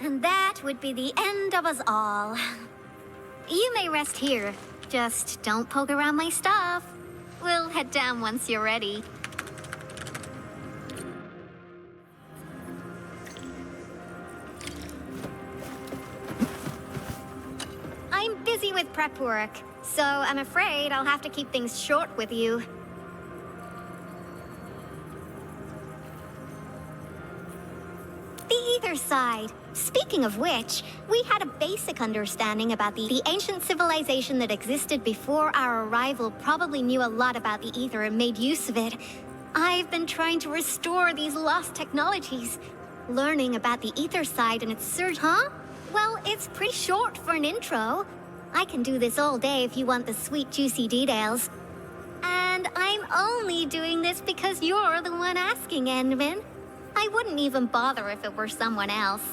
And that would be the end of us all. You may rest here. Just don't poke around my stuff. We'll head down once you're ready. I'm busy with prep work, so I'm afraid I'll have to keep things short with you. The ether side. Speaking of which, we had a basic understanding about the ancient civilization that existed before our arrival probably knew a lot about the ether and made use of it. I've been trying to restore these lost technologies. Learning about the ether side and its surge, huh? Well, it's pretty short for an intro. I can do this all day if you want the sweet, juicy details. And I'm only doing this because you're the one asking, Endman. I wouldn't even bother if it were someone else.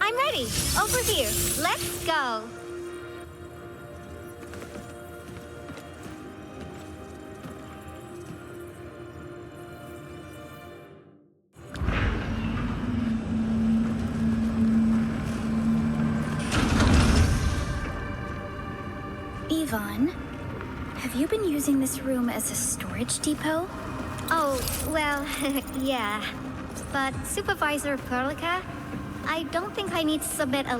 I'm ready. Over here. Let's go. Yvonne, have you been using this room as a storage depot? Oh, well, yeah. But Supervisor Perlica, I don't think I need to submit a...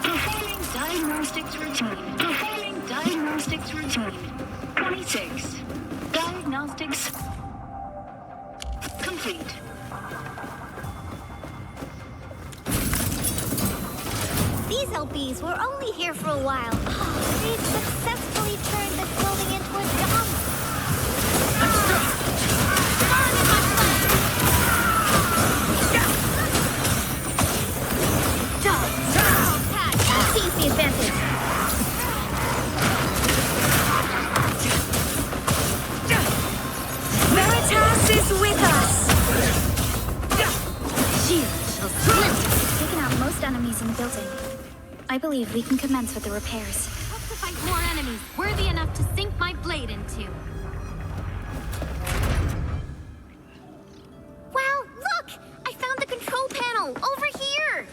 Performing diagnostics routine. Performing diagnostics routine. 26. Diagnostics complete. These LBs were only here for a while. They've successfully turned this building into a dump. Seize the advantage. Veritas is with us! Shield shall split. Taken out most enemies in the building. I believe we can commence with the repairs. Hope to fight more enemies worthy enough to sink my blade into. Wow, look! I found the control panel over here!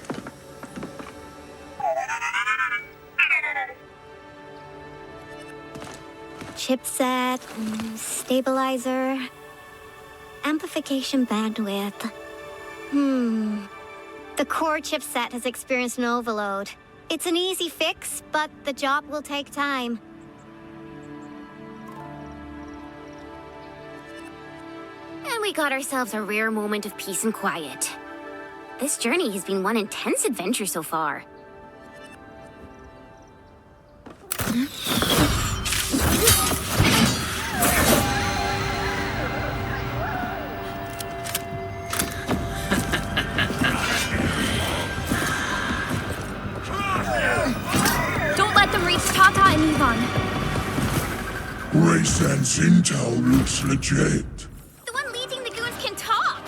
Chipset, stabilizer, amplification bandwidth. The core chipset has experienced an overload. It's an easy fix, but the job will take time. And we got ourselves a rare moment of peace and quiet. This journey has been one intense adventure so far. Don't let them reach Tata and Yvonne. Ray Sense intel looks legit. The one leading the goons can talk!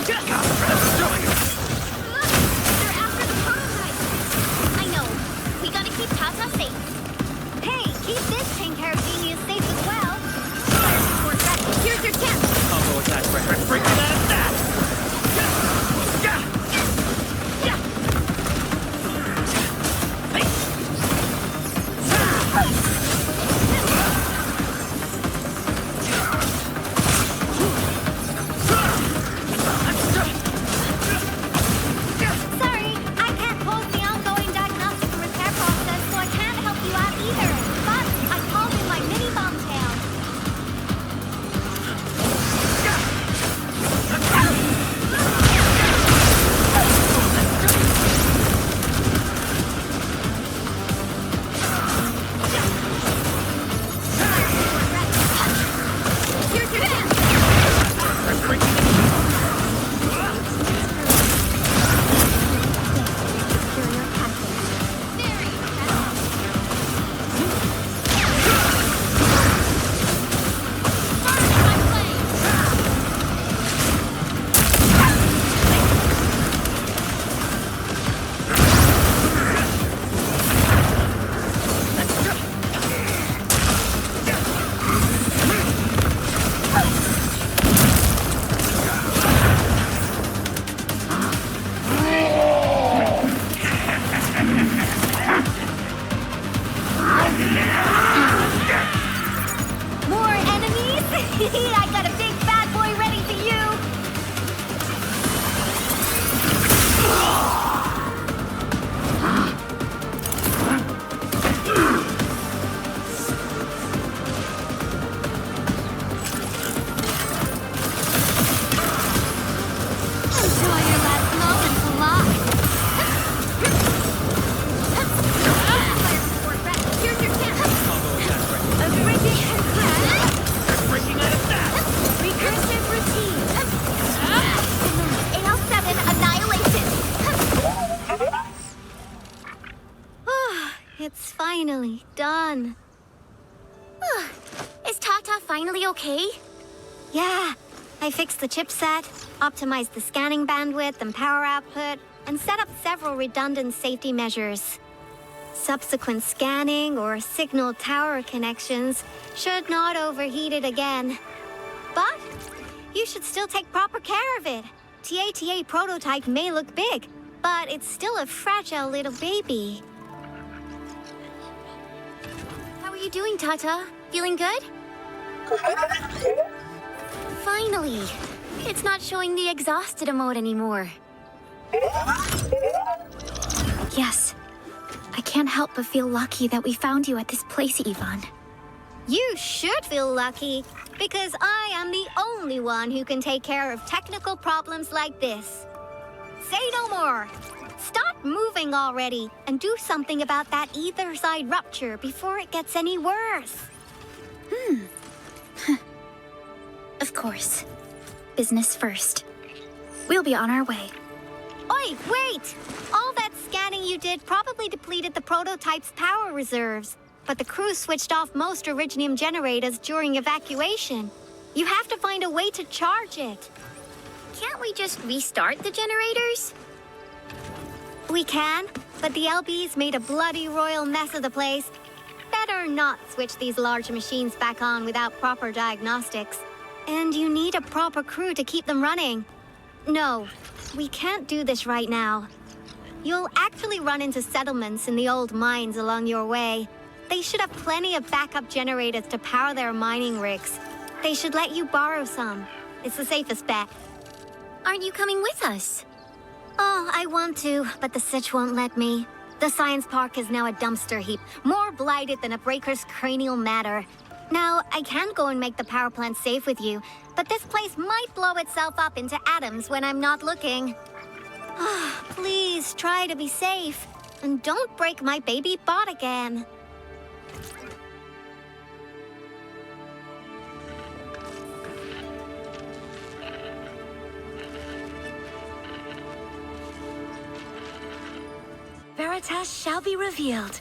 They're after the prototype! I know. We gotta keep Tata safe. Hey, keep this tank genius safe as well. Here's your chance! Combo attack record. Freaking out of that! Sorry, I can't pause the ongoing diagnostic and repair process, so I can't help you out either. But I called in my mini bomb tail. Here's your chance! More enemies? I got a big bad boy ready for you! Enjoy your last moments alive! Here's your chance! Breaking out of that! Recursive routine. AL7 annihilation. It's finally done. Is Tata finally okay? Yeah, I fixed the chipset, optimized the scanning bandwidth and power output, and set up several redundant safety measures. Subsequent scanning or signal tower connections should not overheat it again. But you should still take proper care of it. TATA prototype may look big, but it's still a fragile little baby. How are you doing, Tata? Feeling good? Finally! It's not showing the exhausted emote anymore. Yes. I can't help but feel lucky that we found you at this place, Yvonne. You should feel lucky, because I am the only one who can take care of technical problems like this. Say no more! Stop moving already, and do something about that either side rupture before it gets any worse. Of course. Business first. We'll be on our way. Oi, wait! All that scanning you did probably depleted the prototype's power reserves, but the crew switched off most originium generators during evacuation. You have to find a way to charge it. Can't we just restart the generators? We can, but the LBs made a bloody royal mess of the place. Better not switch these large machines back on without proper diagnostics. And you need a proper crew to keep them running. No, we can't do this right now. You'll actually run into settlements in the old mines along your way. They should have plenty of backup generators to power their mining rigs. They should let you borrow some. It's the safest bet. Aren't you coming with us? Oh, I want to, but the Sitch won't let me. The science park is now a dumpster heap, more blighted than a breaker's cranial matter. Now, I can go and make the power plant safe with you, but this place might blow itself up into atoms when I'm not looking. Please, try to be safe. And don't break my baby bot again. Veritas shall be revealed.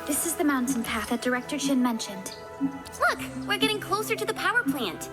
This is the mountain path that Director Chin mentioned. Look, we're getting closer to the power plant.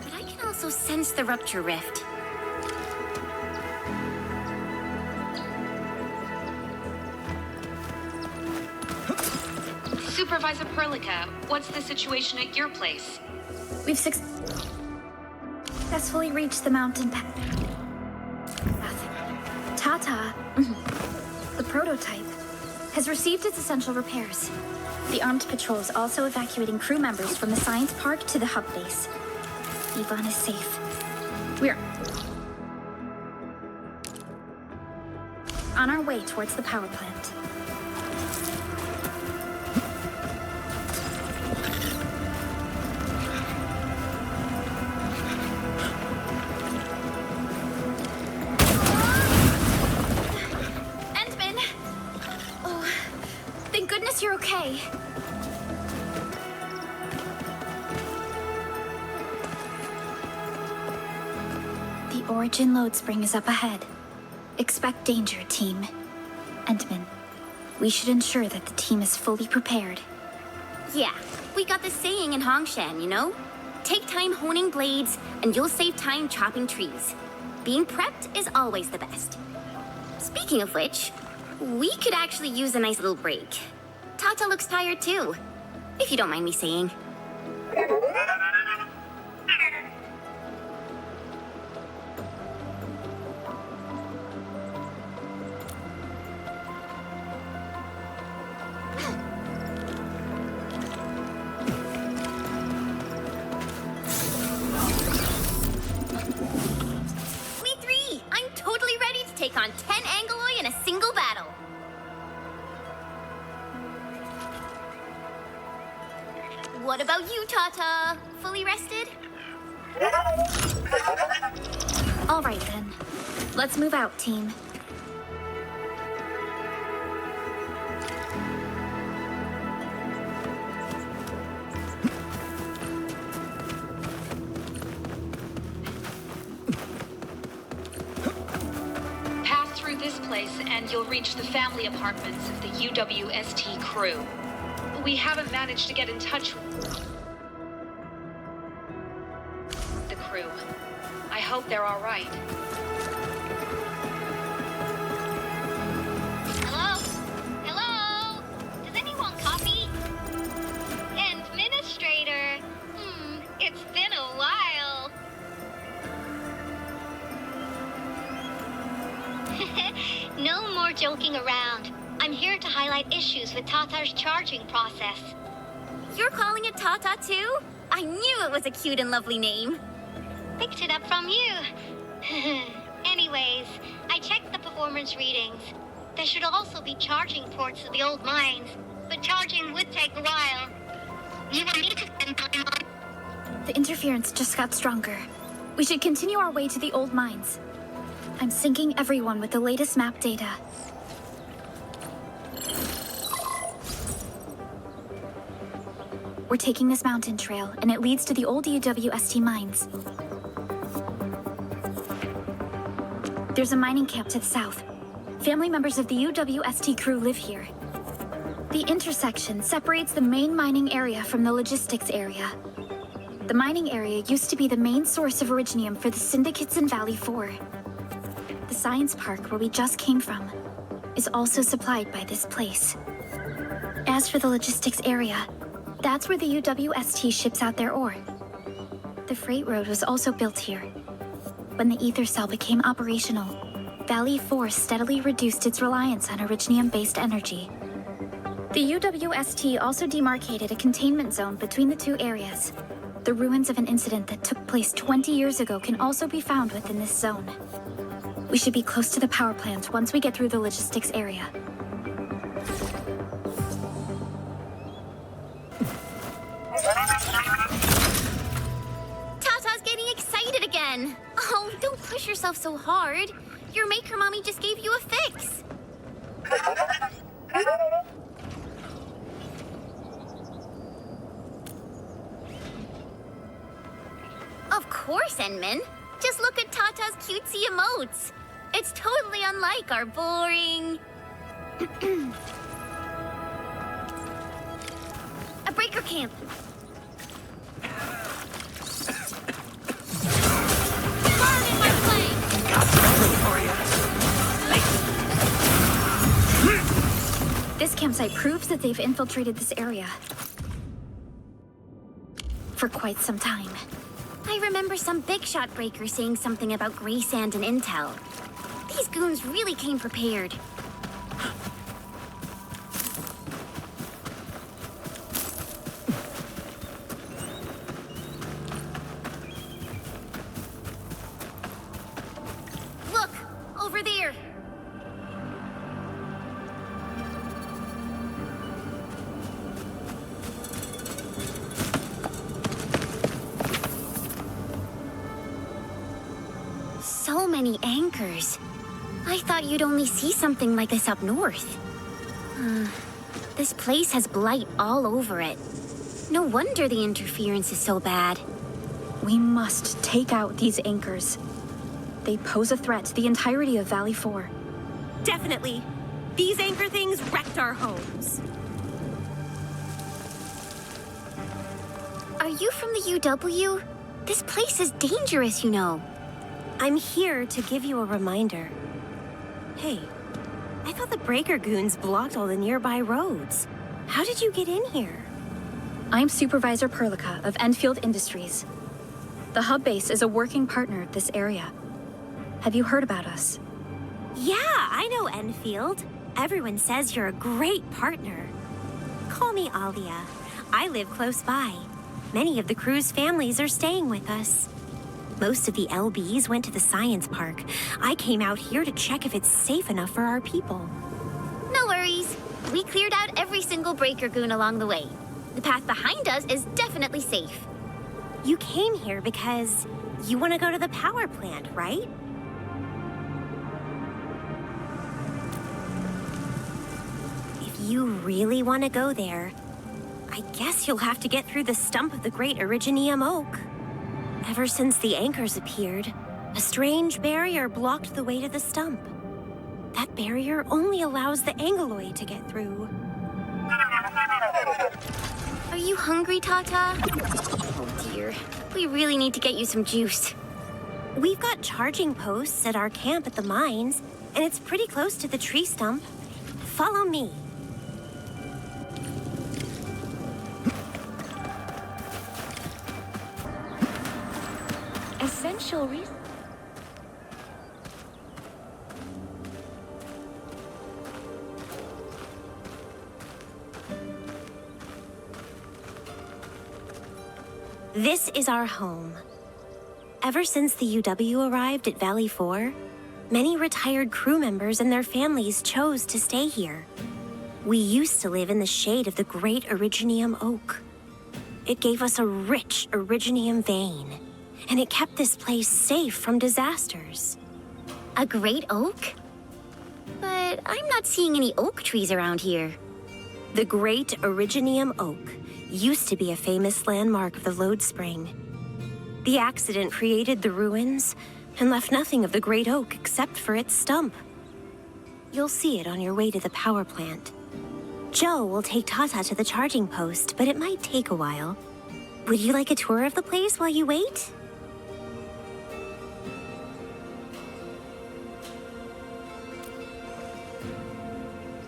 But I can also sense the rupture rift. Supervisor Perlica, what's the situation at your place? We've successfully reached the mountain path. Tata, the prototype, has received its essential repairs. The armed patrol is also evacuating crew members from the science park to the hub base. Ivan is safe. We're on our way towards the power plant. Endman! Oh, thank goodness you're okay. The origin load spring is up ahead. Expect danger, team. Endman, we should ensure that the team is fully prepared. Yeah, we got this saying in Hongshan, you know? Take time honing blades, and you'll save time chopping trees. Being prepped is always the best. Speaking of which, we could actually use a nice little break. Tata looks tired too, if you don't mind me saying. We three! I'm totally ready to take on 10 Angoloi in a single battle. What about you, Tata? Fully rested? All right then. Let's move out, team. Pass through this place and you'll reach the family apartments of the UWST crew. We haven't managed to get in touch with the crew. I hope they're all right. Hello? Hello? Does anyone copy? Administrator. It's been a while. No more joking around. I'm here to highlight issues with Tatar's charging process. You're calling it Tata too? I knew it was a cute and lovely name. Picked it up from you. Anyways, I checked the performance readings. There should also be charging ports to the old mines, but charging would take a while. You will need to spend time on... The interference just got stronger. We should continue our way to the old mines. I'm syncing everyone with the latest map data. We're taking this mountain trail, and it leads to the old UWST mines. There's a mining camp to the south. Family members of the UWST crew live here. The intersection separates the main mining area from the logistics area. The mining area used to be the main source of originium for the syndicates in Valley 4. The science park, where we just came from, is also supplied by this place. As for the logistics area, that's where the UWST ships out their ore. The freight road was also built here. When the ether cell became operational, Valley 4 steadily reduced its reliance on originium-based energy. The UWST also demarcated a containment zone between the two areas. The ruins of an incident that took place 20 years ago can also be found within this zone. We should be close to the power plant once we get through the logistics area. Tata's getting excited again. Oh, don't push yourself so hard. Your maker mommy just gave you a fix. Of course, Enmin. Just look at Tata's cutesy emotes. It's totally unlike our boring... A breaker camp. Burn in my flame! This campsite proves that they've infiltrated this area for quite some time. I remember some big shot breaker saying something about gray sand and intel. These goons really came prepared. Look, over there. So many anchors. I thought you'd only see something like this up north. This place has blight all over it. No wonder the interference is so bad. We must take out these anchors. They pose a threat to the entirety of Valley 4. Definitely. These anchor things wrecked our homes. Are you from the UW? This place is dangerous, you know. I'm here to give you a reminder. Hey, I thought the breaker goons blocked all the nearby roads. How did you get in here? I'm Supervisor Perlica of Endfield Industries. The hub base is a working partner of this area. Have you heard about us? Yeah, I know Endfield. Everyone says you're a great partner. Call me Alia. I live close by. Many of the crew's families are staying with us. Most of the LBs went to the science park. I came out here to check if it's safe enough for our people. No worries. We cleared out every single breaker goon along the way. The path behind us is definitely safe. You came here because you want to go to the power plant, right? If you really want to go there, I guess you'll have to get through the stump of the great Originium Oak. Ever since the anchors appeared, a strange barrier blocked the way to the stump. That barrier only allows the Angeloid to get through. Are you hungry, Tata? Oh dear. We really need to get you some juice. We've got charging posts at our camp at the mines, and it's pretty close to the tree stump. Follow me. Essential reason. This is our home. Ever since the UW arrived at Valley 4, many retired crew members and their families chose to stay here. We used to live in the shade of the great Originium Oak. It gave us a rich Originium vein, and it kept this place safe from disasters. A great oak? But I'm not seeing any oak trees around here. The Great Originium Oak used to be a famous landmark of the Lode Spring. The accident created the ruins and left nothing of the Great Oak except for its stump. You'll see it on your way to the power plant. Joe will take Tata to the charging post, but it might take a while. Would you like a tour of the place while you wait?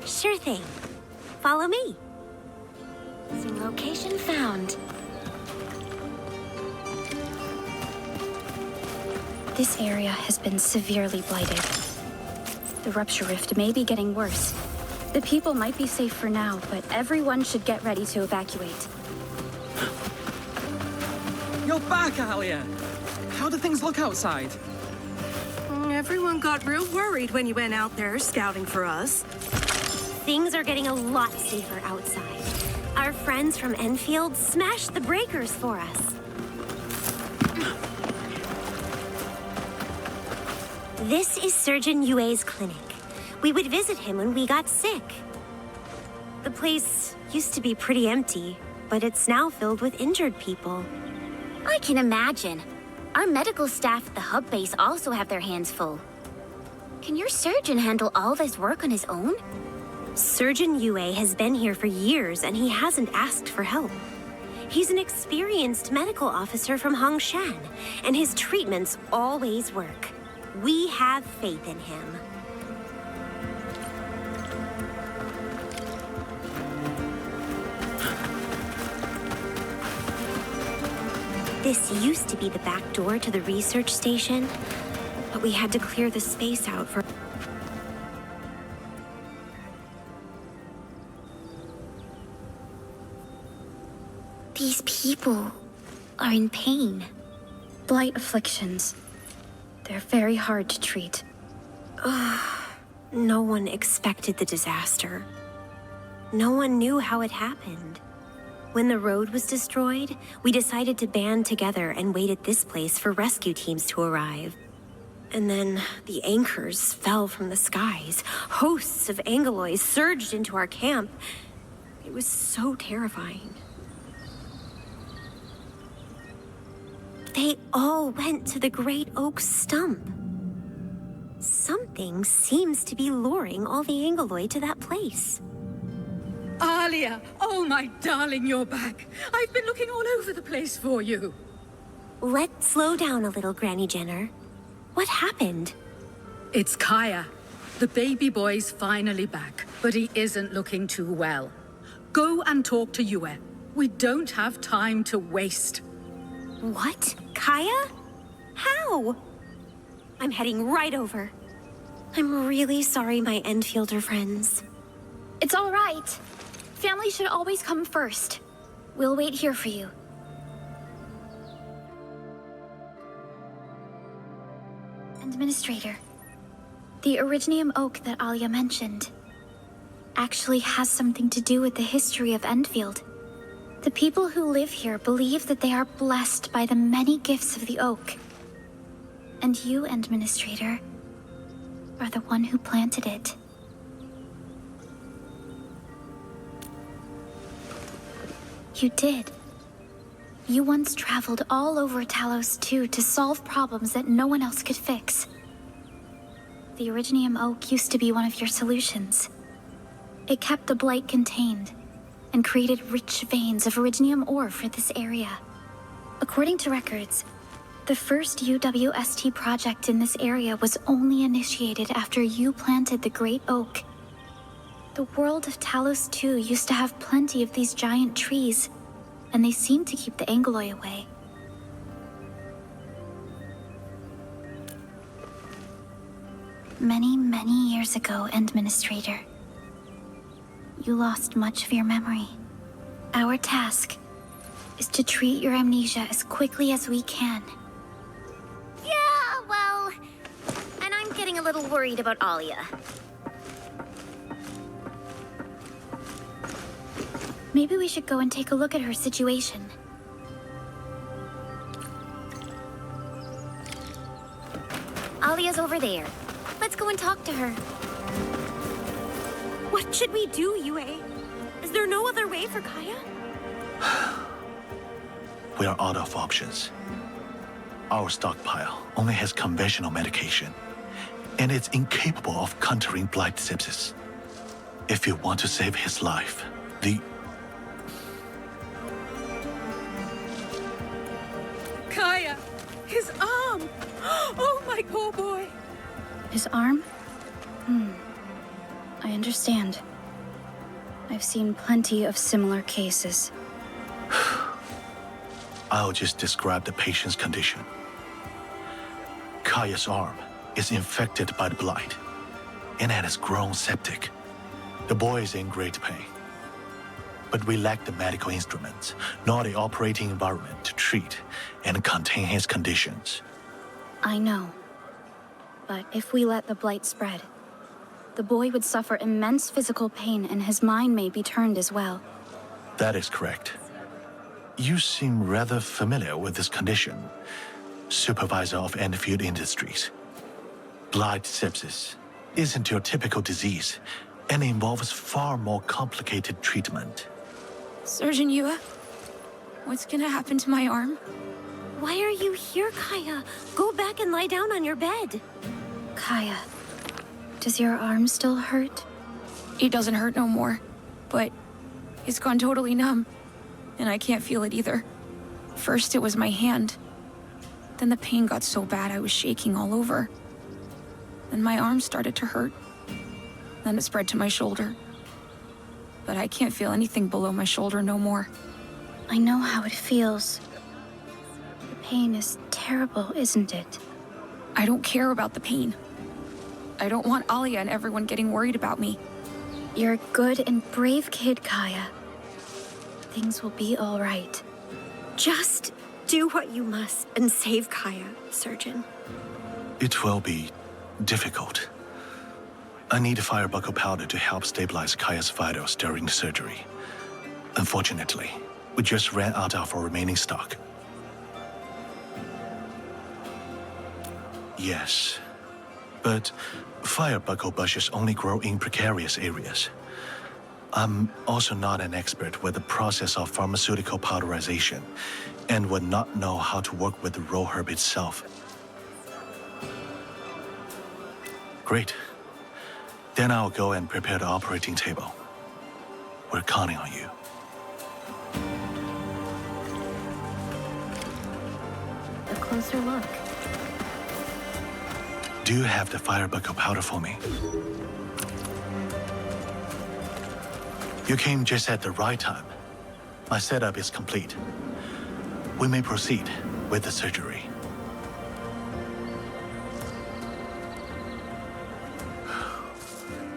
Sure thing. Follow me. Location found. This area has been severely blighted. The rupture rift may be getting worse. The people might be safe for now, but everyone should get ready to evacuate. You're back, Alia! How do things look outside? Everyone got real worried when you went out there scouting for us. Things are getting a lot safer outside. Our friends from Endfield smashed the breakers for us. This is Surgeon Yue's clinic. We would visit him when we got sick. The place used to be pretty empty, but it's now filled with injured people. I can imagine. Our medical staff at the hub base also have their hands full. Can your surgeon handle all this work on his own? Surgeon Yue has been here for years and he hasn't asked for help. He's an experienced medical officer from Hongshan, and his treatments always work. We have faith in him. This used to be the back door to the research station, but we had to clear the space out for... These people are in pain. Blight afflictions. They're very hard to treat. No one expected the disaster. No one knew how it happened. When the road was destroyed, we decided to band together and wait at this place for rescue teams to arrive. And then the anchors fell from the skies. Hosts of Angelois surged into our camp. It was so terrifying. They all went to the Great Oak stump. Something seems to be luring all the Angeloi to that place. Alia! Oh, my darling, you're back. I've been looking all over the place for you. Let's slow down a little, Granny Jenner. What happened? It's Kaya. The baby boy's finally back, but he isn't looking too well. Go and talk to Yue. We don't have time to waste. What? Kaya? How? I'm heading right over. I'm really sorry, my Endfielder friends. It's all right. Family should always come first. We'll wait here for you. Administrator, the Originium Oak that Alia mentioned actually has something to do with the history of Endfield. The people who live here believe that they are blessed by the many gifts of the oak. And you, Administrator, are the one who planted it. You did. You once traveled all over Talos 2 to solve problems that no one else could fix. The Originium Oak used to be one of your solutions. It kept the blight contained and created rich veins of Originium ore for this area. According to records, the first UWST project in this area was only initiated after you planted the Great Oak. The world of Talos 2 used to have plenty of these giant trees, and they seemed to keep the Angeloi away. Many, many years ago, Administrator, you lost much of your memory. Our task is to treat your amnesia as quickly as we can. Yeah, well, and I'm getting a little worried about Alia. Maybe we should go and take a look at her situation. Alia's over there. Let's go and talk to her. What should we do, Yue? Is there no other way for Kaya? We are out of options. Our stockpile only has conventional medication, and it's incapable of countering blight sepsis. If you want to save his life, Kaya! His arm! Oh, my poor boy! His arm? I understand. I've seen plenty of similar cases. I'll just describe the patient's condition. Kaya's arm is infected by the blight, and it has grown septic. The boy is in great pain. But we lack the medical instruments, nor the operating environment to treat and contain his conditions. I know. But if we let the blight spread, the boy would suffer immense physical pain and his mind may be turned as well. That is correct. You seem rather familiar with this condition, Supervisor of Endfield Industries. Blight sepsis isn't your typical disease and involves far more complicated treatment. Surgeon Yue, what's gonna happen to my arm? Why are you here, Kaya? Go back and lie down on your bed. Kaya, does your arm still hurt? It doesn't hurt no more, but it's gone totally numb, and I can't feel it either. First it was my hand. Then the pain got so bad I was shaking all over. Then my arm started to hurt. Then it spread to my shoulder. But I can't feel anything below my shoulder no more. I know how it feels. The pain is terrible, isn't it? I don't care about the pain. I don't want Alia and everyone getting worried about me. You're a good and brave kid, Kaya. Things will be all right. Just do what you must and save Kaya, Surgeon. It will be difficult. I need fire buckle powder to help stabilize Kaya's vitals during the surgery. Unfortunately, we just ran out of our remaining stock. Yes, but fire buckle bushes only grow in precarious areas. I'm also not an expert with the process of pharmaceutical powderization and would not know how to work with the raw herb itself. Great. Then I'll go and prepare the operating table. We're counting on you. A closer look. Do you have the fire buckle powder for me? You came just at the right time. My setup is complete. We may proceed with the surgery.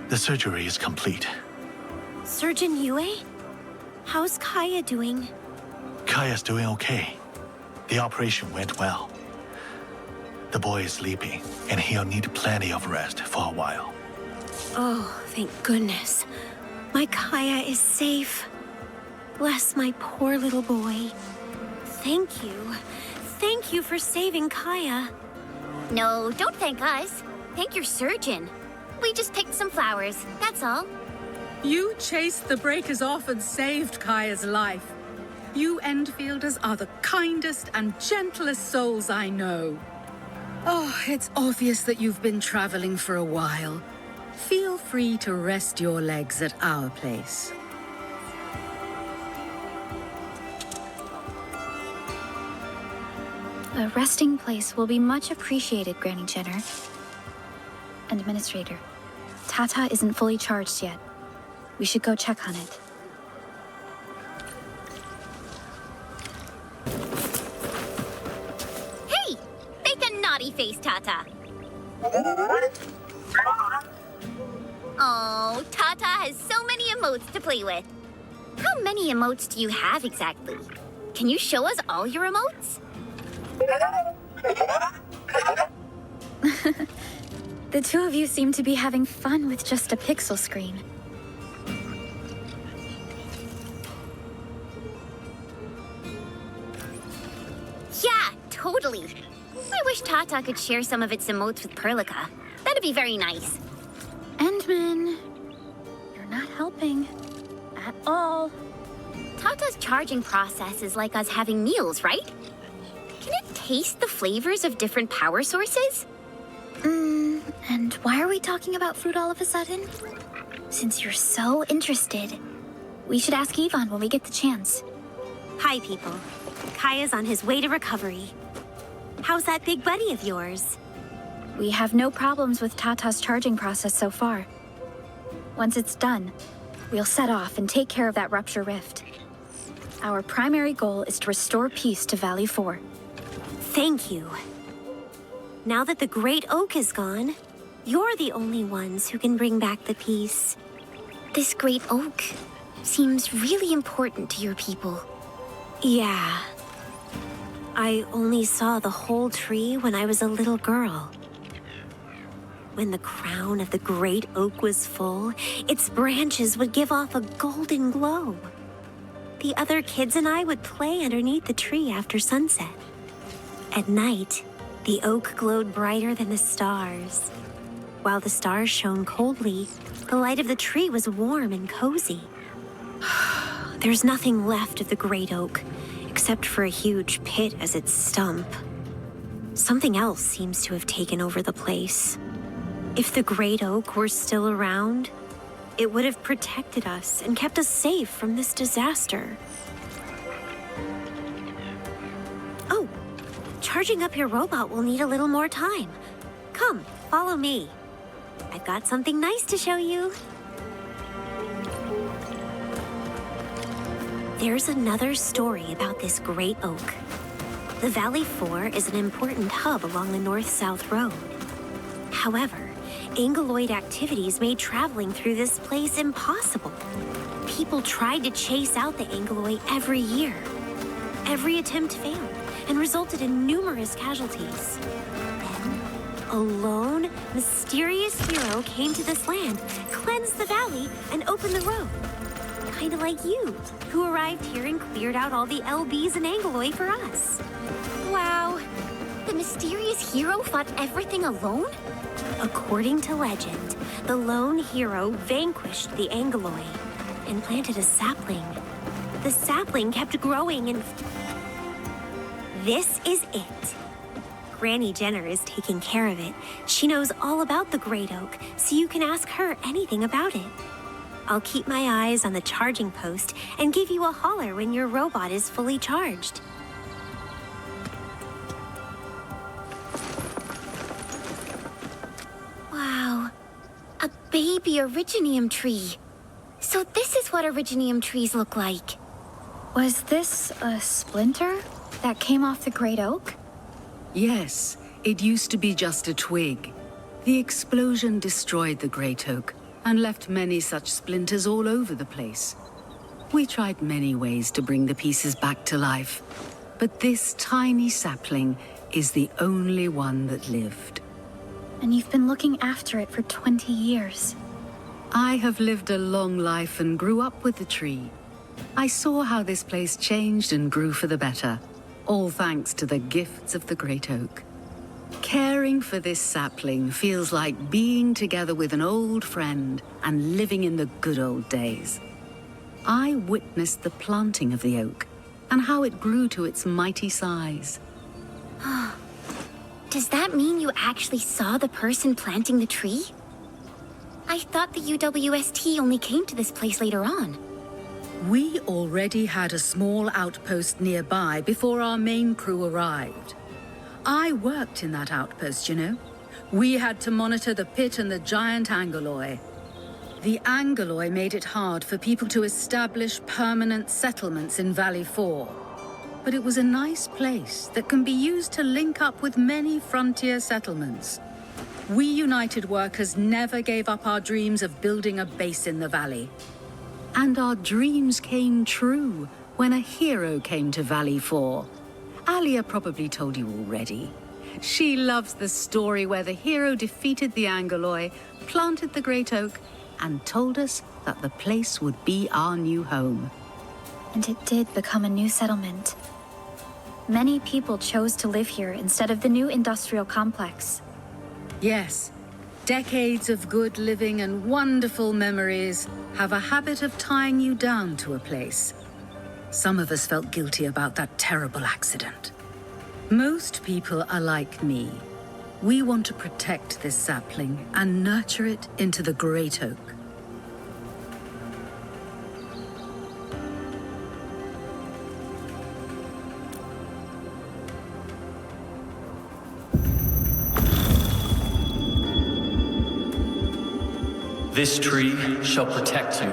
The surgery is complete. Surgeon Yue? How's Kaya doing? Kaya's doing okay. The operation went well. The boy is sleeping, and he'll need plenty of rest for a while. Oh, thank goodness. My Kaya is safe. Bless my poor little boy. Thank you. Thank you for saving Kaya. No, don't thank us. Thank your surgeon. We just picked some flowers, that's all. You chased the breakers off and saved Kaya's life. You Endfielders are the kindest and gentlest souls I know. Oh, it's obvious that you've been traveling for a while. Feel free to rest your legs at our place. A resting place will be much appreciated, Granny Jenner. Administrator, Tata isn't fully charged yet. We should go check on it. Hey! Make a naughty face, Tata. Oh, Tata has so many emotes to play with. How many emotes do you have exactly? Can you show us all your emotes? The two of you seem to be having fun with just a pixel screen. Yeah, totally. I wish Tata could share some of its emotes with Perlica. That'd be very nice. Endman, you're not helping at all. Tata's charging process is like us having meals, right? Can it taste the flavors of different power sources? And why are we talking about food all of a sudden? Since you're so interested, we should ask Yvonne when we get the chance. Hi, people. Kaya's on his way to recovery. How's that big buddy of yours? We have no problems with Tata's charging process so far. Once it's done, we'll set off and take care of that rupture rift. Our primary goal is to restore peace to Valley 4. Thank you. Now that the Great Oak is gone, you're the only ones who can bring back the peace. This Great Oak seems really important to your people. Yeah. I only saw the whole tree when I was a little girl. When the crown of the Great Oak was full, its branches would give off a golden glow. The other kids and I would play underneath the tree after sunset. At night, the oak glowed brighter than the stars. While the stars shone coldly, the light of the tree was warm and cozy. There's nothing left of the Great Oak, except for a huge pit as its stump. Something else seems to have taken over the place. If the Great Oak were still around, it would have protected us and kept us safe from this disaster. Oh, charging up your robot will need a little more time. Come, follow me. I've got something nice to show you. There's another story about this Great Oak. The Valley 4 is an important hub along the north-south road. However, Angeloid activities made traveling through this place impossible. People tried to chase out the Angeloi every year. Every attempt failed and resulted in numerous casualties. Then, a lone, mysterious hero came to this land, cleansed the valley, and opened the road. Kinda like you, who arrived here and cleared out all the LBs and Angeloi for us. Wow. The mysterious hero fought everything alone? According to legend, the lone hero vanquished the Angeloi and planted a sapling. The sapling kept growing and... This is it. Granny Jenner is taking care of it. She knows all about the Great Oak, so you can ask her anything about it. I'll keep my eyes on the charging post and give you a holler when your robot is fully charged. Wow. A baby originium tree. So this is what originium trees look like. Was this a splinter that came off the Great Oak? Yes, it used to be just a twig. The explosion destroyed the Great Oak and left many such splinters all over the place. We tried many ways to bring the pieces back to life, but this tiny sapling is the only one that lived. And you've been looking after it for 20 years. I have lived a long life and grew up with the tree. I saw how this place changed and grew for the better, all thanks to the gifts of the Great Oak. Caring for this sapling feels like being together with an old friend and living in the good old days. I witnessed the planting of the oak and how it grew to its mighty size. Does that mean you actually saw the person planting the tree? I thought the UWST only came to this place later on. We already had a small outpost nearby before our main crew arrived. I worked in that outpost, you know. We had to monitor the pit and the giant Angeloi. The Angeloi made it hard for people to establish permanent settlements in Valley 4. But it was a nice place that can be used to link up with many frontier settlements. We United Workers never gave up our dreams of building a base in the valley. And our dreams came true when a hero came to Valley 4. Alia probably told you already. She loves the story where the hero defeated the Angeloi, planted the Great Oak, and told us that the place would be our new home. And it did become a new settlement. Many people chose to live here instead of the new industrial complex. Yes, Decades of good living and wonderful memories have a habit of tying you down to a place. Some of us felt guilty about that terrible accident. Most people are like me. We want to protect this sapling and nurture it into the great oak. This tree shall protect you.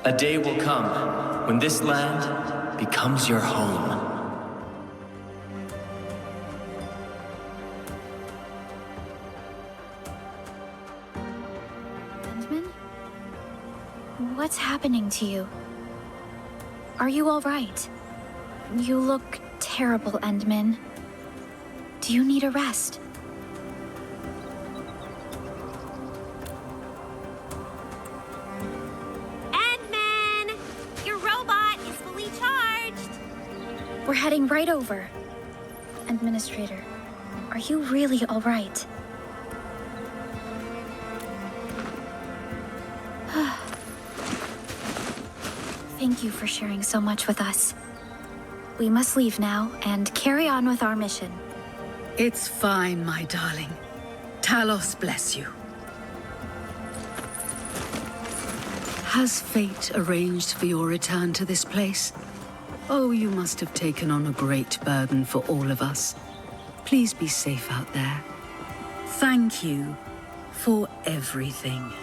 A day will come when this land becomes your home. Endman? What's happening to you? Are you all right? You look terrible, Endman. Do you need a rest? We're heading right over. Administrator, are you really all right? Thank you for sharing so much with us. We must leave now and carry on with our mission. It's fine, my darling. Talos bless you. Has fate arranged for your return to this place? Oh, you must have taken on a great burden for all of us. Please be safe out there. Thank you for everything.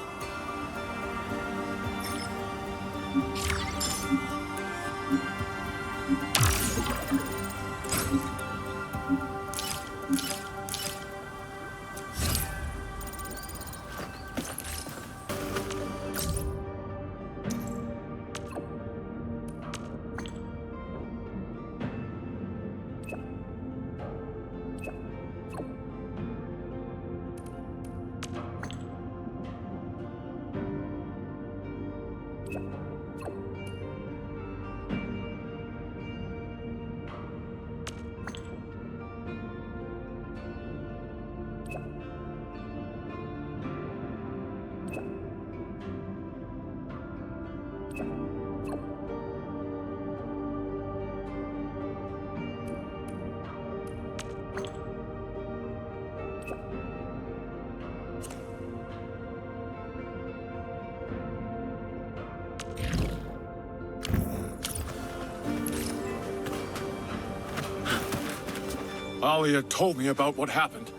Alia told me about what happened.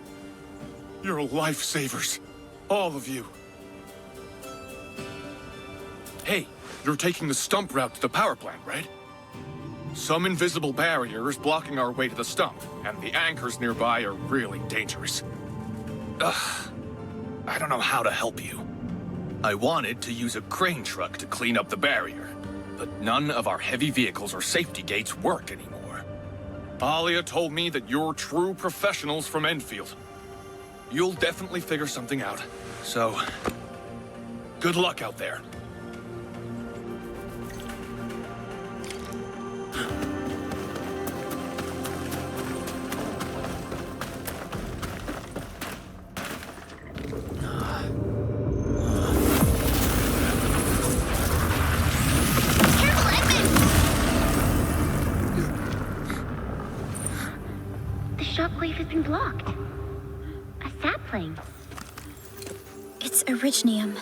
You're lifesavers. All of you. Hey, you're taking the stump route to the power plant, right? Some invisible barrier is blocking our way to the stump, and the anchors nearby are really dangerous. Ugh. I don't know how to help you. I wanted to use a crane truck to clean up the barrier, but none of our heavy vehicles or safety gates work anymore. Alia told me that you're true professionals from Endfield. You'll definitely figure something out. So, good luck out there. Shockwave has been blocked. A sapling. It's Originium.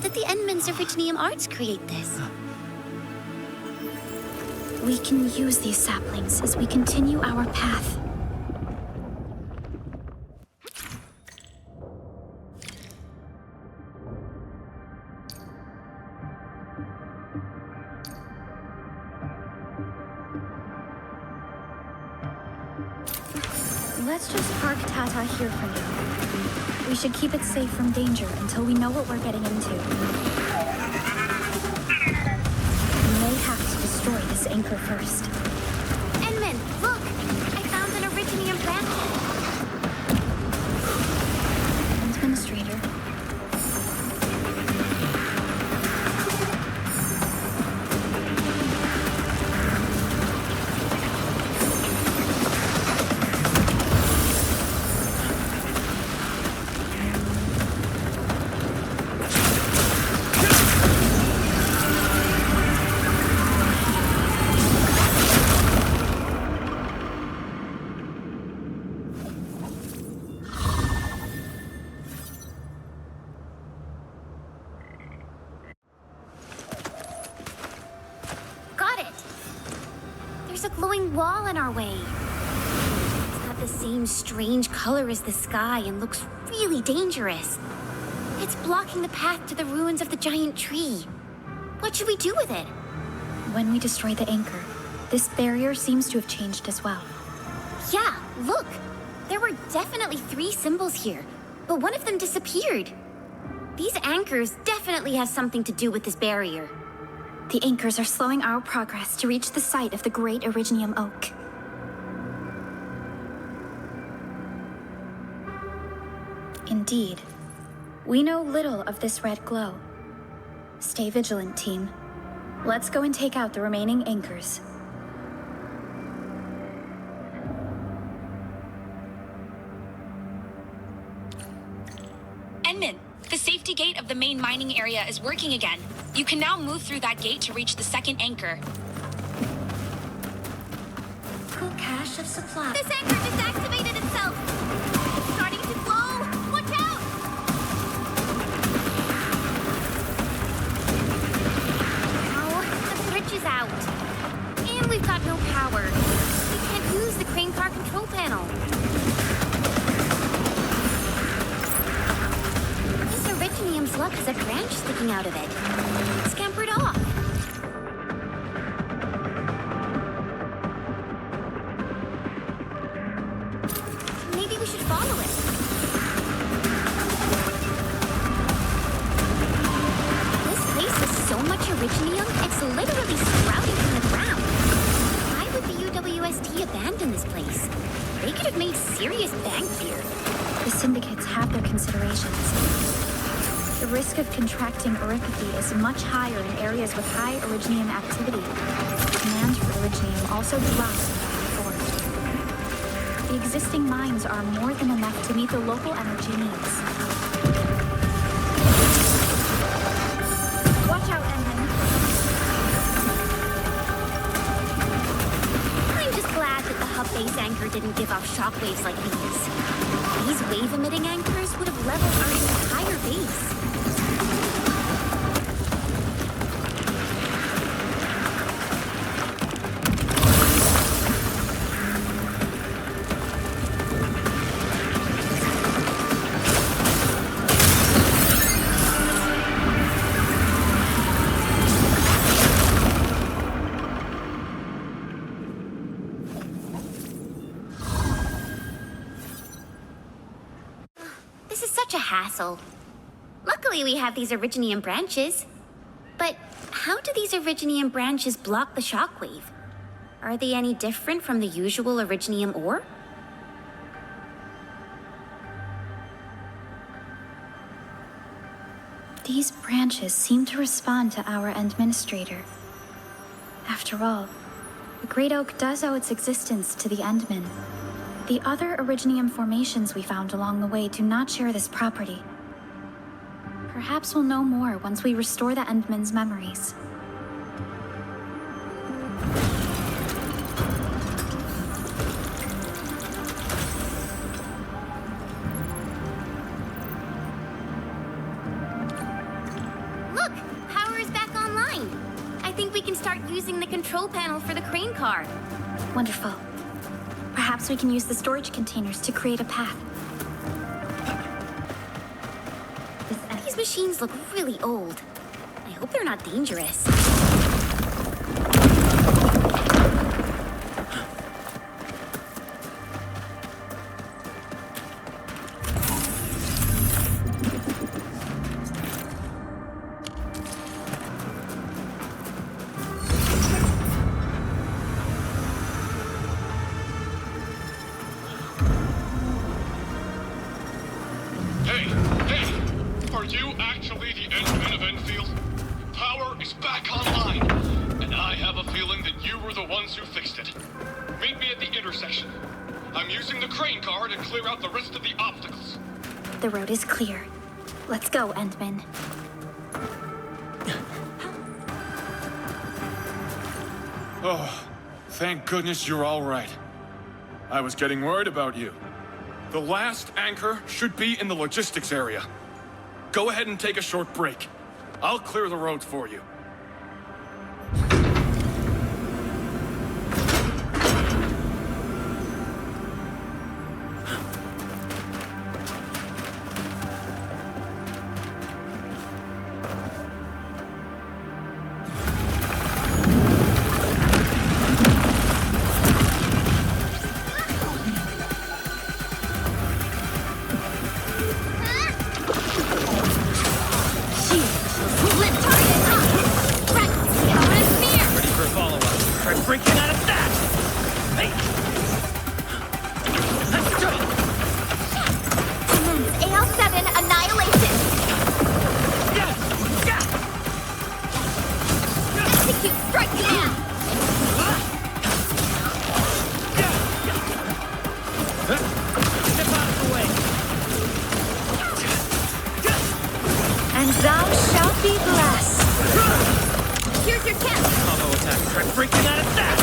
Did the Endman's Originium arts create this? We can use these saplings as we continue our path. Let's just park Tata here for now. We should keep it safe from danger until we know what we're getting into. We may have to destroy this anchor first. Endman, look! I found an Originium plant. Administrator. glowing wall in our way. It's got the same strange color as the sky and looks really dangerous. It's blocking the path to the ruins of the giant tree. What should we do with it? When we destroy the anchor, this barrier seems to have changed as well. Yeah, look! There were definitely 3 symbols here, but one of them disappeared. These anchors definitely have something to do with this barrier. The anchors are slowing our progress to reach the site of the Great Originium Oak. Indeed. We know little of this red glow. Stay vigilant, team. Let's go and take out the remaining anchors. Enman, the safety gate of the main mining area is working again. You can now move through that gate to reach the second anchor. Cool cache of supply. This anchor just activated itself! It's starting to glow! Watch out! Oh, the bridge is out. And we've got no power. We can't use the crane car control panel. This Originium slug has a branch sticking out of it. It scampered off. Maybe we should follow it. This place has so much Originium, it's literally sprouting from the ground. Why would the UWST abandon this place? They could have made serious bank here. The syndicates have their considerations. The risk of contracting oripathy is much higher in areas with high Originium activity. Demand for Originium also drops before. The existing mines are more than enough to meet the local energy needs. Watch out, Enman. I'm just glad that the hub base anchor didn't give off shockwaves like these. These wave-emitting anchors would have leveled our entire base. This is such a hassle. Luckily, we have these Originium branches. But how do these Originium branches block the shockwave? Are they any different from the usual Originium ore? These branches seem to respond to our Administrator. After all, the Great Oak does owe its existence to the Endmen. The other Originium formations we found along the way do not share this property. Perhaps we'll know more once we restore the Endmen's memories. Look! Power is back online. I think we can start using the control panel for the crane car. Wonderful. Perhaps we can use the storage containers to create a path. These machines look really old. I hope they're not dangerous. Are you actually the Endman of Endfield? Power is back online, and I have a feeling that you were the ones who fixed it. Meet me at the intersection. I'm using the crane car to clear out the rest of the obstacles. The road is clear. Let's go, Endman. Oh, thank goodness you're all right. I was getting worried about you. The last anchor should be in the logistics area. Go ahead and take a short break. I'll clear the roads for you. Lift target up! Right! Cover and spear! Ready for a follow-up. Try breaking out of that! Hey! Let's go! Commence AL7 annihilation! Execute strike command! Step out of the way! And thou shalt be blessed. Here's your chance! Combo attack. Try breaking out of that!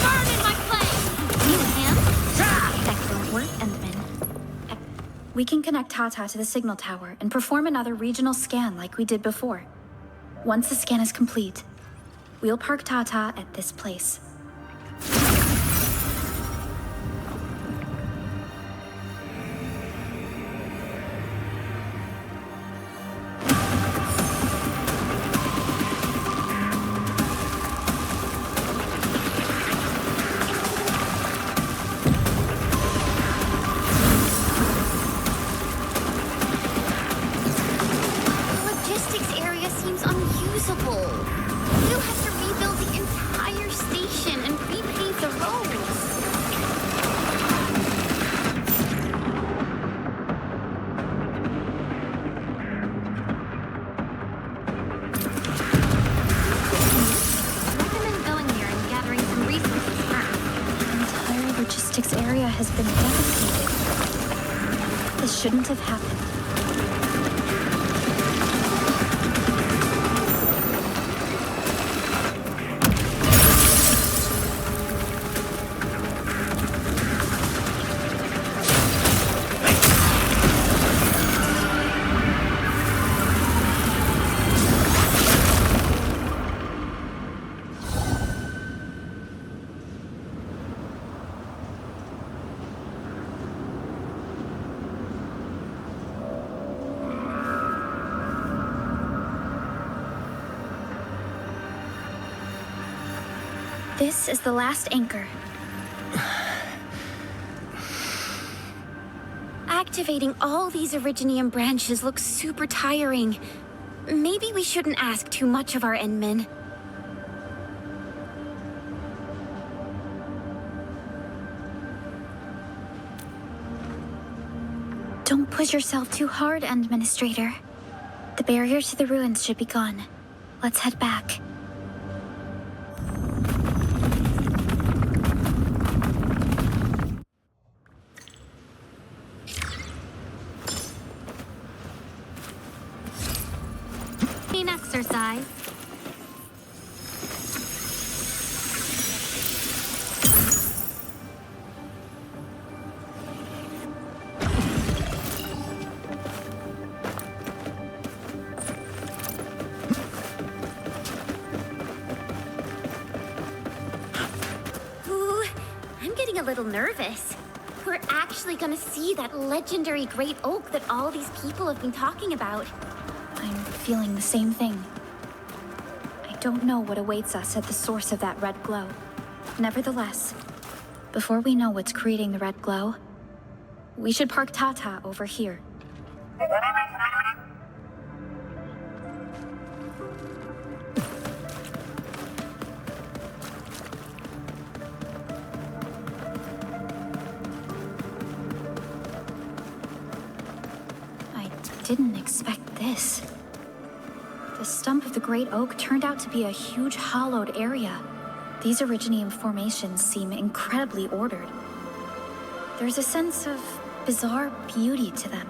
Turn in my plane! You can? Excellent work, Endman. We can connect Tata to the signal tower and perform another regional scan like we did before. Once the scan is complete, we'll park Tata at this place. The logistics area seems unusable. We'll have to rebuild the entire station and repave the roads. Recommend going there and gathering some resources first. The entire logistics area has been devastated. This shouldn't have happened. This is the last anchor. Activating all these Originium branches looks super tiring. Maybe we shouldn't ask too much of our Endmen. Don't push yourself too hard, Administrator. The barrier to the ruins should be gone. Let's head back. Team exercise. Ooh, I'm getting a little nervous. We're actually gonna see that legendary great oak that all these people have been talking about. I'm feeling the same thing. I don't know what awaits us at the source of that red glow. Nevertheless, before we know what's creating the red glow, we should park Tata over here. I didn't expect this. The stump of the great oak turned out to be a huge hollowed area. These Originium formations seem incredibly ordered. There's a sense of bizarre beauty to them.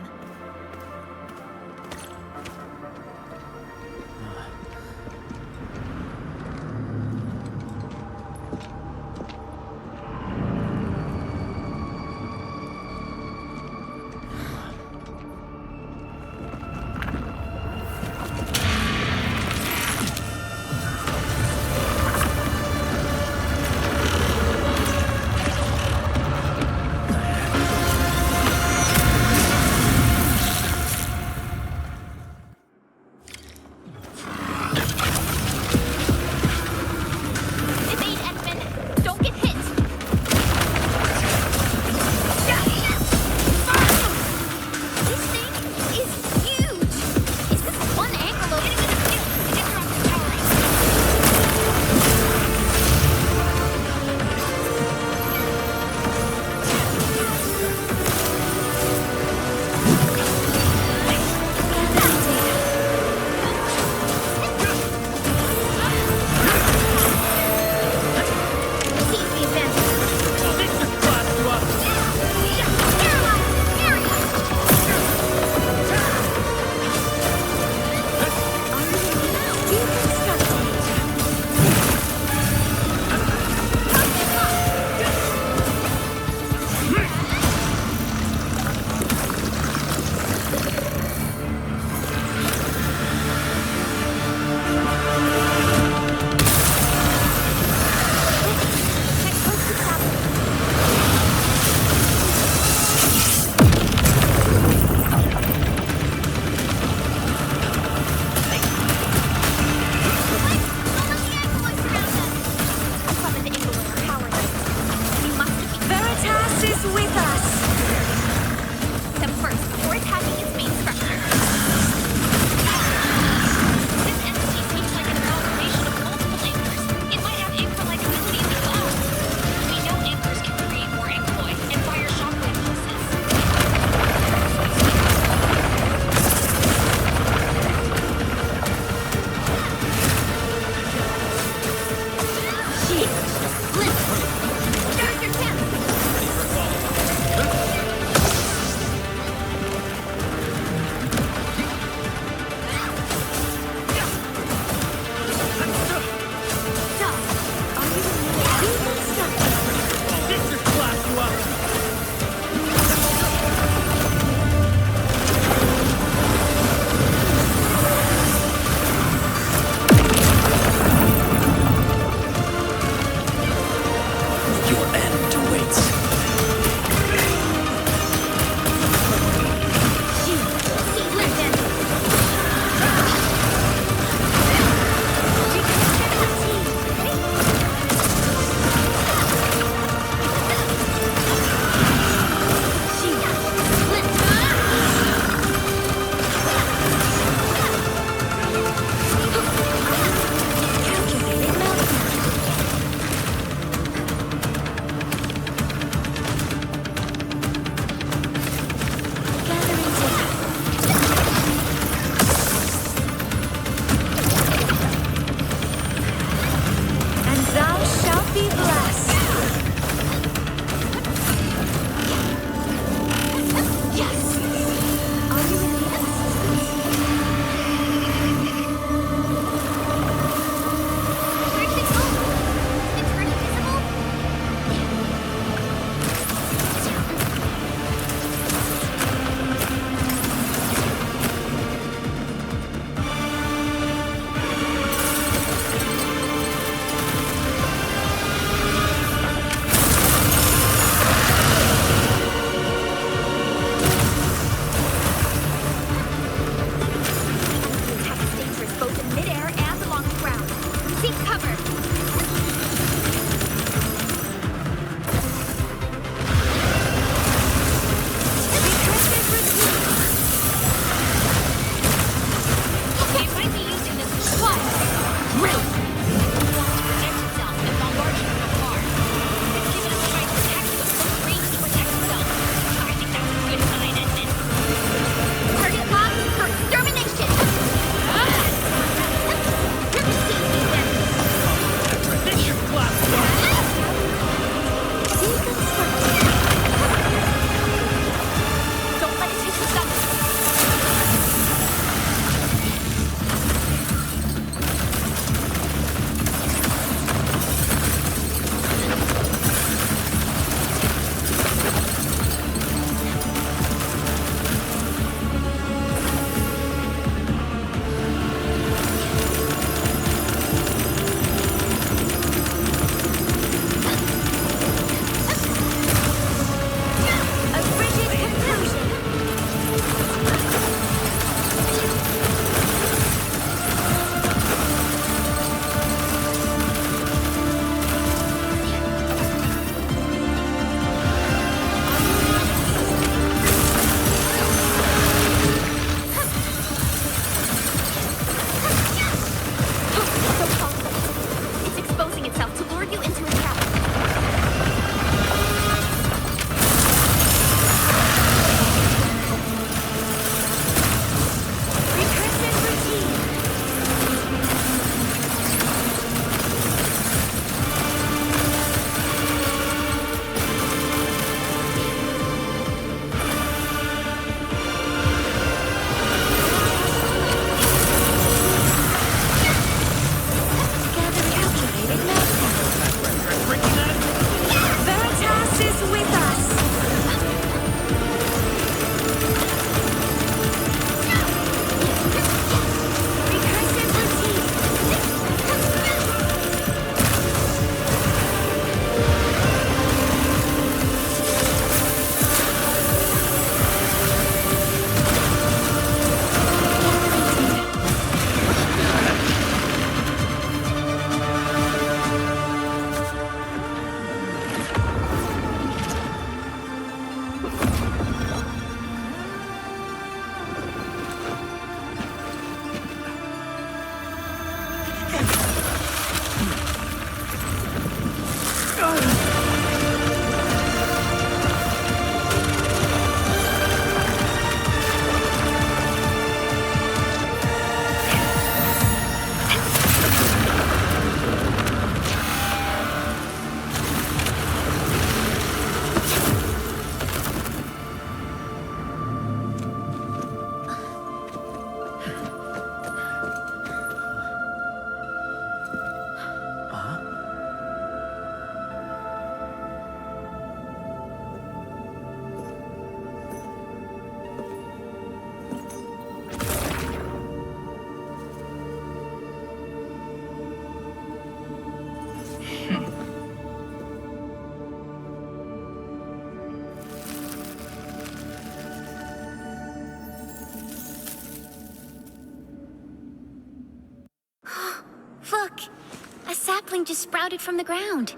sprouted from the ground.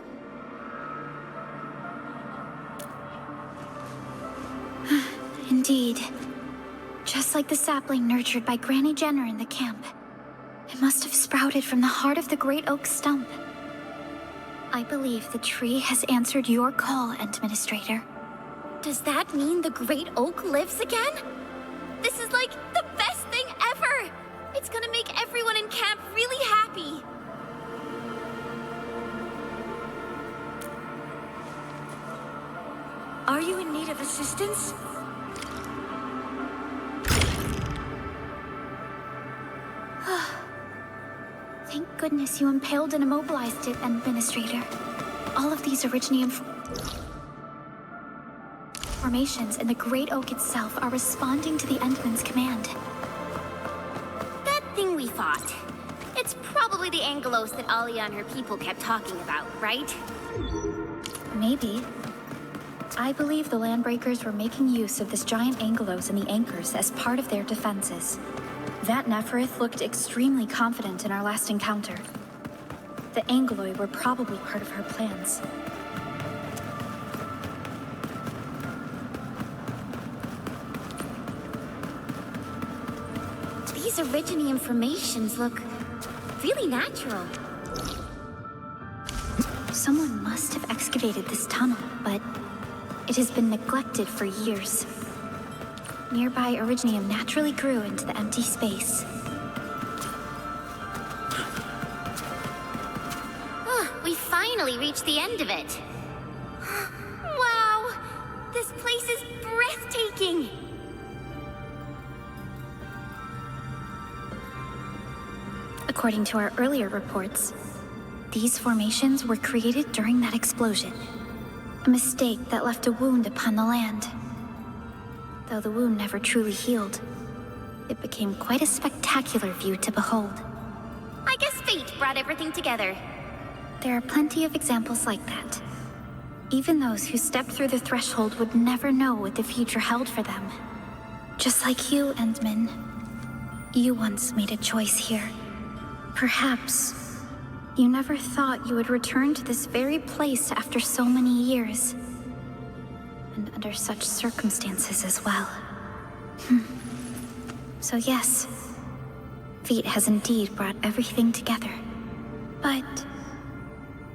Indeed. Just like the sapling nurtured by Granny Jenner in the camp. It must have sprouted from the heart of the great oak stump. I believe the tree has answered your call, Administrator. Does that mean the great oak lives again? This is like the best thing ever! It's gonna make everyone in camp really happy. Are you in need of assistance? Thank goodness you impaled and immobilized it, Administrator. All of these Originium formations and the Great Oak itself are responding to the Endman's command. That thing we fought. It's probably the Angelos that Alia and her people kept talking about, right? Maybe. I believe the Landbreakers were making use of this giant Angelos and the Anchors as part of their defenses. That Neferith looked extremely confident in our last encounter. The Angeloi were probably part of her plans. These Originium formations look really natural. Someone must have excavated this tunnel, but it has been neglected for years. Nearby Originium naturally grew into the empty space. We finally reached the end of it. Wow! This place is breathtaking! According to our earlier reports, these formations were created during that explosion. A mistake that left a wound upon the land. Though the wound never truly healed, it became quite a spectacular view to behold. I guess fate brought everything together. There are plenty of examples like that. Even those who stepped through the threshold would never know what the future held for them. Just like you, Endman. You once made a choice here. Perhaps you never thought you would return to this very place after so many years. And under such circumstances as well. So yes, fate has indeed brought everything together. But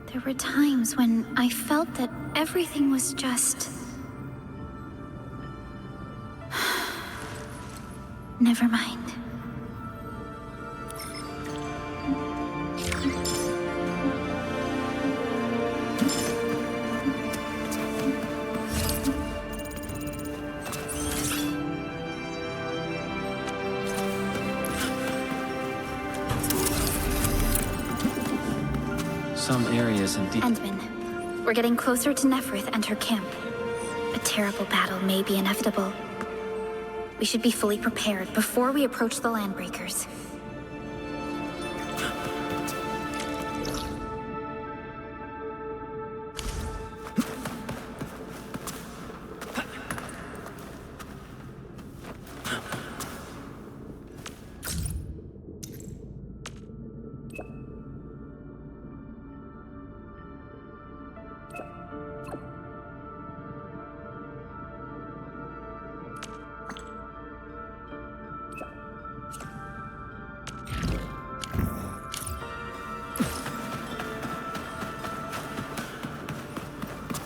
there were times when I felt that everything was just... Never mind. Some areas indeed. Endman, we're getting closer to Neferith and her camp. A terrible battle may be inevitable. We should be fully prepared before we approach the Landbreakers.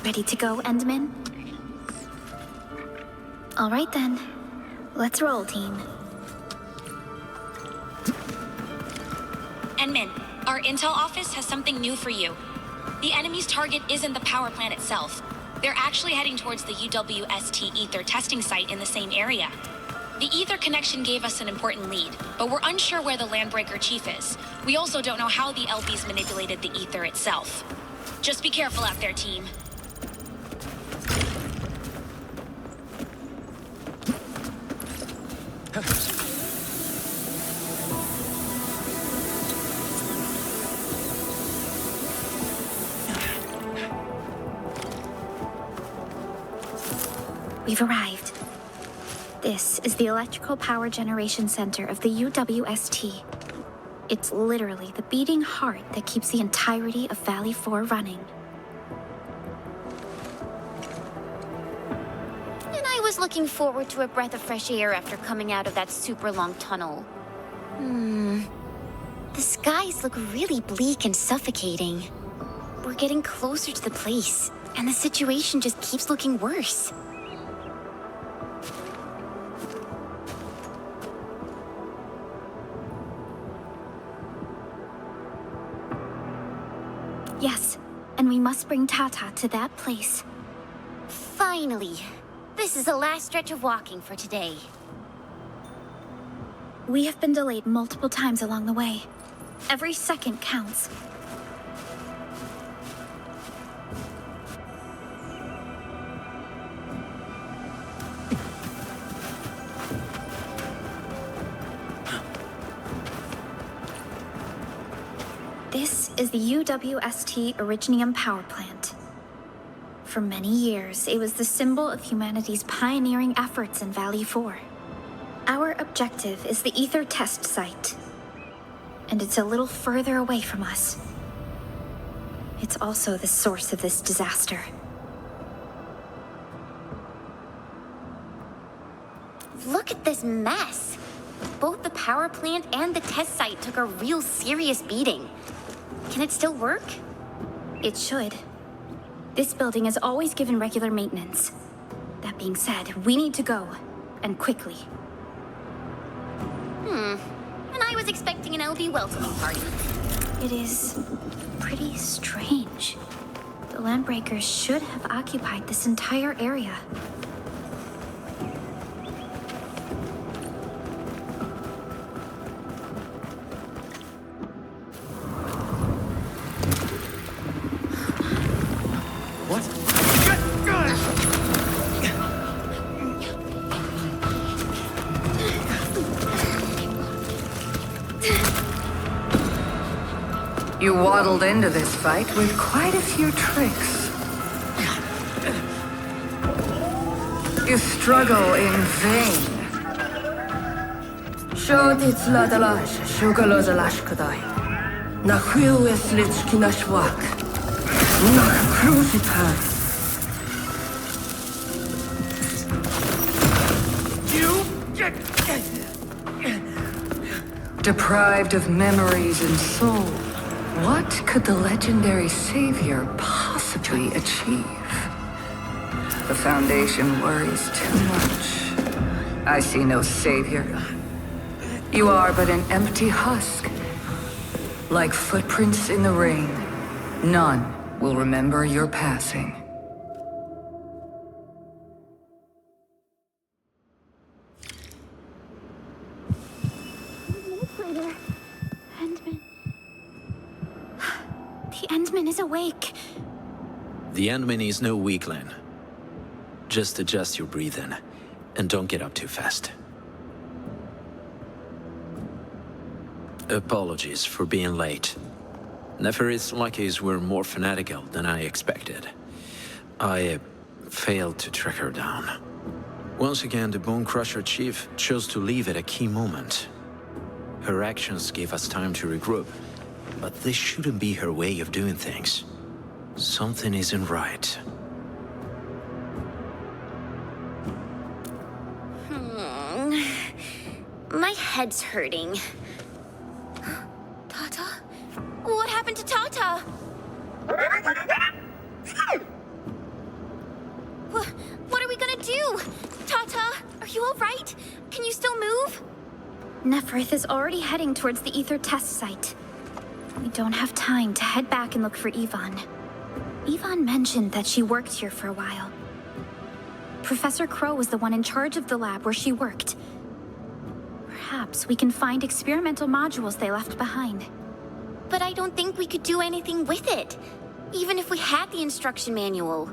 Ready to go, Endman? All right then. Let's roll, team. Endman, our intel office has something new for you. The enemy's target isn't the power plant itself. They're actually heading towards the UWST Ether testing site in the same area. The Ether connection gave us an important lead, but we're unsure where the Landbreaker chief is. We also don't know how the LBs manipulated the Ether itself. Just be careful out there, team. We've arrived. This is the Electrical Power Generation Center of the UWST. It's literally the beating heart that keeps the entirety of Valley 4 running. And I was looking forward to a breath of fresh air after coming out of that super long tunnel. The skies look really bleak and suffocating. We're getting closer to the place, and the situation just keeps looking worse. Yes, and we must bring Tata to that place. Finally. This is the last stretch of walking for today. We have been delayed multiple times along the way. Every second counts. This is the UWST Originium Power Plant. For many years, it was the symbol of humanity's pioneering efforts in Valley 4. Our objective is the Ether test site, and it's a little further away from us. It's also the source of this disaster. Look at this mess. Both the power plant and the test site took a real serious beating. Can it still work? It should. This building is always given regular maintenance. That being said, we need to go, and quickly. And I was expecting an LB welcoming party. It is pretty strange. The Landbreakers should have occupied this entire area. You waddled into this fight with quite a few tricks. You struggle in vain. Shortits ladalash, sugalozalash kadai. Na hues litskinash wak. Na crucitai. Deprived of memories and soul, what could the legendary savior possibly achieve? The Foundation worries too much. I see no savior. You are but an empty husk. Like footprints in the rain, none will remember your passing. The Endman is awake. The Endman is no weakling. Just adjust your breathing, and don't get up too fast. Apologies for being late. Neferith's lackeys were more fanatical than I expected. I failed to track her down. Once again, the Bone Crusher Chief chose to leave at a key moment. Her actions gave us time to regroup, but this shouldn't be her way of doing things. Something isn't right. My head's hurting. Tata? What happened to Tata? What are we gonna do? Tata, are you alright? Can you still move? Neferith is already heading towards the Ether test site. We don't have time to head back and look for Yvonne. Yvonne mentioned that she worked here for a while. Professor Crow was the one in charge of the lab where she worked. Perhaps we can find experimental modules they left behind. But I don't think we could do anything with it. Even if we had the instruction manual.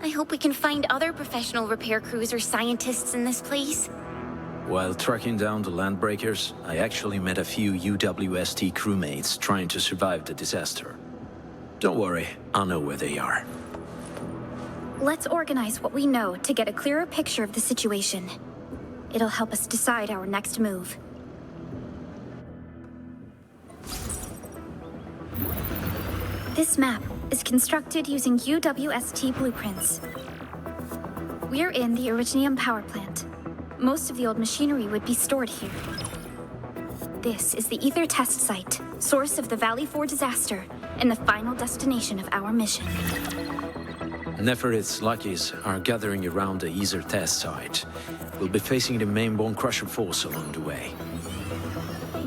I hope we can find other professional repair crews or scientists in this place. While tracking down the Landbreakers, I actually met a few UWST crewmates trying to survive the disaster. Don't worry, I'll know where they are. Let's organize what we know to get a clearer picture of the situation. It'll help us decide our next move. This map is constructed using UWST blueprints. We're in the Originium power plant. Most of the old machinery would be stored here. This is the Ether test site, source of the Valley 4 disaster, and the final destination of our mission. Neferith's lackeys are gathering around the Ether test site. We'll be facing the main Bone Crusher force along the way.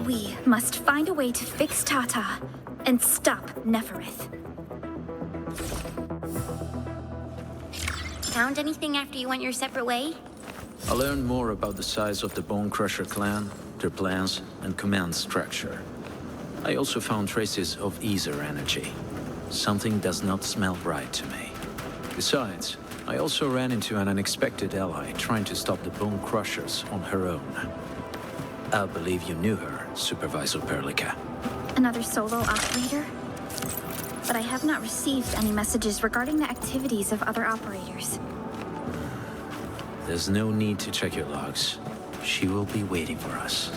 We must find a way to fix Tata and stop Neferith. Found anything after you went your separate way? I learned more about the size of the Bone Crusher clan, their plans, and command structure. I also found traces of Ether energy. Something does not smell right to me. Besides, I also ran into an unexpected ally trying to stop the Bone Crushers on her own. I believe you knew her, Supervisor Perlica. Another solo operator? But I have not received any messages regarding the activities of other operators. There's no need to check your logs. She will be waiting for us.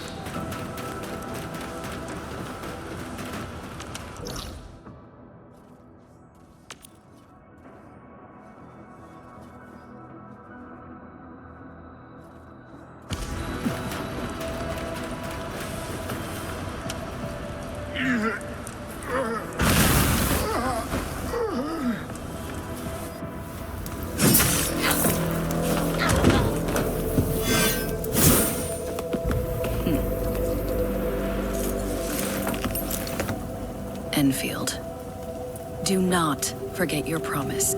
Endfield, do not forget your promise.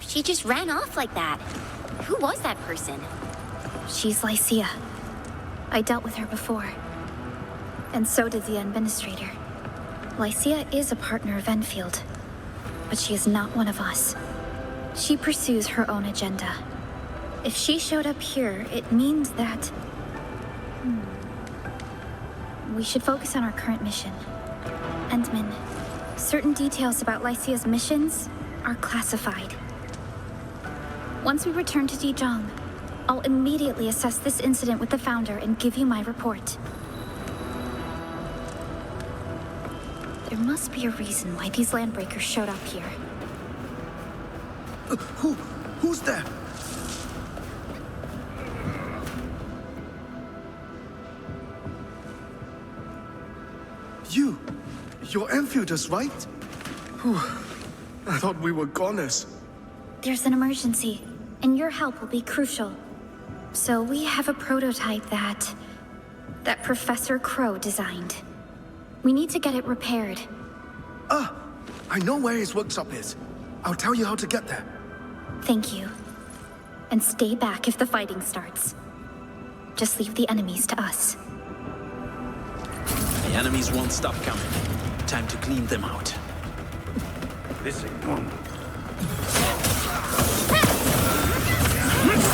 She just ran off like that. Who was that person? She's Lycia. I dealt with her before. And so did the administrator. Lycia is a partner of Endfield, but she is not one of us. She pursues her own agenda. If she showed up here, it means that... We should focus on our current mission. Endman, certain details about Lycia's missions are classified. Once we return to Dijon, I'll immediately assess this incident with the Founder and give you my report. There must be a reason why these landbreakers showed up here. Who's there? You're Enfielders, right? Whew. I thought we were goners. There's an emergency, and your help will be crucial. So we have a prototype that Professor Crow designed. We need to get it repaired. I know where his workshop is. I'll tell you how to get there. Thank you. And stay back if the fighting starts. Just leave the enemies to us. The enemies won't stop coming. Time to clean them out. This ain't one.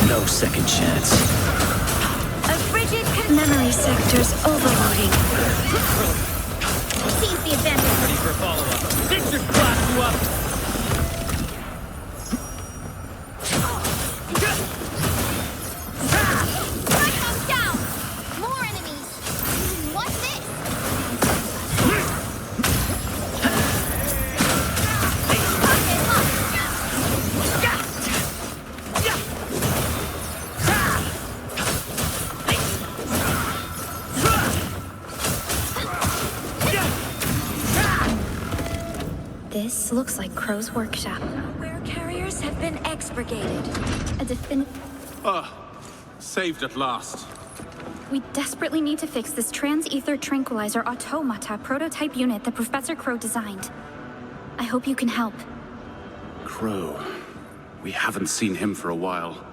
No second chance. A frigid memory sector's overloading. Seems the advantage. Ready for follow-up. This should blast you up. This looks like Crow's workshop. Where carriers have been expurgated. A definite... Saved at last. We desperately need to fix this trans-ether tranquilizer automata prototype unit that Professor Crow designed. I hope you can help. Crow. We haven't seen him for a while.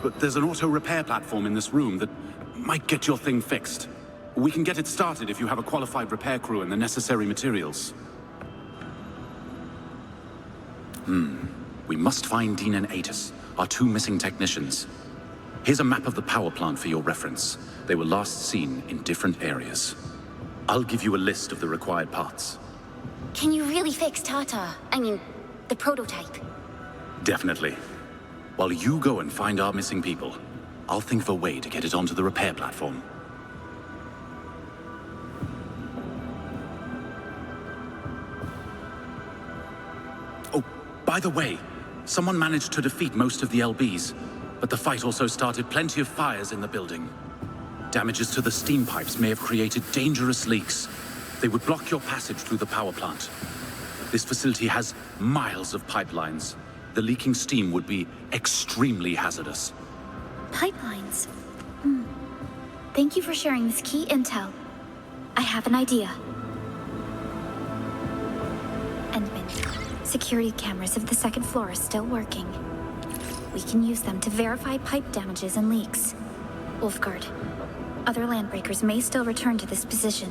But there's an auto repair platform in this room that might get your thing fixed. We can get it started if you have a qualified repair crew and the necessary materials. We must find Dean and Atis, our two missing technicians. Here's a map of the power plant for your reference. They were last seen in different areas. I'll give you a list of the required parts. Can you really fix Tata? I mean, the prototype. Definitely. While you go and find our missing people, I'll think of a way to get it onto the repair platform. Oh, by the way, someone managed to defeat most of the LBs, but the fight also started plenty of fires in the building. Damages to the steam pipes may have created dangerous leaks. They would block your passage through the power plant. This facility has miles of pipelines. The leaking steam would be extremely hazardous. Pipelines? Thank you for sharing this key intel. I have an idea. Endman, security cameras of the second floor are still working. We can use them to verify pipe damages and leaks. Wolfguard, other landbreakers may still return to this position.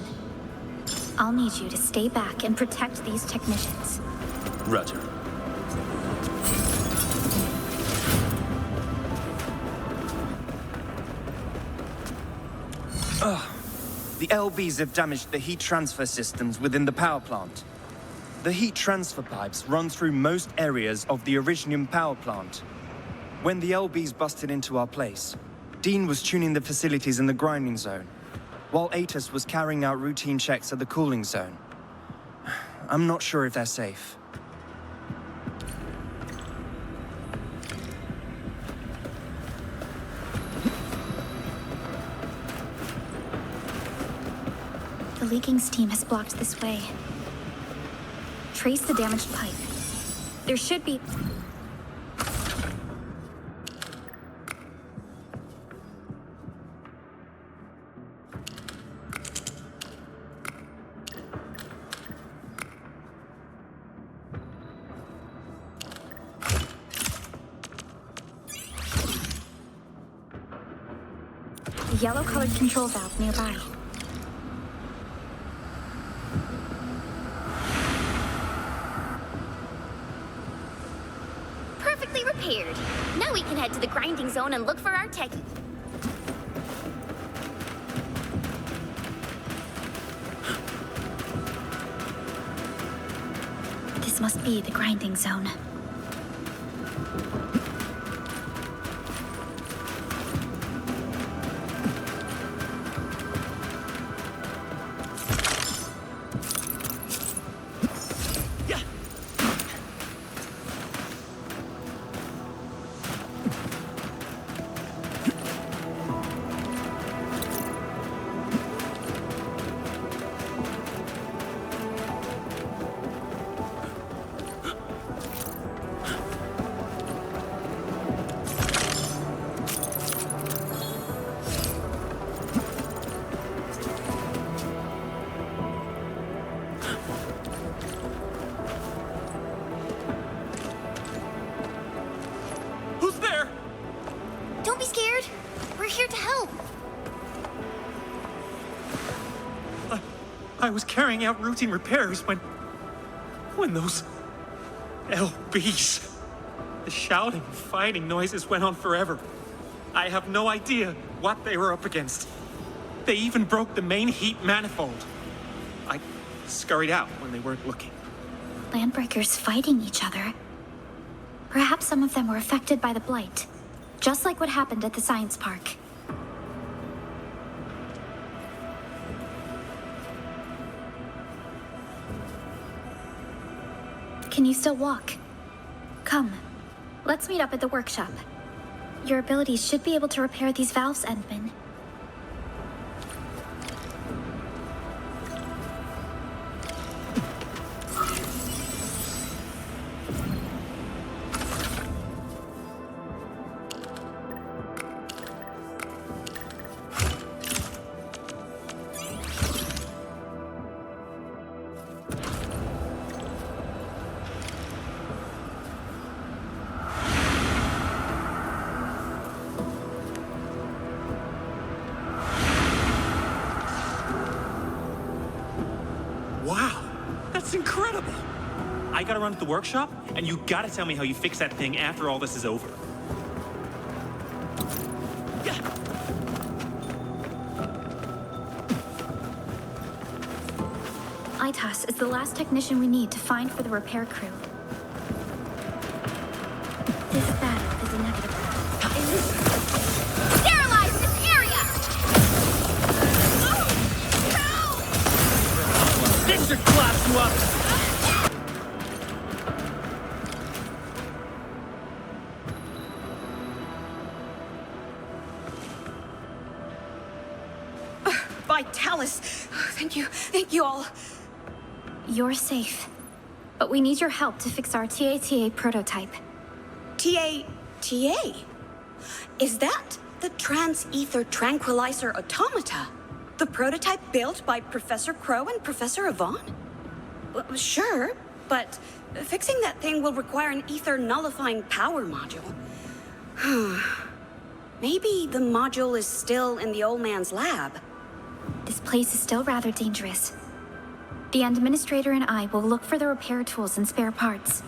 I'll need you to stay back and protect these technicians. Roger. The LBs have damaged the heat transfer systems within the power plant. The heat transfer pipes run through most areas of the Originium power plant. When the LBs busted into our place, Dean was tuning the facilities in the grinding zone, while Atus was carrying out routine checks at the cooling zone. I'm not sure if they're safe. The leaking steam has blocked this way. Trace the damaged pipe. There should be... a yellow-colored control valve nearby. Perfectly repaired. Now we can head to the grinding zone and look for our techie. This must be the grinding zone. Don't be scared. We're here to help. I was carrying out routine repairs when those LBs... The shouting and fighting noises went on forever. I have no idea what they were up against. They even broke the main heat manifold. I scurried out when they weren't looking. Landbreakers fighting each other. Perhaps some of them were affected by the blight, just like what happened at the science park. Can you still walk? Come, let's meet up at the workshop. Your abilities should be able to repair these valves, Endman. Wow, that's incredible! I gotta run to the workshop, and you gotta tell me how you fix that thing after all this is over. Itas is the last technician we need to find for the repair crew. This battle is inevitable. There blast you up! Vitalis! Thank you all. You're safe. But we need your help to fix our TA prototype. TA? Is that the trans-ether tranquilizer automata? The prototype built by Professor Crow and Professor Yvonne? Well, sure, but fixing that thing will require an ether nullifying power module. Maybe the module is still in the old man's lab. This place is still rather dangerous. The administrator and I will look for the repair tools and spare parts.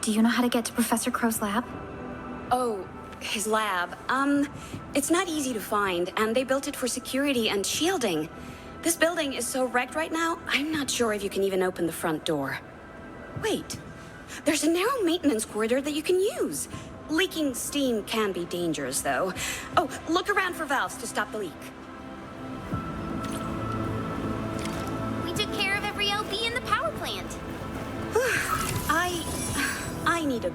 Do you know how to get to Professor Crow's lab? Oh, his lab. It's not easy to find, and they built it for security and shielding. This building is so wrecked right now, I'm not sure if you can even open the front door. Wait, there's a narrow maintenance corridor that you can use. Leaking steam can be dangerous, though. Oh, look around for valves to stop the leak. We took care of every LB in the power plant. I need a...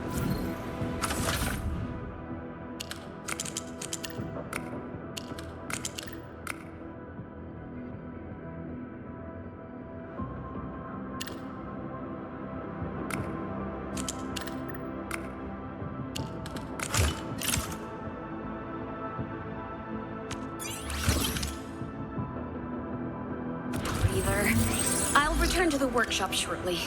breather. I'll return to the workshop shortly.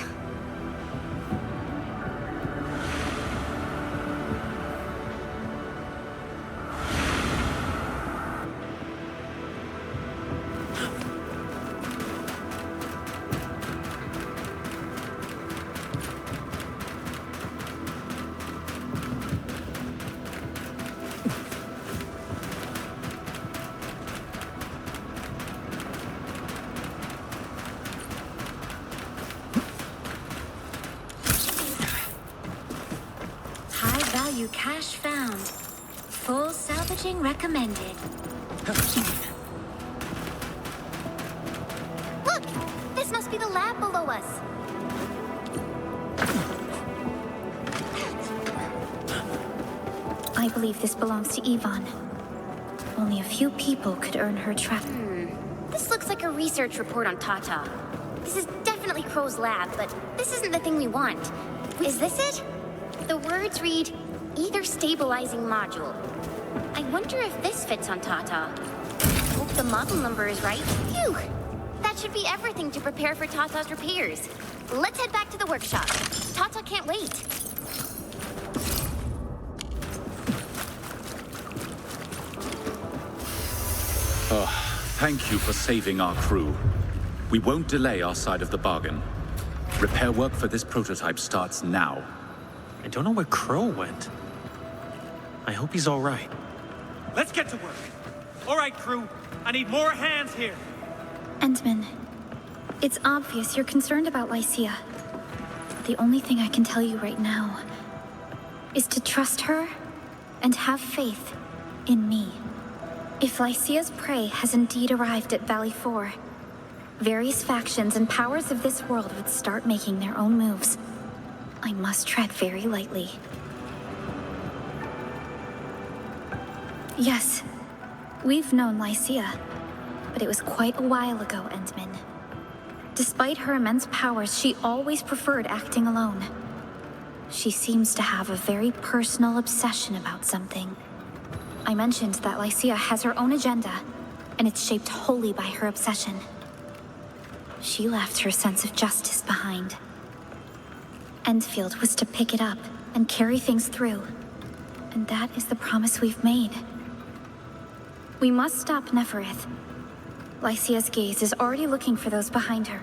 High-value cash found. Full salvaging recommended. Look! This must be the lab below us. I believe this belongs to Yvonne. Only a few people could earn her trust. This looks like a research report on Tata. This is definitely Crow's lab, but this isn't the thing we want. Is this it? The words read, Ether Stabilizing Module. I wonder if this fits on Tata. Hope the model number is right. Phew! That should be everything to prepare for Tata's repairs. Let's head back to the workshop. Tata can't wait. Thank you for saving our crew. We won't delay our side of the bargain. Repair work for this prototype starts now. I don't know where Crow went. I hope he's all right. Let's get to work. All right, crew. I need more hands here. Endman, it's obvious you're concerned about Lycia. The only thing I can tell you right now is to trust her and have faith in me. If Lycia's prey has indeed arrived at Valley 4, various factions and powers of this world would start making their own moves. I must tread very lightly. Yes, we've known Lycia, but it was quite a while ago, Endman. Despite her immense powers, she always preferred acting alone. She seems to have a very personal obsession about something. I mentioned that Lycia has her own agenda, and it's shaped wholly by her obsession. She left her sense of justice behind. Endfield was to pick it up and carry things through, and that is the promise we've made. We must stop Neferith. Lycia's gaze is already looking for those behind her.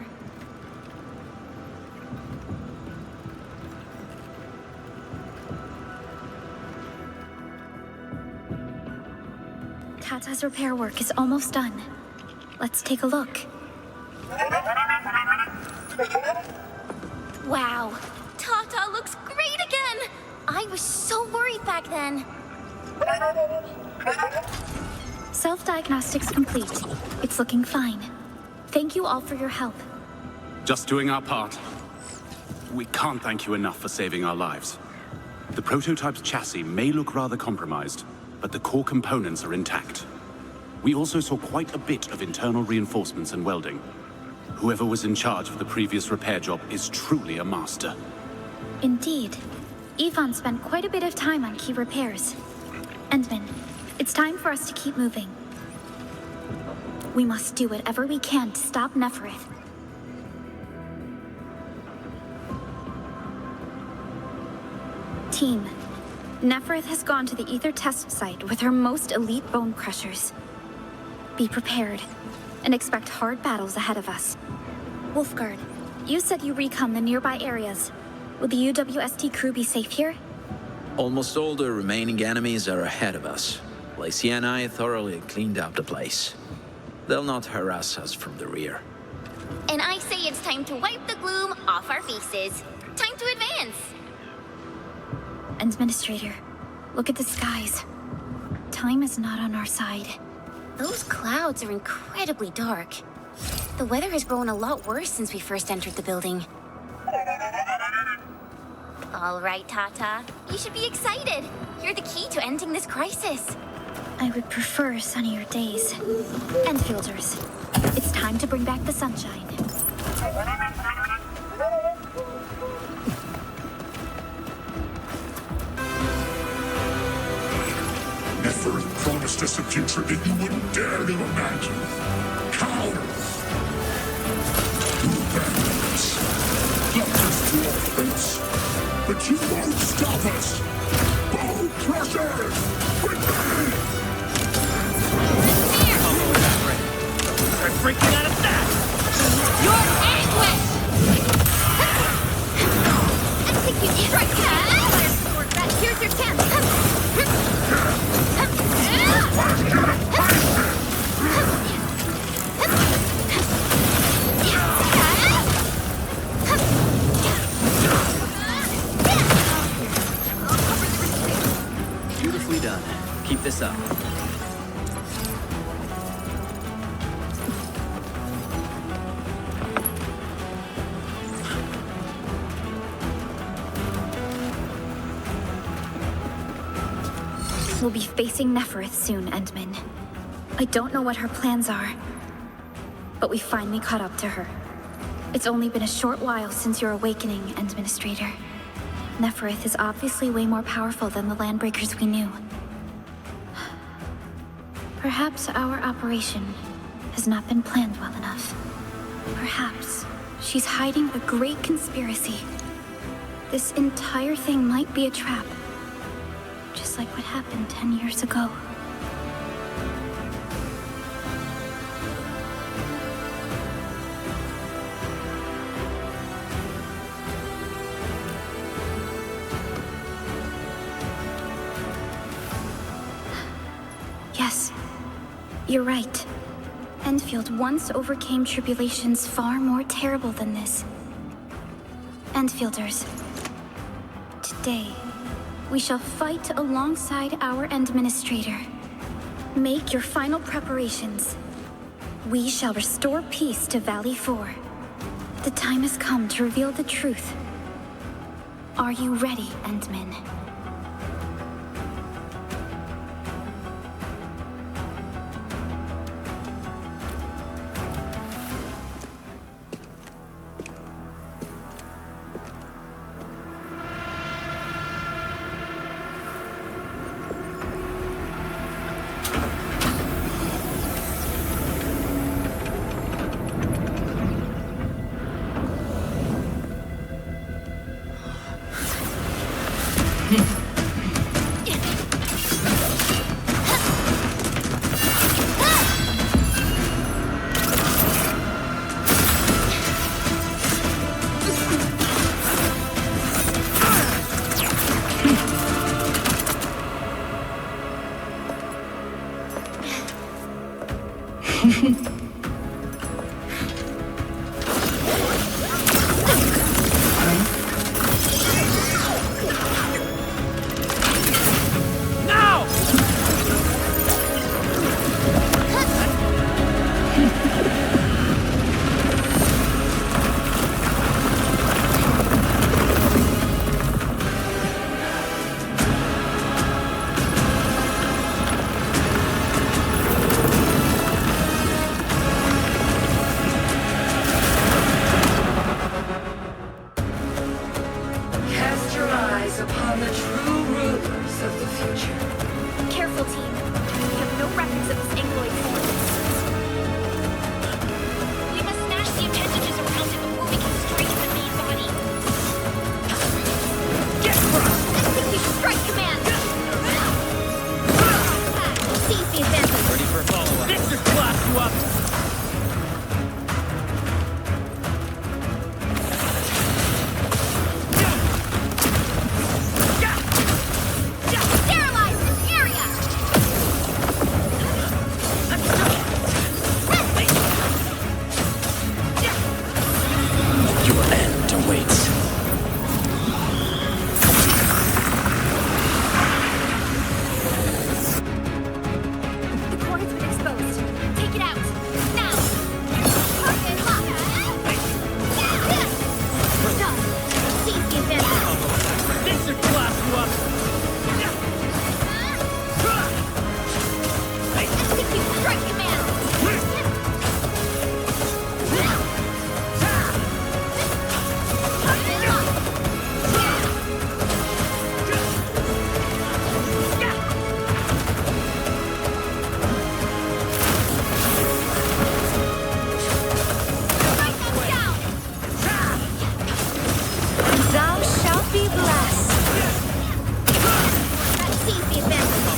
Tata's repair work is almost done. Let's take a look. Wow, Tata looks great again! I was so worried back then. Self-diagnostics complete. It's looking fine. Thank you all for your help. Just doing our part. We can't thank you enough for saving our lives. The prototype's chassis may look rather compromised, but the core components are intact. We also saw quite a bit of internal reinforcements and welding. Whoever was in charge of the previous repair job is truly a master. Indeed. Yvonne spent quite a bit of time on key repairs. Endman, it's time for us to keep moving. We must do whatever we can to stop Neferith. Team, Neferith has gone to the Ether test site with her most elite bone crushers. Be prepared, and expect hard battles ahead of us. Wolfguard, you said you recon the nearby areas. Will the UWST crew be safe here? Almost all the remaining enemies are ahead of us. Lacey and I thoroughly cleaned up the place. They'll not harass us from the rear. And I say it's time to wipe the gloom off our faces. Time to advance! Administrator, look at the skies. Time is not on our side. Those clouds are incredibly dark. The weather has grown a lot worse since we first entered the building. All right, Tata. You should be excited. You're the key to ending this crisis. I would prefer sunnier days. Enfielders, it's time to bring back the sunshine. Neferith promised us a future that you wouldn't dare to imagine. Cowards! You abandoned us. Left us to our fates. But you won't stop us! Bone Crushers! With me! Start breaking out of that! Your anguish! Execute right now! Here's your chance! Beautifully done. Keep this up. We'll be facing Neferith soon, Endman. I don't know what her plans are, but we finally caught up to her. It's only been a short while since your awakening, Administrator. Neferith is obviously way more powerful than the Landbreakers we knew. Perhaps our operation has not been planned well enough. Perhaps she's hiding a great conspiracy. This entire thing might be a trap. Just like what happened 10 years ago. Yes, you're right. Endfield once overcame tribulations far more terrible than this. Enfielders, today, we shall fight alongside our Administrator. Make your final preparations. We shall restore peace to Valley 4. The time has come to reveal the truth. Are you ready, Endman? up! Sterilize this area! Your end awaits. The core has been exposed. Take it out. Now! Target lock! Stop! Seize the advantage! This should blast you up! Execute strike command! Target lock! Thou shalt be blessed. Seize the advantage!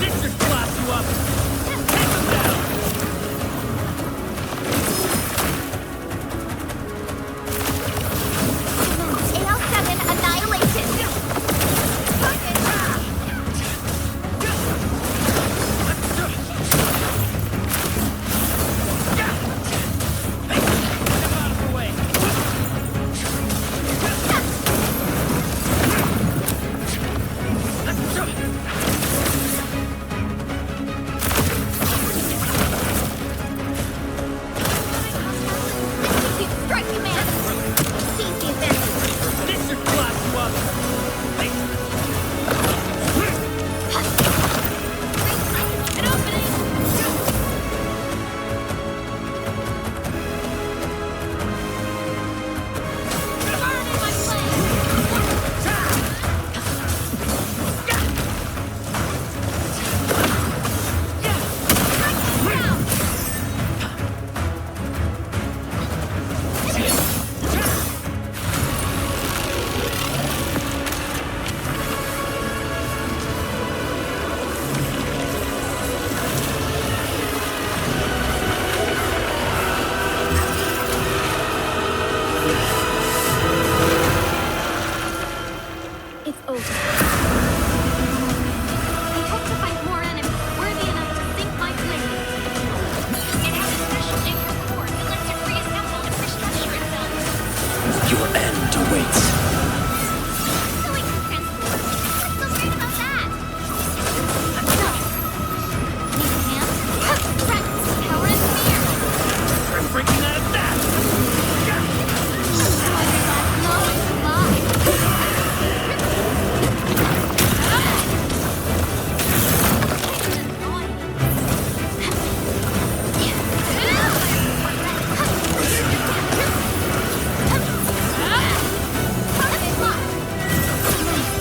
This should blast you up! AL7 annihilation! Execute strike command! Seize the advantage! This should blast you up! An opening! Burn in my flame! It's over. I hope to find more enemies worthy enough to sink my blade. It has a special anchor core that lets it reassemble and restructure itself. Your end awaits. Silly transport. What's so great about that? No. Need a hand? Threat, power, and fear. Try breaking out of that!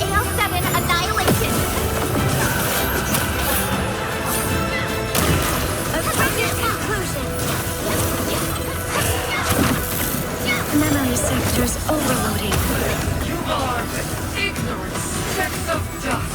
AL7 annihilation. Effective conclusion. Memory sectors overloading. You are the ignorant specks of dust.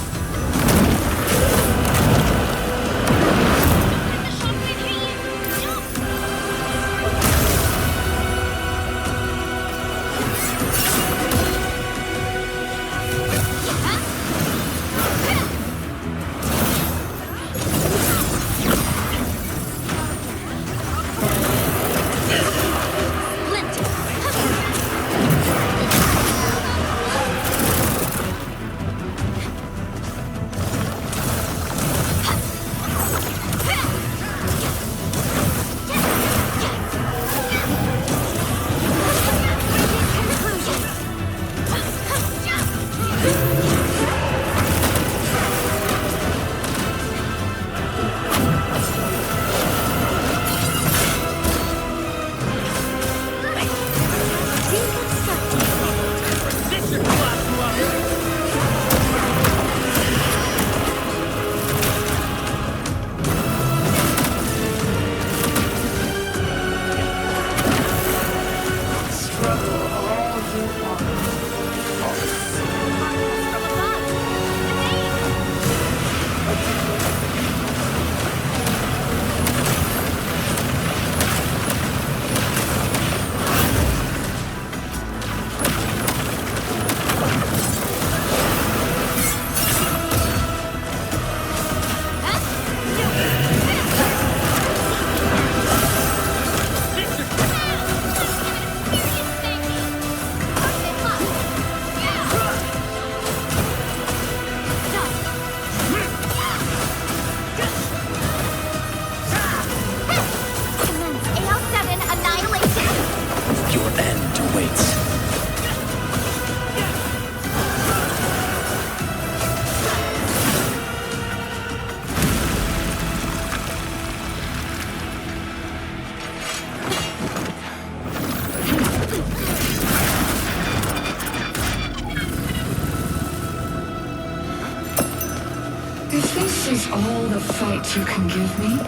This is all the fight you can give me?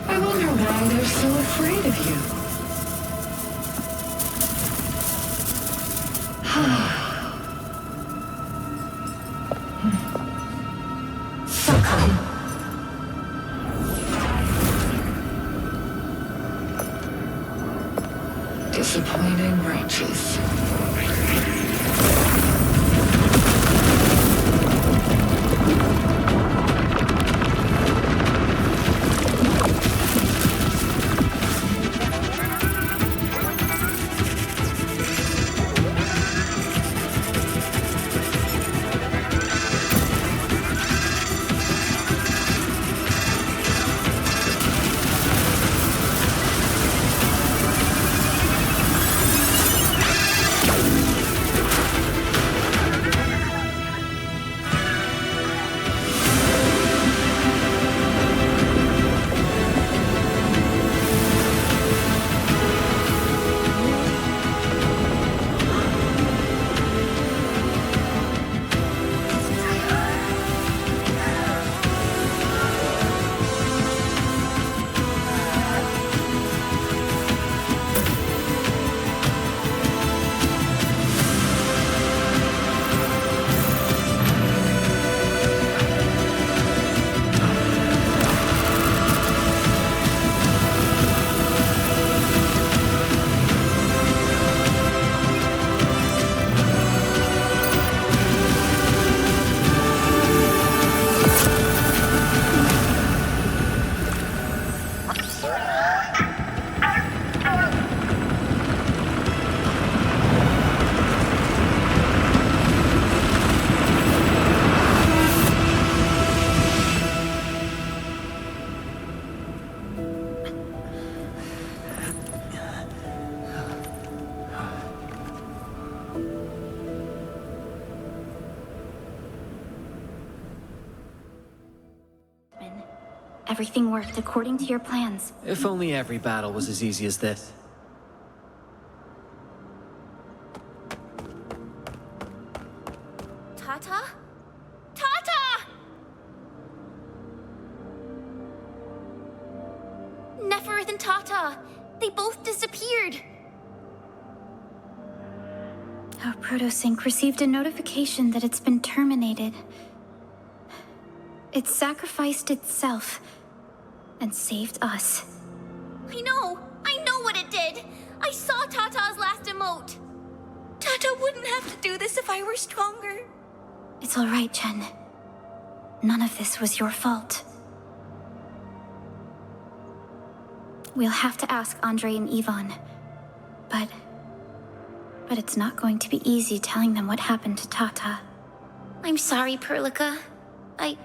I wonder why they're so afraid of you. Succumb. Disappointing wretches. Everything worked according to your plans. If only every battle was as easy as this. Tata? Tata! Neferith and Tata, they both disappeared. Our protosync received a notification that it's been terminated. It sacrificed itself and saved us. I know what it did. I saw Tata's last emote. Tata wouldn't have to do this if I were stronger. It's all right, Chen. None of this was your fault. We'll have to ask Andre and Yvonne. But it's not going to be easy telling them what happened to Tata. I'm sorry, Perlica. I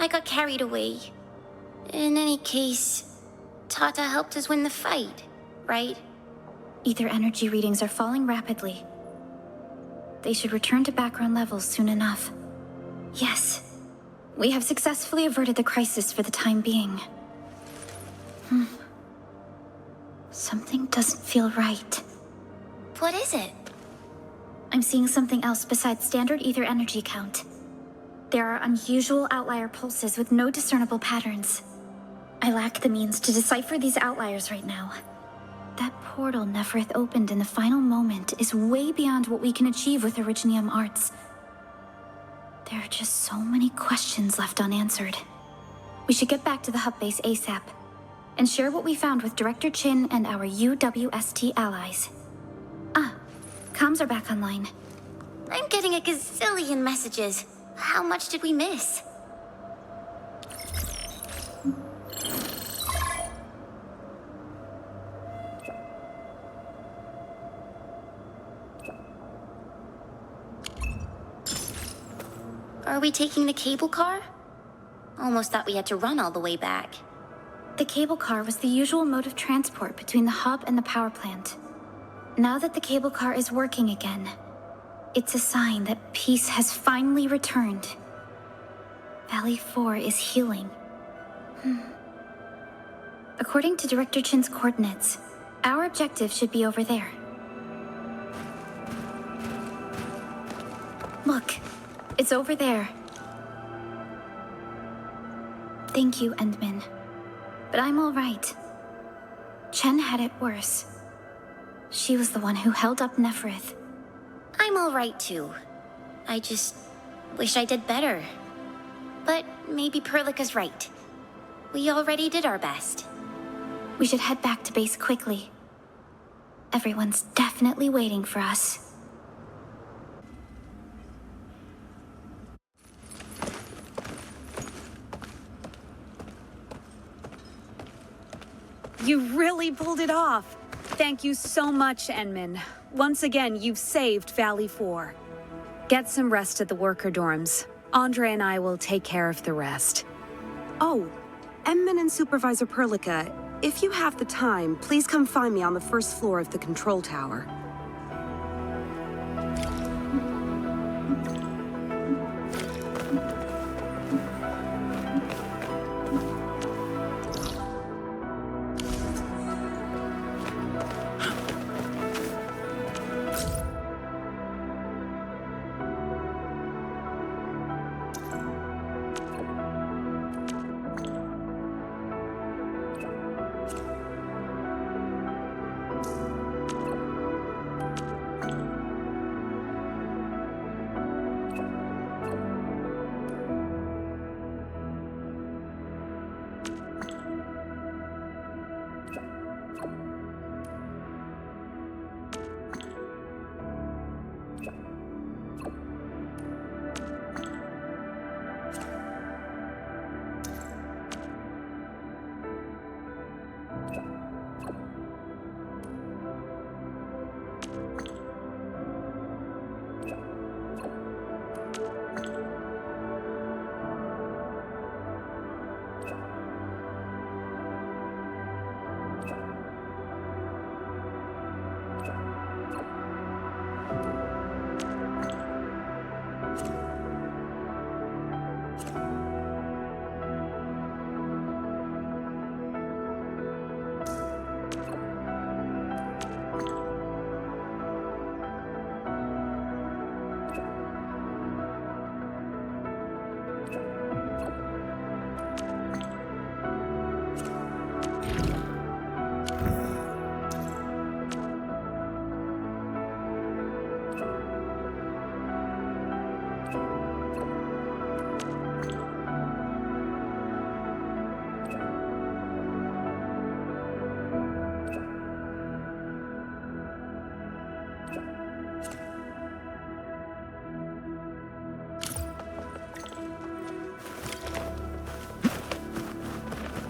got carried away. In any case, Tata helped us win the fight, right? Ether energy readings are falling rapidly. They should return to background levels soon enough. Yes, we have successfully averted the crisis for the time being. Something doesn't feel right. What is it? I'm seeing something else besides standard ether energy count. There are unusual outlier pulses with no discernible patterns. I lack the means to decipher these outliers right now. That portal Neferith opened in the final moment is way beyond what we can achieve with Originium arts. There are just so many questions left unanswered. We should get back to the hub base ASAP and share what we found with Director Chin and our UWST allies. Comms are back online. I'm getting a gazillion messages. How much did we miss? Are we taking the cable car? Almost thought we had to run all the way back. The cable car was the usual mode of transport between the hub and the power plant. Now that the cable car is working again, it's a sign that peace has finally returned. Valley 4 is healing. According to Director Chin's coordinates, our objective should be over there. Look, it's over there. Thank you, Endmin. But I'm all right. Chen had it worse. She was the one who held up Neferith. I'm all right too. I just wish I did better. But maybe Perlica's right. We already did our best. We should head back to base quickly. Everyone's definitely waiting for us. You really pulled it off. Thank you so much, Enmin. Once again, you've saved Valley 4. Get some rest at the worker dorms. Andre and I will take care of the rest. Oh, Enmin and Supervisor Perlica, if you have the time, please come find me on the first floor of the control tower.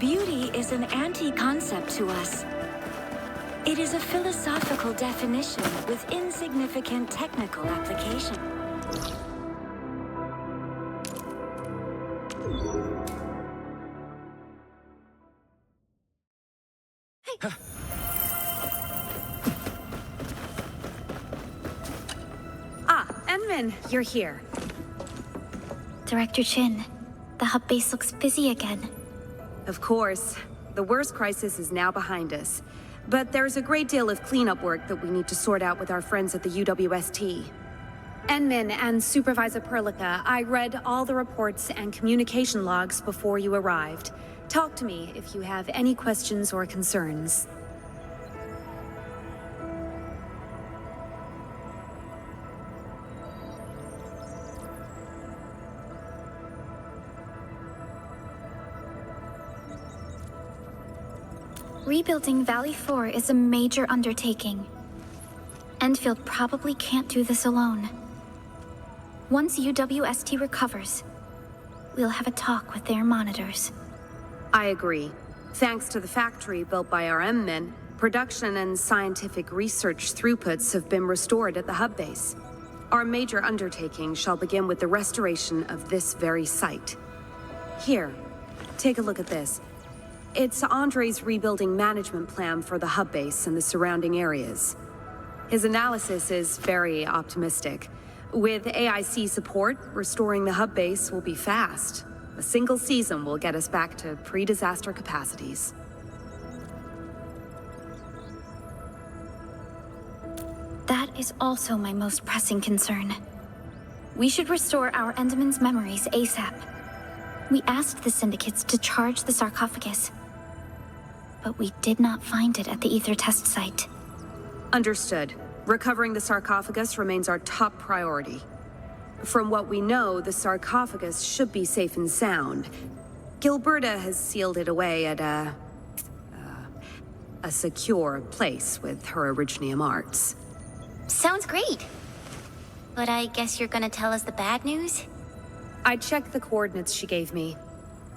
Beauty is an anti-concept to us. It is a philosophical definition with insignificant technical application. Ah, Enmin, you're here. Director Chin, the hub base looks busy again. Of course. The worst crisis is now behind us. But there's a great deal of cleanup work that we need to sort out with our friends at the UWST. Enmin and Supervisor Perlica, I read all the reports and communication logs before you arrived. Talk to me if you have any questions or concerns. Rebuilding Valley 4 is a major undertaking. Endfield probably can't do this alone. Once UWST recovers, we'll have a talk with their monitors. I agree. Thanks to the factory built by our M-men, production and scientific research throughputs have been restored at the hub base. Our major undertaking shall begin with the restoration of this very site. Here, take a look at this. It's Andre's rebuilding management plan for the hub base and the surrounding areas. His analysis is very optimistic. With AIC support, restoring the hub base will be fast. A single season will get us back to pre-disaster capacities. That is also my most pressing concern. We should restore our Enderman's memories ASAP. We asked the syndicates to charge the sarcophagus, but we did not find it at the Ether test site. Understood. Recovering the sarcophagus remains our top priority. From what we know, the sarcophagus should be safe and sound. Gilberta has sealed it away at a secure place with her Originium arts. Sounds great. But I guess you're gonna tell us the bad news? I checked the coordinates she gave me,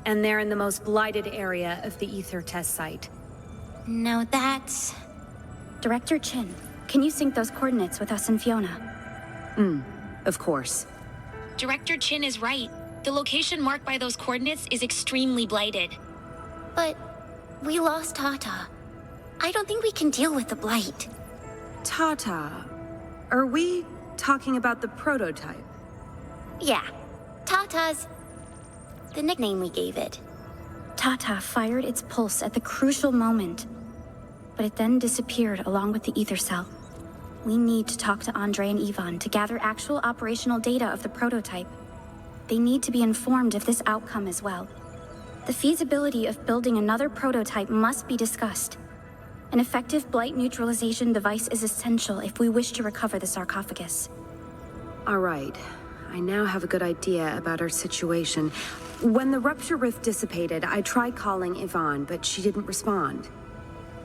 and they're in the most blighted area of the Ether test site. No, that's... Director Chin, can you sync those coordinates with us and Fiona? Of course. Director Chin is right. The location marked by those coordinates is extremely blighted. But we lost Tata. I don't think we can deal with the blight. Tata? Are we talking about the prototype? Yeah. Tata's... the nickname we gave it. Tata fired its pulse at the crucial moment, but it then disappeared along with the ether cell. We need to talk to Andre and Ivan to gather actual operational data of the prototype. They need to be informed of this outcome as well. The feasibility of building another prototype must be discussed. An effective blight neutralization device is essential if we wish to recover the sarcophagus. All right. I now have a good idea about our situation. When the rupture rift dissipated, I tried calling Yvonne, but she didn't respond.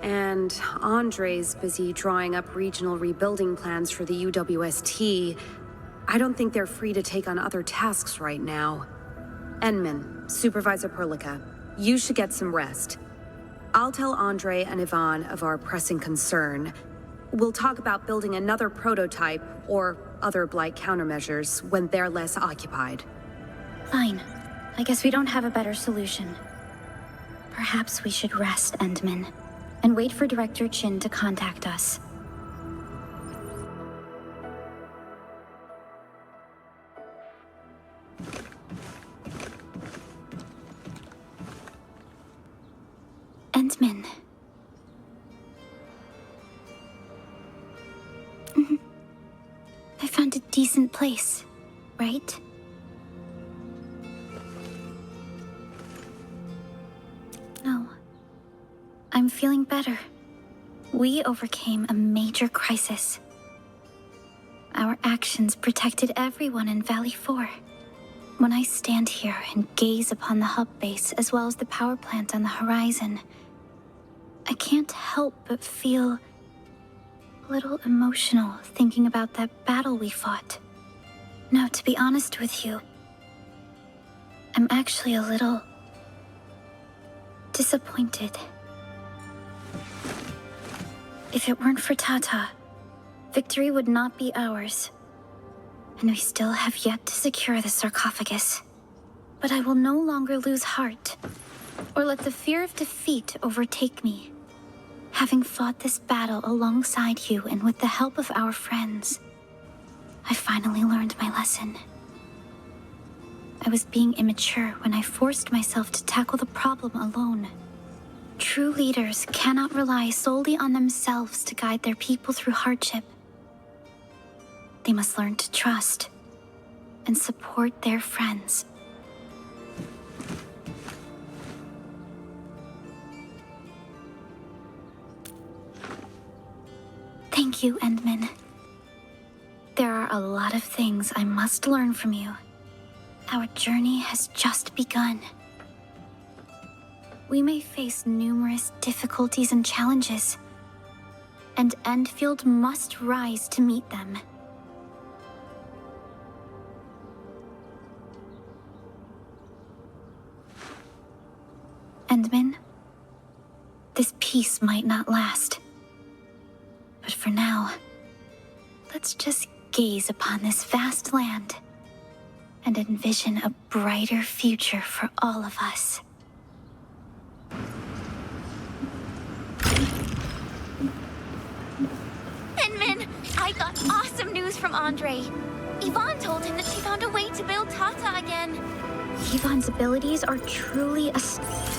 And Andre's busy drawing up regional rebuilding plans for the UWST. I don't think they're free to take on other tasks right now. Enman, Supervisor Perlica, you should get some rest. I'll tell Andre and Yvonne of our pressing concern. We'll talk about building another prototype or other blight countermeasures when they're less occupied. Fine. I guess we don't have a better solution. Perhaps we should rest, Endman, and wait for Director Chin to contact us. Endman. I found a decent place, right? No. I'm feeling better. We overcame a major crisis. Our actions protected everyone in Valley 4. When I stand here and gaze upon the hub base as well as the power plant on the horizon, I can't help but feel a little emotional thinking about that battle we fought. Now, to be honest with you, I'm actually a little disappointed. If it weren't for Tata, victory would not be ours. And we still have yet to secure the sarcophagus. But I will no longer lose heart, or let the fear of defeat overtake me. Having fought this battle alongside you and with the help of our friends, I finally learned my lesson. I was being immature when I forced myself to tackle the problem alone. True leaders cannot rely solely on themselves to guide their people through hardship. They must learn to trust and support their friends. Thank you, Endman. There are a lot of things I must learn from you. Our journey has just begun. We may face numerous difficulties and challenges, and Endfield must rise to meet them. Endman, this peace might not last. But for now, let's just gaze upon this vast land and envision a brighter future for all of us. Endman, I got awesome news from Andre. Yvonne told him that she found a way to build Tata again. Yvonne's abilities are truly astounding.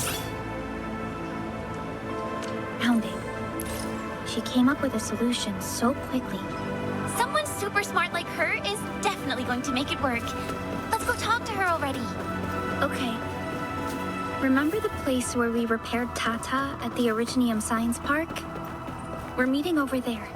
She came up with a solution so quickly. Someone super smart like her is definitely going to make it work. Let's go talk to her already. Okay, Remember the place where we repaired Tata at the Originium Science Park? We're meeting over there.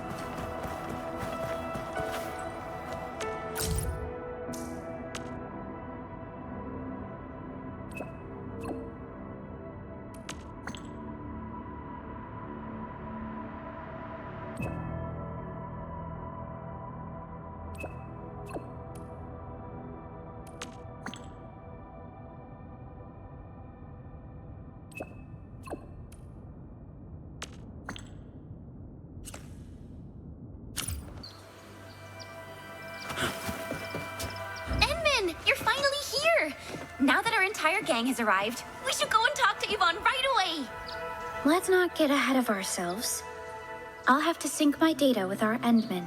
You're finally here! Now that our entire gang has arrived, we should go and talk to Yvonne right away! Let's not get ahead of ourselves. I'll have to sync my data with our Endman.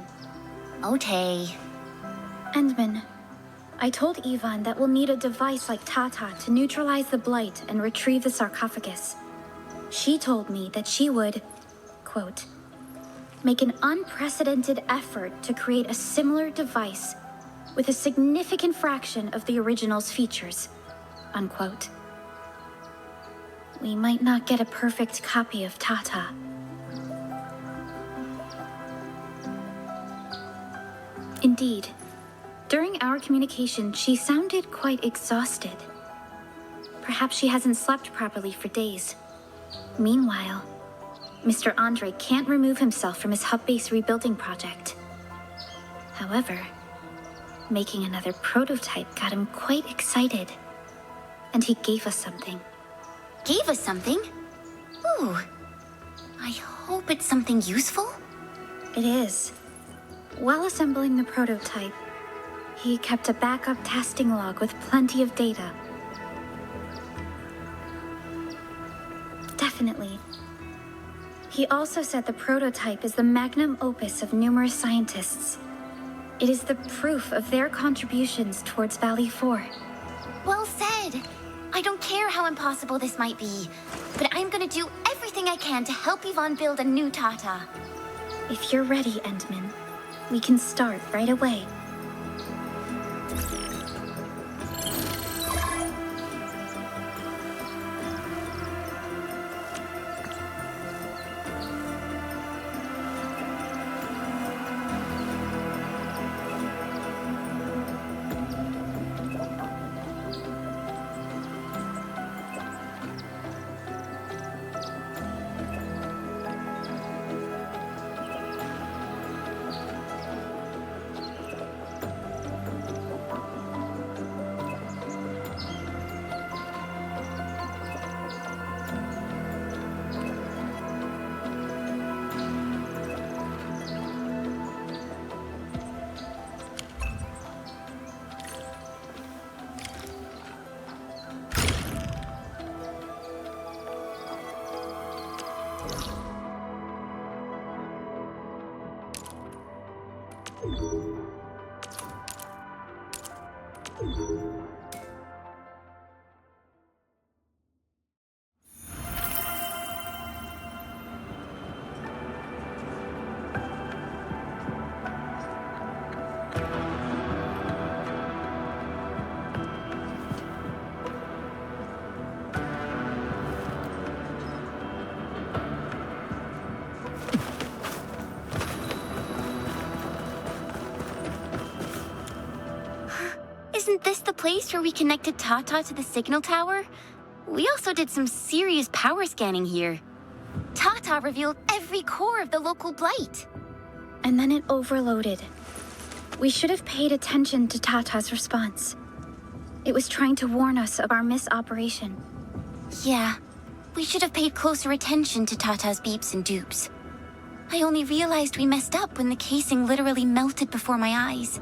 Okay. Endman, I told Yvonne that we'll need a device like Tata to neutralize the blight and retrieve the sarcophagus. She told me that she would, quote, make an unprecedented effort to create a similar device with a significant fraction of the original's features, unquote. We might not get a perfect copy of Tata. Indeed, during our communication, she sounded quite exhausted. Perhaps she hasn't slept properly for days. Meanwhile, Mr. Andre can't remove himself from his hub base rebuilding project. However, making another prototype got him quite excited. And he gave us something. Gave us something? Ooh. I hope it's something useful? It is. While assembling the prototype, he kept a backup testing log with plenty of data. Definitely. He also said the prototype is the magnum opus of numerous scientists. It is the proof of their contributions towards Valley 4. Well said. I don't care how impossible this might be, but I'm gonna do everything I can to help Yvonne build a new Tata. If you're ready, Endman, we can start right away. Isn't this the place where we connected Tata to the signal tower? We also did some serious power scanning here. Tata revealed every core of the local blight. And then it overloaded. We should have paid attention to Tata's response. It was trying to warn us of our misoperation. Yeah, we should have paid closer attention to Tata's beeps and dupes. I only realized we messed up when the casing literally melted before my eyes.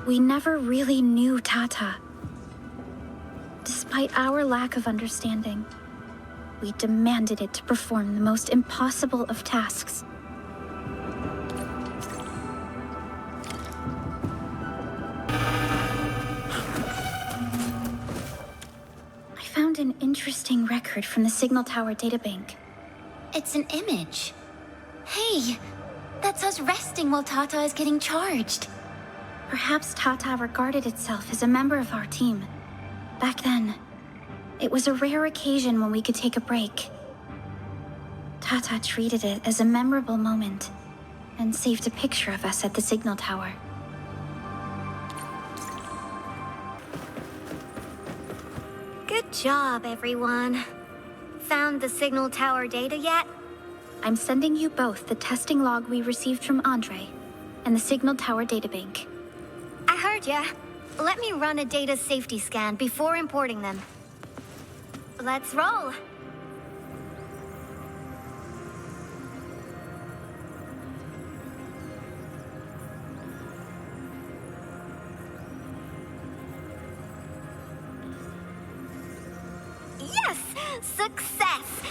We never really knew Tata. Despite our lack of understanding, we demanded it to perform the most impossible of tasks. I found an interesting record from the Signal Tower databank. It's an image. Hey, that's us resting while Tata is getting charged. Perhaps Tata regarded itself as a member of our team. Back then. It was a rare occasion when we could take a break. Tata treated it as a memorable moment and saved a picture of us at the signal tower. Good job, everyone. Found the signal tower data yet? I'm sending you both the testing log we received from Andre and the signal tower databank. I heard ya. Let me run a data safety scan before importing them. Let's roll. Yes! Success!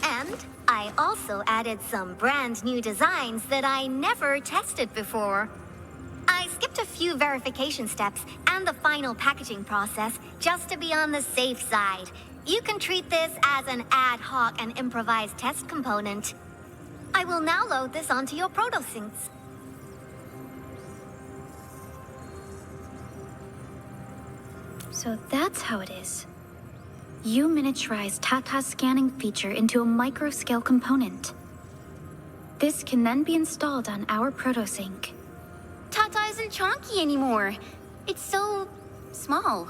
And I also added some brand new designs that I never tested before. I skipped a few verification steps and the final packaging process just to be on the safe side. You can treat this as an ad hoc and improvised test component. I will now load this onto your protosynths. So that's how it is. You miniaturized Tata's scanning feature into a micro-scale component. This can then be installed on our protosync. Tata isn't chonky anymore. It's so small.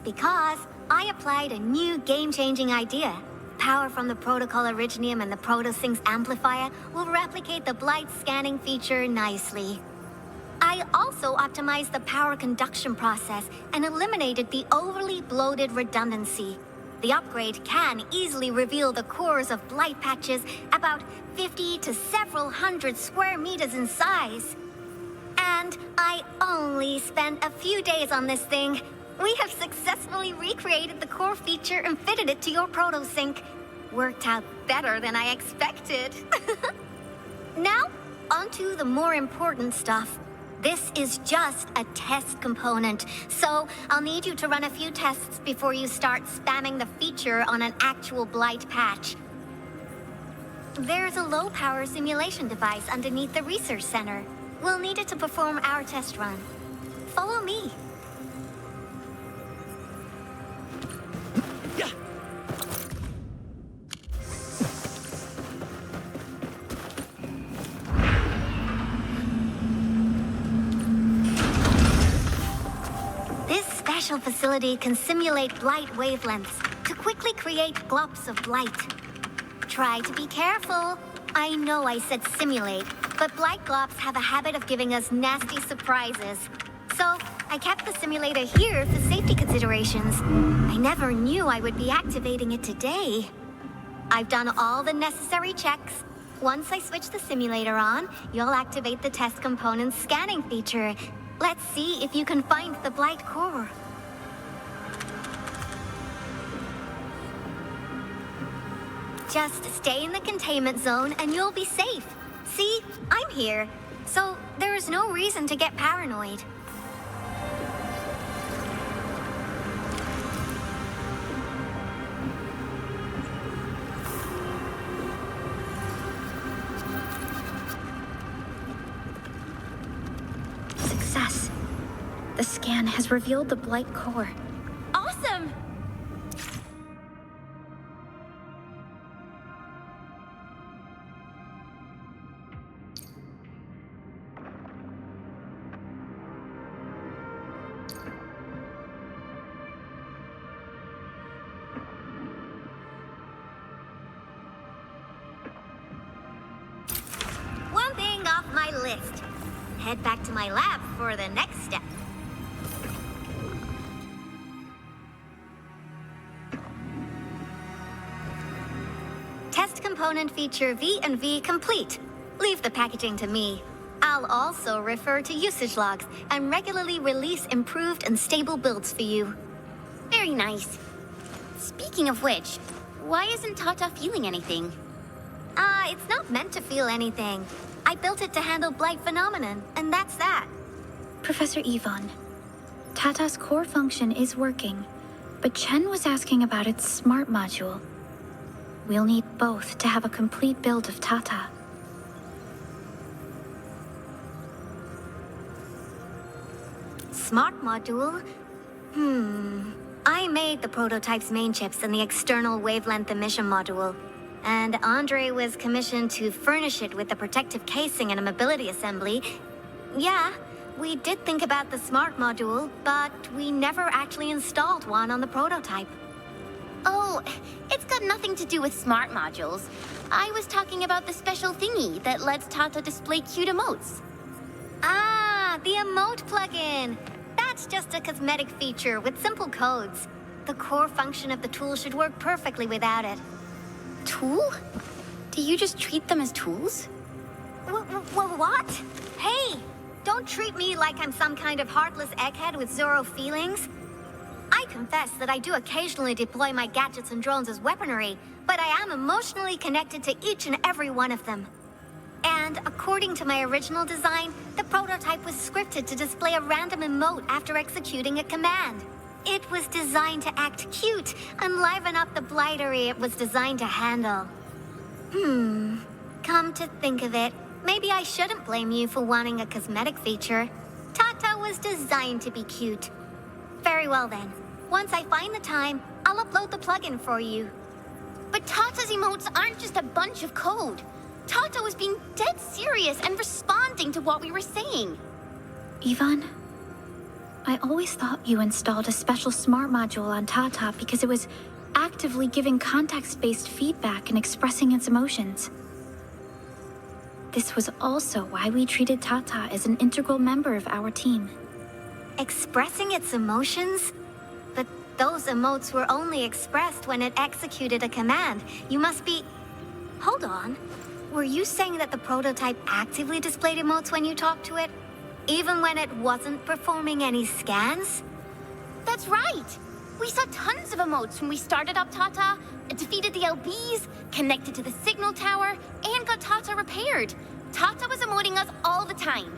Because I applied a new game-changing idea. Power from the protocol originium and the protosync's amplifier will replicate the Blight scanning feature nicely. I also optimized the power conduction process and eliminated the overly bloated redundancy. The upgrade can easily reveal the cores of Blight patches about 50 to several hundred square meters in size. And I only spent a few days on this thing. We have successfully recreated the core feature and fitted it to your protosync. Worked out better than I expected. Now, onto the more important stuff. This is just a test component, so I'll need you to run a few tests before you start spamming the feature on an actual Blight patch. There's a low-power simulation device underneath the research center. We'll need it to perform our test run. Follow me. This special facility can simulate Blight wavelengths to quickly create glops of Blight. Try to be careful. I know I said simulate, but Blight glops have a habit of giving us nasty surprises. So, I kept the simulator here for safety considerations. I never knew I would be activating it today. I've done all the necessary checks. Once I switch the simulator on, you'll activate the test component's scanning feature. Let's see if you can find the Blight core. Just stay in the containment zone and you'll be safe. See, I'm here, so there's no reason to get paranoid. Success. The scan has revealed the Blight core. Awesome! One thing off my list. Head back to my lab for the next step. Test component feature V and V complete. Leave the packaging to me. I'll also refer to usage logs and regularly release improved and stable builds for you. Very nice. Speaking of which, why isn't Tata feeling anything? It's not meant to feel anything. I built it to handle Blight phenomenon, and that's that. Professor Yvonne, Tata's core function is working, but Chen was asking about its smart module. We'll need both to have a complete build of Tata. Smart module? I made the prototype's main chips and the external wavelength emission module, and Andre was commissioned to furnish it with the protective casing and a mobility assembly. Yeah, we did think about the smart module, but we never actually installed one on the prototype. Oh, it's got nothing to do with smart modules. I was talking about the special thingy that lets Tata display cute emotes. Ah, the emote plugin! That's just a cosmetic feature with simple codes. The core function of the tool should work perfectly without it. Tool? Do you just treat them as tools? What? Hey! Don't treat me like I'm some kind of heartless egghead with zero feelings. I confess that I do occasionally deploy my gadgets and drones as weaponry, but I am emotionally connected to each and every one of them. And according to my original design, the prototype was scripted to display a random emote after executing a command. It was designed to act cute and liven up the blightery it was designed to handle. Come to think of it, maybe I shouldn't blame you for wanting a cosmetic feature. Tata was designed to be cute. Very well then. Once I find the time, I'll upload the plugin for you. But Tata's emotes aren't just a bunch of code. Tata was being dead serious and responding to what we were saying. Yvonne, I always thought you installed a special smart module on Tata because it was actively giving context-based feedback and expressing its emotions. This was also why we treated Tata as an integral member of our team. Expressing its emotions? But those emotes were only expressed when it executed a command. You must be... Hold on. Were you saying that the prototype actively displayed emotes when you talked to it? Even when it wasn't performing any scans? That's right! We saw tons of emotes when we started up Tata, defeated the LBs, connected to the signal tower, and got Tata repaired. Tata was emoting us all the time.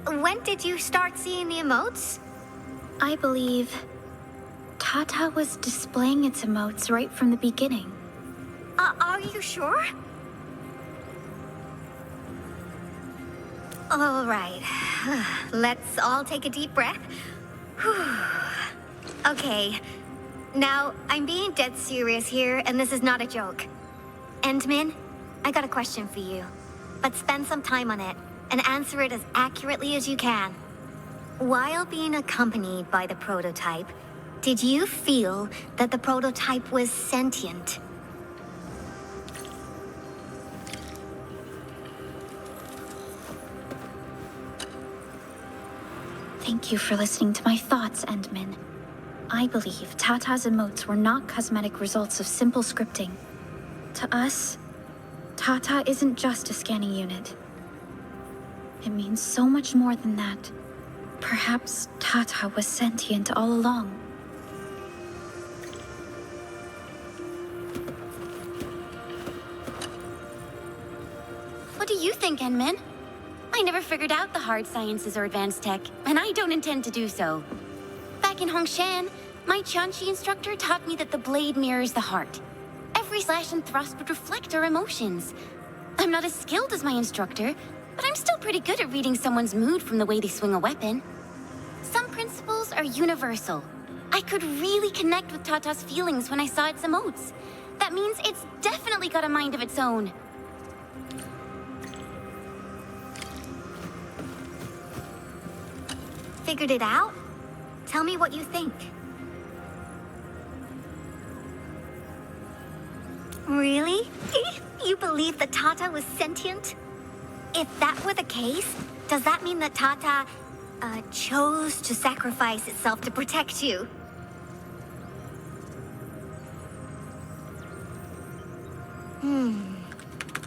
When did you start seeing the emotes? I believe Tata was displaying its emotes right from the beginning. Are you sure? All right. Let's all take a deep breath. Okay. Now, I'm being dead serious here, and this is not a joke. Endmin, I got a question for you. But spend some time on it, and answer it as accurately as you can. While being accompanied by the prototype, did you feel that the prototype was sentient? Thank you for listening to my thoughts, Endmin. I believe Tata's emotes were not cosmetic results of simple scripting. To us, Tata isn't just a scanning unit. It means so much more than that. Perhaps Tata was sentient all along. What do you think, Enmin? I never figured out the hard sciences or advanced tech, and I don't intend to do so. Back in Hongshan, my Chanchi instructor taught me that the blade mirrors the heart. Every slash and thrust would reflect our emotions. I'm not as skilled as my instructor, but I'm still pretty good at reading someone's mood from the way they swing a weapon. Some principles are universal. I could really connect with Tata's feelings when I saw its emotes. That means it's definitely got a mind of its own. Figured it out? Tell me what you think. Really? You believe that Tata was sentient? If that were the case, does that mean that Tata, chose to sacrifice itself to protect you?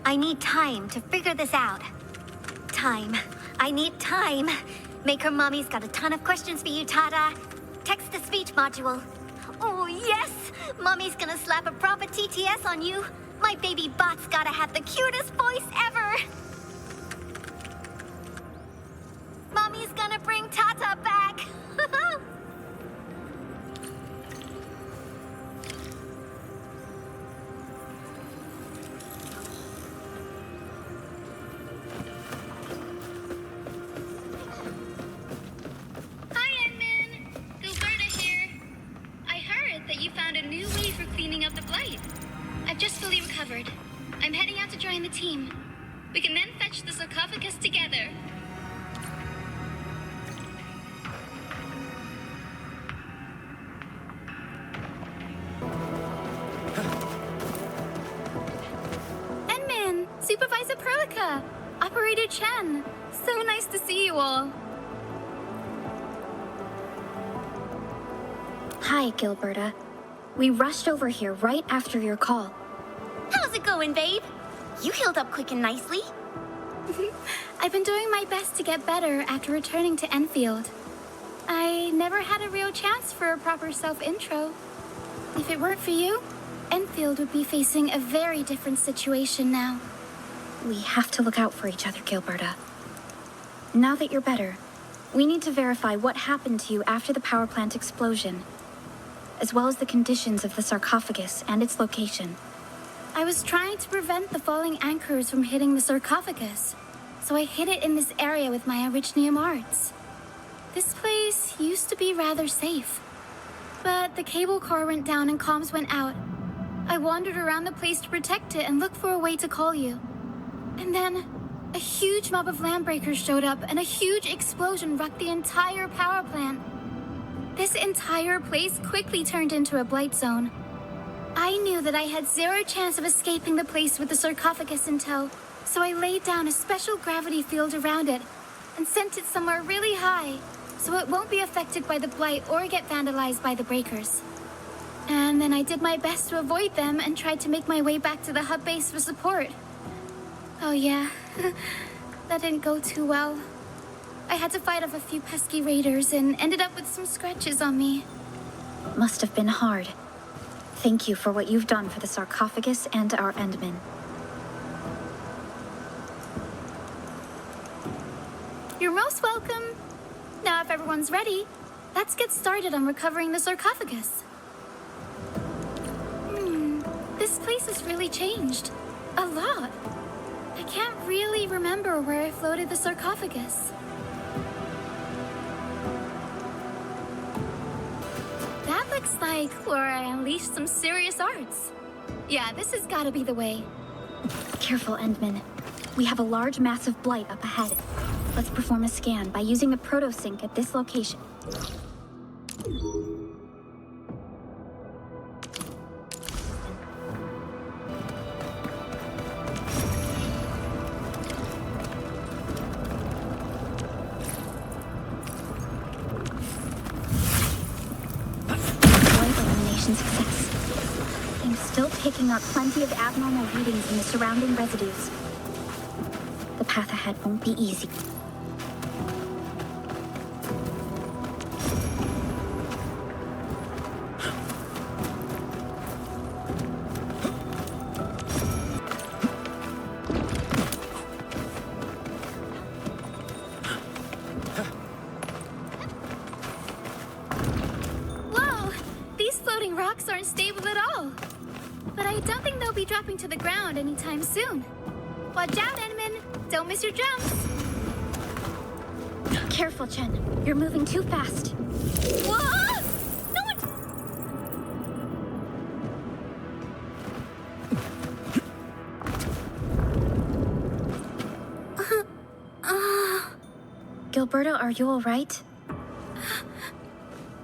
I need time to figure this out. Time. I need time. Maker Mommy's got a ton of questions for you, Tata. Text-to-speech module. Oh, yes! Mommy's gonna slap a proper TTS on you. My baby bot's gotta have the cutest voice ever. Mommy's gonna bring Tata back. Hi, Edmund. Gilberta here. join the team. We can then fetch the sarcophagus together. Enman, Supervisor Perlica, Operator Chen. So nice to see you all. Hi, Gilberta. We rushed over here right after your call. How's it going, babe? You healed up quick and nicely. I've been doing my best to get better after returning to Enfield. I never had a real chance for a proper self-intro. If it weren't for you, Enfield would be facing a very different situation now. We have to look out for each other, Gilberta. Now that you're better, we need to verify what happened to you after the power plant explosion, as well as the conditions of the sarcophagus and its location. I was trying to prevent the falling anchors from hitting the sarcophagus, so I hid it in this area with my Originium arts. This place used to be rather safe, but the cable car went down and comms went out. I wandered around the place to protect it and look for a way to call you. And then, a huge mob of landbreakers showed up and a huge explosion wrecked the entire power plant. This entire place quickly turned into a blight zone. I knew that I had zero chance of escaping the place with the sarcophagus in tow, so I laid down a special gravity field around it and sent it somewhere really high, so it won't be affected by the blight or get vandalized by the breakers. And then I did my best to avoid them and tried to make my way back to the hub base for support. Oh yeah, that didn't go too well. I had to fight off a few pesky raiders and ended up with some scratches on me. Must have been hard. Thank you for what you've done for the sarcophagus and our Endmen. You're most welcome. Now if everyone's ready, let's get started on recovering the sarcophagus. This place has really changed. A lot. I can't really remember where I floated the sarcophagus. That looks like where I unleashed some serious arts. Yeah, this has got to be the way. Careful, Endman. We have a large mass of blight up ahead. Let's perform a scan by using a proto-sync at this location. Success. I'm still picking up plenty of abnormal readings in the surrounding residues. The path ahead won't be easy. Rocks aren't stable at all. But I don't think they'll be dropping to the ground anytime soon. Watch out, Enman! Don't miss your jumps! Careful, Chen. You're moving too fast. Whoa! No one... Gilberta, are you all right?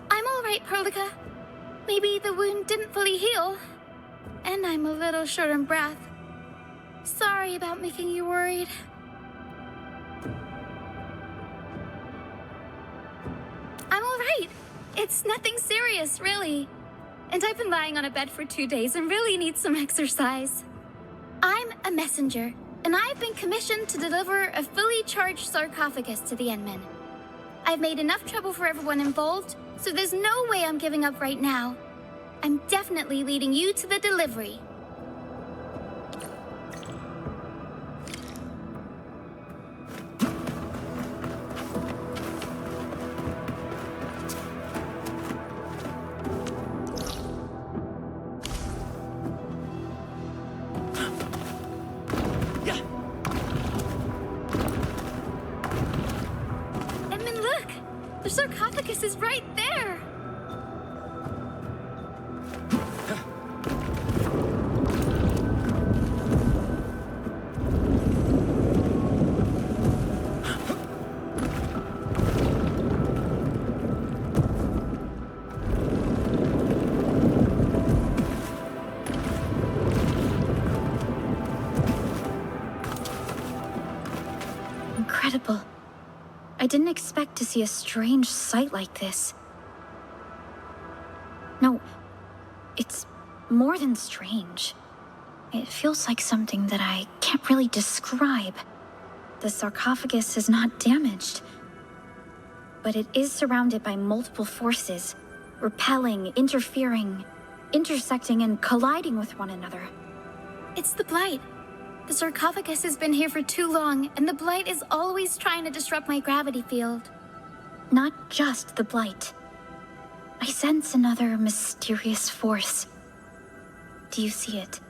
I'm all right, Perlica. Maybe the wound didn't fully heal. And I'm a little short on breath. Sorry about making you worried. I'm all right. It's nothing serious, really. And I've been lying on a bed for 2 days and really need some exercise. I'm a messenger, and I've been commissioned to deliver a fully charged sarcophagus to the Endmen. I've made enough trouble for everyone involved, so there's no way I'm giving up right now. I'm definitely leading you to the delivery. Yeah. Edmund, look! The sarcophagus is right there! Incredible. I didn't expect to see a strange sight like this. No, it's more than strange. It feels like something that I can't really describe. The sarcophagus is not damaged, but it is surrounded by multiple forces, repelling, interfering, intersecting, and colliding with one another. It's the Blight. The sarcophagus has been here for too long, and the Blight is always trying to disrupt my gravity field. Not just the Blight. I sense another mysterious force. Do you see it?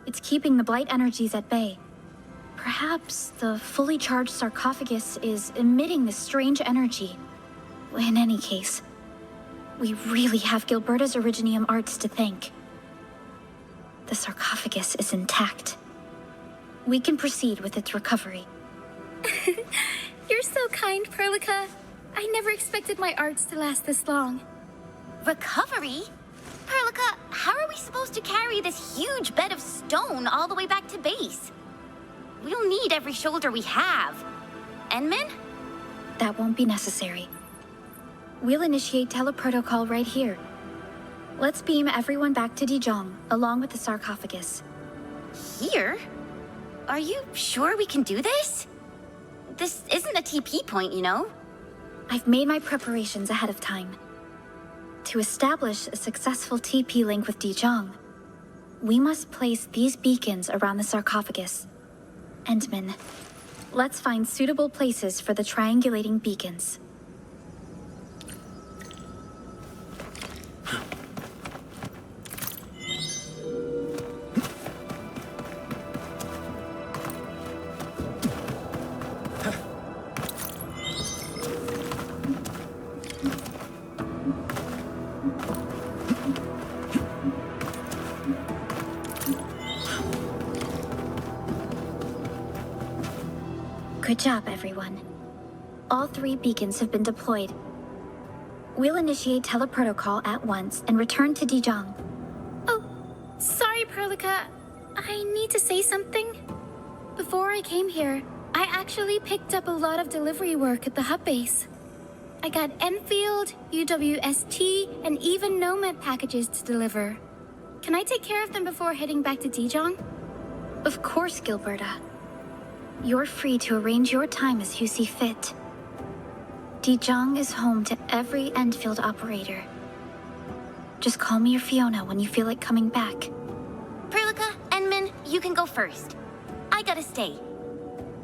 It's keeping the Blight energies at bay. Perhaps the fully charged sarcophagus is emitting this strange energy. In any case, we really have Gilberta's Originium arts to thank. The sarcophagus is intact. We can proceed with its recovery. You're so kind, Perlica. I never expected my arts to last this long. Recovery? Perlica, how are we supposed to carry this huge bed of stone all the way back to base? We'll need every shoulder we have. Enmin? That won't be necessary. We'll initiate teleprotocol right here. Let's beam everyone back to Dijon, along with the sarcophagus. Here? Are you sure we can do this? This isn't a TP point, you know? I've made my preparations ahead of time. To establish a successful TP link with Dijon, we must place these beacons around the sarcophagus. Endman, let's find suitable places for the triangulating beacons. Good job, everyone. All 3 beacons have been deployed. We'll initiate teleprotocol at once and return to Dijon. Oh, sorry, Perlica. I need to say something. Before I came here, I actually picked up a lot of delivery work at the hub base. I got Enfield, UWST, and even Nomad packages to deliver. Can I take care of them before heading back to Dijon? Of course, Gilberta. You're free to arrange your time as you see fit. Dijon is home to every Endfield operator. Just call me or Fiona when you feel like coming back. Perlica, Enmin, you can go first. I gotta stay.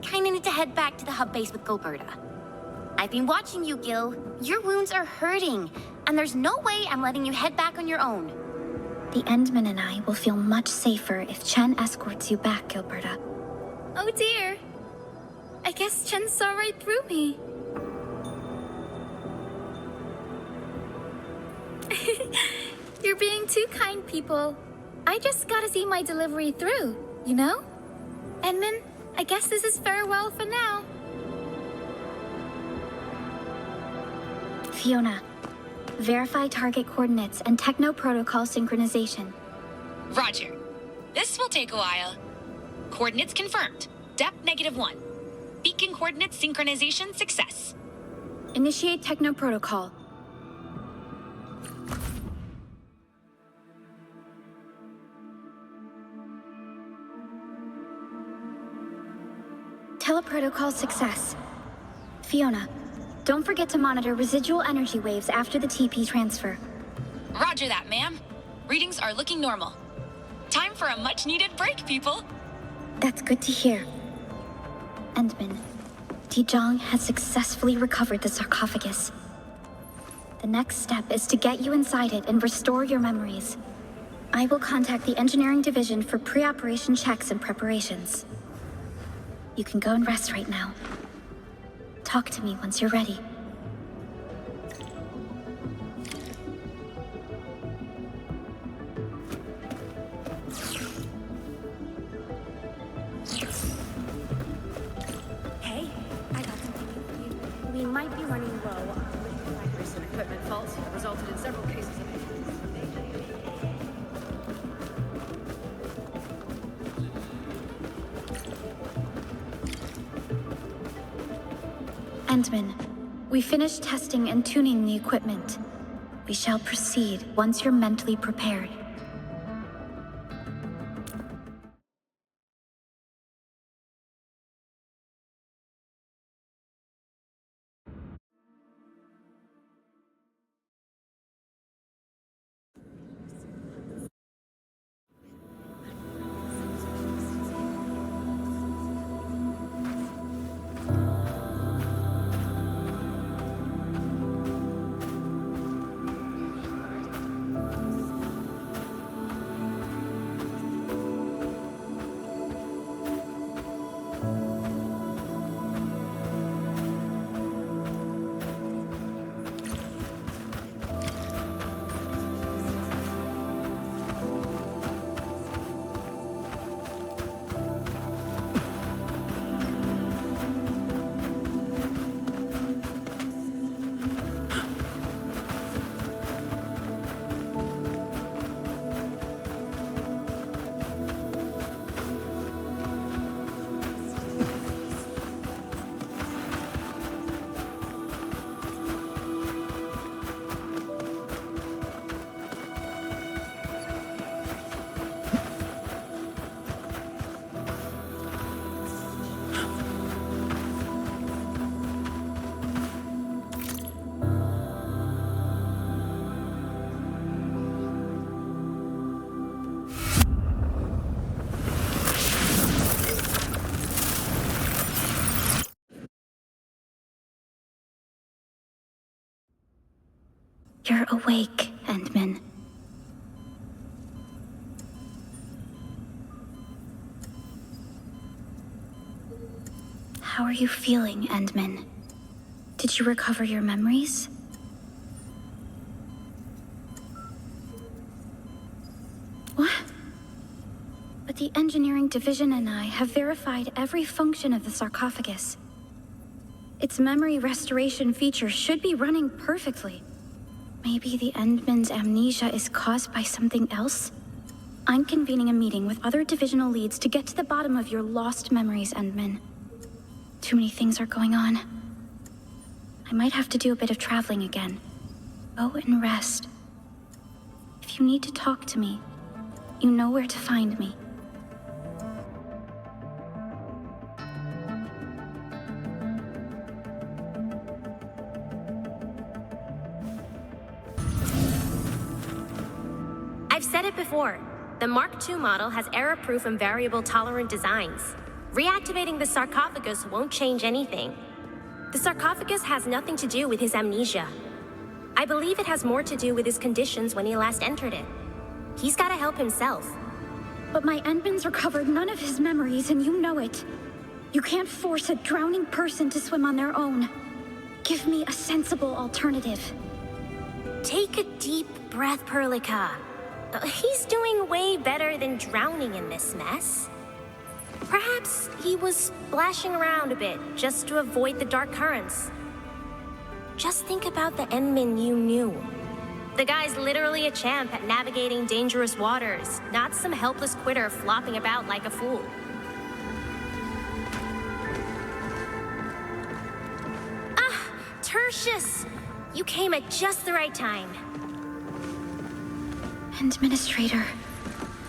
Kinda need to head back to the hub base with Gilberta. I've been watching you, Gil. Your wounds are hurting, and there's no way I'm letting you head back on your own. The Endman and I will feel much safer if Chen escorts you back, Gilberta. Oh dear. I guess Chen saw right through me. You're being too kind, people. I just gotta see my delivery through, you know? Enmin, I guess this is farewell for now. Fiona, verify target coordinates and techno-protocol synchronization. Roger. This will take a while. Coordinates confirmed. Depth -1. Beacon coordinate synchronization success. Initiate techno-protocol. Teleprotocol success. Fiona, don't forget to monitor residual energy waves after the TP transfer. Roger that, ma'am. Readings are looking normal. Time for a much-needed break, people. That's good to hear. Endman, Dijon has successfully recovered the sarcophagus. The next step is to get you inside it and restore your memories. I will contact the engineering division for pre-operation checks and preparations. You can go and rest right now. Talk to me once you're ready. Hey, I got something new for you. We might be running low on recent equipment faults that resulted in several cases of Endman, we finished testing and tuning the equipment. We shall proceed once you're mentally prepared. You're awake, Endman. How are you feeling, Endman? Did you recover your memories? What? But the engineering division and I have verified every function of the sarcophagus. Its memory restoration feature should be running perfectly. Maybe the Endman's amnesia is caused by something else? I'm convening a meeting with other divisional leads to get to the bottom of your lost memories, Endman. Too many things are going on. I might have to do a bit of traveling again. Go and rest. If you need to talk to me, you know where to find me. I've said it before. The Mark II model has error-proof and variable-tolerant designs. Reactivating the sarcophagus won't change anything. The sarcophagus has nothing to do with his amnesia. I believe it has more to do with his conditions when he last entered it. He's gotta help himself. But my Endman's recovered none of his memories, and you know it. You can't force a drowning person to swim on their own. Give me a sensible alternative. Take a deep breath, Perlica. He's doing way better than drowning in this mess. Perhaps he was splashing around a bit, just to avoid the dark currents. Just think about the Endman you knew. The guy's literally a champ at navigating dangerous waters, not some helpless quitter flopping about like a fool. Ah, Tertius! You came at just the right time. Administrator.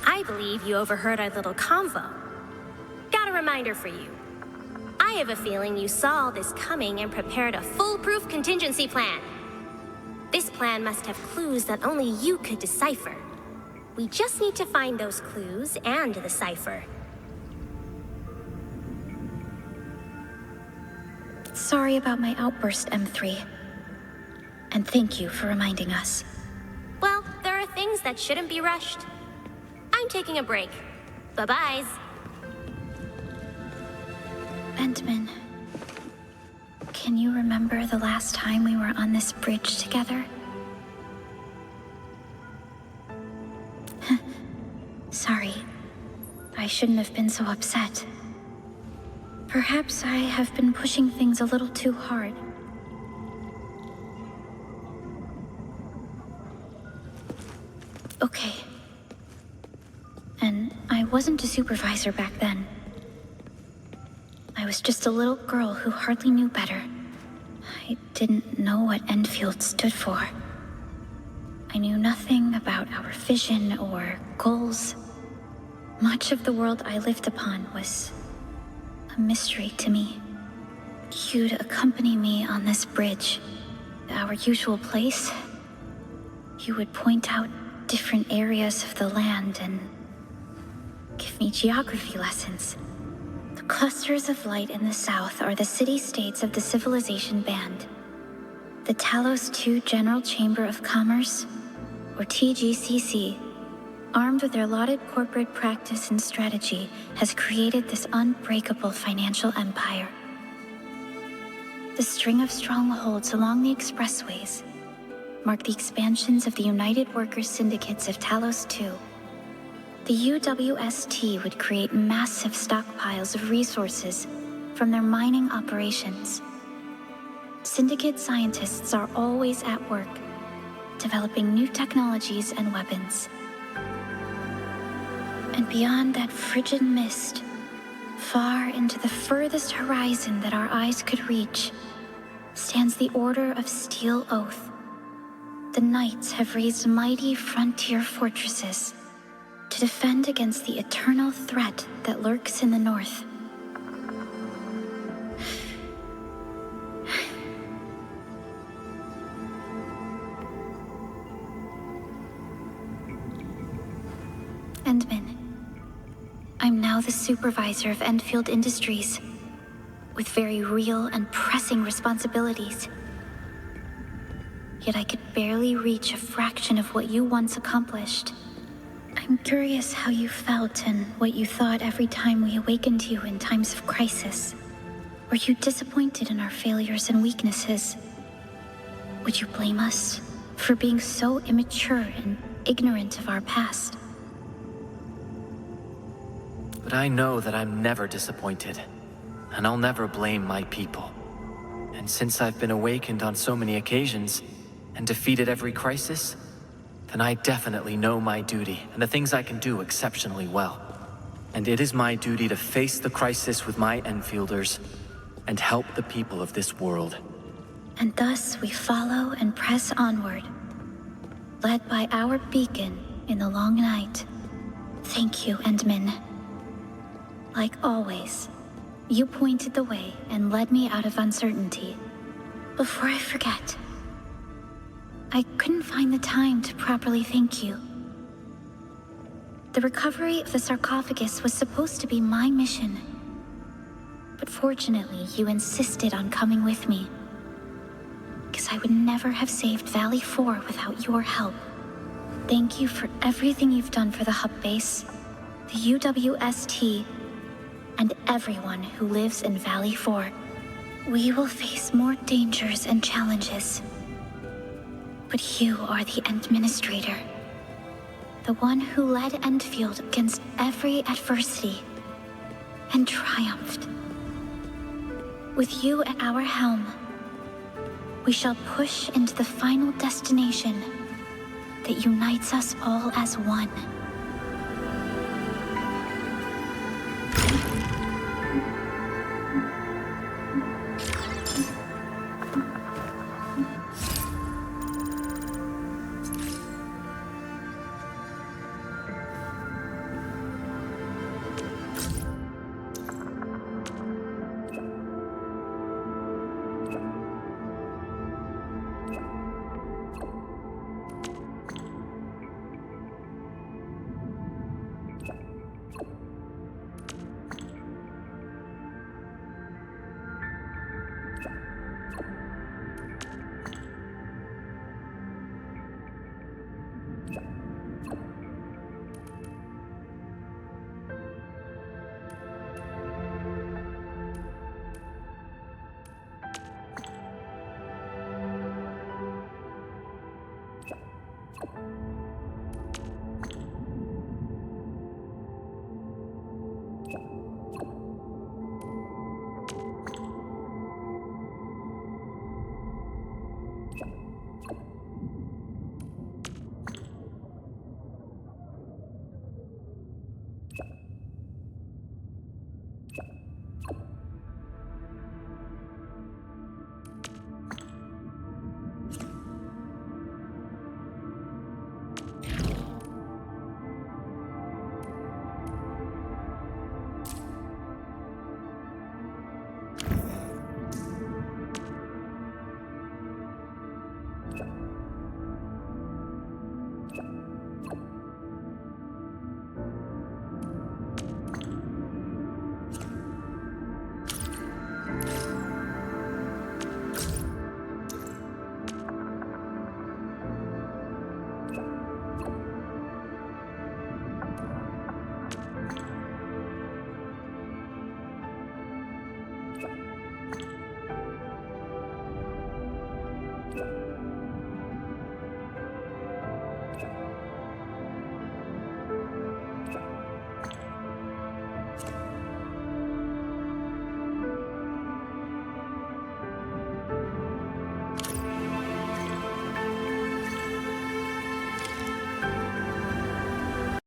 I believe you overheard our little convo. Got a reminder for you. I have a feeling you saw this coming and prepared a foolproof contingency plan. This plan must have clues that only you could decipher. We just need to find those clues and the cipher. Sorry about my outburst, M3. And thank you for reminding us. Well, there are things that shouldn't be rushed. I'm taking a break. Bye-byes. Endman, can you remember the last time we were on this bridge together? Sorry. I shouldn't have been so upset. Perhaps I have been pushing things a little too hard. Okay. And I wasn't a supervisor back then. I was just a little girl who hardly knew better. I didn't know what Endfield stood for. I knew nothing about our vision or goals. Much of the world I lived upon was a mystery to me. You'd accompany me on this bridge, our usual place. You would point out different areas of the land and give me geography lessons. The clusters of light in the south are the city-states of the Civilization Band. The Talos II General Chamber of Commerce, or TGCC, armed with their lauded corporate practice and strategy, has created this unbreakable financial empire. The string of strongholds along the expressways mark the expansions of the United Workers' Syndicates of Talos II. The UWST would create massive stockpiles of resources from their mining operations. Syndicate scientists are always at work, developing new technologies and weapons. And beyond that frigid mist, far into the furthest horizon that our eyes could reach, stands the Order of Steel Oath. The Knights have raised mighty frontier fortresses to defend against the eternal threat that lurks in the north. Endman, I'm now the supervisor of Endfield Industries, with very real and pressing responsibilities. Yet I could barely reach a fraction of what you once accomplished. I'm curious how you felt and what you thought every time we awakened you in times of crisis. Were you disappointed in our failures and weaknesses? Would you blame us for being so immature and ignorant of our past? But I know that I'm never disappointed, and I'll never blame my people. And since I've been awakened on so many occasions, and defeated every crisis, then I definitely know my duty and the things I can do exceptionally well. And it is my duty to face the crisis with my Enfielders and help the people of this world. And thus we follow and press onward, led by our beacon in the long night. Thank you, Endman. Like always, you pointed the way and led me out of uncertainty. Before I forget, I couldn't find the time to properly thank you. The recovery of the sarcophagus was supposed to be my mission. But fortunately, you insisted on coming with me. Because I would never have saved Valley 4 without your help. Thank you for everything you've done for the hub base, the UWST, and everyone who lives in Valley 4. We will face more dangers and challenges. But you are the administrator. The one who led Endfield against every adversity and triumphed. With you at our helm, we shall push into the final destination that unites us all as one.